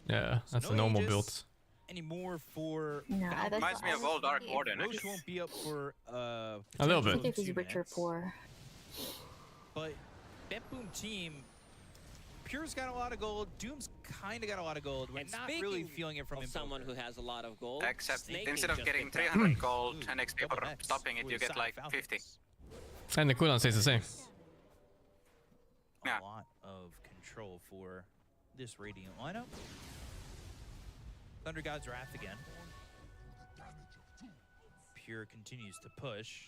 Yeah, that's no a normal Aegis build. Anymore for Nah, Falcons. that's Reminds me of old Dark Warden. Roche actually. won't be up for A little bit. I think he's two rich or minutes, poor. But Bet Boom team, Pure's got a lot of gold. Doom's kind of got a lot of gold. We're And not really speaking feeling it from of him. someone who has a lot of gold. Except Snaking instead of just getting picked up. 300 gold and XP double for X stopping it, with you get side like Falcons. 50. And the cooldown stays the same. A Yeah. lot of control for this Radiant lineup. Thunder God's Wrath again. Pure continues to push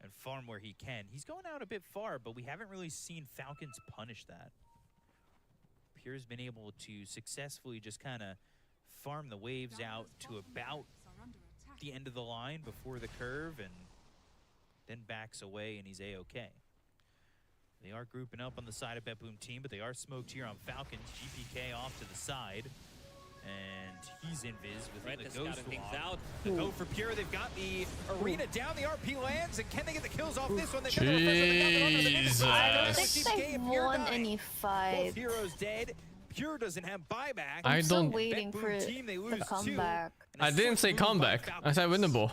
and farm where he can. He's going out a bit far, but we haven't really seen Falcons punish that. Pure's been able to successfully just kind of farm the waves out to about the end of the line before the curve and then backs away and he's A-okay. They are grouping up on the side of Bet Boom team, but they are smoked here on Falcons. GPK off to the side. And he's invis within Red the is Ghost scouting things Walk. out. The go for Pure, they've got the arena down, the RP lands, and can they get the kills off this one? They've got the refresher, they got the run to the Jesus. I don't Nimbus. think GPK they've and Pure won die. any Both fight. heroes dead. Pure doesn't have buyback. I I'm still don't- waiting Bet for Boom team, they the lose two. comeback. And a I didn't say swift move by comeback. I said Falcons. winnable.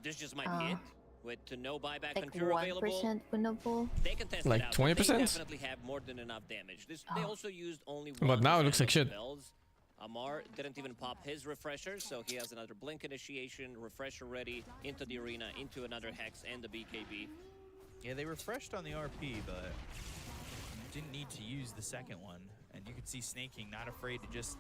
This just might be it. With no buyback on Like Pure available. 1% winnable. They can test Like it out. 20%? They definitely have more than enough damage. They also used only one. But now it looks like shit. Spells. Amar didn't even pop his refresher, so he has another blink initiation, refresher ready, into the arena, into another hex and the BKB. Yeah, they refreshed on the RP, but didn't need to use the second one. And you can see Snaking not afraid to just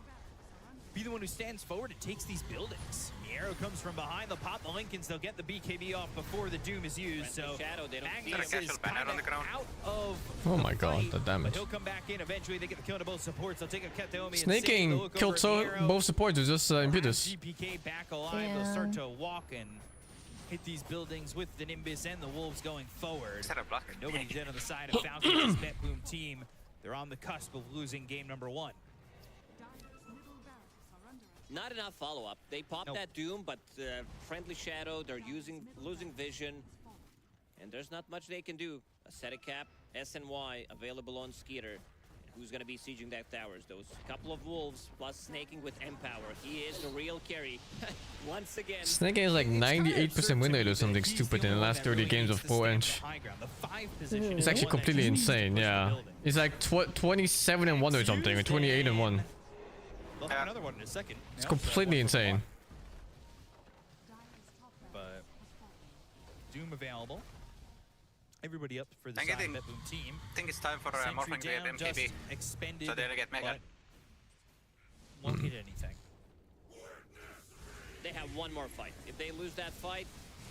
be the one who stands forward and takes these buildings. The arrow comes from behind. They'll pop the Lincolns. They'll get the BKB off before the Doom is used. So Shadow, they don't Magnus see is Casual banner on the ground. out of Oh my god, fight, the but damage. he'll come back in eventually. They get the kill to both supports. They'll take a Kataomi and Snaking They'll look killed over at the arrow. both supports with just Impetus. GPK back alive. They'll start to walk and hit these buildings with the Nimbus and the Wolves going forward. Is that a block? Nobody's in on the side of Falcons' Bet Boom team. They're on the cusp of losing game number 1. Not enough follow-up. They popped that Doom, but friendly Shadow, they're losing vision. And there's not much they can do. Ascetic Cap, SNY, available on Skeeter. who's going to be sieging that towers. Those couple of wolves plus snaking with Empower. He is the real carry. Once again. Snaking is like 98% win rate or something stupid in the last 30 games of Pro Ench. It's actually completely insane, yeah. It's like 27-1 or something, or 28-1. We'll have another one in a second. It's completely insane. But Doom available. Everybody up for the side of that Boom team. I think it's time for Morphling to get MKB. Expended, So they'll get Mega. Won't hit anything. They have one more fight. If they lose that fight,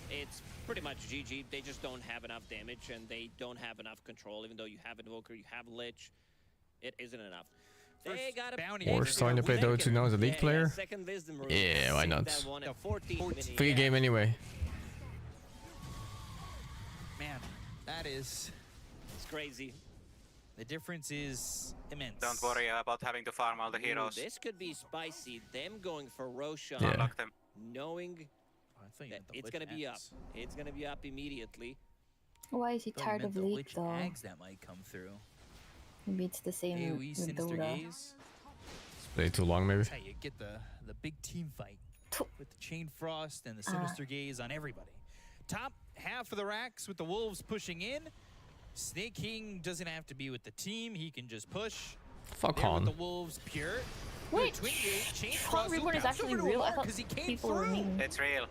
it's pretty much GG. They just don't have enough damage and they don't have enough control. Even though you have Invoker, you have Lich, it isn't enough. They got a Or starting to play Dota now as a league player? Yeah, why not? Free game anyway. Man, that is... It's crazy. The difference is immense. Don't worry about having to farm all the heroes. This could be spicy. Them going for Roshan, Yeah. knowing that it's going to be up. It's going to be up immediately. Why is he tired of League though? Ags that might come through. Maybe it's the same AoE with Sinister Dota. Gaze. Play too long maybe. That's how you get the big team fight with the Chain Frost and the Sinister Gaze on everybody. Top half of the racks with the Wolves pushing in. Snake King doesn't have to be with the team. He can just push. FALCON. With the Wolves pure. Wait, Chain Hot Reborn is actually real. I thought he came people were through. memeing. It's real.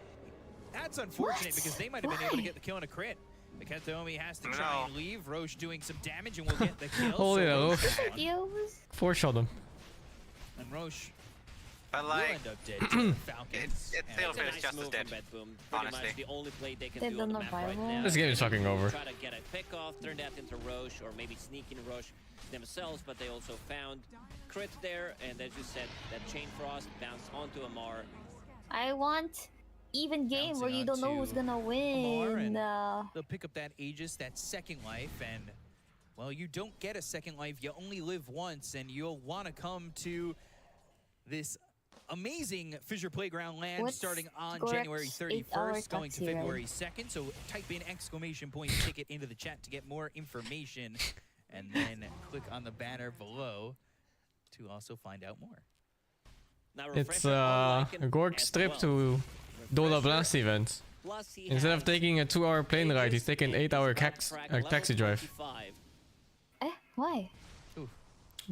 That's unfortunate What? because they might have been able to get the kill on a crit. The Kataomi has to try and leave. Roche doing some damage and will get the kill. Oh yeah, Roche Roche. Four-shot him. and Roche But will like, end up dead to the Falcons. it still feels just as dead. Honestly. The only play they can They've do done on the the map right rival. now. This game is fucking over. Try to get a pick off, turn that into Roche, or maybe sneak in Roche themselves, but they also found crit there, and as you said, that Chain Frost bounced onto Amar. I want even game where you don't know who's gonna win. They'll pick up that Aegis, that second life, and well, you don't get a second life. You only live once, and you'll want to come to this amazing Fissure Playground land starting on January 31st, going to February 2nd. So type in !ticket into the chat to get more information, and then click on the banner below to also find out more. Now, It's a Gorg's trip to Dota Blast event. Instead of taking a 2-hour plane ride, he's taking an 8-hour taxi drive. Why?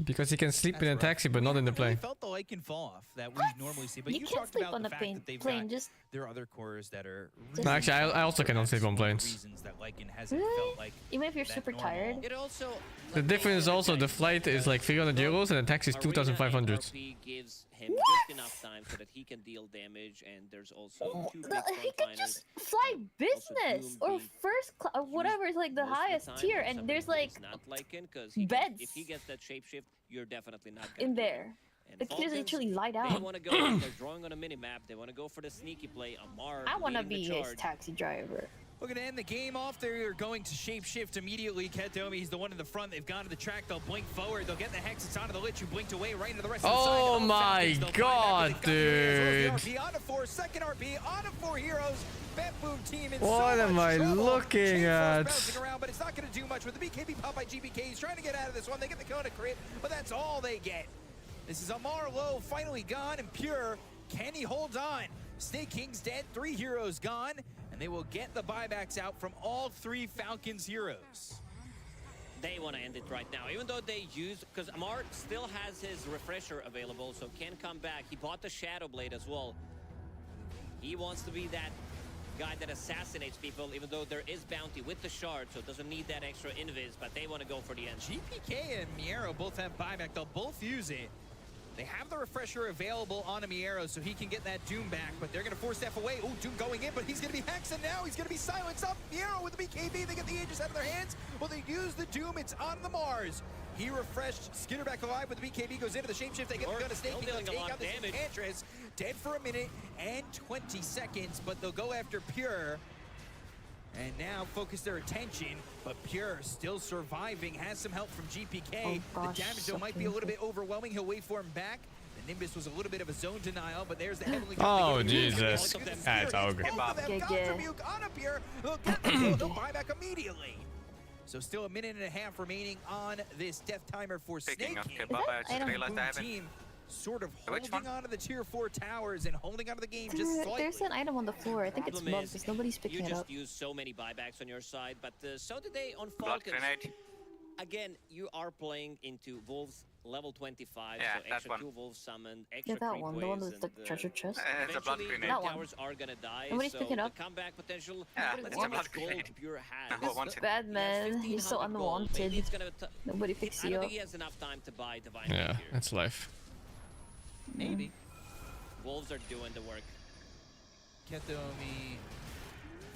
Because he can sleep in a taxi but not in the I plane. felt the Lycan fall off that we normally see, but You you can't talked sleep about on the a fact that they've plane, got just- there are other cores that are No, actually, I also cannot sleep on planes. reasons that Lycan hasn't Really? felt like Even if you're that super normal. tired? It also The difference is also the flight is like 300 euros and the taxi is 2,500. RP gives him just enough time so that he can deal damage, and there's also two big He could frontliners. just fly business or first class or whatever is like the highest tier, and there's like Not Lycan, because beds if he gets that shapeshift, you're definitely not in there. The kid doesn't actually lie They down. want to go. They're drawing on a mini map. They want to go for the sneaky play. Amar. I want to leading be the his charge. taxi driver. We're gonna end the game off. They're going to shapeshift immediately. Kataomi, he's the one in the front. They've gone to the track. They'll blink forward. They'll get the Hex. It's onto the Lich, who blinked away right into the rest of the side. Oh my god, dude. RP on to 4, second RP on to 4 heroes. Bet Boom team in What so am much I trouble. looking Chain Frost at? bouncing around, but it's not gonna do much with the BKB pop by GBK. He's trying to get out of this one. They get the Kona crit, but that's all they get. This is Amar low, finally gone, and Pure. Can he hold on? Snake King's dead, 3 heroes gone, and they will get the buybacks out from all 3 Falcons heroes. They want to end it right now, even though they use, because Amar still has his refresher available, so can come back. He bought the Shadow Blade as well. He wants to be that guy that assassinates people, even though there is bounty with the shard, so it doesn't need that extra invis, but they want to go for the end. GPK and Miero both have buyback. They'll both use it. They have the refresher available on Miero, so he can get that Doom back, but they're going to force F away. Oh, Doom going in, but he's going to be hexed, and now he's going to be silenced up. Miero with the BKB, they get the Aegis out of their hands. Well, they use the Doom, it's on the Mars. He refreshed, Skinner back alive with the BKB, goes into the shapeshift. They get the gun to Snake, still they'll dealing a take lot out of this damage. Enchantress. Dead for a minute and 20 seconds, but they'll go after Pure. And now focus their attention, but Pure still surviving, has some help from GPK. Oh gosh, the damage though so might be a little bit painful. overwhelming. He'll wait for him back. The Nimbus was a little bit of a zone denial, but there's the Heavenly Oh, Jesus. That's ogre. Both of them got from Uke on a Pure. They'll get the kill. They'll buy back immediately. So still a minute and a half remaining on this death timer for Snake Picking up King. kebab, I just realized I haven't. Team sort of Which holding on to the tier 4 towers and holding on to the game just slightly. There's an item on the floor. I think it's Problem bugged is, because nobody's picking you it just up. used so many buybacks on your side, but so did they on Blood Falcons. grenade. Again, you are playing into Wolves level 25, Yeah, so that extra one. 2 Wolves summoned, extra Yeah, that creep one. The one waves, with the and, treasure chest. It's a blood eventually grenade. That one. towers are gonna die, Nobody's so picking up. the comeback potential. Yeah, Let's it's see a how blood much gold grenade. Pure has. No, once it- Bad man. He's so 1500 gold. Maybe unwanted. it's gonna Nobody picks I you don't up. think he has enough time to buy Divine Yeah, Rapier. that's life. Maybe. Wolves are doing the work. Ketomi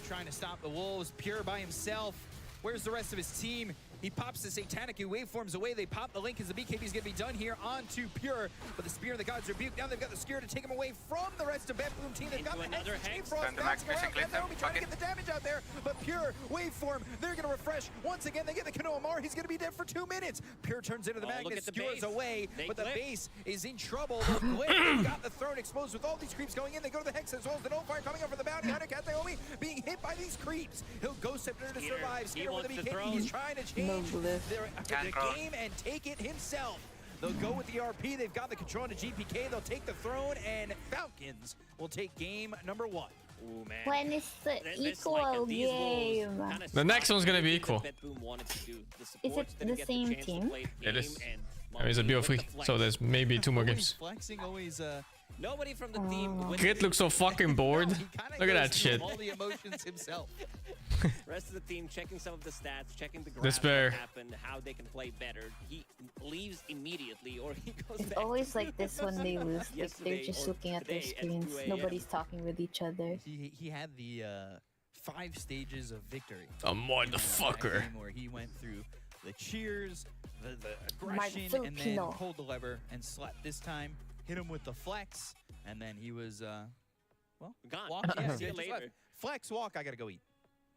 trying to stop the Wolves. Pure by himself. Where's the rest of his team? He pops the Satanic waveforms away. They pop the link as the BKB is going to be done here onto Pure. But the Spear of the Gods Rebuke. Now they've got the Skewer to take him away from the rest of Bedboom team. They've got the another Chain Hex. Frost Then the bouncing Max around. basically Ketomi trying to fuck get the damage out there. But Pure waveform, they're going to refresh. Once again, they get the Kanoa Mar. He's going to be dead for 2 minutes. Pure turns into the Oh, look Magnet, at the skewers base. away. They But the clip. base is in trouble. They've got the throne exposed with all these creeps going in. They go to the Hex as well as the Nullfire coming up for the Bounty Hunter. Kataomi being hit by these creeps. He'll Ghost Scepter to Skeeter. survive. He Skeeter with the wants the BKB. He's throne. trying to No change glyph. the game and take it himself. They'll go with the RP. They've got the control to GPK. They'll take the throne, and Falcons will take game number 1. Ooh, man. When it's the This, like, equal these Wolves game. kinda The next stopped one's gonna be everything equal. that Bedboom wanted to do. The Is supports it didn't the get same chance to team? play It is. game, and There is a Monkey BO3, with the so flex. there's maybe 2 more games. Flexing always Nobody from the team. with Grit looks so fucking bored. he kinda Look at that goes through shit. all the emotions himself. Rest of the team checking some of the stats, checking the graphs Despair. what happened, how they can play better. He leaves immediately, or he goes It's back. always like this when they lose. Like Yesterday they're just or looking at their today at screens. 2 a.m. Nobody's talking with each other. He had the 5 stages of victory. A motherfucker. Game where he went through the cheers, the aggression, and then Filipino. pulled the lever and slapped this time. Hit him with the flex, and then he was well, Gone. walk. Yeah, See you just later. left. Flex, walk. I gotta go eat,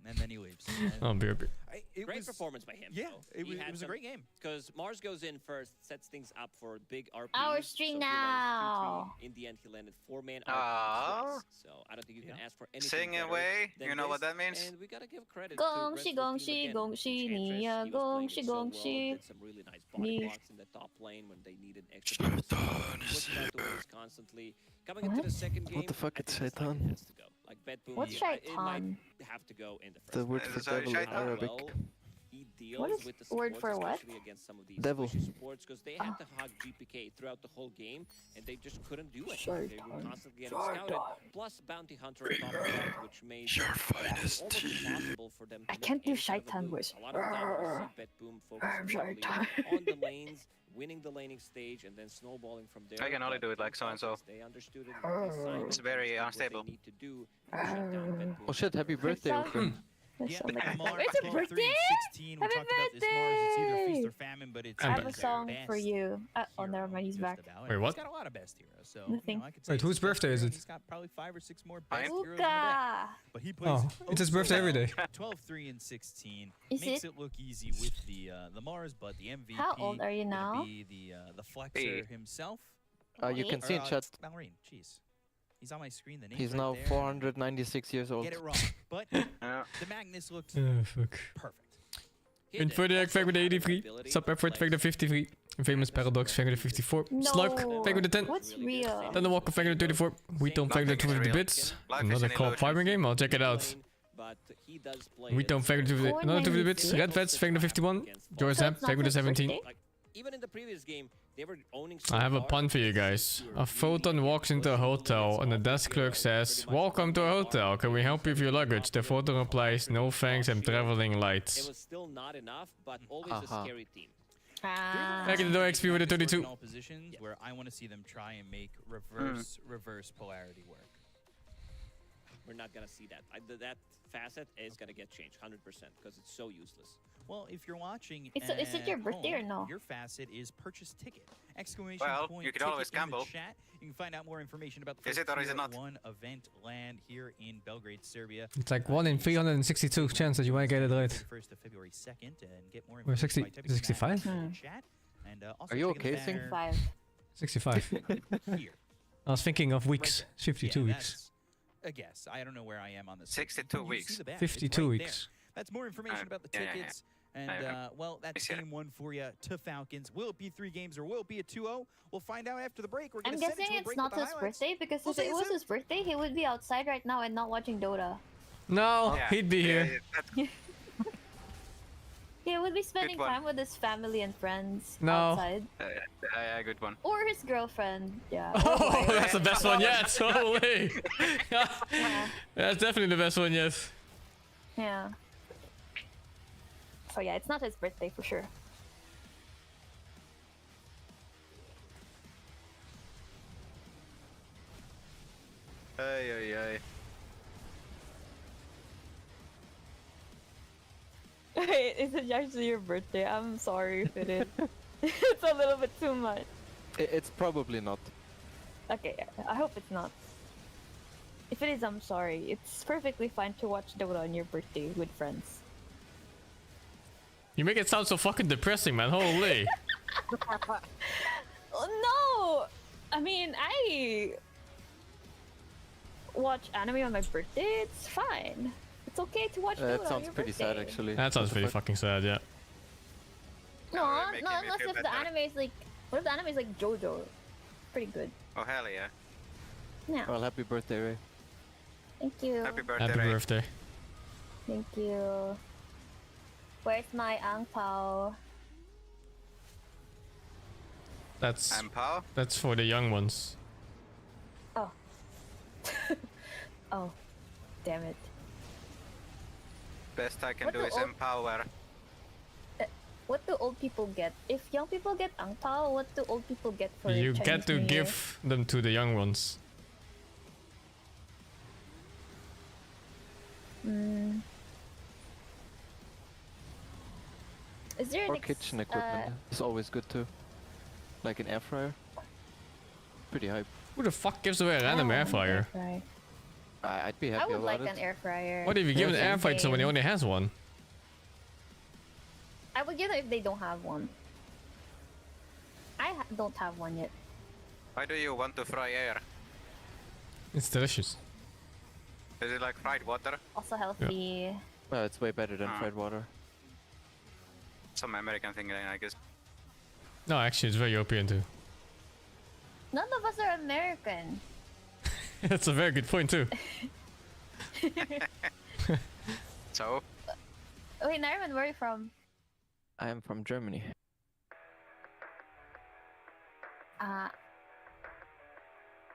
and then he leaves. Oh, BRB. It Great was, performance by him. Yeah, it was a great game. Because Mars goes in first, sets things up for big RP. Our stream now. In the end, he landed 4-man RP Aww. twice. So I don't think you can ask for anything Sing better away. than You know what this. that means? And we gotta give credit Gong to shi the gong rest of the shi team gong again. shi Enchantress, nia he was gong playing shi it so gong well, shi. did some really nice body Ni. blocks in the top lane when they needed extra boost. Pushing out the waves constantly. Coming into the second game, What the fuck I is think this line Shaitan? has to go. Like Bedboom, What's it might Shaitan? have to go in the first. The word round. for Sorry, devil in Shaitan? Arabic. Well, he deals What is with the word supports, for what? especially against some of these Devil. squishy supports, because they had to hug GPK throughout the whole game, and they just couldn't do it. They were Shaitan. constantly getting scouted. Plus Bounty Hunter on top of that, which made it almost impossible for them to I make can't do any kind of a Shaitan move. voice. A lot of the time we see Bedboom focusing heavily on the lanes, winning the laning stage, and then snowballing from there. I can only But do it like so and so. They understood it. They signed It's it, very understood what unstable. they need to do to shut down Bedboom. Oh shit, happy birthday, Ukra. Yeah, sound like Mars, it's a 12, 3, birthday? 16. We Happy talked about this Mars. It's either feast birthday! or famine, but it's I have a his song best for you. Oh, never mind. He's back. about. Wait, what? He's got a lot of best heroes, so Nothing. I could say Wait, whose it's his best birthday is hero. it? He's got probably 5 or 6 more Mine. best heroes in the deck. Uka! But he plays Oh, it's his so birthday every well. day. 12, 3, and 16 Is makes it? it look easy with the Mars, but the MVP How old are you gonna now? be the flexer Hey. himself. You can see in chat. Ballerine, jeez. He's on my screen. The name He's right now there. 496 years old. Get it wrong, but Yeah. the Magnus looked Oh, fuck. perfect. Infodiac, thank you with the 83. Sub Effort, thank you with the 53. Famous Paradox, thank you with the 54. Slug, thank you with the 10. What's real? Thunder Walker, thank you with the 34. Weetom, thank you with the 250 bits. Another co-op farming game, I'll check it out. But he does play Weetom, thank you with another 250 bits. Red Vets, thank you with the 51. George Zamp, thank you with the 17. even in the previous game, they were owning. I have a pun for you guys. A photon walks into a hotel and the desk clerk says, "Welcome to a hotel. Can we help you with your luggage?" The photon replies, "No thanks, I'm traveling It light." was still not enough, but always a scary team. Thank you to XP with the 32. In all positions where I want to see them try and make reverse polarity work. We're not gonna see that. That facet is gonna get changed 100% because it's so useless. Well, if you're watching, Is it your birthday or no? Your facet is purchase ticket! Exclamation Well, point! you could ticket always in the gamble. Chat. You can find out more information about the Is it or is it not? One event land here in Belgrade, Serbia. It's like 1 in 362 chance that you might get it right. 1st of February 2nd, and get more Or information 60, by typing 65? in the chat. And also Are you checking the okay, Sing? banner 65. here. I was thinking of weeks. 52 Yeah, weeks. that's a guess. I don't know where I am on this. 62 You see weeks. the badge, it's 52 right weeks. there. That's more information about the yeah, yeah, yeah. tickets. And, well, that's game one for you to Falcons. Will it be 3 games or will it be a 2-0? We'll find out after the break. We're I'm going to send it guessing to a it's break not with the his highlights. birthday because We'll if see it you was soon. his birthday, he would be outside right now and not watching Dota. No, he'd be here. He would be spending one. time with his family and friends No. outside. Yeah, good one. Or his girlfriend, yeah. Oh, that's the best one yet. Holy. That's definitely the best one yet. Yeah. So yeah, it's not his birthday for sure. Ay, ay, ay. Is it actually your birthday? I'm sorry if it is. It's a little bit too much. It's probably not. Okay, I hope it's not. If it is, I'm sorry. It's perfectly fine to watch Dota on your birthday with friends. You make it sound so fucking depressing, man. Holy. No! I mean, I watch anime on my birthday. It's fine. It's okay to watch Dota That on sounds your pretty birthday. sad, actually. That sounds pretty fucking sad, yeah. No, you're making no, me unless feel if the better. anime is like, what if the anime is like JoJo? Pretty good. Oh, hell yeah. Yeah. Well, happy birthday, Ray. Thank you. Happy birthday, Happy Ray. birthday. Thank you. Where's my ang pao? That's for the young ones. Oh. Oh. Damn it. Best I can What do the is old- empower. What do old people get? If young people get ang pao, what do old people get for You Chinese get to New Year? give them to the young ones. Mm. Is there an Or kitchen equipment. It's always good too. Like an air fryer. Pretty hype. Who the fuck gives away a random air fryer? I'd be I happy would about like it. an air fryer. What if you give an Yeah, air fryer to someone who same. only has one? I would get it if they don't have one. I don't have one yet. Why do you want to fry air? It's delicious. Is it like fried water? Also healthy. Well, it's way better than fried water. Some American thing, I guess. No, actually, it's very European too. None of us are American. That's a very good point too. So? Wait, Nairman, where are you from? I am from Germany.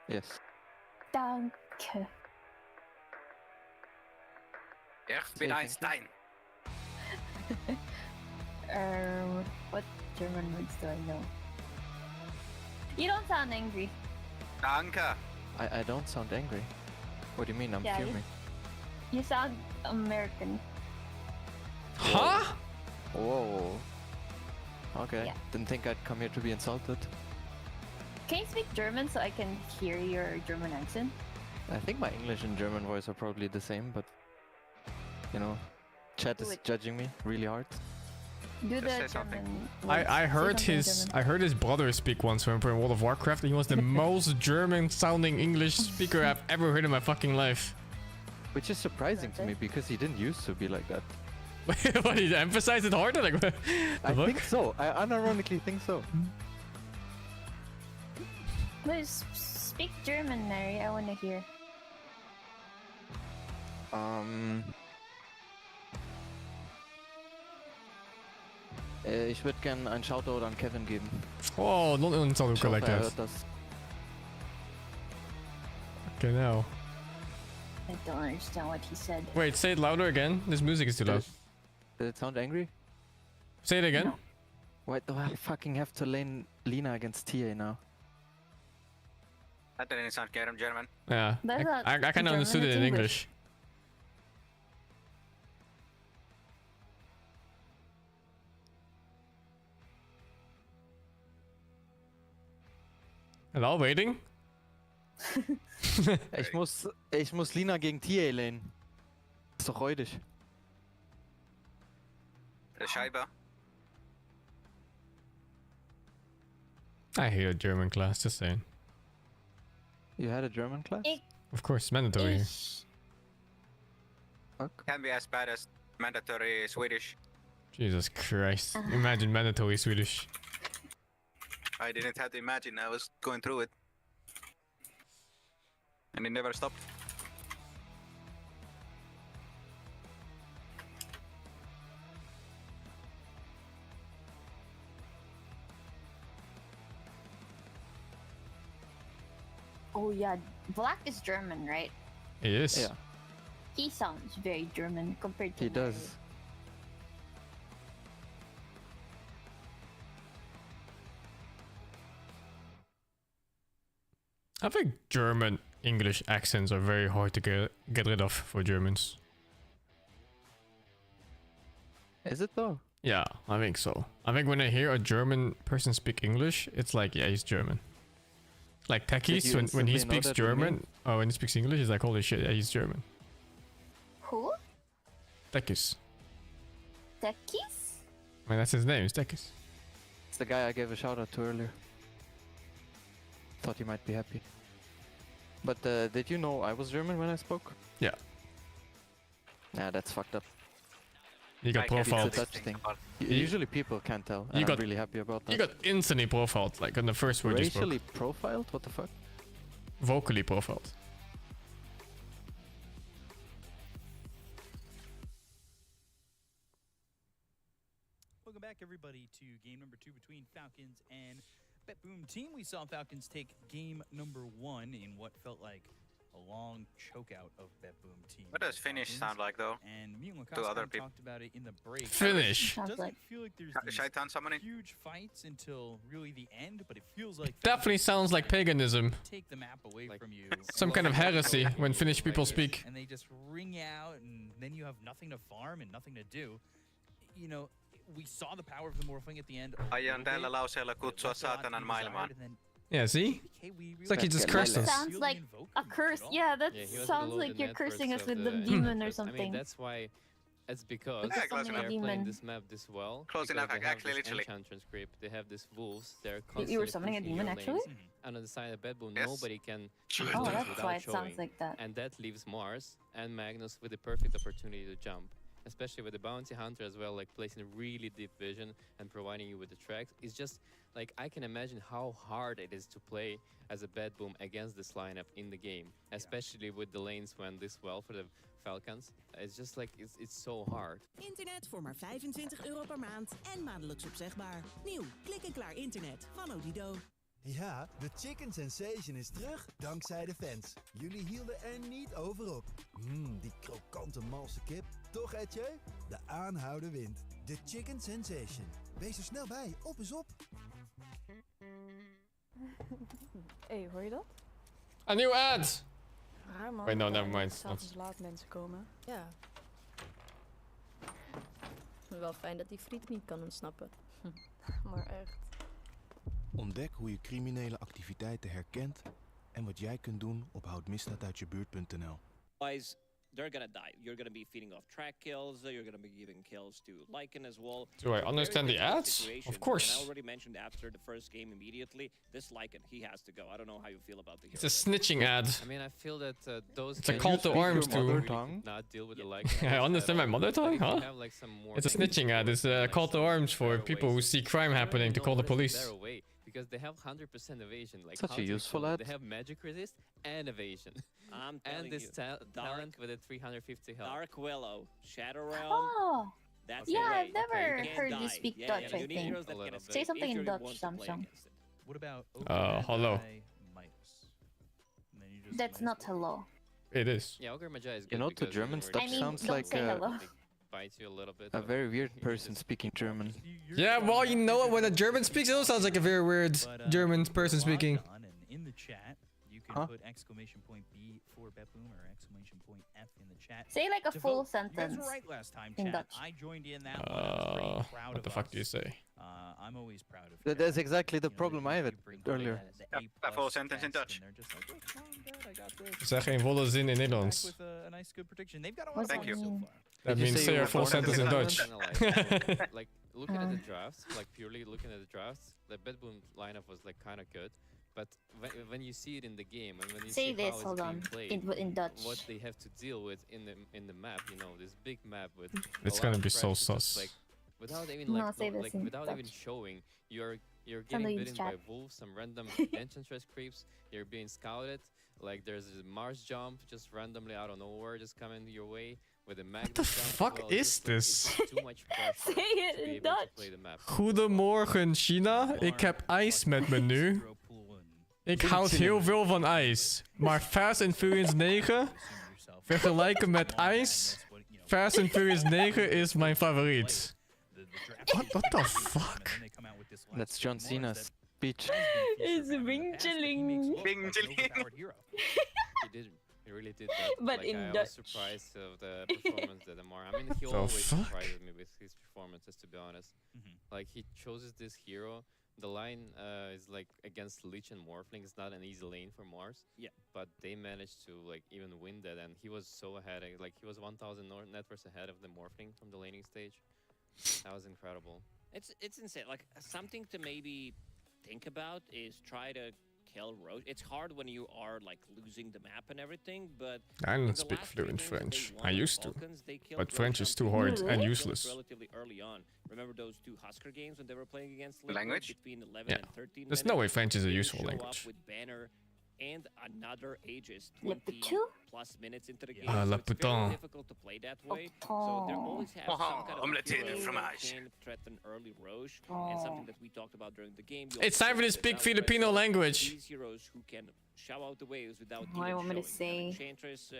Yes. Danke. Ich bin Einstein. What German words do I know? You don't sound angry. Danke. I don't sound angry. What do you mean? I'm Yeah, fuming. You sound American. Huh? Whoa. Okay. Yeah. Didn't think I'd come here to be insulted. Can you speak German so I can hear your German accent? I think my English and German voice are probably the same, but you know, chat Do is it. judging me really hard. Do the say something. German. I words. heard Say something in his German. I heard his brother speak once when we played World of Warcraft, and he was the most German sounding English speaker I've ever heard in my fucking life. Which is surprising to me because he didn't used to be like that. What, did he emphasize it harder? Like, what I the fuck? think so. I unironically think so. Please speak German, Mary. I want to hear. Ich würde gerne ein Shoutout an Kevin geben. Oh, don't insult Ich him hoffe, like er that. hört das. Okay, now. I don't understand what he said. Wait, say it louder again. This music is too loud. Did it sound angry? Say it again. No. Why do I fucking have to lane Lina against TA now? That didn't sound German. Yeah, That's not I kind of German, understood it it's in English. English. Hello, waiting? Ich muss Lina gegen TA lane. Ist doch räudig. The Scheibe. I hate a German class, just saying. You had a German class? Of course, mandatory here. Can be as bad as mandatory Swedish. Jesus Christ. Imagine mandatory Swedish. I didn't have to imagine, I was going through it. And it never stopped. Oh yeah, Black is German, right? He is. Yeah, He sounds very German compared to he does. Mary. I think German English accents are very hard to get rid of for Germans. Is it though? Yeah, I think so. I think when I hear a German person speak English, it's like, yeah, he's German. Like Tekis, you when he instantly know speaks that with me? German, or when he speaks English, he's like, holy shit, yeah, he's German. Who? Tekis. Tekis? I mean, that's his name, it's Tekis. It's the guy I gave a shout out to earlier. Thought he might be happy. But did you know I was German when I spoke? Yeah. Nah, that's fucked up. You got I can't profiled. It's a Dutch thing. You- Usually people can't tell, and I'm really happy about that. You got instantly profiled, like on the first word you spoke. Racially profiled? What the fuck? Vocally profiled. Welcome back, everybody, to game number 2 between Falcons and BetBoom Team. We saw Falcons take game number 1 in what felt like a long chokeout of BetBoom Team. What does finish sound like, though? And me and To other Lacoste people. talked about it in the break. Finish. It doesn't feel like there's these Shaitan summoning? huge fights until really the end, but it feels like Definitely sounds like paganism. take the map away from you. Some kind of heresy when Finnish people speak. And they just ring out, and then you have nothing to farm and nothing to do. You know, we saw the power of the morphing at the end. Aion tällä lauseella kutsua saatanan maailmaan. Yeah, see? It's like he just cursed us. Sounds like a curse. Yeah, that Yeah, he was sounds below like the you're cursing us networks with of the the demon or networks. I mean, something. that's why. It's because It's they're summoning a playing demon. this map this well. Close because enough, they have actually, this literally. Enchantress script. They have these wolves. They're You were constantly summoning a pushing demon, your actually? lanes. And on the side of Bedboom, Yes. nobody can Sure. choose Oh, those that's without why it showing. sounds like that. And that leaves Mars and Magnus with the perfect opportunity to jump. Especially with the bounty hunter as well, like placing really deep vision and providing you with the tracks. It's just like I can imagine how hard it is to play as a Bedboom against this lineup in the game, especially with the lanes when this well for the Falcons. It's just like it's so hard. Internet voor maar €25 per maand en maandelijks opzegbaar. Nieuw, klik-en-klaar internet van Odido. Ja, de Chicken Sensation is terug dankzij de fans. Jullie hielden er niet over op. Die krokante malse kip. Toch, Etje? De aanhouden wint. De Chicken Sensation. Wees er snel bij, op is op. Hey, hoor je dat? A new ad! Raar man. Wait, no, dat never er mind. s'avonds laat mensen komen. Ja. Wel fijn dat die friet niet kan ontsnappen. Maar echt. Ontdek hoe je criminele activiteiten herkent en wat jij kunt doen op houdmisdaaduitjebuurt.nl. Otherwise, they're gonna die. You're gonna be feeding off track kills. You're gonna be giving kills to Lycan as well. Do I understand the Very difficult ads? situation. Of course. And I already mentioned after the first game immediately, this Lycan, he has to go. I don't know how you feel about the hero. It's a snitching ad. I mean, I feel that those It's a games call to really arms could to- not deal with the Lycan I understand my mother tongue, But if you huh? have, like, some more It's a things snitching ad. It's a call to arms for people who see crime happening to call the police. better way, because they have 100% evasion. Like Such a how to useful kill. ad. They have magic resist and evasion. I'm telling and this you, talent with a 350 health. Dark Willow, Shadow Realm. Oh, That's yeah, the way. I've never You can't heard you die. speak Yeah, Dutch, yeah, I you need think. heroes that can escape Say something if in you Dutch, want to play Samsung. against it. What about hello. Midas? And then you just That's not hello. It is. Yeah, Ogre Magi is good. You know, to because German when stuff we're sounds don't like say hello. bites you a little bit. a very weird person speaking German. Yeah, well, you know it when a German speaks, it also sounds like a very weird German person speaking. And in the chat, you can Huh? put exclamation point B for BetBoom or exclamation point F in the chat. Say like a to full vote. You guys sentence were right last time, in chat. Dutch. I joined in that one. I was pretty proud What of the fuck us. do you say? I'm always proud of That's exactly the problem I had earlier. A full sentence in Dutch. They're just like, "Oh, come on, Dad, I got this." Zeg geen volle zin in Back Nederlands. with a nice good prediction. They've got a lot What's of that points so mean? far. That Did you means say say you a were full born sentence in in Dutch. Like looking at the drafts, like purely looking at the drafts, the Bedboom lineup was like kind of good. But when you see it in the game and when you Say see this, how it's hold being on, played, in Dutch. what they have to deal with in the map, you know, this big map with. It's a gonna lot of be so pressure, just sus. like without even No, like, say this like in without even Dutch. showing, you're Send getting the bitten by chat. wolves, some random enchantress creeps. You're being scouted. Like there's a Mars jump just randomly out of nowhere, just coming your way with a magnet. What the fuck is this? Too much pressure Say it to be in able to Dutch. play the map. Goedemorgen China, ik heb ijs met me nu. Ik houd heel veel van ijs. Maar Fast and Furious 9 vergelijken met ijs. Fast and Furious 9 is mijn favoriet. What the fuck? That's John Cena's speech. It's Bing Chilling. Bing chilling. He did. He really did that. But like, in I was Dutch. surprised of the performance that Amar. I mean, he The always fuck? surprises me with his performances, to be honest. Like he chooses this hero. The line is like against Lich and Morphling. It's not an easy lane for Mars. Yeah. But they managed to like even win that, and he was so ahead. Like he was 1,000 net worth ahead of the Morphling from the laning stage. That was incredible. It's insane. Like something to maybe think about is try to kill Roche. It's hard when you are like losing the map and everything, but I in don't the speak last fluent three games that they French. won I on used to. Falcons, they killed But Roche French is on too two hard games. and They killed useless. relatively early on. Remember those two Husker games when they were playing against Liquid Language? between 11 Yeah. and 13 There's minutes? no way French is a They useful show language. Up with Banner and another Aegis, Le 20 Pichu? plus minutes into the game. Ah, so le it's very putain. difficult to play that way. So there always have some kind of Omelette hero et that fromage. can threaten early Roche, and something that we talked about during the game. You It's also time for to said speak without Filipino pressure, language. These heroes who can shout out the waves without What do you even want me to showing. say? Enchantress,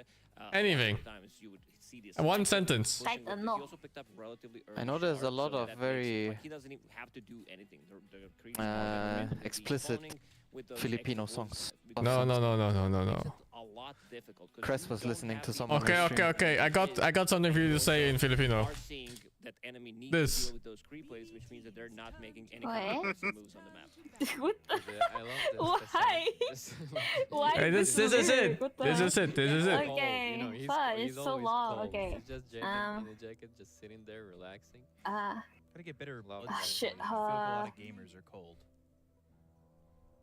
Anything. sometimes you would see this One pushing sentence. with it. Type He no. also picked up relatively I early know there's a shards, lot so of that makes it very like he doesn't even have to do anything. The creeps are already explicit respawning with those Filipino extra wolves, songs. because No, it no, no, no, no, no, makes no. it a lot difficult, 'cause Cress you was don't listening have to the someone. Okay, okay, okay. I got something for you to say in Filipino. are seeing that enemy needs This. to deal with those creep plays, which means that they're not making any kind of What? aggressive moves on the map. What the? I love this. Why? Why Hey, this is it. weird? What the This is it. This is it. Okay, You know, he's, fine, he's it's so always long, cold. okay. He's just jacket in a jacket, just sitting there relaxing. Gotta get better. Love blood that. Shit, I feel like a lot of gamers are cold.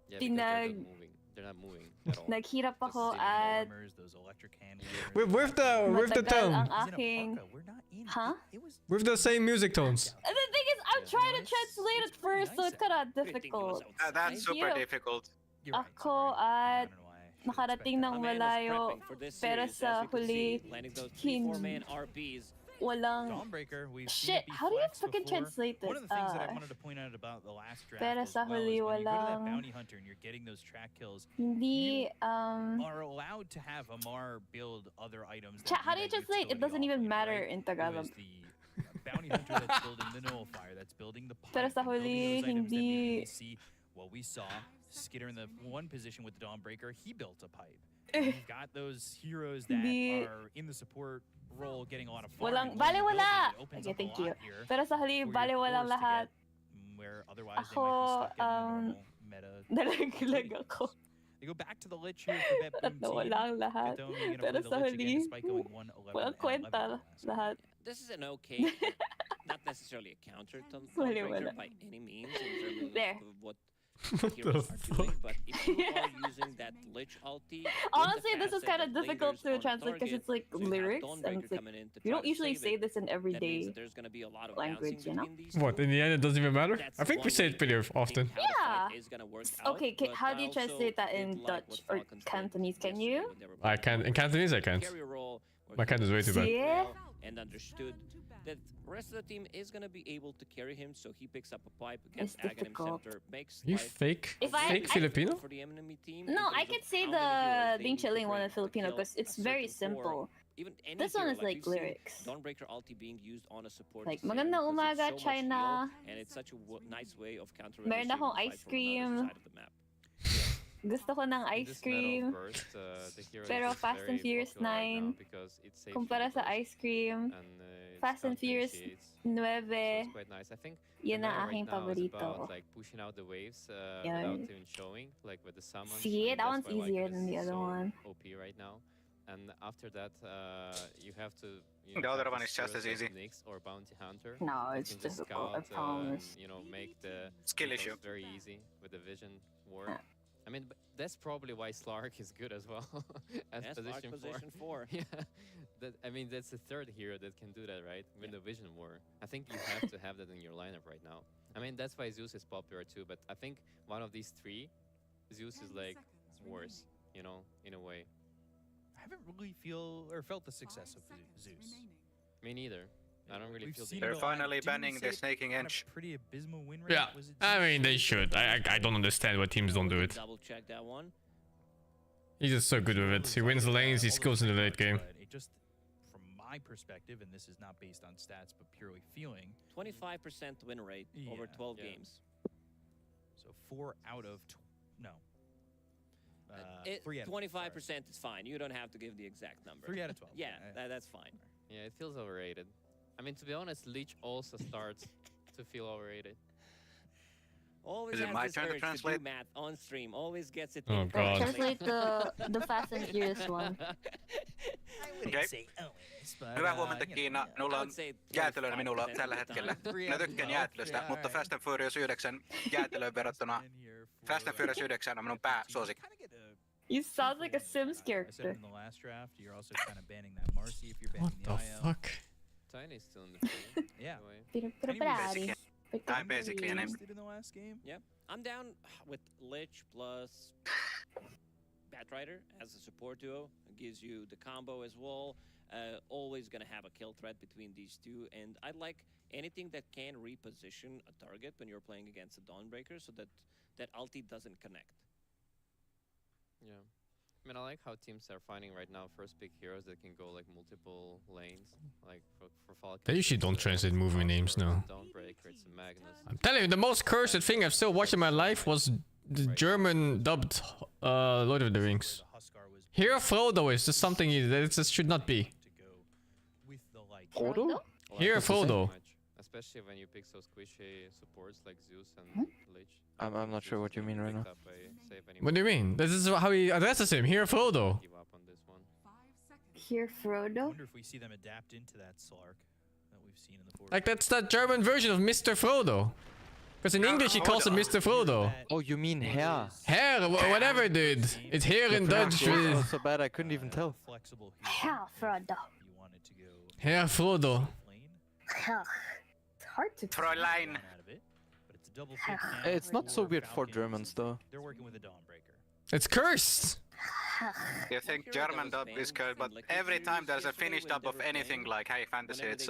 Yeah, because they're Pinag- not moving. They're not moving at all. Naghirap ako sitting at Warmers, those electric hand With the matagal tone. ang aking... Huh? With the same music tones. And the thing is, I'm trying to translate it first, so it's kinda difficult. That's super Hirap difficult. ako at nakarating ng malayo, pero sa huli, walang... Dawnbreaker, we've seen Shit, it be how do you flexed fucking before. translate this? One of the things that I wanted to point out about the last draft pero as sa well huli is when you go to that walang... bounty hunter and you're getting those track kills, Hindi, are allowed to have Amar build other items. Chat, how do you translate? It doesn't even matter in Tagalog. Bounty hunter that's building the nullifier, that's building the pipe, Pero sa and building huli, those items that we hindi... didn't see. What we saw, Skitter in the one position with the Dawnbreaker, he built a pipe. And you've got those heroes that Hindi- are in the support role getting a lot of Walang... farming. Bale When you build wala! it, it opens Okay, up a thank you. lot here Pero sa huli, for your bale walang cores to lahat. get, where otherwise Ako, they might be stuck in the normal meta. nalaglag ako. They go back to the Lich here for that boom Tatlo wala ang lahat. But then you're gonna Pero play the sa Lich again huli, despite going 1-11 walang and 11 kwenta last game. lahat. This is an okay, not necessarily a counter to Wala, Dawnbreaker wala. by any means in terms There. of what heroes are doing, but if you are using that Lich ulti, with the Honestly, this fast is kind of save that difficult lingers to on translate because target, it's like so you have lyrics, and Dawnbreaker it's like coming in to you try don't to usually save say it, this in that means everyday that there's gonna be a lot of language, bouncing you know? between these What, two. in the end it doesn't even matter? That's I think we one say way it pretty to think often. how the Yeah. fight is gonna work Okay, out, but how do I you also translate that in did like Dutch what or Falcons did Cantonese? Can yesterday you? when they were I can. In Cantonese I can't. carry role, where My he cat is way too bad. played Yeah. well and understood that the rest of the team is gonna be able to carry him, so he picks up a pipe, gets It's Aghanim difficult. Scepter, makes You life fake? If I- Fake I- Filipino? for the enemy team. No, in I terms could of say how many the heroes they Bing need to Chilling one bring in to Filipino kill because a it's very certain core. simple. Even any This hero, one is like we've seen lyrics. Dawnbreaker ulti being used on a support Like, to save him magandang because it's umaga, so much China. heal, and it's such a nice way of countering Meron akong ice cream. Gusto ko ng ice cream. Pero Fast and Furious 9, kumpara sa ice cream, Fast and Furious 9, It's quite nice. I think yun the ang meta aking right now is paborito. about like pushing out the waves Yun. without even showing, like with the summons. See, and that that's one's why, like, easier it than is the other so one. OP right now. And after that, you have to. The other have one the is just as skills easy. like Nyx or Bounty Hunter. No, You it's can just difficult, I scout, promise. make the Skill kills issue. very easy with the vision work. I mean, that's probably why Slark is good as well. As Yeah, Slark position position 4. four. Yeah, I mean, that's the third hero that can do that, right? Win the Vision War. I think you have to have that in your lineup right now. I mean, that's why Zeus is popular too, but I think one of these three, Zeus is like worse, you know, in a way. I haven't really felt the success of Zeus. Me neither. I don't really feel the They're finally banning the snaking inch. Pretty abysmal win rate. Yeah, Was it I Zeus? mean they should. I don't understand why teams don't do it. Double check that one. He's just so good with it. He wins the lanes, he skills in the late game. But it just, from my perspective, and this is not based on stats but purely feeling, 25% win rate over 12 games. So 4 out of no. 3 out of 25% is fine. You don't have to give the exact number. 3 out of 12. Yeah, that's fine. Yeah, it feels overrated. I mean, to be honest, Leech also starts to feel overrated. Always Is it has my this turn to urge translate? do math on stream. Always gets it. Oh, God. Translate the Fast and Furious one. Okei. Hyvää huomenta Kiina. Minulla on jäätelöä minulla tällä hetkellä. Minä tykkään jäätelöstä, mutta Fast and Furious 9 jäätelöön verrattuna Fast and Furious 9 on minun pääsuosikki. You sound like a Sims character. In the last draft, you're also kind of banning that Marcy if you're banning What the fuck? Tiny's still in the field. Yeah. I'm basically an in the last game. Yep. I'm down with Lich plus Batrider as a support duo. It gives you the combo as well. Always gonna have a kill threat between these two, and I like anything that can reposition a target when you're playing against a Dawnbreaker, so that ulti doesn't connect. Yeah. I mean, I like how teams are finding right now first pick heroes that can go like multiple lanes, like for FALCON. They usually don't translate movie names now. Dawnbreaker, it's a Magnus. I'm telling you, the most cursed thing I've still watched in my life was the German dubbed Lord of the Rings. Hero Frodo is just something that just should not be. Frodo? Hero Frodo. Especially when you pick so squishy supports like Zeus and Lich. I'm not sure what you mean right now. What do you mean? This is how he addresses him. Hero Frodo. Give up on this one. Here, I Frodo. wonder if we see them adapt into that Slark that we've seen in the forward. Like that's that German version of Mr. Frodo. Because in English he calls him Mr. Frodo. Oh, you mean Herr? Herr, whatever, dude. It's Herr in Dutch. Was so bad I couldn't even tell. Flexible Here, Frodo. You wanted to go Herr Frodo. Here. It's hard to Fräulein. out of it, but it's a double pick now. It's not so weird for Germans though. They're working with a Dawnbreaker. It's cursed. You think German dub is good, but every time there's a Finnish dub of anything like high fantasy, it's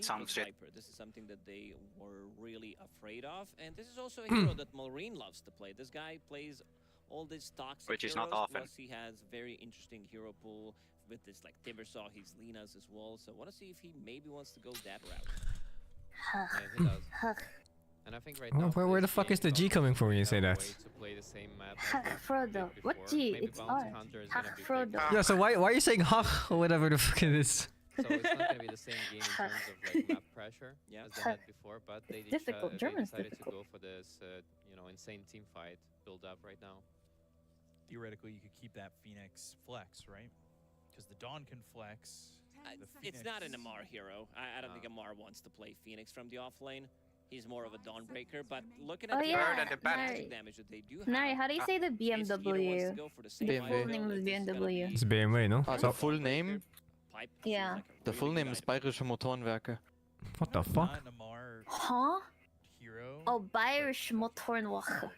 some shit. This is something that they were really afraid of, and this is also a hero that Maureen loves to play. This guy plays all these toxic Which is heroes, not often. plus he has very interesting hero pool with this like Timbersaw, he's Linas as well. So I want to see if he maybe wants to go that route. Yeah, he does. And I think right Well, now. where the fuck is the G coming from when you say that? To play the same map Here, Frodo. What G? Maybe It's Bounty R. Hunter is Here, gonna be Frodo. Yeah, so why are you saying Hach or whatever the fuck it is? So it's not gonna be the same game in terms of like map pressure as they had before, but they, Difficult. they German's decided difficult. to go for this, you know, insane team fight build up right now. Theoretically, you could keep that Phoenix flex, right? Because the Dawn can flex. It's not an Amar hero. I don't think Amar wants to play Phoenix from the off lane. He's more of a Dawnbreaker, but looking at Oh, the yeah. magic damage that they do have. Nari, how do you say the BMW? The full name is BMW. It's BMW, no? The full name? Yeah. The full name is Bayerische Motorenwerke. What the fuck? Huh? Hero. Oh, Bayerisch Motorenwache.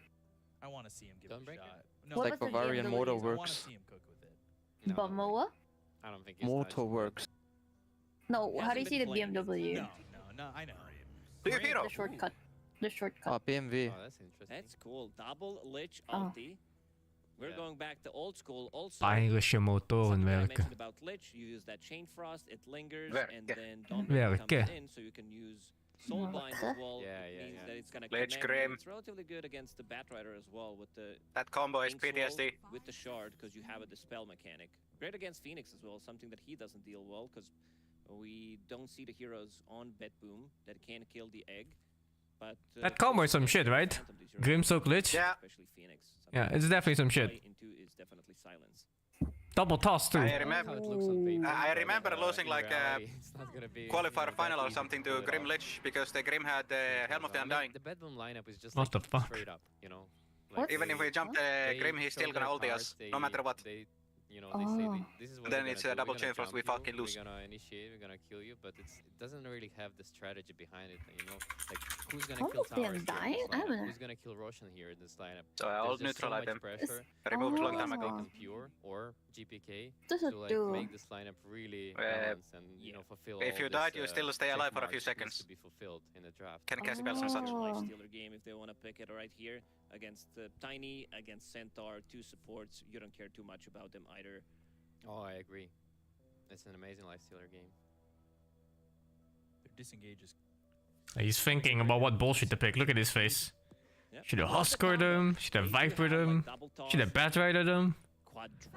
I want to see him give it a shot. It's like Bavarian Motor I want to Works. see him cook with it. Bamoa? I don't think Motor Works. No, how do you say the BMW? No, I know. The shortcut. The shortcut. Ah, BMW. Oh, that's interesting. That's cool. Double Lich Oh. ulti. We're going back to old school. Also, Bayerische something that I Motorenwerke. mentioned about Lich, you use that Chain Frost, it lingers, and then Dawnbreaker Werke. comes in, so you can use Soulbind as well. Yeah, It yeah, means yeah. that it's gonna Lich connect, Grim. and it's relatively good against the Batrider as well with the That combo is Ink's roll PTSD. with the shard because you have a dispel mechanic. Great against Phoenix as well, something that he doesn't deal well because we don't see the heroes on Bet Boom that can kill the egg. But That combo is some shit, right? Grimsoak Lich? Yeah. especially Phoenix. Yeah, it's definitely some shit. Play into is definitely silence. Double toss too. I remember. I but, remember losing in like reality, it's not gonna be qualifier final or easy something pull to it Grim off. Lich because the Grim had Helm of the I mean, Undying. the bedroom lineup is just What like the fuck? straight up, you know. Even if we jump the they Grim, he's show still gonna their ulti cards, us, no matter what. They, you know, they say this is what Then we're it's gonna a do. double We're chain gonna frost, we jump fucking you, lose. We're gonna initiate, we're gonna kill you, but it doesn't really have the strategy behind it, you know? Like, who's gonna kill Probably towers I'm here in dying. this I'm lineup? gonna. Who's gonna kill Roshan here in this lineup? So I'll There's just so neutralize much them. pressure. Removed long time Fake ago. and pure or GPK Does it to like do? make this lineup really balanced and you know fulfill If all you this, died, you still stay check alive for a few marks needs seconds. to be fulfilled in the draft. Can cast spells and such. Lifestealer game if they want to pick it right here against Tiny, against Centaur, two supports. You don't care too much about them either. Oh, I agree. It's an amazing Lifestealer game. Their disengage is He's thinking about what bullshit to pick. Look at his face. Should have Huskered him. Should have Vipered him. Should have Batridered him.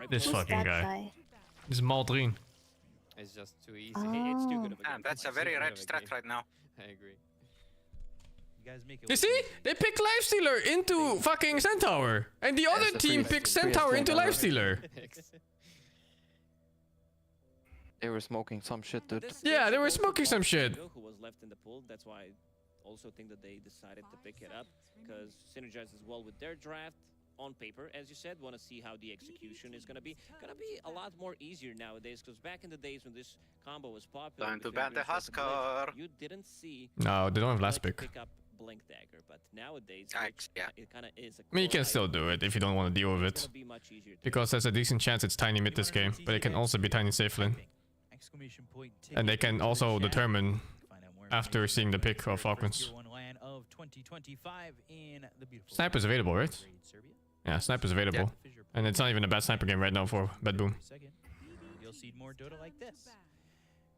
This fucking guy. This is Maldreen. It's just too easy. It's too good of a Damn, that's a very red strat right now. I agree. You guys make it. You see? They picked Lifestealer into fucking Centaur. And the other team picked Centaur into Lifestealer. They were smoking some shit, dude. Yeah, they were smoking some shit. Who was left in the pool? That's why I also think that they decided to pick it up because synergizes well with their draft. On paper, as you said, want to see how the execution is gonna be a lot more easier nowadays. Because back in the days when this combo was popular, Time to between ban the Grimstroke and Lich, Husker. you didn't see. No, they don't have last pick. Pick up Blink Dagger, but nowadays it kind of is. I mean, you can still do it if you don't want to deal with it. Because there's a decent chance it's Tiny mid this game, but it can also be Tiny safe lane. Exclamation point. And they can also determine after seeing the pick of Falcons. Of 2025 in the beautiful Sniper's available, right? Yeah, Sniper's available. And it's not even a bad sniper game right now for Bad Boom. You'll see more Dota like this.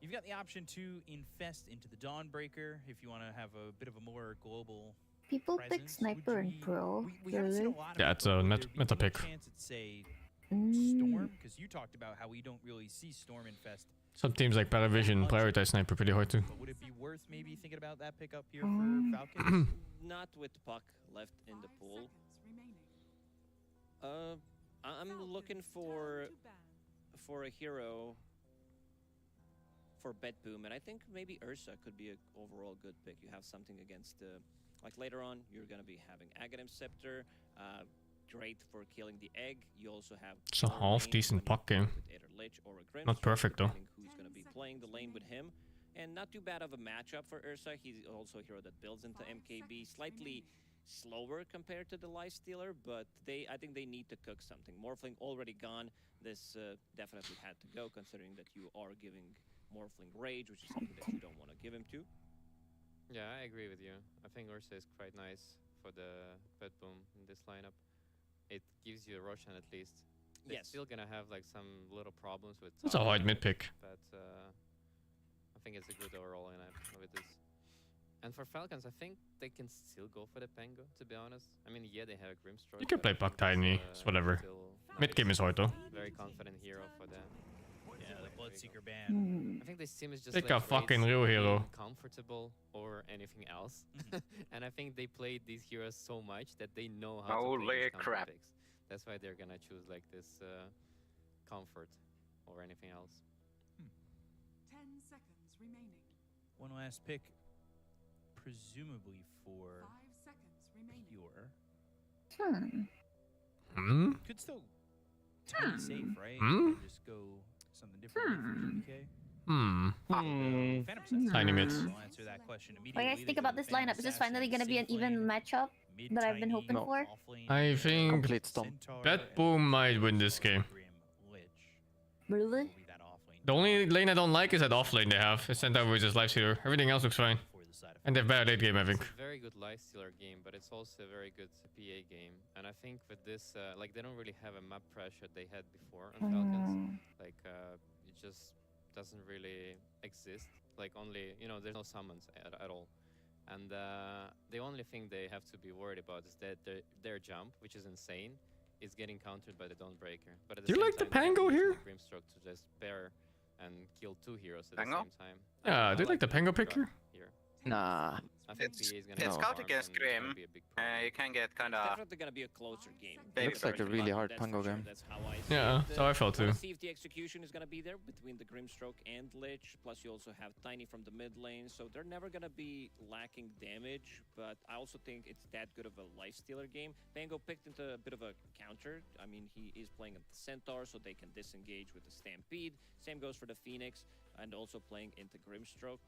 You've got the option to infest into the Dawnbreaker if you want to have a bit of a more global. People pick Sniper and Pro. Really? Yeah, it's a meta pick. Chance at say Storm, because you talked about how we don't really see Storm infest. Some teams like Paravision prioritize Sniper pretty hard too. But would it be worth maybe thinking about that pickup here for Falcons? Not with Puck left in the pool. I'm looking for a hero for Boom, and I think maybe Ursa could be an overall good pick. You have something against like later on, you're gonna be having Aghanim Scepter, great for killing the egg. You also have It's a half decent Puck game. with either Lich or a Not perfect though. depending who's gonna be playing the lane with him. And not too bad of a matchup for Ursa. He's also a hero that builds into MKB. Slightly slower compared to the Lifestealer, but I think they need to cook something. Morphling already gone. This definitely had to go, considering that you are giving Morphling Rage, which is something that you don't want to give him to. Yeah, I agree with you. I think Ursa is quite nice for the Bad Boom in this lineup. It gives you a Roshan at least. They're still gonna have like some little problems with. That's a hard mid pick. But I think it's a good overall lineup with this. And for Falcons, I think they can still go for the Pango, to be honest. I mean, yeah, they have a Grimstroke. You can play Puck Tiny, it's whatever. Mid game is hard though. Very confident hero for them. Yeah, the Bloodseeker ban. I think this team is just Pick like a fucking great real for hero. being comfortable or anything else. And I think they played these heroes so much that they know how to Holy play these counter crap. picks. That's why they're gonna choose like this comfort or anything else. 10 seconds remaining. One last pick, presumably for 5 seconds Pure. remaining. Could still be safe, right? Hmm? Just go something different for GPK. Tiny mid. I'll answer that question What do you immediately. guys think about this lineup? Is this finally going to be an even matchup that I've been hoping for? I think Bad Boom might win this game. Really? The only lane I don't like is that off lane they have. It's Centaur versus Lifestealer. Everything else looks fine. And they're better late game, I think. It's a very good Lifestealer game, but it's also a very good PA game. And I think with this, like they don't really have a map pressure they had before on Falcons. Like it just doesn't really exist. Like only, you know, there's no summons at all. And the only thing they have to be worried about is that their jump, which is insane, is getting countered by the Dawnbreaker. But at the Do you same like the time, they have Pango to use here? the Grimstroke to just pair and kill two heroes at Pango? the same time. Yeah, I do you like the Pango pick Grimstroke here? Nah. I think PA is gonna It's go scout farm against and it's gonna Grim. be a big problem. You can get kind It's of. definitely gonna be a closer game. Looks like a really hard That's Pango for sure. game. That's how I see Yeah, it. that's how I felt Wanna too. see if the execution is gonna be there between the Grimstroke and Lich. Plus, you also have Tiny from the mid lane, so they're never gonna be lacking damage. But I also think it's that good of a lifestealer game. Pango picked into a bit of a counter. I mean, he is playing at the Centaur, so they can disengage with the Stampede. Same goes for the Phoenix, and also playing into Grimstroke.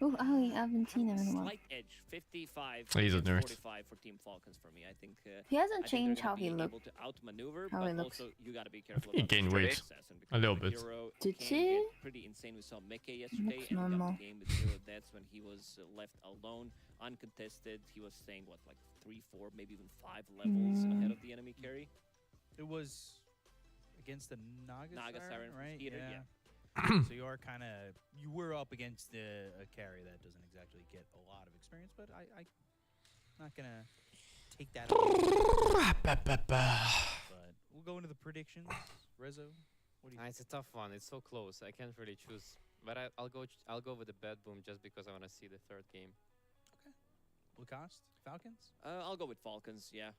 Oh, I haven't seen him in a while. Slight edge, 55 Oh, he's a against nerd. 45 for Team Falcons for me. I think He hasn't I think they're changed gonna how he be looked. able to outmaneuver, How but he looks. also you got to be careful. He about gained the weight. assassin A little because bit. the hero Did can she? get pretty insane. We saw Mekke yesterday, Looks and he normal. got the game with 0 deaths when he was left alone, uncontested. He was staying what, like 3, 4, maybe even 5 levels ahead of the enemy carry. It was against the Naga Siren, right? Peter, yeah. So you are kind of were up against a carry that doesn't exactly get a lot of experience, but I'm not gonna take that away. But we'll go into the predictions. Rezo, what do you? It's a tough one. It's so close. I can't really choose. But I'll go with the Bad Boom just because I want to see the third game. Lacoste, Falcons. I'll go with Falcons. Yeah.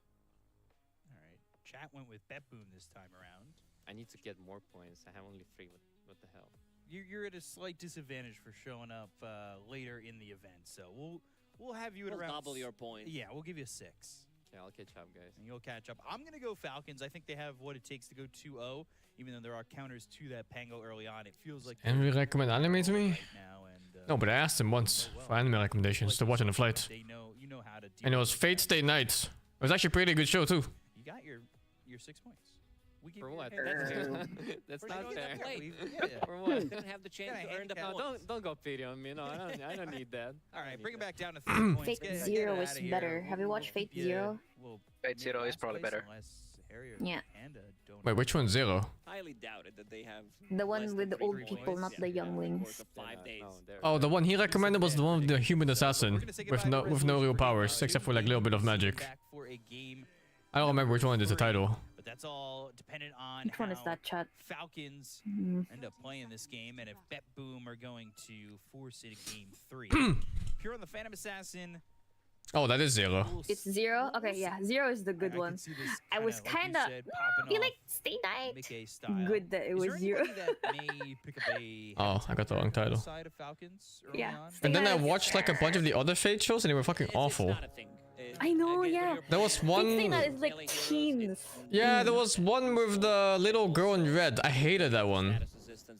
All right. Chat went with Bet Boom this time around. I need to get more points. I have only 3. What the hell? You're at a slight disadvantage for showing up later in the event, so we'll have you at We'll around double your points. Yeah, we'll give you 6. Okay, I'll catch up, guys. And you'll catch up. I'm gonna go Falcons. I think they have what it takes to go 2-0, even though there are counters to that Pango early on. It feels like And we recommend anime to me? right now, and No, but I asked him once for anime recommendations to watch on the flight. they know you know how to deal And it was with Fate Stay Night. It was actually a pretty good show too. You got your 6 points. We give For you what? That's That's not fair. For You what? didn't have the chance to earn the No, points. don't go pity on me. No, I don't need that. All right, bring it back down to 3 points. Fate Get Zero it is outta here. better. Have you watched Fate Zero? Fate Zero is probably better. Yeah. Wait, which one's Zero? Highly doubted that they have The less one than with the 3 old points people, not the in the younglings. course of 5 days. Oh, the one he recommended was the one with the human assassin with no real powers except for like a little bit of magic. I don't remember which one is the title. But that's all dependent on Which one is how that, chat? Falcons end up playing this game, and if Bet Boom are going to force it in game 3. Pure on the Phantom Assassin. Oh, that is Zero. It's Zero? Okay, yeah. Zero is the good one. I was kind of... You like Stay Night? Good that it was Zero. Oh, I got the wrong title. Side of Falcons early Yeah. on? And then I watched like a bunch of the other Fate shows and they were fucking awful. I know, yeah. There was one... Stay Night is like teens. Yeah, there was one with the little girl in red. I hated that one.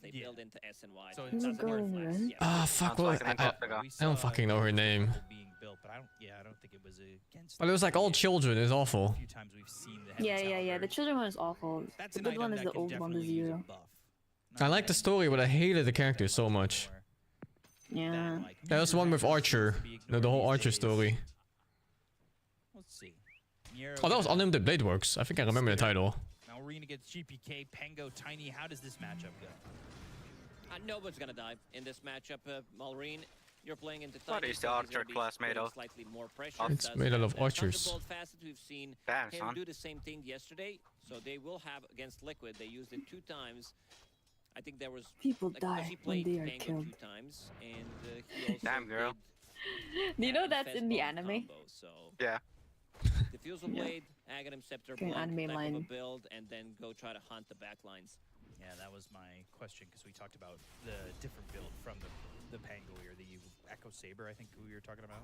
They build into SNY. So it's not going Ah, fuck, what? I don't fucking know her name. But I don't think it was against. But it was like all children. It's awful. Yeah. The children one is awful. The good one is the old one, the Zero. I liked the story, but I hated the characters so much. Yeah. There was one with Archer. The whole Archer story. Let's see. Oh, that was Unlimited Blade Works. I think I remember the title. Now Arena gets GPK, Pango, Tiny. How does this matchup go? Nobody's gonna die in this matchup. Malrine, you're playing into What Tiny, is the so he's Archer gonna be class made putting of? Slightly more pressure. It's made out of archers. Thunderbolt Facet, we've seen Damn, him son. do the same thing yesterday, so they will have against Liquid. They used it 2 times. I think there was People like, die he when played they are Pango killed. 2 times, and he also Damn, girl. Do you know that's in the anime? Combo, so Yeah. Diffusal Blade, Aghanim Scepter, Okay, Blunt anime type line. of a build, and then go try to hunt the backlines. Yeah, that was my question because we talked about the different build from the Pango or the Echo Saber, I think who you were talking about.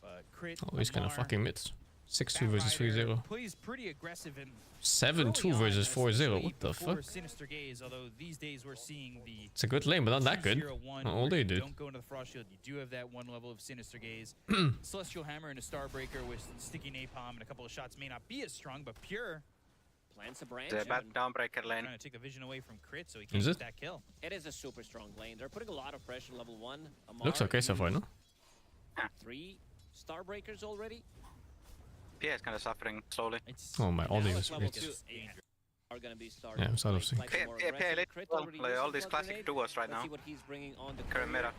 But Crit. Oh, he's kind of Lamar, fucking mid. 6-2 Bat versus Rider 3-0. Plays pretty aggressive and 7-2 versus 4-0. What the fuck? Sinister Gaze, although these days we're seeing the It's a good lane, but not that good. 2-0-1 Not all where they you did. Don't go into the Frost Shield. You do have that one level of Sinister Gaze. Celestial Hammer and a Starbreaker with Sticky Napalm and a couple of shots may not be as strong, but Pure Plants a branch. The bad and downbreaker lane. trying to take the vision away from Crit so he can't Is get it? that kill. It is a super strong lane. They're putting a lot of pressure level 1. Looks okay so far, no? 3 Starbreakers already. PA is kind of suffering slowly. Oh, my audio is Level weird. 2 are gonna be starting. Yeah, it's out of sync. PA lit play all these classic duos right Let's now. see what he's bringing on the Current meta.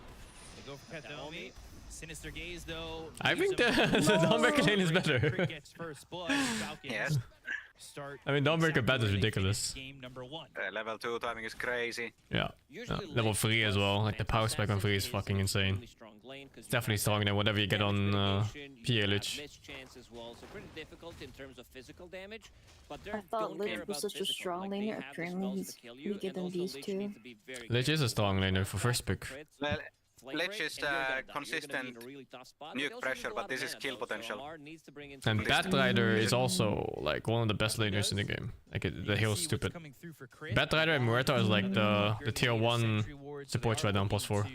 They go for Pet Naomi. Sinister Gaze though. I think the leaves him- downback lane is better. Crit gets first blood. Falcons Yes. start. I mean, Dawnbreaker bad is ridiculous. Game number 1. Level 2 timing is crazy. Yeah. Level 3 as well. Like the power spike on 3 is fucking insane. It's definitely stronger than whatever you get on PLH. I thought Lich was such a strong laner. Apparently he's getting these two. Lich is a strong laner for first pick. Lich is consistent nuke pressure, but this is kill potential. And Batrider is also like one of the best laners in the game. Like the heal's stupid. Batrider and Muerta is like the tier 1 supports right now on +4.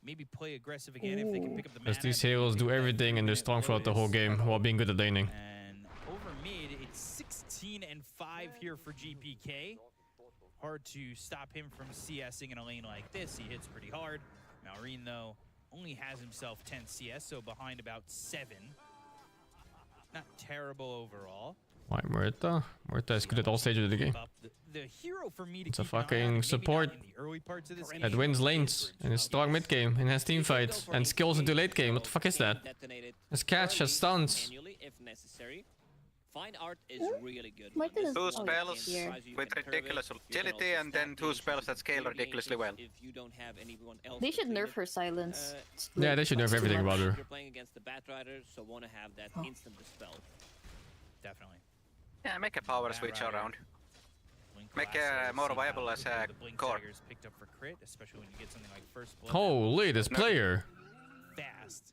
Maybe play aggressive again if they can pick up the Because these heroes do everything and they're strong throughout the whole game while being good at laning. And over mid, it's 16 and 5 here for GPK. Hard to stop him from CSing in a lane like this. He hits pretty hard. Malrine, though, only has himself 10 CS, so behind about 7. Not terrible overall. Why Muerta? Muerta is good at all stages of the game. The hero for me to It's a fucking support that wins lanes and is strong mid game and has team fights and skills into late game. What the fuck is that? Has catch, has stuns. Fine art is really good. 2 spells with ridiculous utility and then 2 spells that scale ridiculously well. They should nerf her silence. Yeah, they should nerf everything about her. You're playing against the Batrider, so want to have that instant dispel. Definitely. Yeah, make a power switch around. Make more viable as a core. Picked up for crit, especially when you get something like first blood. Holy, this player. Fast.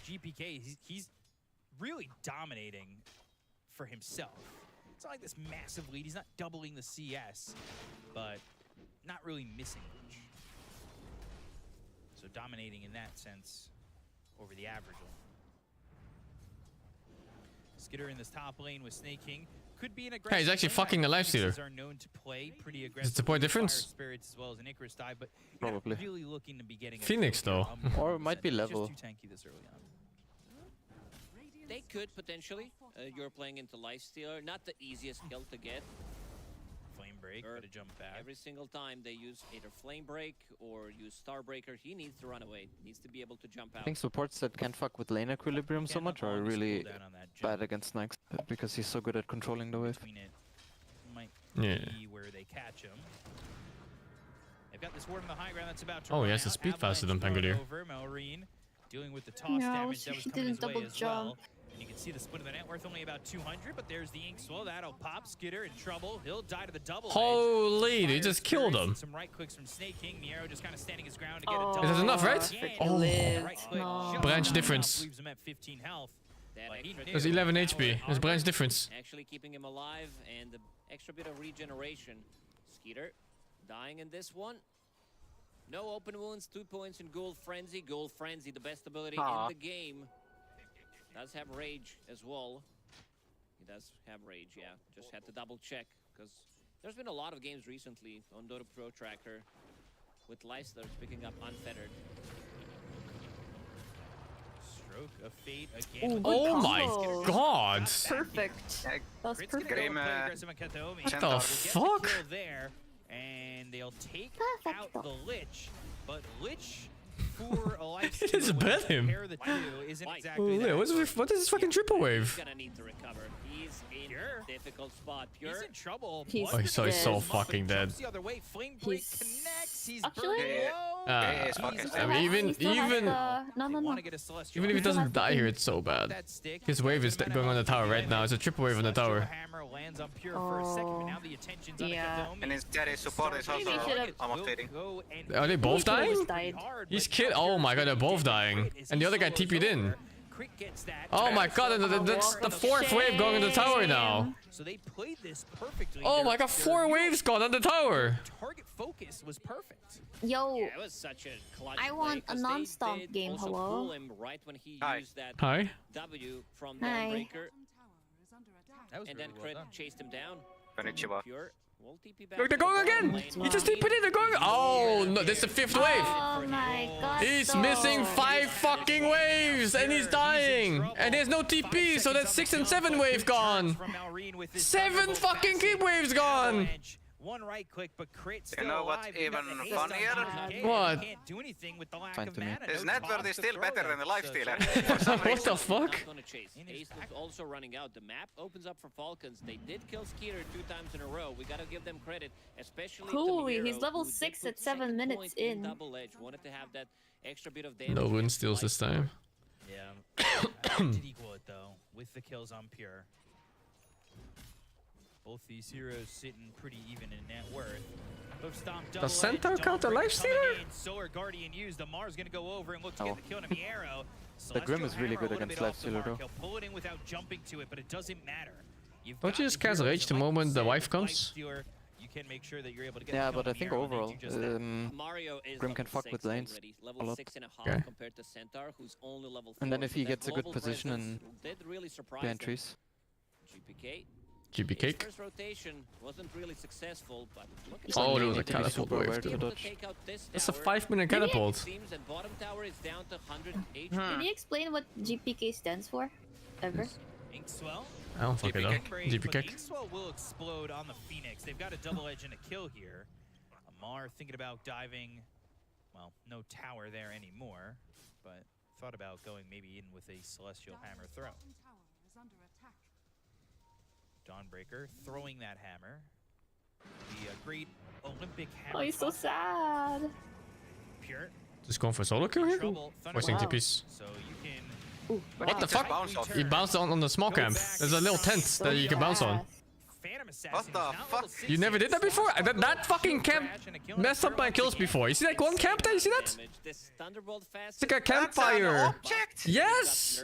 GPK, he's really dominating for himself. It's not like this massive lead. He's not doubling the CS, but not really missing much. So dominating in that sense over the average one. Skitter in this top lane with Snake King could be an aggressive. Hey, he's actually fucking the lifestealer. Is it the point difference? As well as an Icarus dive, but probably. Really looking to be getting Phoenix though. Or it might be level. Just too tanky this early on. They could potentially. You're playing into Lifestealer, not the easiest kill to get. Flame Break, gotta jump back. Every single time they use either Flame Break or use Starbreaker, he needs to run away. Needs to be able to jump out. I think supports that can't fuck with lane equilibrium so much are really bad against Nax because he's so good at controlling the wave. Yeah. Where they catch him. They've got this ward on the high ground that's about to Oh, run he has a out. speed faster than Avalanche Pangolier. Malrine dealing with the toss damage that was coming his way as well. And you can see the split of the net worth only about 200, but there's the ink swell. That'll pop. Skitter in trouble. He'll die to the double. Holy, they just killed him. Some right clicks from Snake King. Miero just kind of standing his ground to get a double. Is that enough, right? Oh, Right click. branch difference. Leaves him at 15 health. There's 11 HP. There's branch difference. Actually keeping him alive and the extra bit of regeneration. Skeeter dying in this one. No open wounds, 2 points in Ghoul Frenzy. Ghoul Frenzy, the best ability in the game. Does have Rage as well. He does have Rage, yeah. Just had to double check because there's been a lot of games recently on Dota Pro Tracker with Lifestealers picking up Unfettered. Stroke of Fate again. Oh my god! Perfect. That was perfect. What the fuck? There, and they'll take out the Lich, but Lich for a life It is bad him. What is this fucking triple wave? He's gonna need to recover. He's in a difficult spot. Pure. He's in trouble. Oh, he's so fucking dead. The other way, Flame Break connects. He's actually, I mean, even if he doesn't die here, it's so bad. His wave is going on the tower right now. It's a triple wave on the tower. Yeah. And instead his support is also almost fading. Are they both dying? He's kid. Oh my god, they're both dying. And the other guy TP'd in. Oh my god, that's the 4th wave going on the tower now. So they played this perfectly. Oh my god, 4 waves gone on the tower. Target focus was perfect. Yo, Yeah, it was such a clutch I want a play 'cause non-stop they game, also hello? pull him right when he used that Hi. W from Hi. Dawnbreaker. That And then Crit chased him down. Konnichiwa. Pure. We'll TP back Look, they're going again. He just TP'd in. They're going. Oh no, this is the 5th wave. Oh my god. He's so. missing 5 fucking waves and he's dying. And there's no TP, so that's 6 and 7 wave gone. 7 fucking keep waves gone. One right click, but crit still You know what's alive. even He's got the haste on funnier? GPK. What? He can't do anything with the lack Fine of to me. mana. His No net toss worth is to still throw better that. than the life So stealer. What the fuck? Not gonna chase. Ace was also running out. The map opens up for Falcons. They did kill Skeeter 2 times in a row. We gotta give them credit, especially Holy, Tamiro, he's level who did 6 put at 7 second minutes point in. Double edge. Wanted to have that extra bit of damage. No rune against steals this Life time. Yeah, did equal it though with the kills on Pure. Both these heroes sitting pretty even in net worth. Does Centaur count the lifestealer? Solar Guardian used. The Mars gonna go over and look to get the kill on the arrow. The Grim Celestial is really Hammer good a little against bit off the lifestealer mark. though. He'll pull it in without jumping to it, but it doesn't matter. You've Don't got you just the cast heroes, rage and the like you moment the said, wife comes? Lifestealer, you can make sure that you're able to get Yeah, the kill but I on the think arrow, and they overall, do just that. Mario is Grim level can fuck 6 with lanes already, a level lot. 6.5 Okay. compared to Centaur, who's only level 4. And then if So he that gets a good global position presence and did really surprise plant them. trees. GPK. GB His cake. first rotation wasn't really successful, but look at Oh, that. there was a Need to be catapult super wave aware to too. dodge. Take out this That's a tower. 5-minute It catapult. seems that bottom tower is down to 100 HP. Can you explain what GPK stands for? Ever? Inkswell? I don't fucking know. GP But kick. Inkswell will explode on the Phoenix. They've got a double edge and a kill here. Amar thinking about diving. Well, no tower there anymore, but thought about going maybe in with a Celestial Hammer throw. Dawnbreaker throwing that hammer. The great Olympic hammer. Oh, he's so toss. sad. Pure. Just going for solo kill here? Trouble. Forcing Wow. TPs. So you can. Ooh, What the Just fuck? bounce off. He bounced on the small camp. There's a little tent So that you can bounce on. fast. Phantom Assassin What the is not level fuck? 6 You never yet. did that before? That fucking camp messed up my kills before. You see that one camp there? You see that? This Thunderbolt fast. It's like a campfire. Yes!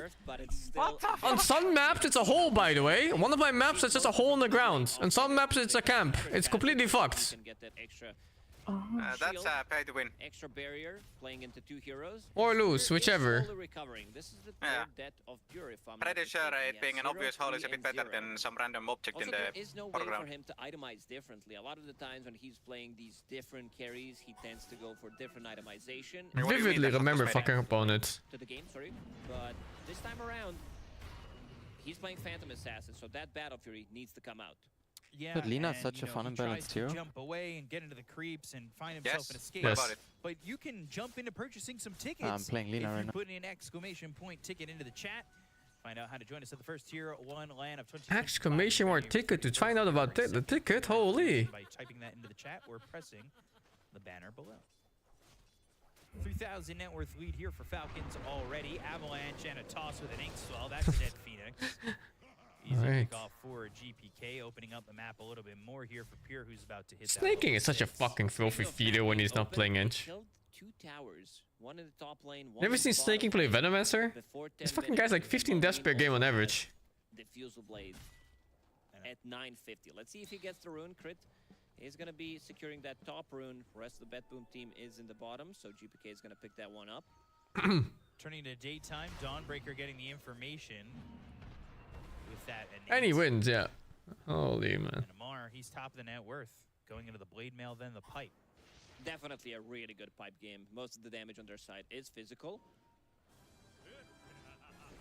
On some maps it's a hole, by the way. One of my maps it's just a hole in the ground. And some maps it's a camp. It's completely fucked. Can get that extra That's pay to win. extra barrier playing into 2 heroes. Or lose, Pure is whichever. slowly recovering. This is the Yeah. third death of Pure, if I'm not Pretty sure mistaken. it He being has an obvious 0, hole is a 3, bit and better 0. than some random object Also, in there the is no way for foreground. him to itemize differently. A lot of the times when he's playing these different carries, he tends to go for different itemization. What do you mean Vividly that's not remember cosmetic? fucking opponent. To the game, sorry. But this time around, he's playing Phantom Assassin, so that Battle Fury needs to come out. Yeah, But Lina's and, such you a know, fun he and tries balanced to hero. jump away and get into the creeps and find himself an escape. Yes. What about it? But you can jump into purchasing some tickets. I'm playing Lina if right you now. put an exclamation point ticket into the chat. Find out how to join us at the first tier 1 LAN of 20. Exclamation mark ticket to find out about the ticket? Holy. By typing that into the chat or pressing the banner below. 3,000 net worth lead here for Falcons already. Avalanche and a toss with an Inkswell. That's a dead Phoenix. Easy Alright. pick off for GPK, opening up the map a little bit more here for Pure, who's about to hit that Snaking level is such a 6. fucking filthy feeder when he's not playing Inch. Killed 2 towers. One in the top lane. One Never in the seen bottom Snaking play lane. Venomancer? Before 10 This fucking minutes, guy's like the 15 bot deaths lane per game on also average. Diffusal Blade at 950. Let's see if he gets the rune crit. He's going to be securing that top rune. Rest of the Bet Boom team is in the bottom, so GPK is going to pick that one up. Turning to daytime, Dawnbreaker getting the information with that. And he wins, yeah. Holy man. And Amar, he's top of the net worth. Going into the blade mail, then the pipe. Definitely a really good pipe game. Most of the damage on their side is physical.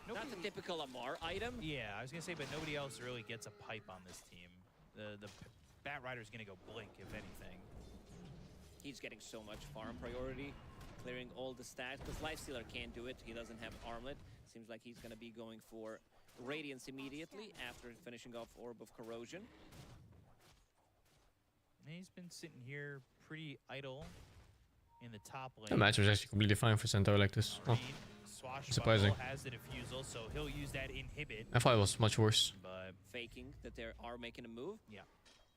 Not the typical Amar item. Yeah, I was gonna say, but nobody else really gets a pipe on this team. The Bat Rider's gonna go blink, if anything. He's getting so much farm priority, clearing all the stacks, because Lifestealer can't do it. He doesn't have Armlet. Seems like he's going to be going for Radiance immediately after finishing off Orb of Corrosion. And he's been sitting here pretty idle in the top lane. The match was actually completely fine for Centaur like this. Oh, surprising. Has the defusal, so he'll use that inhibit. I thought it was much worse. But Faking that they are making a move. Yeah.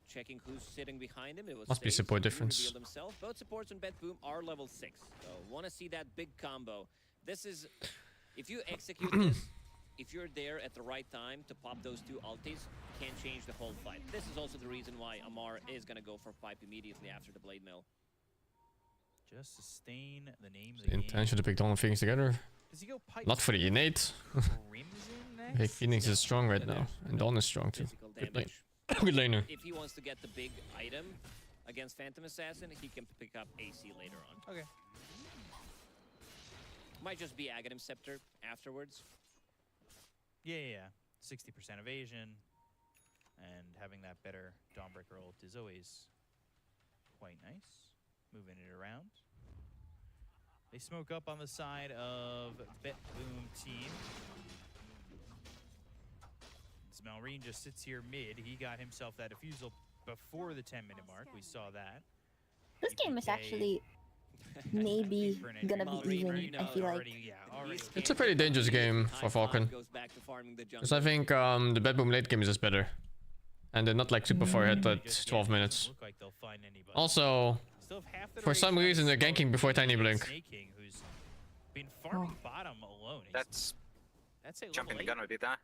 Checking who's sitting behind him. It was Must be Faze, support who difference. revealed himself. Both supports and Bet Boom are level 6. So want to see that big combo. This is, if you execute this, if you're there at the right time to pop those 2 ultis, can change the whole fight. This is also the reason why Amar is going to go for pipe immediately after the Blade Mill. just sustain the names The intention to pick Dawn and Phoenix together. Does he go pipe? Not for the innate. Crimson Hey, Phoenix is strong right now. And Dawn is strong too. Physical Good lane. damage. Good laner. If he wants to get the big item against Phantom Assassin, he can pick up AC later on. Okay. Might just be Aghanim Scepter afterwards. Yeah. 60% evasion. And having that better Dawnbreaker ult is always quite nice. Moving it around. They smoke up on the side of Bet Boom team. Malrine just sits here mid. He got himself that defusal before the 10-minute mark. We saw that. This game is actually maybe gonna be even, I feel like. It's a pretty dangerous game for Falcon. Because I think the Bad Boom late game is just better. And they're not like super far ahead at 12 minutes. Also, for some reason they're ganking before Tiny Blink. That's jumping the gun a bit, huh?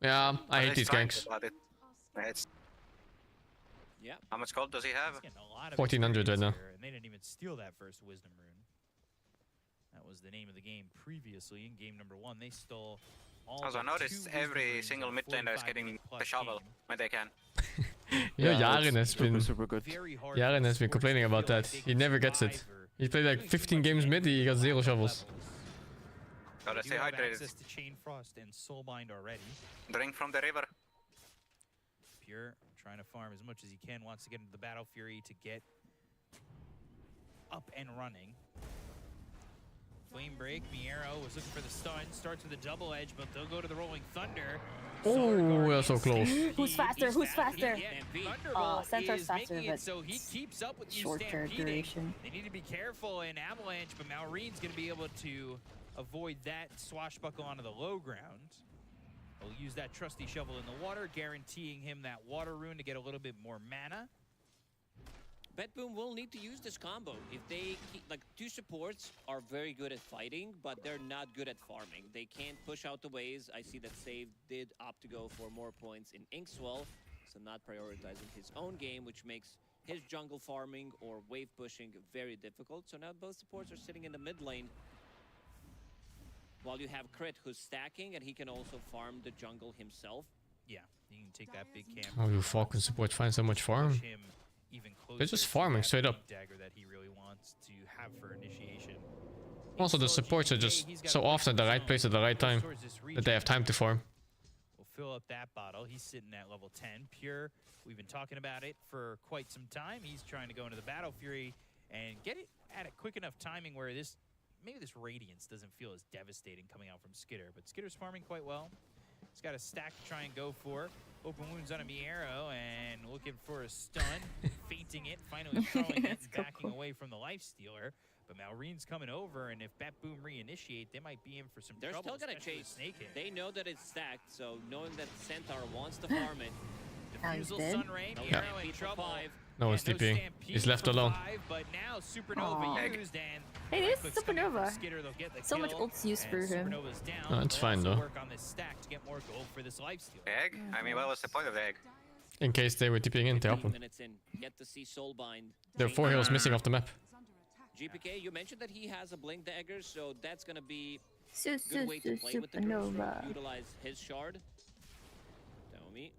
Yeah, I hate these ganks. Yeah. How much gold does he have? 1400 right now. And they didn't even steal that first Wisdom Rune. That was the name of the game previously in game number 1. They stole all. Also, I noticed every single mid laner is getting the shovel when they can. Yeah, Jaren has been Jaren has been complaining about that. He never gets it. He played like 15 games mid, he got 0 shovels. Gotta stay hydrated. Access to Chain Frost and Soulbind already. Drink from the river. Pure trying to farm as much as he can, wants to get into the Battle Fury to get up and running. Flame Break, Miero was looking for the stun, starts with a double edge, but they'll go to the Rolling Thunder. Oh, that's so close. Who's faster? Who's faster? Oh, Centaur's faster, but so he keeps up with you shorter duration. They need to be careful in Avalanche, but Malrine's going to be able to avoid that swashbuckle onto the low ground. He'll use that trusty shovel in the water, guaranteeing him that water rune to get a little bit more mana. Bet Boom will need to use this combo. If they keep, like, two supports are very good at fighting, but they're not good at farming. They can't push out the waves. I see that Save did opt to go for more points in Inkswell, so not prioritizing his own game, which makes his jungle farming or wave pushing very difficult. So now both supports are sitting in the mid lane, while you have Crit who's stacking, and he can also farm the jungle himself. Yeah, you can take that big camp. Oh, you Falcon support find so much farm. They're just farming straight up. Dagger that he really wants to have for initiation. Also, the supports are just so often at the right place at the right time that they have time to farm. We'll fill up that bottle. He's sitting at level 10. Pure, we've been talking about it for quite some time. He's trying to go into the Battle Fury and get it at a quick enough timing where maybe this Radiance doesn't feel as devastating coming out from Skitter, but Skitter's farming quite well. He's got a stack to try and go for. Open wounds on a Miero and looking for a stun, fainting it, finally throwing it, backing away from the Lifestealer. But Malrine's coming over, and if Bat Boom reinitiate, they might be in for some trouble. They're still gonna chase. They know that it's stacked, so knowing that Centaur wants to farm it. Defusal, Sunray, Miero in trouble. No one's TPing. He's left alone. But now Supernova used, and hey, this is Supernova. So much ults used for him. No, it's fine though. Work on this stack to get more gold for this Lifestealer. Egg? I mean, what was the point of the egg? In case they were TPing in to help them. Yet to see Soulbind. There are 4 heroes missing off the map. GPK, you mentioned that he has a Blink Dagger, so that's gonna be a good way to play with the Supernova. Utilize his shard. Tell me.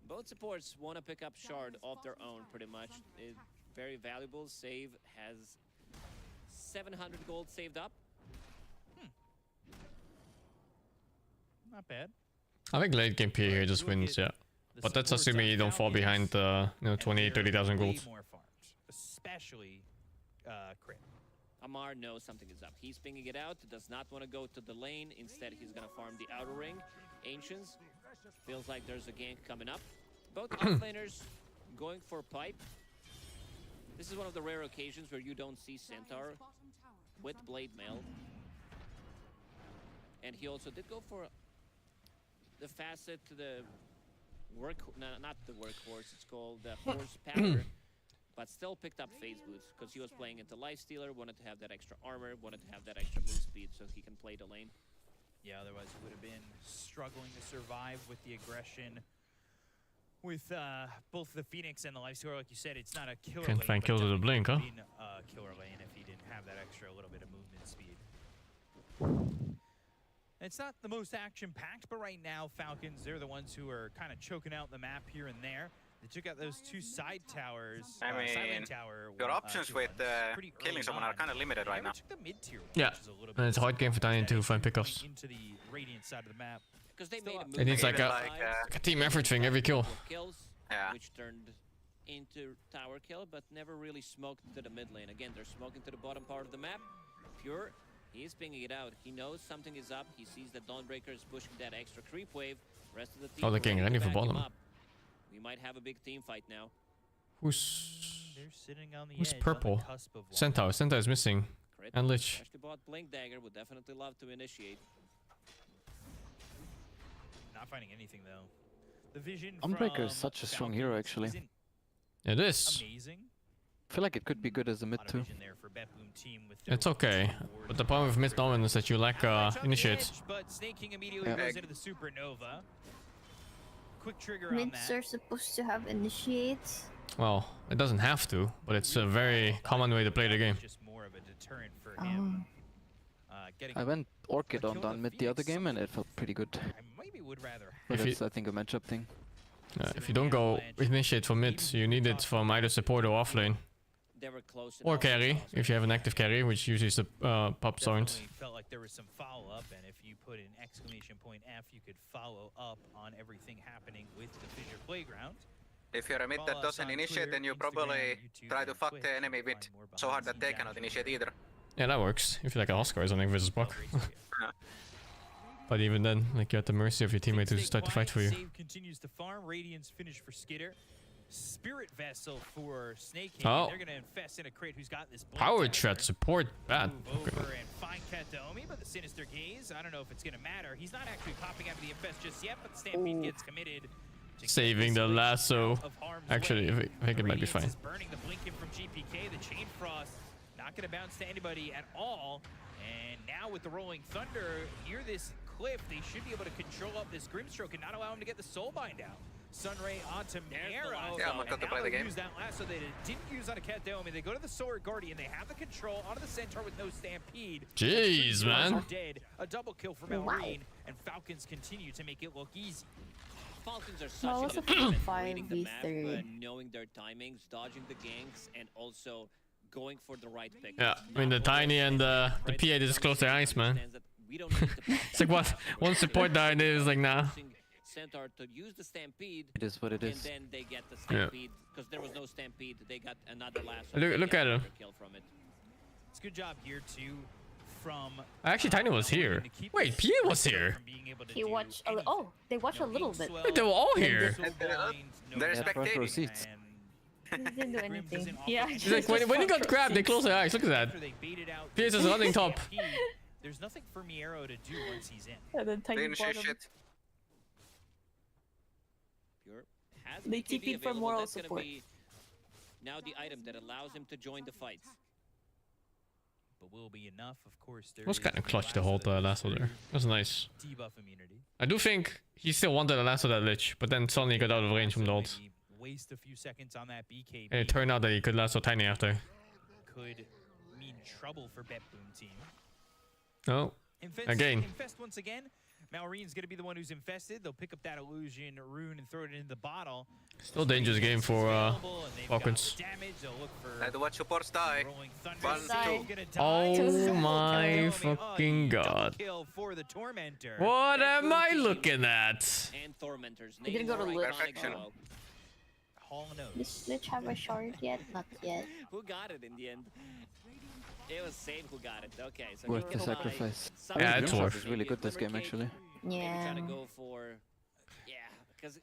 Both supports want to pick up shard off their own, pretty much. It's very valuable. Save has 700 gold saved up. Not bad. I think late game P here just wins, yeah. But that's assuming you don't fall behind, 20, 30,000 gold. More farms, especially Crit. Amar knows something is up. He's pinging it out, does not want to go to the lane. Instead, he's going to farm the outer ring. Ancients, feels like there's a gank coming up. Both offlaners going for pipe. This is one of the rare occasions where you don't see Centaur with Blade Mail. And he also did go for the facet to the work, no, not the workhorse, it's called the horse pattern. But still picked up phase boots because he was playing into Lifestealer, wanted to have that extra armor, wanted to have that extra move speed so he can play the lane. Yeah, otherwise he would have been struggling to survive with the aggression. With both the Phoenix and the Lifestealer, like you said, it's not a killer lane. Can't find kill to the blink, huh? Killer lane if he didn't have that extra little bit of movement speed. It's not the most action-packed, but right now Falcons, they're the ones who are kind of choking out the map here and there. They took out those 2 side towers. I mean, your options with killing someone are kind of limited right now. Yeah, and it's a hard game for Tiny to find pickups. Into the Radiant side of the map. Because they made a move. It needs like a team effort thing every kill. Kills, yeah. Which turned into tower kill, but never really smoked to the mid lane. Again, they're smoking to the bottom part of the map. Pure, he is pinging it out. He knows something is up. He sees that Dawnbreaker is pushing that extra creep wave. Rest of the team. Oh, they're getting ready for bottom. We might have a big team fight now. Who's sitting on the who's edge, purple? on the cusp of one. Centaur. Centaur is missing. Crit. And Lich. Freshly bought Blink Dagger would definitely love to initiate. Not finding anything though. The vision Dawnbreaker is from such a strong hero, actually. isn't It is. amazing. I feel like it could be good as a mid too. There for Betboom team with their It's okay. But the problem with mid Norman is that you lack initiates. but Snake King immediately goes into the supernova. Quick trigger on Mids that. are supposed to have initiates. Well, it doesn't have to, but it's a very common way to play the game. Just more of a deterrent for him. I went Orchid on down mid the other game and it felt pretty good. Maybe would rather. But If that's, I think, a matchup thing. If you don't go initiate for mid, you need it from either support or offlane. They were close Or carry, if you have an active carry, which usually is the pups aren't. Felt like there was some follow up, and if you put an exclamation point F, you could follow up on everything happening with the Fissure Playground. If you're a mid that doesn't initiate, then you probably try to fuck the enemy mid so hard that they cannot initiate either. Yeah, that works. If you like a Oscar or something versus Buck. But even then, like, you're at the mercy of your teammate to start the fight for you. Save continues to farm. Radiance finish for Skitter. Spirit Vessel for Snake King. Oh. They're gonna infest in a crate who's got this Power threat support, bad. over and find Kataomi, but the Sinister Gaze, I don't know if it's gonna matter. He's not actually popping out of the infest just yet, but the Stampede gets committed. Saving the lasso. Actually, I think it might be Radiance fine. is burning the Blinking from GPK. The Chain Frost not gonna bounce to anybody at all. And now with the Rolling Thunder near this cliff, they should be able to control up this Grimstroke and not allow him to get the Soulbind out. Sunray onto Marrow. Yeah, I'm about to play the game. Use that lasso they didn't use on a Kataomi. They go to the Sword Guardian. They have the control onto the Centaur with no Stampede. Jeez, man. Dead. A double kill for Malrine, and Falcons continue to make it look easy. Falcons are No, such it's a a good team at 5v3. reading the map, knowing their timings, dodging the ganks, and also going for the right pick. Yeah, I mean, the Tiny and the PA just close their eyes, man. It's like, what? One support died, it was like, nah. Centaur to use the Stampede. It is what it is. And then they get the Stampede. Because there was no Stampede, they got another lasso. Look at him. Kill from it. It's a good job here, too, from... Actually, Tiny was here. Wait, PA was here. He watched a oh, they watched a little bit. Wait, they were all here. They're Yeah, front row spectating. seats. He didn't do anything. Yeah, He's like, when he got grabbed, they closed their eyes. Look at that. PA is running top. There's nothing for Miero to do once he's in. And then They Tiny initiate bottom. shit. Pure has They BKB TP for available. moral That's gonna support. be now the item that allows him to join the fight. But will be enough, of course. It was kind of clutch to hold the lasso there. That was nice. Debuff immunity. I do think he still wanted the lasso that Lich, but then suddenly he got out of range from the ult. Waste a few seconds on that BKB. And it turned out that he could lasso Tiny after. Could mean trouble for Betboom team. No. Again. Infest once again. Malrine's going to be the one who's infested. They'll pick up that illusion rune and throw it into the bottle. Still dangerous game for Falcons. Had to watch supports die. 1, 2. Oh my fucking god. What am I looking at? And Tormentors. He didn't go to Lich. Perfection. Does Lich have a shard yet? Not yet. Who got it in the end? It was Sane who got it. Okay, so Worth he the can sacrifice. buy Yeah, it's something worth. It's really good this game, actually. Maybe Yeah. try to go for, because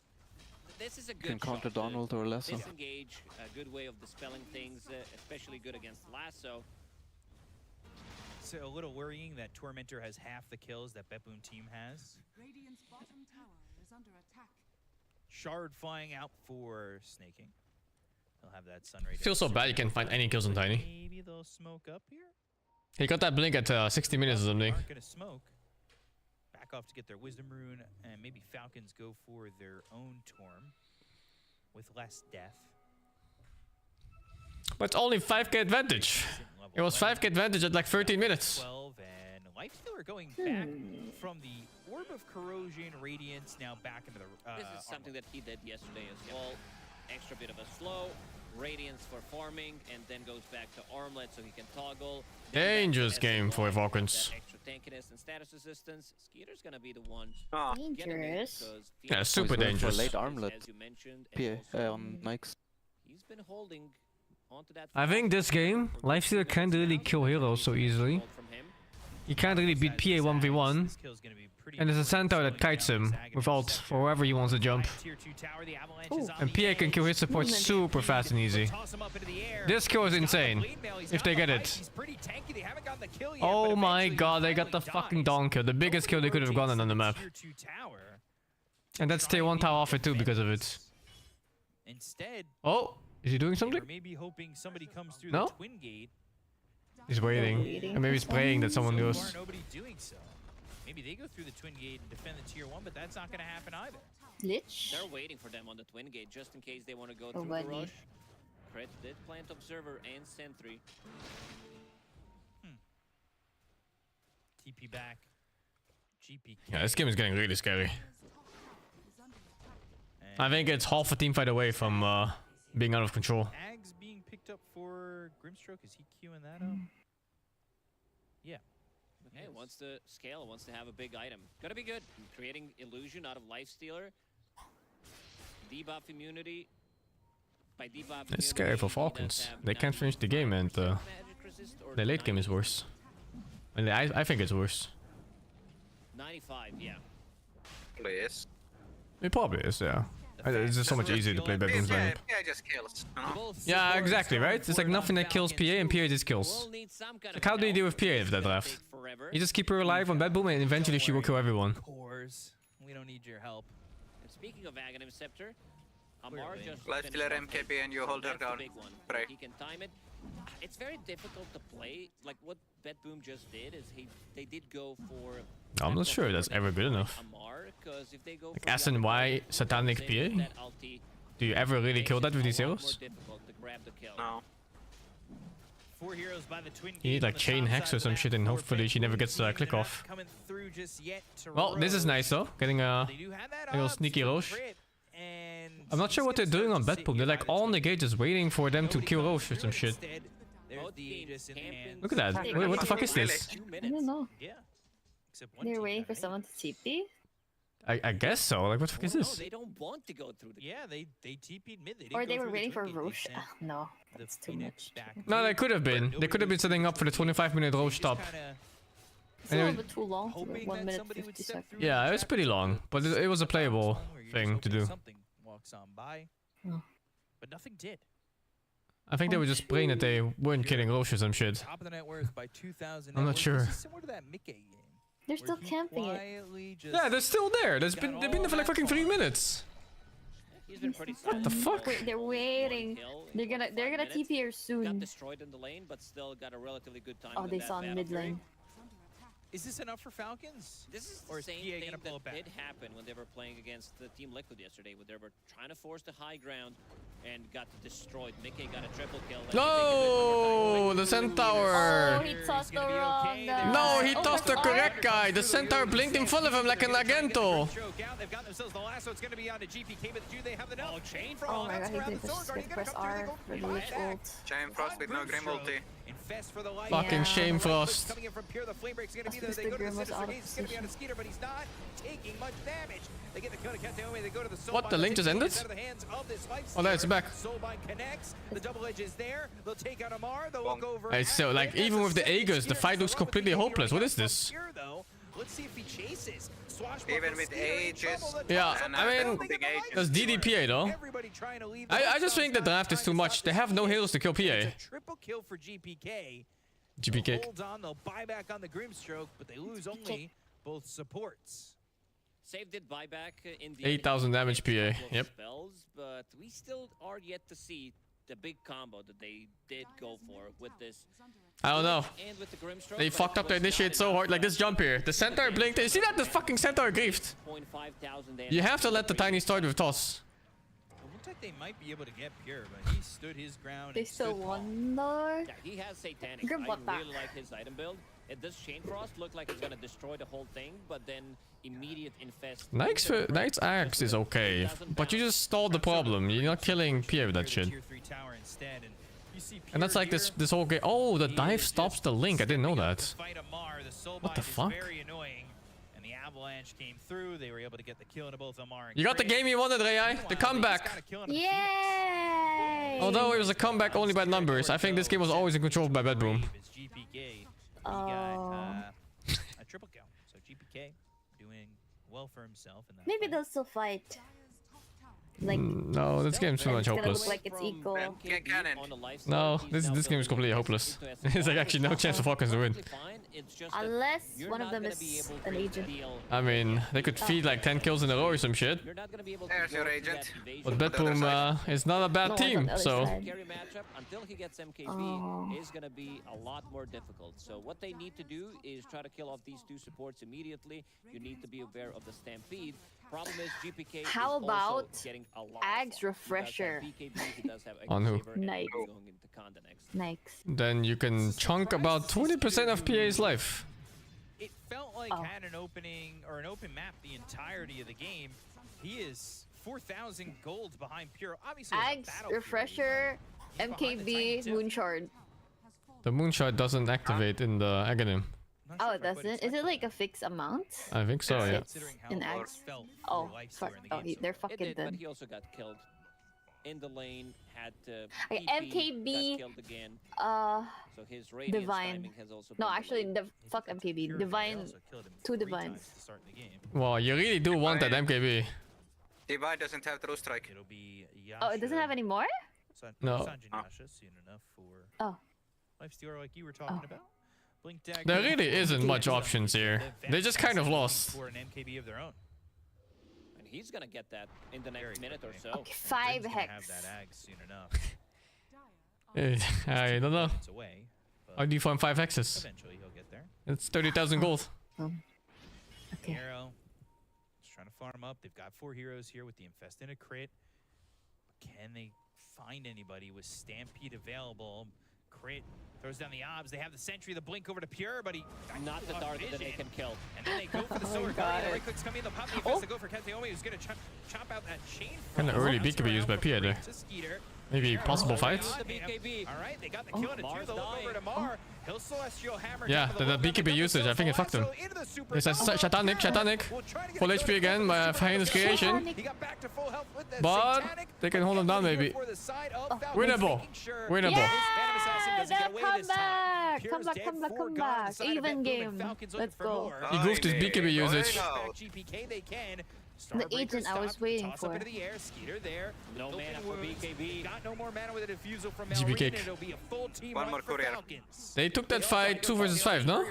this is a You good can counter shot. Donald or Lasso. Disengage, a good way of dispelling things, especially good against Lasso. So a little worrying that Tormentor has half the kills that Betboom team has. Radiant's bottom tower is under attack. Shard flying out for Snaking. He'll have that Sunray. Feels so bad you can't find any kills on Tiny. Maybe they'll smoke up here. He got that blink at 60 minutes or something. Aren't gonna smoke. Back off to get their Wisdom Rune, and maybe Falcons go for their own Torm with less death. But it's only 5k advantage. It was 5k advantage at like 13 minutes. 12 and Lifestealer going back from the Orb of Corrosion, Radiance now back into the. This is something that he did yesterday as well. Extra bit of a slow, Radiance for farming, and then goes back to Armlet so he can toggle. Dangerous game for Falcons. Extra tankiness and status resistance. Skeeter's gonna be the one. Dangerous. Yeah, super dangerous. Late armlet. As you mentioned, PA on Nikes. he's been holding onto that. I think this game, Lifestealer can't really kill heroes so easily. He can't really beat PA 1v1. And there's a Centaur that kites him with ult for wherever he wants to jump. Ooh. And PA can kill his support super fast and easy. This kill is insane, if they get it. Oh my god, they got the fucking dawn kill. The biggest kill they could have gotten on the map. And that's tier 1 tower off it too because of it. Oh, is he doing something? No? He's waiting. And maybe he's praying that someone goes. Maybe they go through the twin gate and defend the tier 1, but that's not going to happen either. Lich? They're waiting for them on the twin gate just in case they want to go through the rush. Crit did plant observer and sentry. TP back. GP. Yeah, this game is getting really scary. I think it's half a team fight away from being out of control. Ags being picked up for Grimstroke. Is he queuing that up? Yeah. Okay, wants to scale, wants to have a big item. Gotta be good. Creating illusion out of Lifestealer. Debuff immunity. By debuff It's scary for Falcons. They can't finish the game and the late game is worse. And I think it's worse. 95, yeah. Please. It probably is, yeah. It's just so much easier to play bedrooms lineup. Yeah, just kills. Yeah, exactly, right? It's like nothing that kills PA and PA just kills. Like how do you deal with PA if that draft? You just keep her alive on Bedboom and eventually she will kill everyone. We don't need your help. And speaking of Aghanim Scepter, Amar just Lifestealer MKB and you hold her down. Pray. He can time it. It's very difficult to play. Like what Bedboom just did is they did go for. I'm not sure that's ever good enough. Like SNY Satanic PA? Do you ever really kill that with these heroes? No. You need like chain hacks or some shit and hopefully she never gets click off. Well, this is nice though, getting a little sneaky Roche. I'm not sure what they're doing on Bedboom. They're like all on the gate just waiting for them to kill Roche or some shit. Look at that. Wait, what the fuck is this? I don't know. They're waiting for someone to TP? I guess so. Like, what the fuck is this? They don't want to go through the. Yeah, they TP'd mid. Or they were waiting for Roche. No, that's too much. No, they could have been. They could have been setting up for the 25-minute Roche stop. It's a little bit too long. 1 minute 50 seconds. Yeah, it was pretty long, but it was a playable thing to do. Something walks on by, but nothing did. I think they were just praying that they weren't killing Roche or some shit. Top of the net worth by 2,000. I'm not sure. Similar to that Mickey game. They're still camping it. Yeah, they're still there. They've been there for like fucking 3 minutes. He's been pretty What the fuck? Wait, they're waiting. They're gonna TP here soon. Got destroyed in the lane, but still got a relatively good time. Oh, they saw mid lane. Is this enough for Falcons? This is the same thing that did happen when they were playing against the Team Liquid yesterday, where they were trying to force the high ground and got destroyed. Mickey got a triple kill. No, the Centaur. Oh, he tossed the wrong guy. No, he tossed the correct guy. The Centaur blinked in front of him like an Argento. They've got themselves the last, so it's going to be on to GPK, but do they have the no chain Oh my god, he did press R for the Lich ult. Chain Frost with no Grim ulti. Infest for the life. Fucking shame Frost. Coming in from Pure, the flame break's going to be there. They go to the Sinister Gaze, it's going to be on a Skeeter, but he's not taking much damage. They get the kill to Kateome, they go to the Soulbind. What, the link just ended? Oh no, it's back. Soulbind connects, the double edge is there. They'll take out Amar, they'll look over. Hey, so like even with the Aegis, the fight looks completely hopeless. What is this? Let's see if he chases. Even with ages. Yeah, I mean, that's DDPA though. I just think the draft is too much. They have no heroes to kill PA. Triple kill for GPK. GPK. Hold on, they'll buy back on the Grimstroke, but they lose only both supports. Save did buyback in the 8,000 damage PA. Yep. Spells, but we still are yet to see the big combo that they did go for with this. I don't know. And with the Grimstroke, They fucked up the initiate so hard. Like this jump here. The Centaur blinked. You see that? The fucking Centaur griefed. You have to let the tiny start with toss. It looked like they might be able to get Pure, but he stood his ground. They still won though. Yeah, he has Satanic. Grim I really like his item build. It does Chain Frost look like it's gonna destroy the whole thing, but then immediate infest. Knight's Axe is okay, but you just stalled the problem. You're not killing PA with that shit. And that's like this whole game. Oh, the dive stops the link. I didn't know that. What the fuck? And the avalanche came through. They were able to get the kill into both Amar and You got the game you wanted, Rai. The comeback. Yay! Although it was a comeback only by numbers, I think this game was always in control by Bedboom. A triple kill. So GPK doing well for himself in that. Maybe they'll still fight. Like No, this game's too much it's gonna hopeless. look like it's equal. No, this game is completely hopeless. There's like actually no chance for Falcons to win. Unless one of them is an agent. I mean, they could feed like 10 kills in a row or some shit. There's your agent. But Bedboom is not a bad team, so... Carry matchup until he gets MKB is going to be a lot more difficult. So what they need to do is try to kill off these two supports immediately. You need to be aware of the Stampede. Problem is GPK How is about also getting a lot Ags Refresher? On who? Nike. Nike. Then you can chunk about 20% of PA's life. It felt like had an opening or an open map the entirety of the game. He is 4,000 gold behind Pure. Obviously, Ags Refresher, MKB, Moonshard. The Moonshot doesn't activate in the Aghanim. Oh, it doesn't? Is it like a fixed amount? I think so, yeah. In Ags? Oh, fuck. Oh, they're fucking But dead. he also got killed in the lane. Had Okay, MKB, got killed again. So his radiance Divine. timing has also No, been actually, fuck MKB. Divine, 2 Divines. Well, you really do want that MKB. Divine doesn't have true strike. It'll be Oh, it doesn't have any more? No. Oh. Lifestealer like you were talking about. Blink dagger. There really isn't much options here. They just kind of lost. For an MKB of their own. And he's gonna get that in the next minute or so. Okay, 5 hex. Have that ag soon enough. I don't know. How do you find 5 hexes? Eventually he'll get there. It's 30,000 gold. Okay. Hero. Just trying to farm up. They've got 4 heroes here with the Infest and a crit. But can they find anybody with Stampede available? Crit throws down the obs. They have the sentry, the blink over to Pure, but he not the dart that they can kill. And then they go for the sword. The right clicks coming in. They'll pop the Infest. They go for Kateomi, who's gonna chop out that chain. Kind of early beat could be used by Pia there. Maybe possible fight. All right, they got the kill on a 2. They'll look over to Mar. He'll Celestial Hammer. Yeah, the BKB usage, I think it fucked him. It's a Shatanic. Full HP again by Hyena's creation. But they can hold him down maybe. Winnable. Winnable. Yeah, come back. Even game. Let's go. He goofed his BKB usage. The agent I was waiting for. No mana for BKB. Got no more mana with a diffusal from GB kick. It'll be a full team One more courier. They took that fight 2 versus 5, no?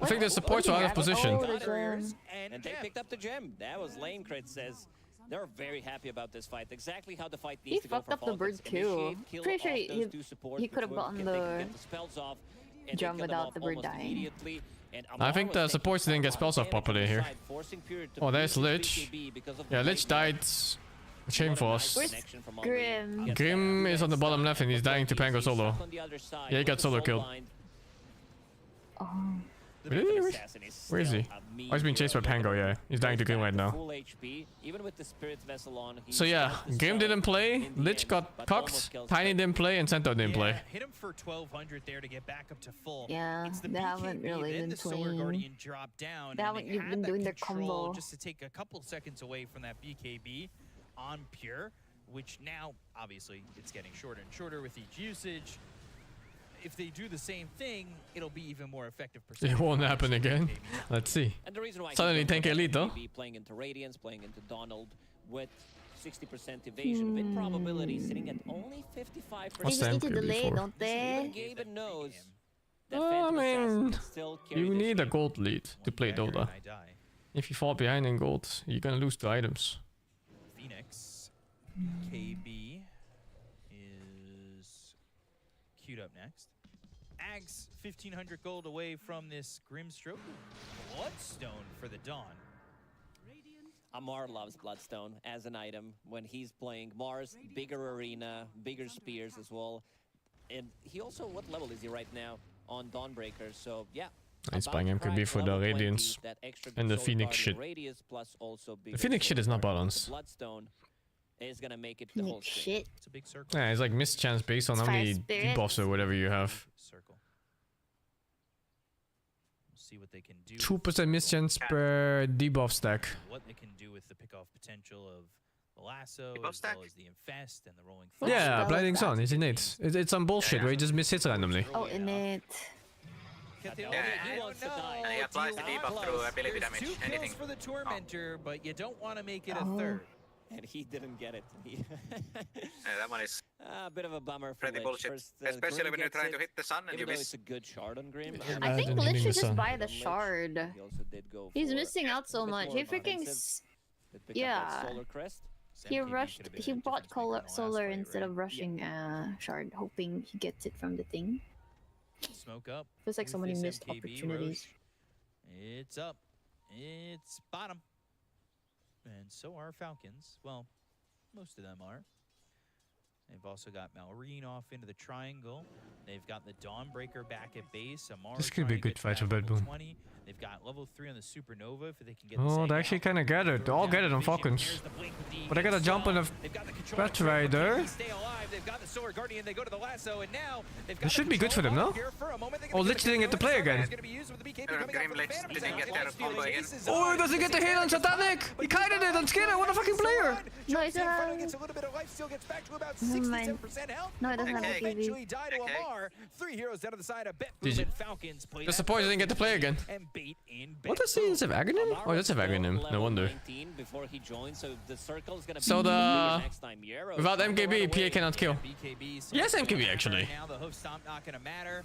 I think the supports were out of position. And they picked up the gem. That was lane. Crit says they're very happy about this fight. Exactly how the fight needs to go for He fucked up the bird too. Pretty sure he could have gotten the gem without the bird dying. I think the supports didn't get spells off properly here. Oh, there's Lich. Yeah, Lich died. Shame for us. Where's Grim? Grim is on the bottom left and he's dying to Pango solo. Yeah, he got solo killed. Oh. Really? Where is he? Oh, he's being chased by Pango, yeah. He's dying to Grim right now. So yeah, Grim didn't play, Lich got cocked, Tiny didn't play, and Cento didn't play. Hit him for 1200 there to get back up to full. Yeah, they haven't really been playing. They haven't even been doing their combo. Just to take a couple seconds away from that BKB on Pure, which now, obviously, it's getting shorter and shorter with each usage. If they do the same thing, it'll be even more effective. It won't happen again. Let's see. Suddenly 10k lead though. Playing into Radiance, playing into Donald with 60% evasion, win probability sitting at only 55%. What's the They need to delay, don't they? Gaben knows that I mean, still carry you this need a game. gold lead to play Dota. If you fall behind in gold, you're gonna lose 2 items. Phoenix, KB is queued up next. Ags 1500 gold away from this Grimstroke. Bloodstone for the Dawn. Amar loves Bloodstone as an item when he's playing Mars, bigger arena, bigger spears as well. And he also, what level is he right now on Dawnbreaker? So yeah. He's buying MKB for the Radiance and the Phoenix shit. The Phoenix shit is not balanced. Bloodstone is gonna make it the whole shit. It's a big circle. Yeah, it's like mischance based on how many debuffs or whatever you have. Circle. We'll see what they can do. 2% mischance per debuff stack. What they can do with the pick-off potential of the lasso, People as well stack. as the infest and the rolling. Yeah, that blinding was sun. It's innate. It's some bullshit where he just miss hits randomly. Oh, in it. I don't know. And he applies the debuff through ability damage. There's 2 Anything. kills for the Tormentor, but you don't want to make it a Oh. third. And he didn't get it. Yeah, that one is A bit of a bummer for pretty Lich. bullshit. First, Especially Grim when you're gets trying it, to hit the sun and even you though miss. it's a good shard on Grim. I think Imagine Lich hitting should the just sun. buy the shard. He also did go He's for missing out so a bit much. more He of freaking offensive, did pick up that yeah. Solar Crest. He rushed. He bought solar instead of rushing shard, hoping he gets it from the thing. Smoke up. Feels like with so many this missed MKB opportunities. Roche. It's up. It's bottom. And so are Falcons. Well, most of them are. They've also got Malrine off into the triangle. They've got the Dawnbreaker back at base. Amara This could be a trying to good get fight to for that Bad level Boom. 20. They've got level 3 on the Supernova if they can get Oh, the they actually kind of get it. They all get it on Falcons. But I gotta jump on the Bat Rider. This should be good for them, no? Oh, Lich didn't get to play again. Grim Lich didn't get their combo again. Oh, he doesn't get the hit on Satanic! He kited it on Skinner, what a fucking player! No, it's a... Never mind. No, it doesn't have a Okay. TV. Eventually die to Amar. 3 heroes down to the side of Bet GG. Boom and Falcons play that Disappointed I didn't get to play again. and bait in What does he have Aghanim? Oh, that's a Aghanim, no wonder. Before he joined, so the circle is gonna So be the... next time. Yarrow Without trying to run MKB, away. PA cannot kill. BKB Yes, MKB actually. Now the hoof stomp not gonna matter.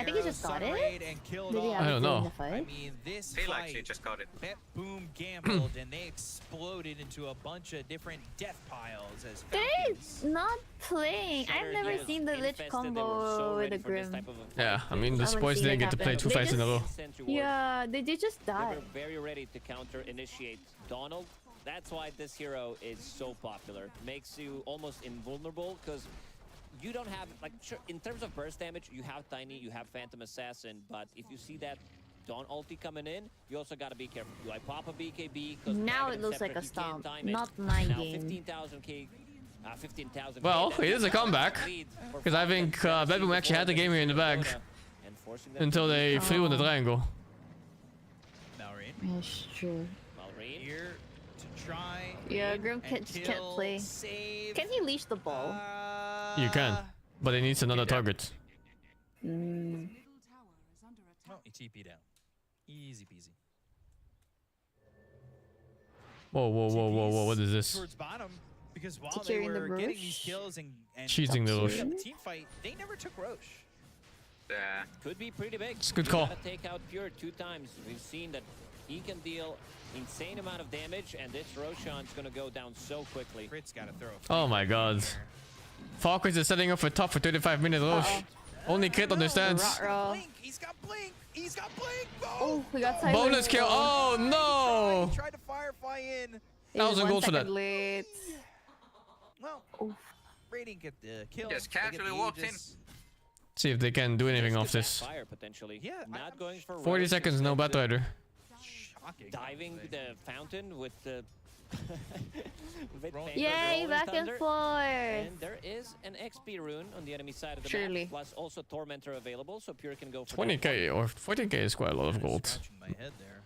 I think he just got it. And killed Did he off. have I it don't during know. the fight? I mean, this Feel like she fight, just got it. Bet Boom gambled and they exploded into a bunch of different death piles as They're Falcons. not playing. I've never seen the Lich combo with a Grim. Yeah, I mean, the I haven't boys seen didn't it get to play happen. 2 fights in a row. Yeah, they did just They die. were very ready to counter initiate Donald. That's why this hero is so popular. Makes you almost invulnerable because you don't have, like, sure, in terms of burst damage, you have Tiny, you have Phantom Assassin, but if you see that Dawn ulti coming in, you also gotta be careful. Do I pop a BKB? Now it looks like a stomp, not my Now game. 15,000. Well, it is a comeback. Because I think Bad Boom actually had the game here in the bag. Until they flew in the triangle. Malrine It's true. here to try. Yeah, Grim can't play. Save. Can he leash the ball? You can. But it needs another target. Mm. Oh, he TP'd out. Easy peasy. Whoa, whoa, whoa, whoa, whoa, what is this? Towards bottom, because while Securing they the were getting these Roche. kills and Cheating the Roche. the team fight, they never took Roche. Yeah. Could be pretty big. It's a good You call. gotta take out Pure 2 times. We've seen that he can deal insane amount of damage, and this Roshan's gonna go down so quickly. Fritz gotta throw. Oh my god. Falcons is setting up for top for 35 minutes. Roche. Only Crit understands. Ruh-roh. Blink, he's got blink, he's got blink. Oh, we got silent. Bonus kill. Oh no! Tried to firefly in. 1,000 gold for that. Late. Well, Radiant get the kill. Just They get casually the walked in. Aegis. See if they can do anything off this. Fire potentially. Yeah, Not going for 40 Roche, seconds, no instead, Bat Rider. Shocking. diving the fountain with the with Phantom Yay, Rolling back and Thunder. forth. And there is an XP rune on the enemy side of the Surely. map, plus also Tormentor available, so Pure can go for 20k or 14k is quite a lot of gold. Scratching my head there.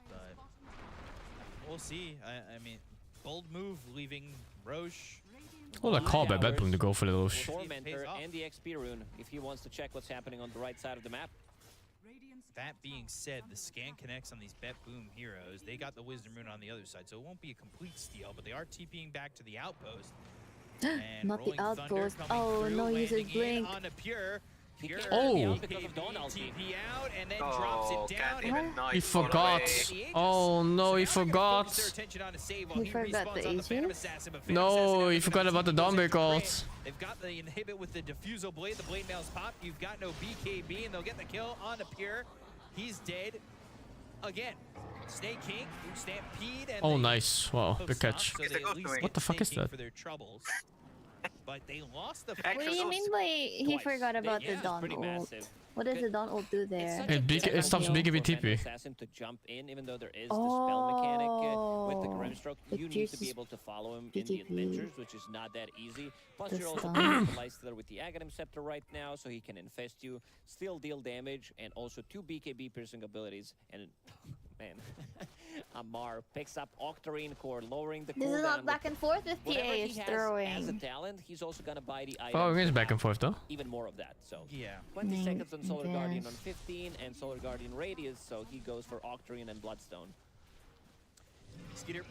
But we'll see. I mean, bold move leaving Roche. What a call by Bad Boom to go for the Roche. Tormentor and the XP rune if he wants to check what's happening on the right side of the map. That being said, the scan connects on these Bet Boom heroes. They got the Wisdom Rune on the other side, so it won't be a complete steal, but they are TPing back to the outpost. And Not the Rolling Thunder outpost. coming Oh, through, no, he uses landing in blink. on a Pure. Pure Oh. Because of Dawn ulti. TP out and then drops Oh, it down. can't even knife He all the forgot. way. Oh no, he Focus their forgot. attention on a save while He forgot respawns the on the Phantom Aegis? Assassin, but Phantom No, Assassin he ends up forgot about the goes into Dawnbreak Brand. ult. They've got the inhibit with the Diffusal Blade. The Blade Mail's pop. You've got no BKB, and they'll get the kill on the Pure. He's dead. Again, Snake King, Stampede, and Oh they nice. Wow, hoof big stomp, catch. so Is they it at least going? get What the fuck Snake is King that? for their troubles. But they lost the What do you Actually, mean by he Twice. forgot about Yeah, the Dawn pretty ult? massive. What does the Dawn ult do there? such It a big- good it stops idea BKB for Phantom TP. Assassin to jump in, even though there is the spell mechanic with the Grimstroke. It You need to be pierces able to follow him in the BKB. adventures, which is not that easy. Plus, The you're also stun. playing the Lifestealer with the Aghanim Scepter right now, so he can infest you, still deal damage, and also 2 BKB piercing abilities. And man, Amar picks up Octarine Core, lowering the This cooldown. is not back and forth with PA is throwing. As a talent, he's also gonna buy the item. Following is back and forth though. Even more of that. So yeah, 20 seconds on Solar Guardian on 15 and Solar Guardian Radius. So he goes for Octarine and Bloodstone. Skeeter.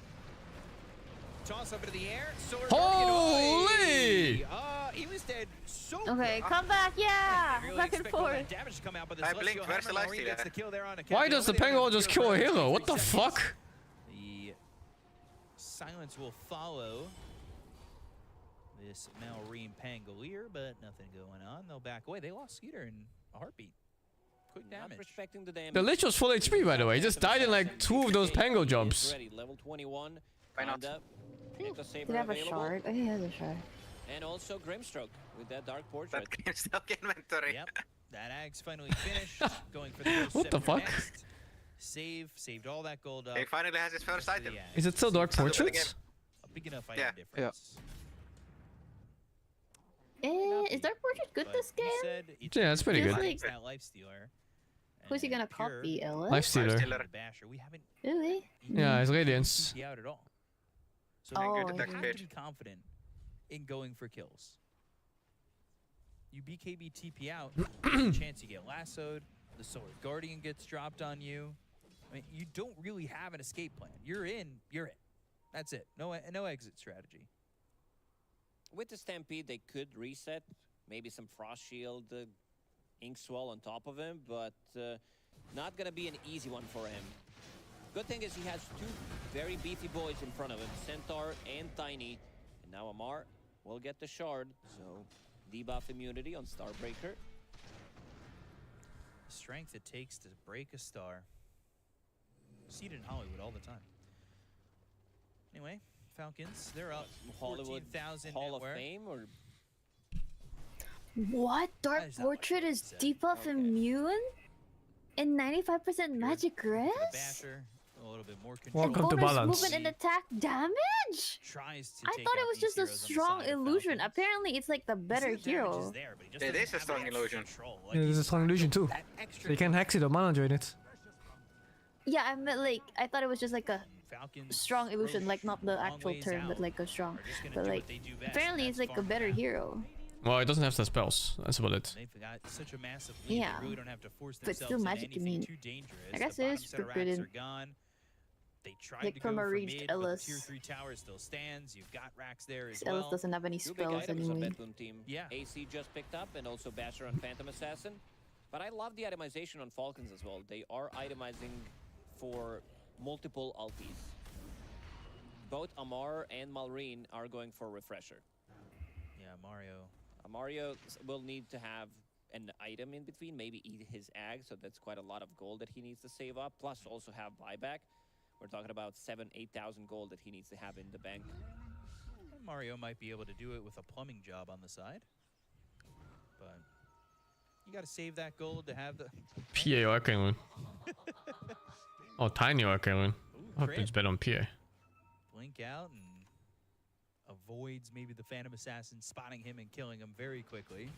Toss up into the air. Solar Holy! He was dead so Okay, quick. come back, yeah! Really Back and expect all that forth. damage to come out, but the I Celestial blinked. Where's the Hammer, lifesteal Marine gets at? the kill there on account. Why does the penguin just kill a hero? What the fuck? The silence will follow this Malrine Pangolier, but nothing going on. They'll back away. They lost Skeeter in a heartbeat. Quick damage. Respecting the damage. The Lich was full HP by the way. He just died in like 2 of those Pango jumps. Ready, level 21. Why not? Did I have a shard? Oh, he has a shard. And also Grimstroke with that Dark Portrait. That Grimstroke inventory. Yep. That Ag's finally finished. Going for the What the fuck? next. Saved all that gold up. He finally has his first item. Is it still Dark Portraits? A big enough item difference. Is Dark Portrait good this game? Yeah, it's pretty good. Like, that Lifestealer. who's he gonna copy, Ella? Lifestealer. Basher. We haven't Really? Yeah, it's Radiance. out at all. So Oh, you have okay. to be confident in going for kills. You BKB TP out, there's a chance you get lassoed, the Solar Guardian gets dropped on you. I mean, you don't really have an escape plan. You're in, you're in. That's it. No exit strategy. With the Stampede, they could reset. Maybe some Frost Shield, Ink Swell on top of him, but not gonna be an easy one for him. Good thing is he has 2 very beefy boys in front of him, Centaur and Tiny. And now Amar will get the shard, so debuff immunity on Starbreaker. Strength it takes to break a star. See it in Hollywood all the time. Anyway, Falcons, they're up. Hollywood 14,000 Hall network. of Fame, or What? Dark Portrait is debuff immune? And 95% magic res? Basher, a little bit more control. Welcome to bonus balance. movement and attack damage? Tries to I take thought out it was these just a heroes on the strong side of illusion. Apparently, it's like the better hero. It is a strong illusion. Yeah, there's a strong illusion too. So you can hex it or mana drain it. Yeah, I meant like, I thought it was just like a strong illusion, like not the actual term, but like a strong. But like, apparently it's like a better hero. Well, it doesn't have the spells. That's about it. They've got such a massive lead, Yeah, they really don't have to force but themselves still into magic anything immune. too dangerous. I guess The it bottom is set of pretty racks good. are gone. They tried Like to from go a for reached mid, but the Ellis. tier 3 tower still stands. You've got racks there as Ellis well. doesn't have any 2 big spells items on anyway. Bedlam team. Yeah. AC just picked up, and also Basher on Phantom Assassin. But I love the itemization on Falcons as well. They are itemizing for multiple ultis. Both Amar and Malrine are going for Refresher. Yeah, Mario. Mario will need to have an item in between, maybe eat his ag, so that's quite a lot of gold that he needs to save up, plus also have buyback. We're talking about 7,000-8,000 gold that he needs to have in the bank. Mario might be able to do it with a plumbing job on the side. But you got to save that gold to have the... PA Arcane Rune. Oh, Tiny Arcane Rune. I hope crit. it's better on PA. Blink out and avoids maybe the Phantom Assassin spotting him and killing him very quickly.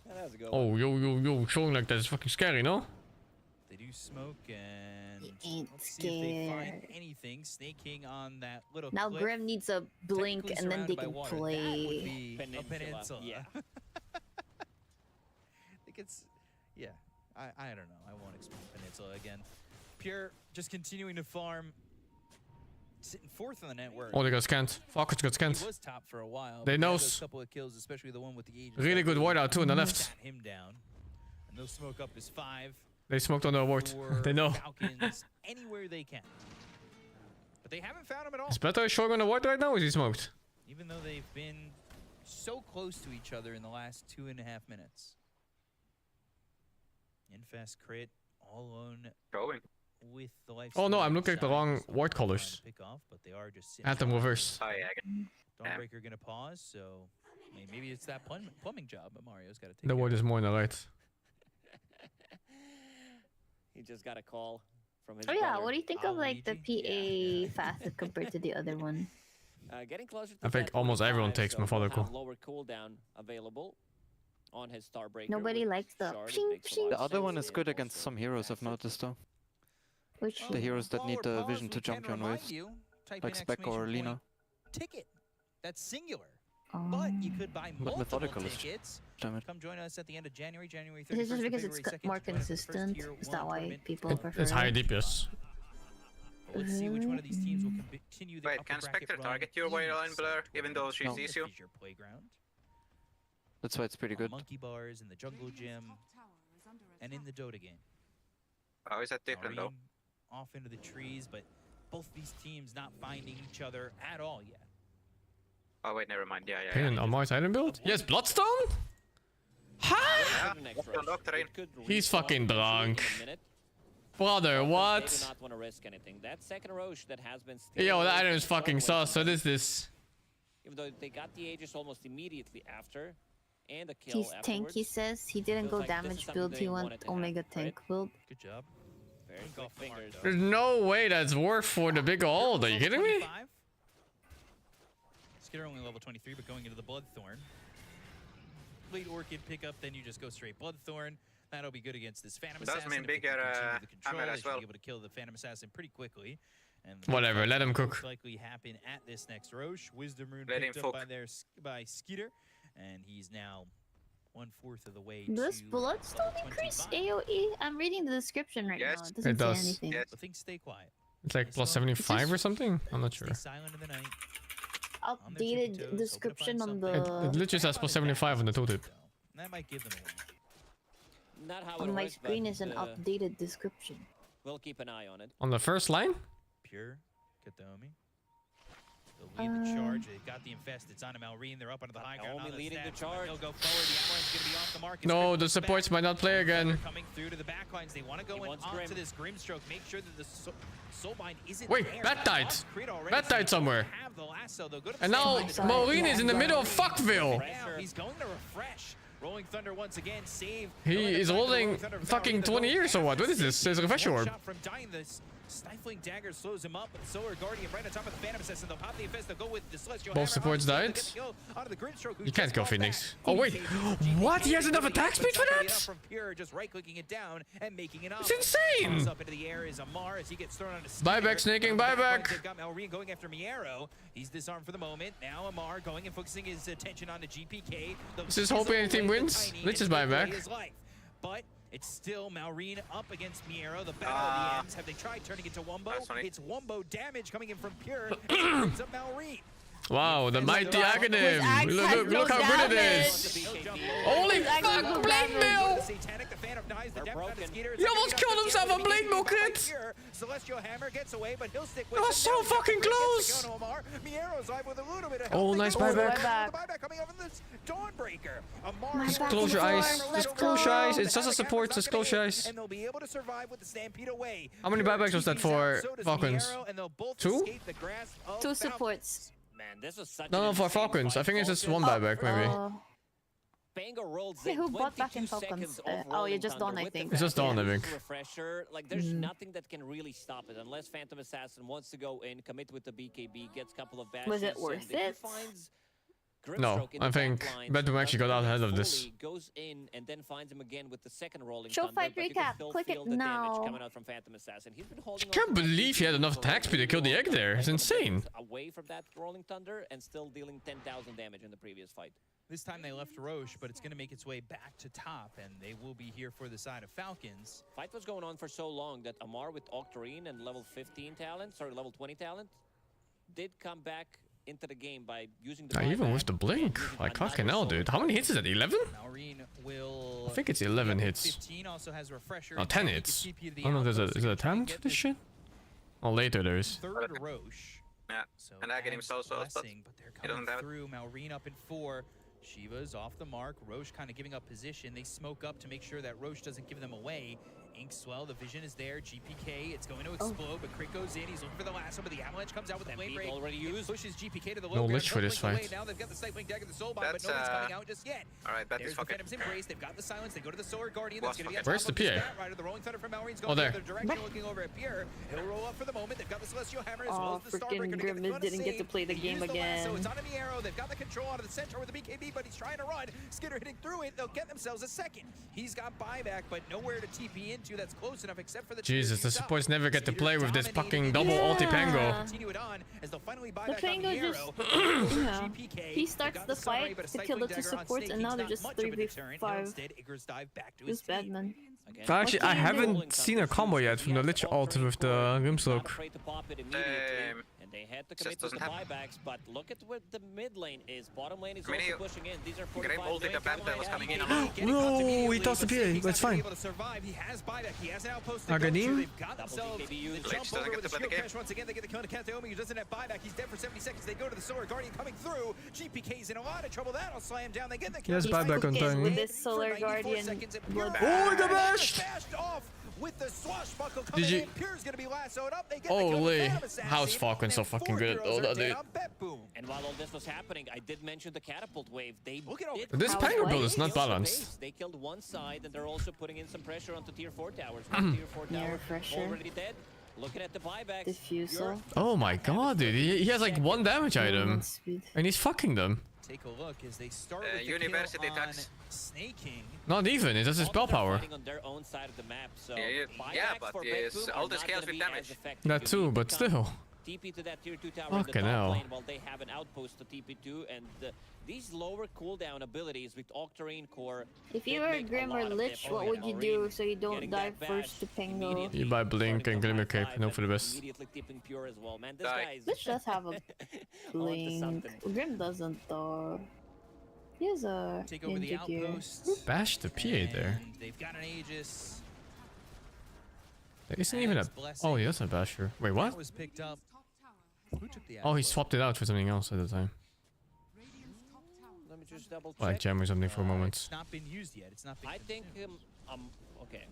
Yeah, that was a good Oh, one. yo, showing like that is fucking scary, no? They do smoke and ain't let's see if they find scared. anything. Snake King on that little Now cliff. Grim needs a blink Technically and then they surrounded by can water. That would play. be a peninsula. Yeah. I think it's, yeah, I don't know. I won't explain Peninsula again. Pure just continuing to farm. Sitting 4th on the network. Oh, they got scanned. Falcons got scanned. He was top for a while. They but know. had those couple of kills, especially the one with the Aegis. Really good ward out too on the left. Sat him down. And they'll smoke up his 5. They smoked on the ward. for They know. Falcons anywhere they can. But they haven't found him at all. Is Beto showing on the ward right now or is he smoked? Even though they've been so close to each other in the last 2.5 minutes. Infest crit all alone. Going. With the life Oh no, steal I'm looking at the side, wrong so ward they're trying to colors. pick off, but they are just I had them sitting reversed. Oh yeah. Dawnbreaker gonna pause, so I mean, maybe it's that plumbing job, but Mario's got to take The care ward of is more on the right. He just got a call from his Oh yeah, brother. what do you think of like the PA facet compared to the other one? Getting closer to I think almost everyone takes so methodical. we'll have lower cooldown available on his Starbreaker. Nobody with likes the Shard. It ping makes a ping. lot The of other sense. one is good against some heroes, I've noticed though. Which The heroes that need the vision to we jump can on remind waves. you, type Like in Spec or exclamation Lina. point Ticket. That's singular. But you could buy But multiple methodical is tickets. damn it. Come join us at the end of January 31st. Is it just because February it's 2nd more to join us for the first consistent? tier Is 1 that why tournament. people prefer It's high it? DPS. Let's see which one of these teams will continue the Wait, upper can bracket Spectre run target you while in blur, even though she from sees the you? FISSURE playground. That's why it's pretty good. Monkey bars in the jungle gym and in the Dota game. Oh, is that different though? Marine off into the trees, but both these teams not finding each other at all yet. Oh wait, never mind. Yeah. Pain on Amar's item build? Yes, Bloodstone? Yeah, Doctrine. He's fucking drunk. Brother, what? They do not want to risk anything. That second Roche that has been stealing Yo, that away item is from fucking Stormwind, sus. What is this? even though they got the Aegis almost immediately after, and a kill He's afterwards. tanky says he didn't Feels go like this is damage something build, they he went wanted to Omega have, tank build. Good job. Very quick fingers. There's no way that's worth for the big ult. Are you kidding me? Skitter only level 23, but going into the Bloodthorn. Late Orchid pickup, then you just go straight Bloodthorn. That'll be good against this Phantom Does Assassin. mean If they bigger, can continue the control, hammer they as should well. be able to kill the Phantom Assassin pretty quickly. And Whatever, let him will cook. most likely happen at this next Roche. Wisdom Rune Let picked him up cook. by Skeeter, and he's now 1/4 of the way Does to Bloodstone level increase 25. AoE? I'm reading the description right Yes. now. It It doesn't does. say anything. Yes. But things stay quiet. It's like plus 75 or something? I'm not sure. Stay silent in the night. Updated tippy toes, hoping to description find on something. It the literally says plus 75 on the tooltip. That might give them a win. Not how it on my works, screen but, is an updated description. We'll keep an eye on it. On the first line? Pure Katomi. They'll lead the charge. They got the infest. It's on a Malrine. They're up onto the high ground. Naomi Now leading the stats, charge. They'll go forward. The Avalanche going to be off the mark. It's No, Grim the looks supports back. might not play again. They're coming through to the back lines. They want to go in wants onto Grim. this Grimstroke. Make sure that the Soulbind isn't Wait, there. that died. Lost Crit already, That so they died somewhere. don't have the lasso. They'll go to the And now Soulbind. Maureen is in the middle of Fuckville. Now he's going to refresh. Rolling Thunder once again. Save. He is holding fucking 20 years or what? What is this? There's a refresh orb. Shot from dying. This stifling dagger slows him up, but the Solar Guardian right on top of the Phantom Assassin. They'll pop the infest. They'll go with the Celestial Both Hammer. supports died. You can't kill Phoenix. Oh wait, what? He has enough attack speed for that? From Pure, just right-clicking it down and making it up. It's insane! Comes up into the air is Amar as he gets thrown on a Buyback snaking, buyback. They've got Malrine going after Miero. He's disarmed for the moment. Now Amar going and focusing his attention on the GPK. This is hoping any team wins. Let's just buy back. But it's still Malrine up against Miero. The battle of the ends. Have they tried turning it to Wumbo? It's Wumbo damage coming in from Pure. And it brings up Malrine. Wow, the mighty Aghanim. Look how good it is. Holy fuck, Blade Mill! He almost killed himself on Blade Mill crit. Celestial Hammer gets away, but he'll stick with That was so fucking close. Oh, nice buyback. Just close your eyes. Just close your eyes. It's just a support. Just close your eyes. And they'll be able to survive with the Stampede away. How many buybacks was that for Falcons? 2? 2 supports. Man, this was such No, an for insane Falcons. I fight. think it's just one Falcons- buyback, maybe. Bango rolled Yeah, Zig, who bought back 22 in Falcons? seconds of Oh, Rolling you're just Thunder Dawn, I with the think. It's just Dawn, I think. Refresher. Like, there's nothing that can really stop it unless Phantom Assassin wants to go in, commit with the BKB, gets a couple of bashes. Was it and worth if he it? finds No, Grimstroke in I the think back lines, Bedroom actually got out ahead of fully this. Goes in and then finds him again with the second Rolling Show Thunder, fight but you can recap. still Click it feel the damage now. coming out from Phantom Assassin. He's been holding on Can't to that believe he had enough attack speed to kill the egg there. It's insane. away from that Rolling Thunder and still dealing 10,000 damage in the previous fight. This time they left Roche, but it's going to make its way back to top, and they will be here for the side of Falcons. Fight was going on for so long that Amar with Octarine and level 15 talent, sorry, level 20 talent, did come back into the game by using the Even with the blink. Like, fucking hell, dude. How many hits is that? 11? Malrine will... I think it's 11 hits. 15 also has refresher. Oh, 10 hits. I don't know, is there a talent for this shit? Oh, later there is. Third Roche. Yeah, So and I get him so but blessing, but they're he doesn't coming have it. through. Malrine up in 4. Shiva's off the mark. Roche kind of giving up position. They smoke up to make sure that Roche doesn't give them away. Inkswell, the vision is there. GPK, it's going to explode, but Crit goes in. He's looking for the lasso, but the Avalanche comes out with the flame break. already used. Pushes GPK to the low No ground. lich for this Blink away. fight. Now they've got the Stifling Dagger, the Soulbind, but That's, no one's coming out just yet. Alright, that There's is the fucking. Phantom's Embrace. They've got the silence. They go to the Solar Guardian. Lost That's going to be on Where's top the of PA? Bat Rider. The Rolling Thunder from Malrine's Oh, going there. the other direction, looking over at Pierre. He'll roll up for the moment. They've got the Celestial Hammer as well Oh, as the freaking Starbreaker. Grimace didn't get to play the game So again. it's on a Miero. They've got the control out of the center with the BKB, but he's trying to run. Skitter hitting through it. They'll get themselves a second. He's got buyback, but nowhere to TP into. you that's close enough, except for the Jesus, the supports never get to play with this fucking double Yeah. ulti Pango. Continue it on as they'll finally buy The back on Pango the just, arrow. you know, GPK, he starts got the sunray, fight but a to kill the cycling two dagger on supports, and Snake now they're King's just not much of a deterrent. He'll 3v5. instead Icarus dive back to Who's his team. Batman? Actually, I haven't seen a combo yet from the Lich ult with the Grimslock. Afraid to pop it immediately, and they had to commit to the buybacks. But look at where the mid lane is. Bottom lane is also pushing in. These are 45 ulted the Panther was coming in. No, he tossed the PA, but it's fine. He has buyback. He has an outpost to Agadim? go to. They've got themselves the Lich jump doesn't over get with the to play the shield game. crash once again. They get the Kona Kantaomi, who doesn't have buyback. He's dead for 70 seconds. They go to the Solar Guardian coming through. GPK's in a lot of trouble. That'll slam down. They get the Yes, buyback on time. With this Solar Guardian blood. Oh, the bashed! bashed off with the swashbuckle coming GG. in. Pure's gonna be lassoed up. They get Holy, the Phantom Assassin, how's Falcon so and fucking 4 good? heroes Oh, are that dead dude. on Bet Boom. And while all this was happening, I did mention the catapult wave. They did This Pango build is not balanced. They killed one side, and they're also putting in some pressure onto tier 4 towers. One tier 4 tower pressure. already dead. Looking at the buybacks. Diffuser. Oh my god, dude. He has like 1 damage item. And he's fucking them. Take a look as they start with the University kill on tax. Snake King. Not even, it's just his spell power. Fighting on their own side of the map, so Yeah, buybacks but for yes, Bet Boom all are the not scales gonna with be as damage. effective. That You too, need but to come still. TP to that tier 2 tower in the Fucking top hell. lane while they have an outpost to TP to, and these lower cooldown abilities with Octarine Core. If you did were make a Grim or lot of Lich, difference. what would you do so you don't Getting dive that first to bash Pango? immediately, You buy Blink and Glimmer Cape, and hope for the best. Immediately tipping Pure as well, man. This Die. guy is Lich does have a onto blink. something. Grim doesn't though. He has a Take over the ninja gear. outposts. Bash the PA there. And they've got an Aegis. There isn't even a... Oh, he does have Basher. Wait, what? That was picked up. Who took the Oh, he outpost? swapped it out for something else at the time. Let me just double check. Like jam or something for a moment. It's not been used yet. It's not been I think okay.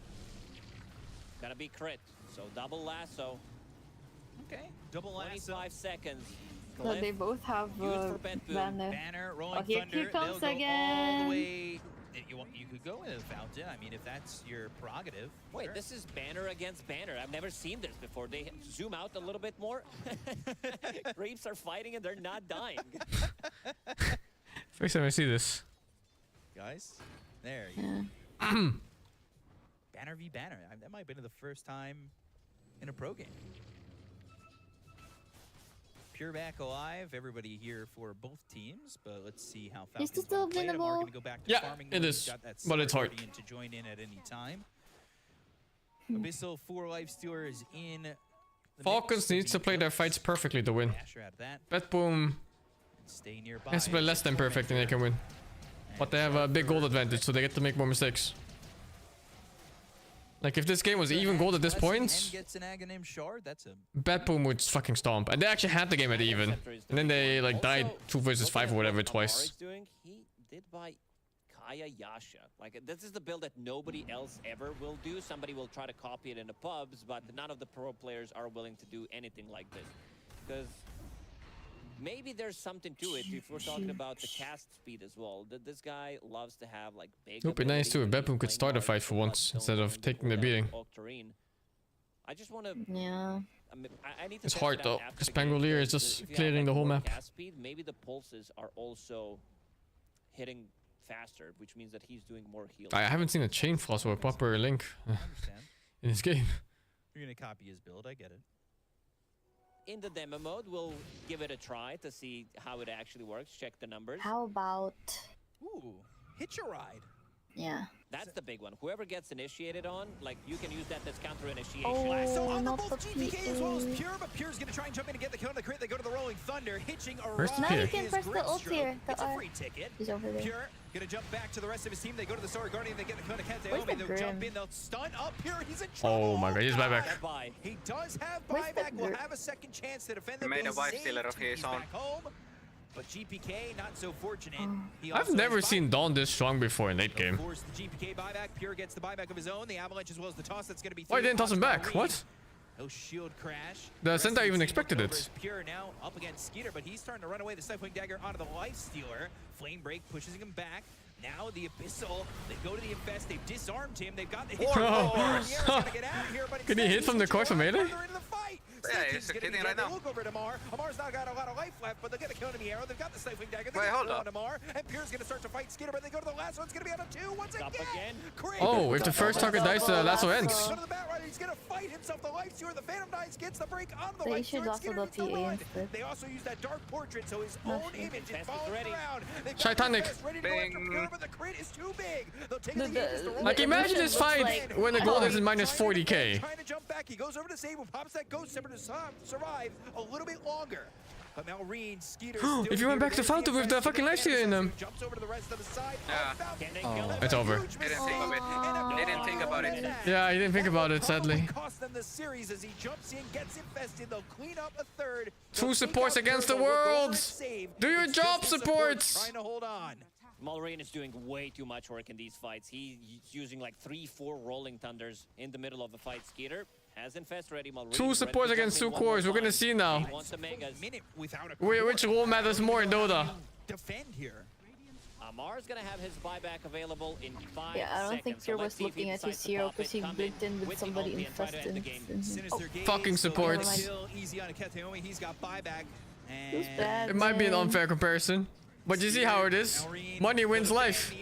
Gotta be crit. So double lasso. Okay. Double lasso. 25 seconds. So they both have Used for Bet Boom. banner. Banner, Rolling Oh, here Thunder. comes They'll go all again. the way. You could go with a fountain. I mean, if that's your prerogative. Wait, sure. this is banner against banner. I've never seen this before. They zoom out a little bit more. Creeps are fighting and they're not dying. First time I see this. Guys, there you Yeah. go. Banner v banner. That might have been the first time in a pro game. Pure back alive. Everybody here for both teams, but let's see how Is Falcons this still wanna play it. I'm winnable? gonna go back to Yeah, farming it mode. is, Got that but it's Solar hard. Guardian to join in at any time. Abyssal 4 Lifestealer is in. The Falcons mix, needs to play their fights perfectly to win. Dasher out of that. Bet Boom And stay nearby. has to play less than perfect and they can win. But they have a big gold advantage, so they get to make more mistakes. Like, if this game was even gold at this point, Gets an Aghanim shard. That's a Bet Boom would fucking stomp. And they actually had the game at even. And then they, like, died 2 versus 5 or whatever twice. Doing, he did buy Kaya Yasha. Like, this is the build that nobody else ever will do. Somebody will try to copy it in the pubs, but none of the pro players are willing to do anything like this. Because maybe there's something to it if we're talking about the cast speed as well. This guy loves to have like big. It would be nice too if Bet Boom could start a fight for once instead of taking the beating. I just want to. Yeah. I need to It's test hard it though, out after because the game, Pangolier is because just if you have, clearing like, the whole low map. cast speed, maybe the pulses are also hitting faster, which means that he's doing more healing. I haven't seen a chain frost or a proper link in this game. You're gonna copy his build. I get it. In the demo mode, we'll give it a try to see how it actually works. Check the numbers. How about? Ooh, hitch a ride. Yeah. That's the big one. Whoever gets initiated on, like, you can use that as counter initiation. So on the not both the GPK as well as PA. Pure, but Pure's gonna try and jump in and get the kill on the crit. They go to the Rolling Thunder, hitching a Where's the ride. PA? Now you can His press the grip ult stroke. here. It's a free ticket. He's over there. Pure gonna jump back to the rest of his team. They go to the Solar Guardian. They get the kill on the Where's the Kantaomi. They'll jump Grim? in. They'll stun up Pure. He's in trouble. Oh my god, he's buyback. Bye. He does have Where's the buyback. Will Grim? have a second chance to defend the Made a build. wife Saved. stealer of his He's own. back home. But GPK not so fortunate. He I've also never has seen buyback. Dawn this strong before in late game. Of course, the GPK buyback. Pure gets the buyback of his own. The avalanche as well as the toss. That's going to be. Why through. didn't toss him back? Reed. What? No shield crash. The rest of Sentai even team expected looked it. over as Pure now up against Skeeter, but he's starting to run away. The Stifling Dagger onto the Life Stealer. Flame Break pushes him back. Now the Abyssal. They go to the Infest. They've disarmed him. They've got the hit. Oh. Gonna get out of here, but Can he instead hit from the he's course of drawn melee? further into the fight. he's succeeding right They now. look over at Amar. Amar's not got a lot of life left, but they're going to kill him in the arrow. They've got the stifling dagger. Wait, hold up. On Amar, and Pierre's going to start to fight Skinner, but they go to the last one. It's going to be on a 2 once again. Oh, if the first target dies, the last one ends. Go to the bat right. He's going to fight himself. The life stealer, the Phantom Knights gets the break on the They life should stealer. also Skinner go gets the PA run. instead. They also use that dark portrait, so his own image is following around. Titanic. Ready to go after Pierre, but the crit is too big. They'll take the Aegis to roll Like, it. imagine this fight when the gold is in minus 40k. Trying to jump back. He goes over to save, pops that ghost simmer to survive a little bit longer. But Malrine, Skeeter If you went back to Falcon with the fucking lifesteal in them. jumps over to the rest of the side. Yeah. It's over. They didn't think of it. They didn't think about it. Yeah, I didn't think about it, sadly. Cost them the series as he jumps in, gets infested. They'll clean up a third. Two supports against the world. Do your job, supports. Trying to hold on. Malrine is doing way too much work in these fights. He's using like 3-4 rolling thunders in the middle of the fight. Skeeter has infest ready. Malrine Two supports against two cores. We're gonna see now. Which role matters more in Dota? Defend here. Amar's gonna have his buyback available in 5 Yeah, I don't think seconds. Pierre was looking at his hero because he blinked in with somebody infested. Fucking supports. Easy on Keteomi. He's got buyback. Who's bad, It might be an man? unfair comparison, but you see how it is. Money wins life.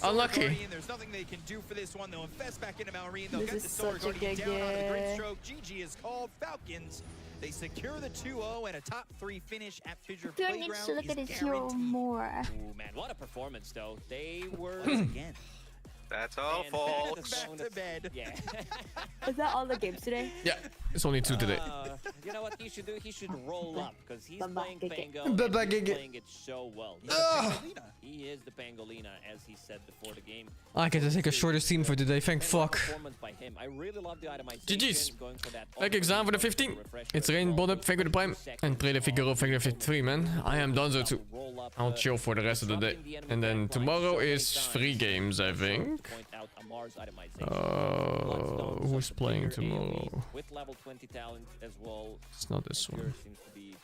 Unlucky. There's nothing they can do for this one. They'll invest back into Malrine. They'll This get is the sword such a going to get good down on the grid game. stroke. GG is called. Falcons. They secure the 2-0 and a top 3 finish at Fissure Pierre Playground. needs to look is at his hero guaranteed. more. Ooh, man, what a performance though. They were Again. That's all, folks. Back to bed. Yeah. Is that all the games today? Yeah, it's only 2 today. You know what he should do? He should roll up because he's Baba playing Gege. Pango. And Baba he's Gege. playing it so well. He is the Pangolina, as he said before the game. I get to take a shorter scene for today, thank fuck. Performance by him. I really love the itemization. GG's. Going for that Like exam for the 15. It's Rain, Bonnet, thank you for the prime. And Trailer Figaro, thank you for the 53, man. I am done so too. I'll chill for the rest of the day. And then tomorrow is 3 games, I think. Who's playing tomorrow? With level 20 talent as well. It's not this one. Seems to be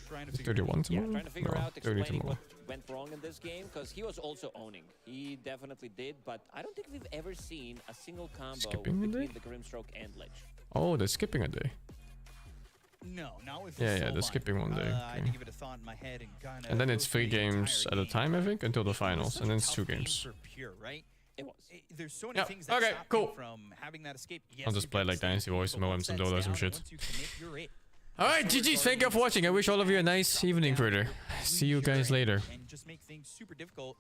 Trying to Is figure 31 Yeah, tomorrow? trying to figure No, out, 30 explaining tomorrow. what went wrong in this game, because he was also owning. He definitely did, but I don't think we've ever seen a single combo Skipping a between day? the Grimstroke and Lich. Oh, they're skipping a day. No, not with Yeah, the yeah, soul they're skipping one day. I had okay. to give it a thought in my head and kind of. And then it's 3 games at a time, I think, until the finals. And then it's 2 games. For Pure, right? It was. There's so many Yep, things that okay, stop cool. you from having that escape. Yes, I'll just you've play got like the Dynasty same Voice, people, MOM, some sets Dota, some down, shit. once you commit, you're it. Alright, GG's, thank you for watching. I wish all of you a nice evening further. See you guys later. And just make things super difficult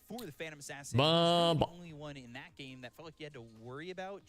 for the Phantom Assassin. Bye. The only one in that game that felt like you had to worry about